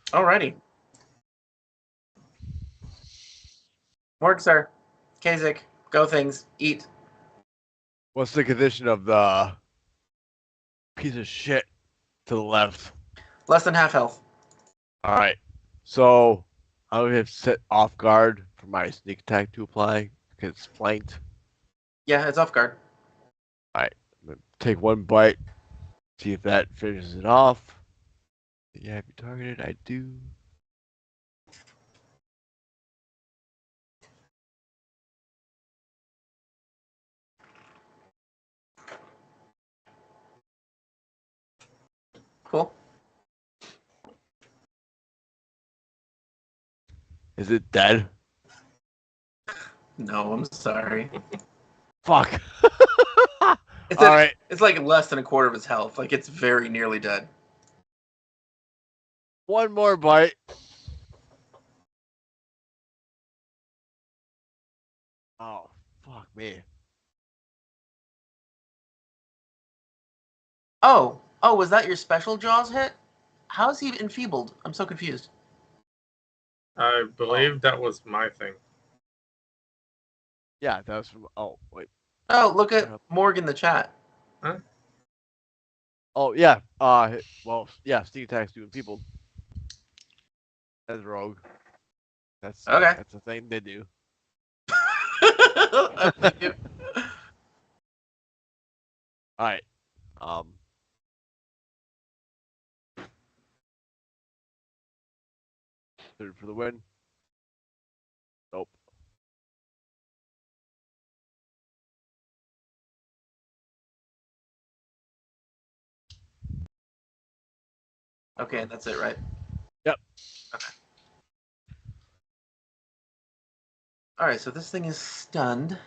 Alrighty. Morg, sir. Kazic. Go things. Eat. What's the condition of the piece of shit to the left? Less than half health. All right. So I would have set off guard for my sneak attack to apply because it's flanked. Yeah, it's off guard. I'm gonna take 1 bite, see if that finishes it off. Yeah, have you targeted? I do. Cool. Is it dead? No, I'm sorry. Fuck. It's All right. It's like less than a quarter of his health. Like, it's very nearly dead. 1 more bite. Oh, fuck me. Oh, was that your special Jaws hit? How is he enfeebled? I'm so confused. I believe that was my thing. Yeah, that was from. Oh, wait. Oh, look at Morg in the chat. Oh, yeah. Well, yeah, sneak attacks doing people. That's rogue. That's Okay. That's the thing they do. Thank you. All right. Third for the win. Nope. Okay, that's it, right? Yep. Okay. Alright, so this thing is stunned.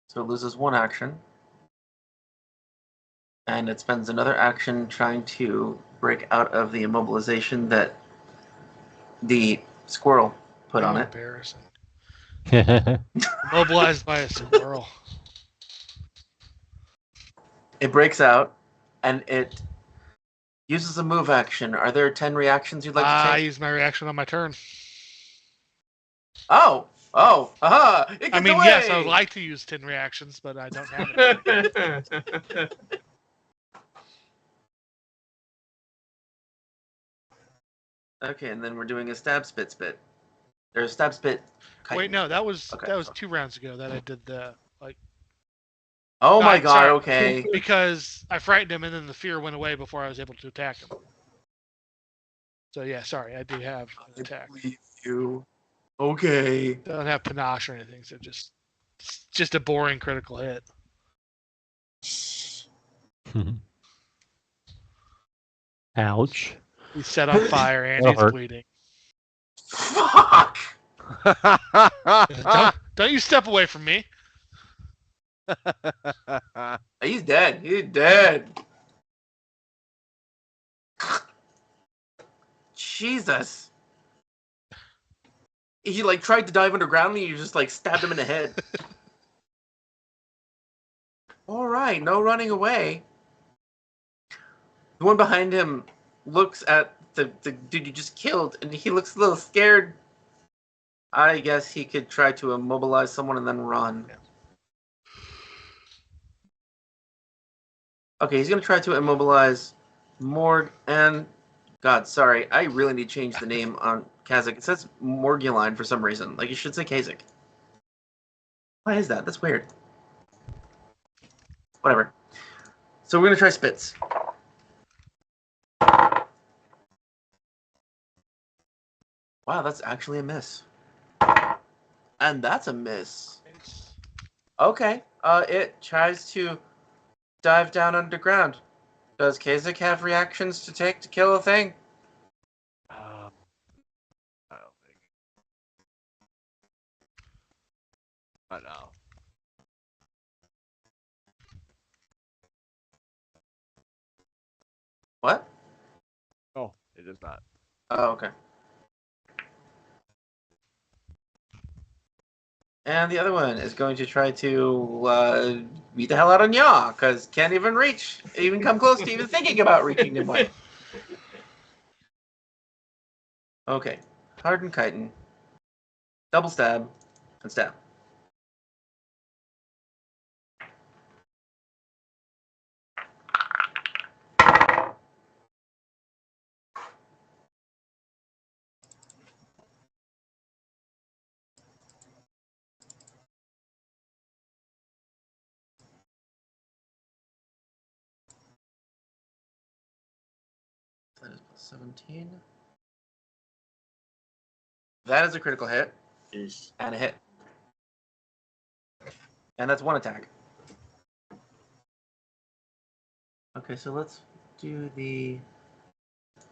So it loses 1 action. And it spends another action trying to break out of the immobilization that the squirrel put on it. Embarrassing. Mobilized by a squirrel. It breaks out, and it uses a move action. Are there 10 reactions you'd like to I take? use my reaction on my turn. Oh, aha! It gets I mean, away! yes, I would like to use 10 reactions, but I don't have it. Okay, and then we're doing a stab spit spit. There's stab, spit. Kite. Wait, no, that was Okay. 2 rounds ago that I did the Oh my Right, god. sorry. Okay. because I frightened him and then the fear went away before I was able to attack him. So yeah, sorry, I do have an attack. believe you. Okay. Don't have panache or anything, so just a boring critical hit. Ouch. He's set on fire and That'll he's hurt. bleeding. Fuck. Don't you step away from me. He's dead. He's dead. Jesus. He like tried to dive underground and you just like stabbed him in the head. All right, no running away. The one behind him looks at the dude you just killed and he looks a little scared. I guess he could try to immobilize someone and then run. Yeah. Okay, he's gonna try to immobilize Morg and God, sorry, I really need to change the name on Cazic. It says Morguline for some reason. Like, you should say Cazic. Why is that? That's weird. Whatever. So we're going to try Spits. Wow, that's actually a miss. And that's a miss. Okay. It tries to dive down underground. Does Cazic have reactions to take to kill a thing? I don't think. Not now. What? Oh, it is not. Oh, okay. And the other one is going to try to beat the hell out of Nya, because can't even reach, even come close to even thinking about reaching Nimue. Okay. Harden Chitin. Double stab. And stab. That is plus 17. That is a critical hit. Jeez. And a hit. And that's one attack. Okay, so let's do the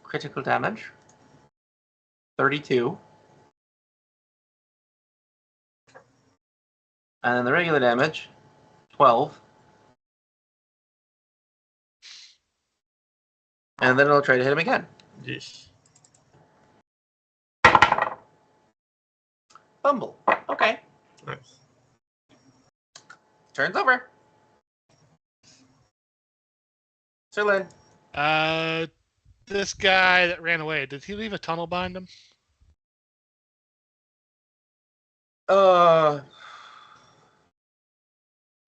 critical damage. 32. And then the regular damage, 12. And then I'll try to hit him again. Jeez. Fumble. Okay. Nice. Turn's over. Sir Lin. This guy that ran away, did he leave a tunnel behind him? I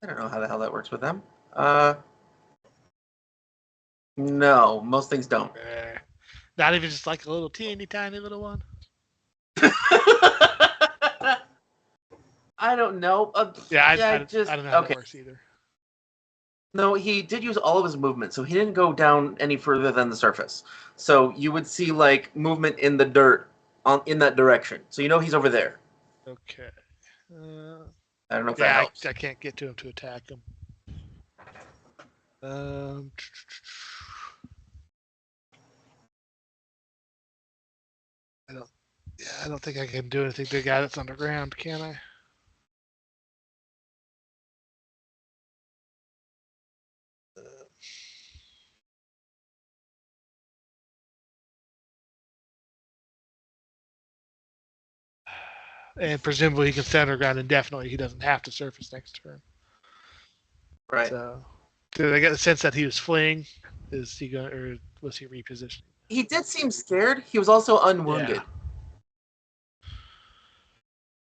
don't know how the hell that works with them. No, most things don't. Not even just like a little teeny tiny little one? I don't know. I don't know how that works either. No, he did use all of his movement, so he didn't go down any further than the surface. So you would see like movement in the dirt in that direction. So you know he's over there. Okay. I don't know if that helps. I can't get to him to attack him. I don't think I can do anything to the guy that's underground, can I? And presumably he can stand underground indefinitely. He doesn't have to surface next turn. Right. So, did I get the sense that he was fleeing? Is he going, or was he repositioning? He did seem scared. He was also unwounded. Yeah.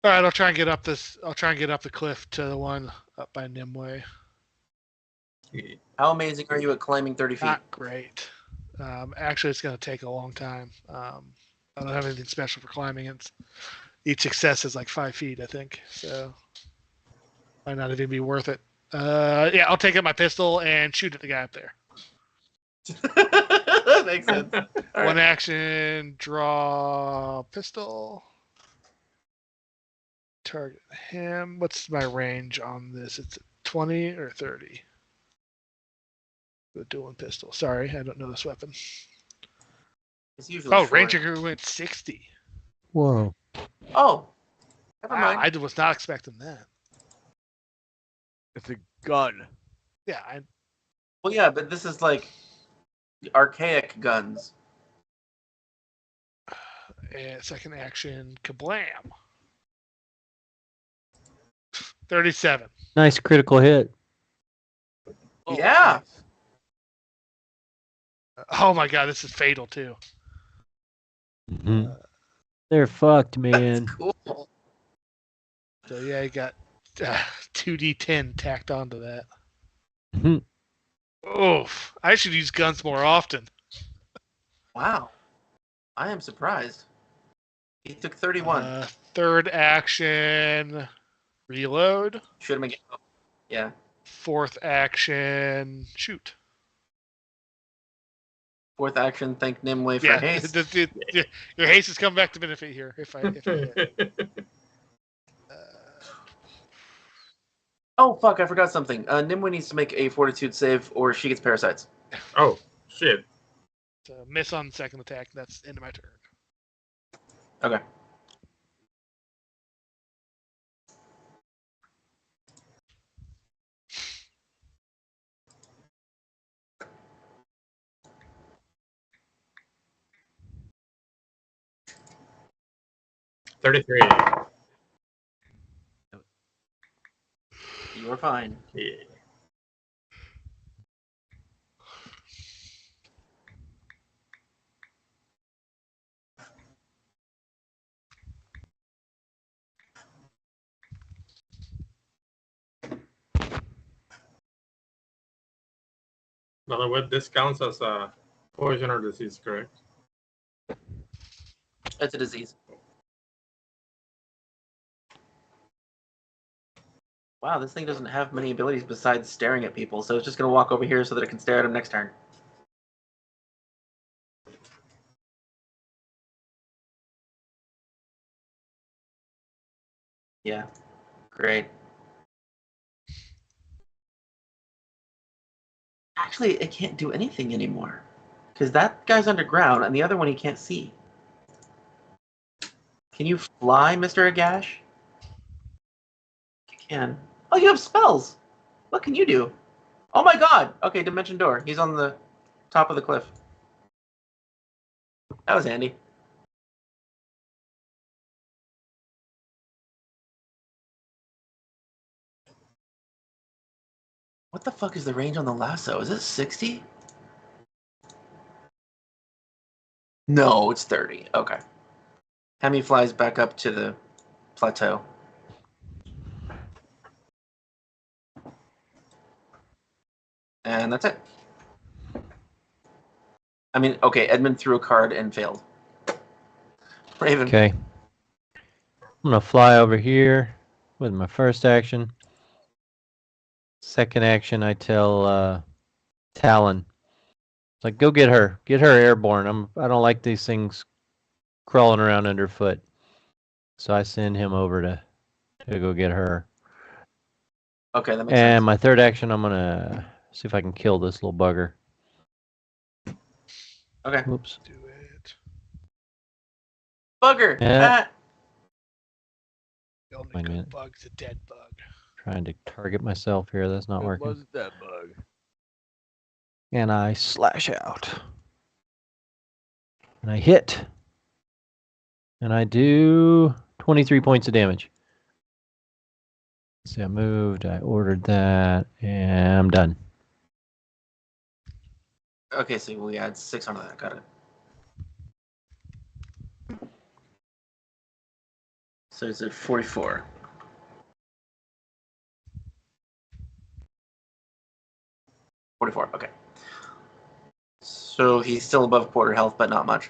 All right, I'll try and get up this. I'll try and get up the cliff to the one up by Nimue. How amazing are you at climbing 30 feet? Not great. Actually, it's going to take a long time. I don't have anything special for climbing. Each success is like 5 feet, I think. So might not even be worth it. Yeah, I'll take out my pistol and shoot at the guy up there. That makes sense. All One right. action, draw pistol. Target him. What's my range on this? It's 20 or 30. The dueling pistol. Sorry, I don't know this weapon. It's usually Oh, short. range increment 60. Whoa. Oh, never Wow, mind. I was not expecting that. It's a gun. Yeah, Well, yeah, but this is like archaic guns. second action, kablam. 37. Nice critical hit. Oh, Yeah. nice. Oh my god, this is fatal too. Mhm. They're fucked, man. Cool. So yeah, you got 2d10 tacked onto that. Mhm. Oof. I should use guns more often. Wow. I am surprised. He took 31. Third action, reload. Should have been. Yeah. Fourth action, shoot. Fourth action, thank Nimue for Yeah, haste. your haste is coming back to benefit here. If I hit. Oh, fuck, I forgot something. Nimue needs to make a fortitude save or she gets parasites. Oh, shit. Miss on second attack. That's end of my turn. Okay. $33. You are fine. Yeah. By the way, this counts as a poison or disease, correct? It's a disease. Wow, this thing doesn't have many abilities besides staring at people, so it's just going to walk over here so that it can stare at him next turn. Yeah. Great. Actually, it can't do anything anymore. Because that guy's underground, and the other one he can't see. Can you fly, Mr. Agash? You can. Oh, you have spells! What can you do? Oh my god! Okay, Dimension Door. He's on the top of the cliff. That was handy. What the fuck is the range on the lasso? Is it 60? No, it's 30. Okay. Hemi flies back up to the plateau. And that's it. I mean, okay, Edmond threw a card and failed. Raven. Okay. I'm going to fly over here with my first action. Second action, I tell Talon, it's like, go get her. Get her airborne. I don't like these things crawling around underfoot. So I send him over to go get her. Okay, that makes And sense. my third action, I'm going to see if I can kill this little bugger. Okay. Oops. Do it. Bugger! Yeah. Ah. The only Wait a good minute. bug's a dead bug. Trying to target myself here. That's not It working. wasn't that bug. And I slash out. And I hit. And I do 23 points of damage. See, I moved, I ordered that, and I'm done. Okay, so we add 6 onto that. Got it. So it's at 44. Okay. So he's still above quarter health, but not much.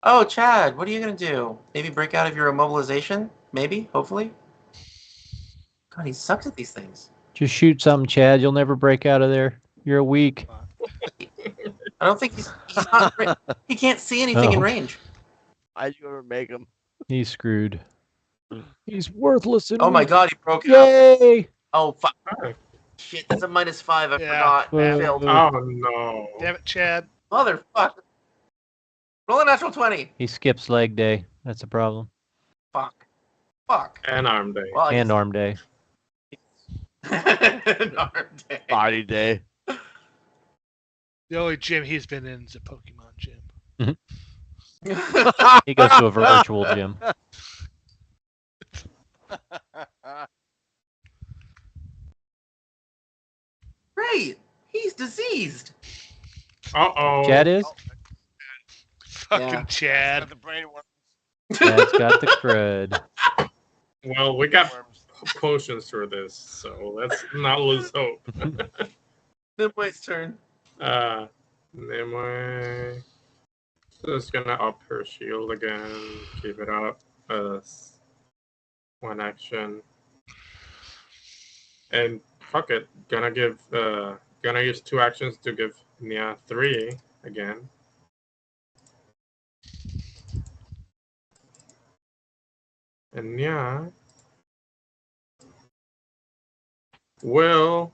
Oh, Chad, what are you gonna do? Maybe break out of your immobilization? Maybe, hopefully. God, he sucks at these things. Just shoot something, Chad. You'll never break out of there. You're weak. I don't think he's not. He can't see anything in Oh. range. Why'd you ever make him? He's screwed. He's worthless and Oh my weak. God, he broke out. Yay! Oh fuck! Hi. Shit, that's a -5. I Yeah. forgot. I failed. Oh no. Damn it, Chad. Motherfucker! Roll a natural 20. He skips leg day. That's a problem. Fuck. Fuck. And arm day. Well, And arm day. arm day. Body day. The only gym he's been in is a Pokemon gym. He goes to a virtual gym. Great. He's diseased. Uh-oh. Chad is? Fucking Yeah. Chad. The brain worms. Chad's got the crud. Well, we got potions for this, so let's not lose hope. Nimue's turn. Nimue just gonna up her shield again. Keep it up as one action. And fuck it, gonna use 2 actions to give Nia 3 again. And Nia will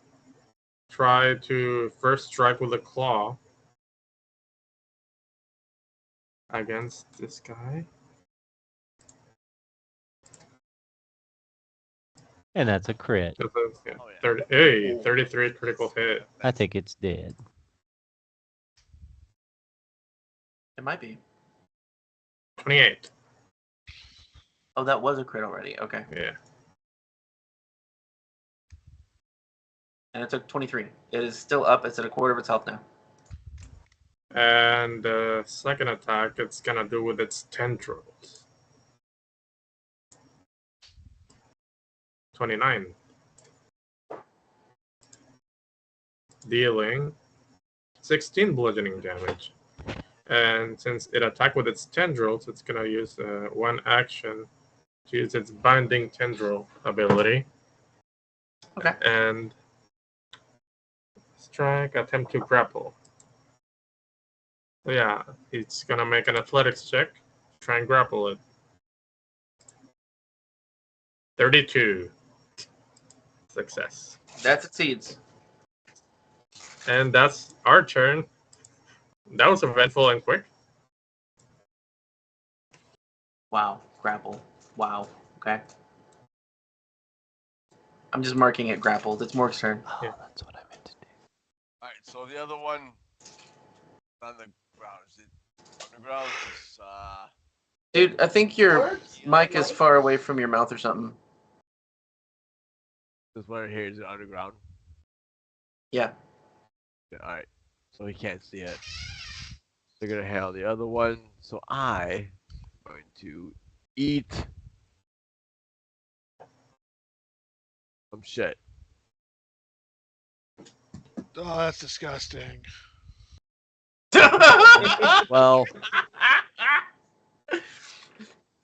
try to first strike with a claw against this guy. And that's a crit. So that's, yeah, Oh, yeah. 33 critical hit. I think it's dead. It might be. 28. Oh, that was a crit already. Okay. Yeah. And it took 23. It is still up. It's at a quarter of its health now. And the second attack, it's gonna do with its tendrils. 29. Dealing 16 bludgeoning damage. And since it attacked with its tendrils, it's gonna use 1 action to use its binding tendril ability. Okay. And strike, attempt to grapple. So yeah, it's gonna make an athletics check, try and grapple it. 32. Success. That succeeds. And that's our turn. That was eventful and quick. Wow. Grapple. Wow. Okay. I'm just marking it grappled. It's Morg's turn. Oh, Yeah. that's what I meant to do. Alright, so the other one on the ground. Is it underground? It's, Dude, I think your Morgs? mic is far away from your mouth or something. this one right here is it underground. Yeah. Yeah, alright. So he can't see it. They're gonna handle the other one. So I am going to eat some shit. Oh, that's disgusting. Well,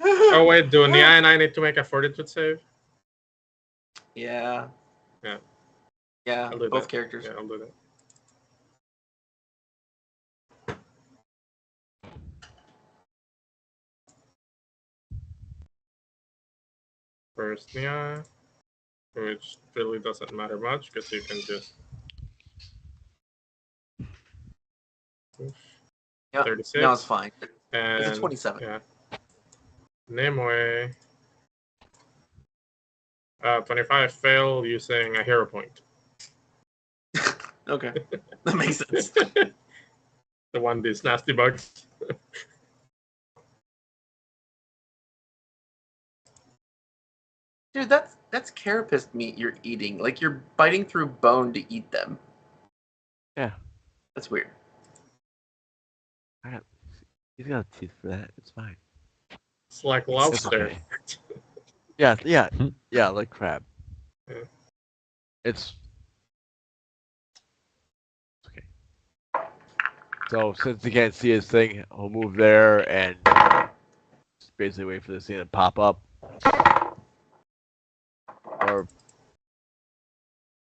Oh wait, do Nia and I need to make a fortitude save? Yeah. Yeah. Yeah, I'll do both that. characters. Yeah, I'll do that. First Nia, which really doesn't matter much because you can just. Yeah, 36. no, it's fine. And, It's a 27. Yeah. Nimue. 25 fail using a hero point. Okay. That makes sense. The one these nasty bugs. Dude, that's carapace meat you're eating. Like you're biting through bone to eat them. yeah. That's weird. He's got teeth for that. It's fine. It's like lobster. okay. Yeah, yeah, yeah, like crab. Yeah. It's okay. So since he can't see his thing, he'll move there and basically wait for this thing to pop up. Or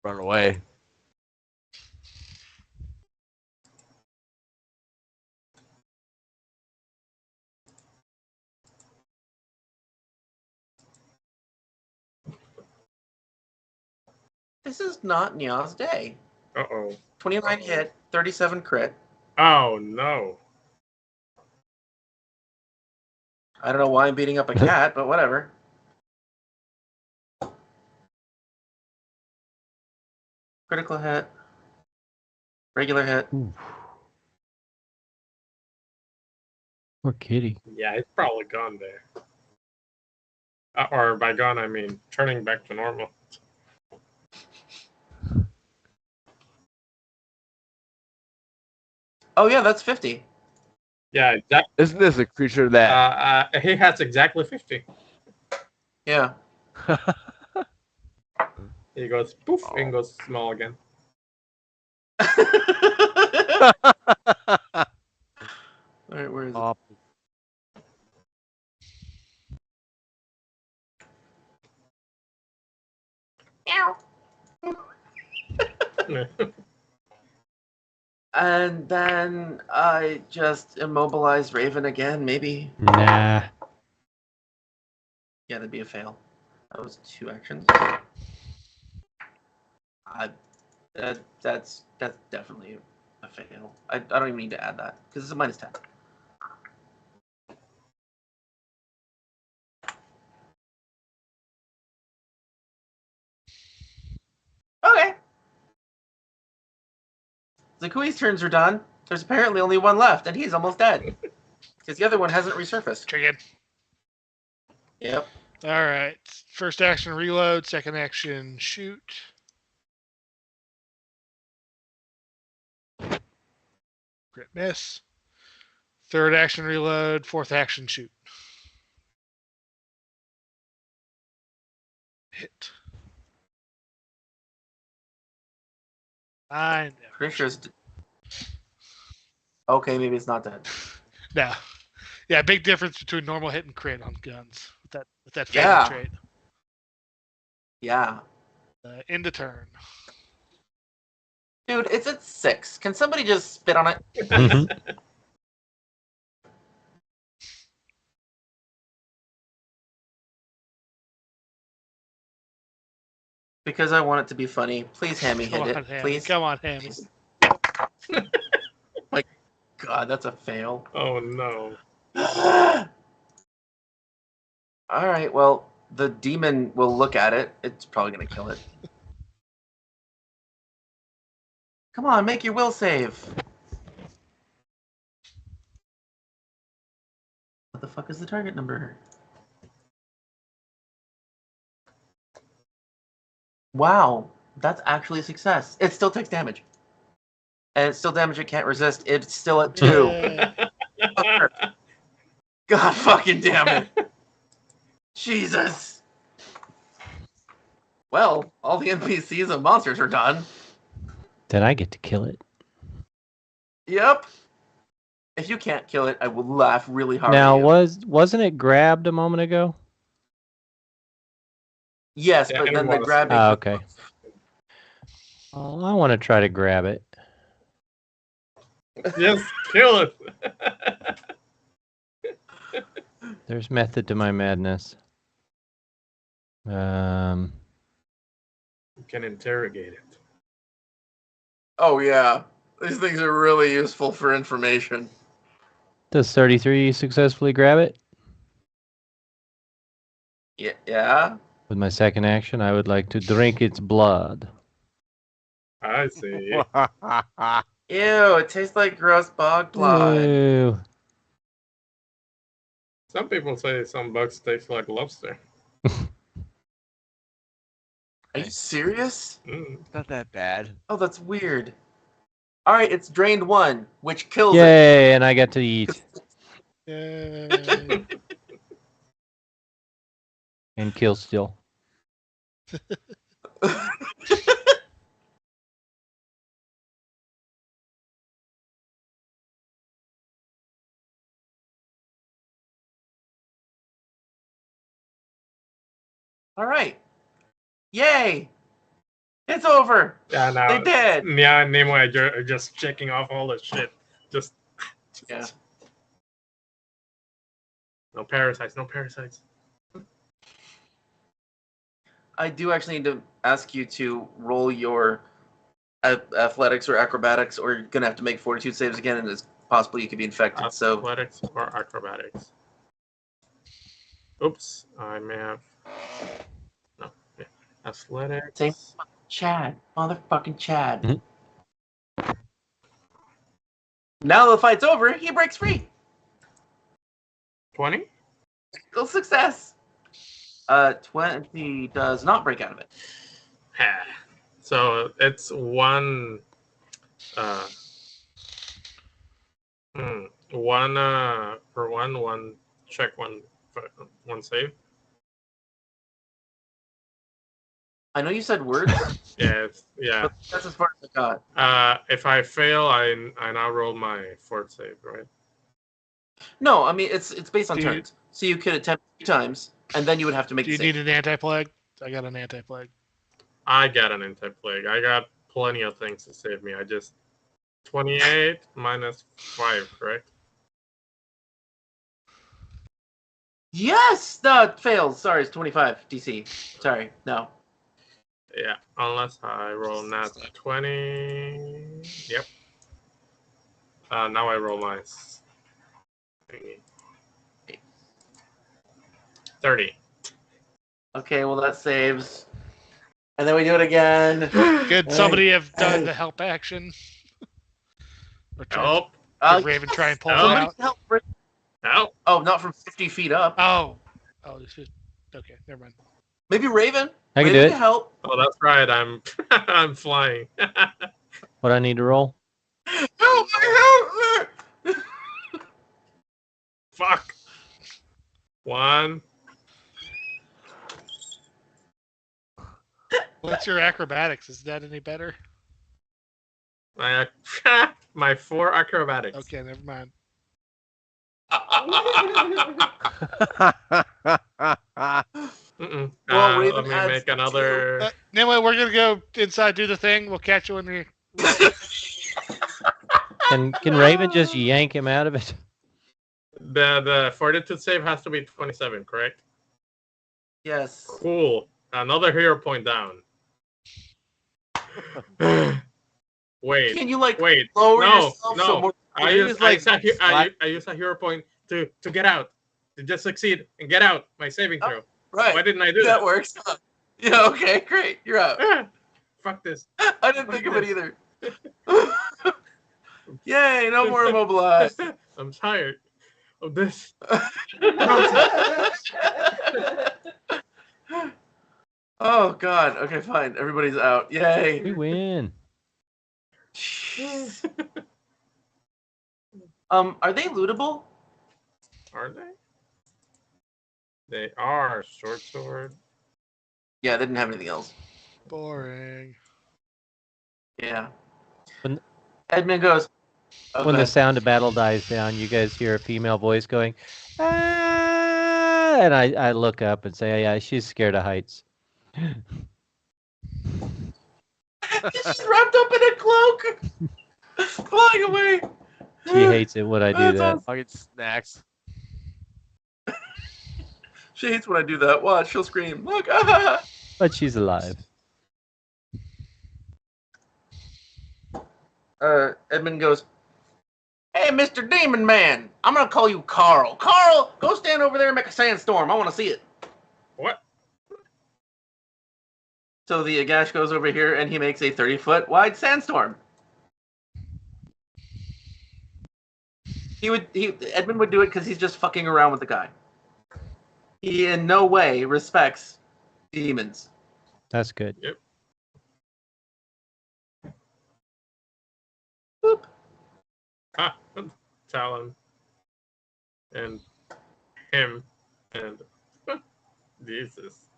run away. This is not Nia's day. Uh-oh. 29 hit, 37 crit. Oh, no. I don't know why I'm beating up a cat, but whatever. Critical hit. Regular hit. Ooh. Poor kitty. Yeah, it's probably gone there. Or by gone, I mean turning back to normal. Oh yeah, that's 50. Yeah, Isn't this a creature that he has exactly 50. Yeah. He goes poof and goes small again. Alright, where is it? Oh, And then I just immobilized Raven again, maybe. Nah. Yeah, that'd be a fail. That was 2 actions. That's definitely a fail. I don't even need to add that because it's a -10. Okay. Zakui's turns are done. There's apparently only one left, and he's almost dead because the other one hasn't resurfaced. Triggered. Yep. All right. First action, reload. Second action, shoot. Crit miss. Third action, reload. Fourth action, shoot. Hit. 9 damage. Pretty sure it's. Okay, maybe it's not dead. No. Yeah, big difference between normal hit and crit on guns. With that Yeah. trait. Yeah. End of turn. Dude, it's at 6. Can somebody just spit on it? Mhm. Because I want it to be funny. Please, Hammy, Come hit on, it. Hammy. Please. Come on, Hammy. Please. God, that's a fail. Oh no. Alright, well, the demon will look at it. It's probably going to kill it. Come on, make your will save. What the fuck is the target number? Wow, that's actually a success. It still takes damage. And it's still damage it can't resist. It's still at 2. Yeah. God fucking damn it. Jesus. Well, all the NPCs and monsters are done. Then I get to kill it. Yep. If you can't kill it, I will laugh really hard Now, at you. wasn't it grabbed a moment ago? Yes, Yeah, but it then the was. grabbing... Oh, okay. Oh, I want to try to grab it. Just kill it. There's method to my madness. You can interrogate it. Oh, yeah. These things are really useful for information. Does 33 successfully grab it? Yeah? With my second action, I would like to drink its blood. I see. Ew, it tastes like gross bog blood. Ew. Some people say some bugs taste like lobster. Are you serious? Mm. It's not that bad. Oh, that's weird. Alright, it's drained 1, which kills Yay, and I get to eat Yay. and kill still. it. All right. Yay! It's over. Yeah, now They did. Yeah, Nimue are just checking off all the shit. Just Yeah. no parasites, no parasites. I do actually need to ask you to roll your athletics or acrobatics, or you're gonna have to make fortitude saves again, and it's possible you could be infected. So Athletics or acrobatics? Oops, I may have. No, yeah. Athletics. same Chad, motherfucking Chad. Mhm. Now the fight's over. He breaks free. 20? Critical success. 20 does not break out of it. So it's one. One for one check, one save. I know you said words, Yeah, yeah. but that's as far as I got. If I fail, I now roll my fort save, right? No, I mean it's based on Do you- turns. So you could attempt 2 times, and then you would have to make Do you the save. need an anti-plague? I got an anti-plague. I got an anti-plague. I got plenty of things to save me. I just 28 minus 5, correct? Yes, that fails. Sorry, it's 25 DC. Sorry, no. Yeah, unless I roll nat 20. Yep. Now I roll my thingy. 30. Okay, well that saves, and then we do it again. Could somebody have done the help action? Or try- Help! Did Raven try and pull it Help. Somebody out? help! Rick. Help! Oh, not from 50 feet up. Oh, this is okay. Never mind. Maybe Raven. I can Raven do it. can help. Oh, that's right. I'm I'm flying. What I need to roll? Help! Help! Fuck. 1. What's your acrobatics? Is that any better? My 4 acrobatics. Okay, never mind. Mm-mm. Well, Raven let me adds make another. Anyway, we're gonna go inside, do the thing. We'll catch you when we. Can Raven just yank him out of it? The fortitude save has to be 27, correct? Yes. Cool. Another hero point down. Wait. Can you like Wait. lower No. yourself No. so more? I you use just, like, I use a hero point to get out, to just succeed and get out my saving throw. Right. Why didn't I do that that? works. Yeah. Okay. Great. You're out. Fuck this. I didn't think of it either. Yay! No more immobilized. I'm tired of this. Oh God. Okay. Fine. Everybody's out. Yay. We win. Are they lootable? Are they? They are short sword. Yeah, they didn't have anything else. Boring. Yeah. When- Edmond goes. When the sound of battle dies down, you guys hear a female voice going, "Ah!" And I look up and say, "Yeah, she's scared of heights." She's wrapped up in a cloak, flying away. She hates it when I do That's that. awesome. I'll get snacks. She hates when I do that. Watch, she'll scream. Look. But she's alive. Edmund goes, "Hey, Mr. Demon Man, I'm gonna call you Carl. Carl, go stand over there and make a sandstorm. I want to see it." What? So the Agash goes over here and he makes a 30-foot wide sandstorm. Edmund would do it because he's just fucking around with the guy. He in no way respects demons. That's good. Boop. Ah, Talon. And him. And Jesus.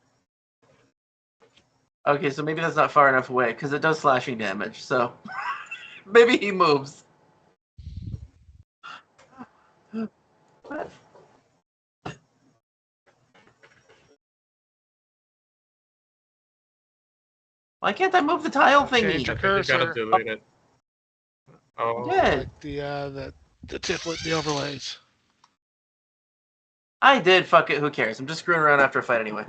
Okay, so maybe that's not far enough away because it does slashing damage. So maybe he moves. What? Why can't I move the tile thingy? Change I your think you gotta cursor. delete it. Oh, Yeah. Like the template, the overlays. I did. Fuck it. Who cares? I'm just screwing around after a fight anyway.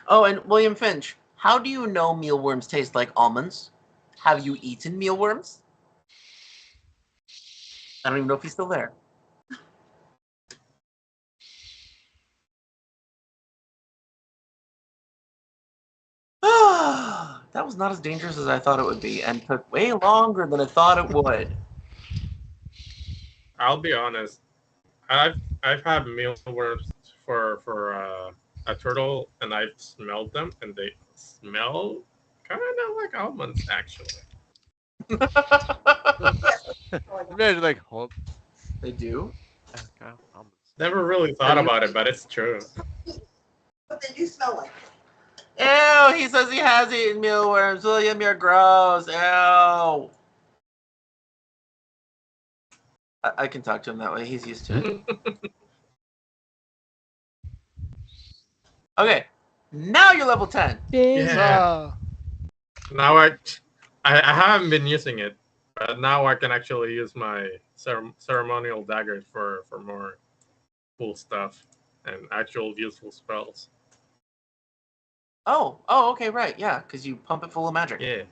Oh, and William Finch, how do you know mealworms taste like almonds? Have you eaten mealworms? I don't even know if he's still there. That was not as dangerous as I thought it would be, and took way longer than I thought it would. I'll be honest. I've had mealworms for a turtle, and I've smelled them, and they smell kind of like almonds, actually. Imagine like, hold. They do? Never really thought about it, but it's true. But they do smell like. Ew, he says he has eaten mealworms. William, you're gross. Ew. I can talk to him that way. He's used to it. Okay. Now you're level 10. Yeah. Now I haven't been using it, but now I can actually use my ceremonial daggers for more cool stuff and actual useful spells. Oh, okay, right. Yeah, because you pump it full of magic. Yeah.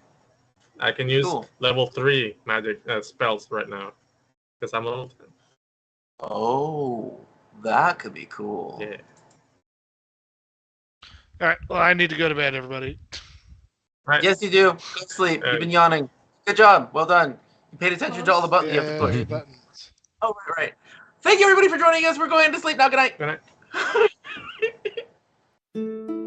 I can use Cool. level 3 magic spells right now because I'm level 10. Oh, that could be cool. Yeah. All right. Well, I need to go to bed, everybody. Right. Yes, you do. Go to sleep. You've been yawning. Good job. Well done. You paid attention to all the buttons you have to push. Yeah, buttons. Oh, right. Thank you, everybody, for joining us. We're going to sleep now. Good night. Good night.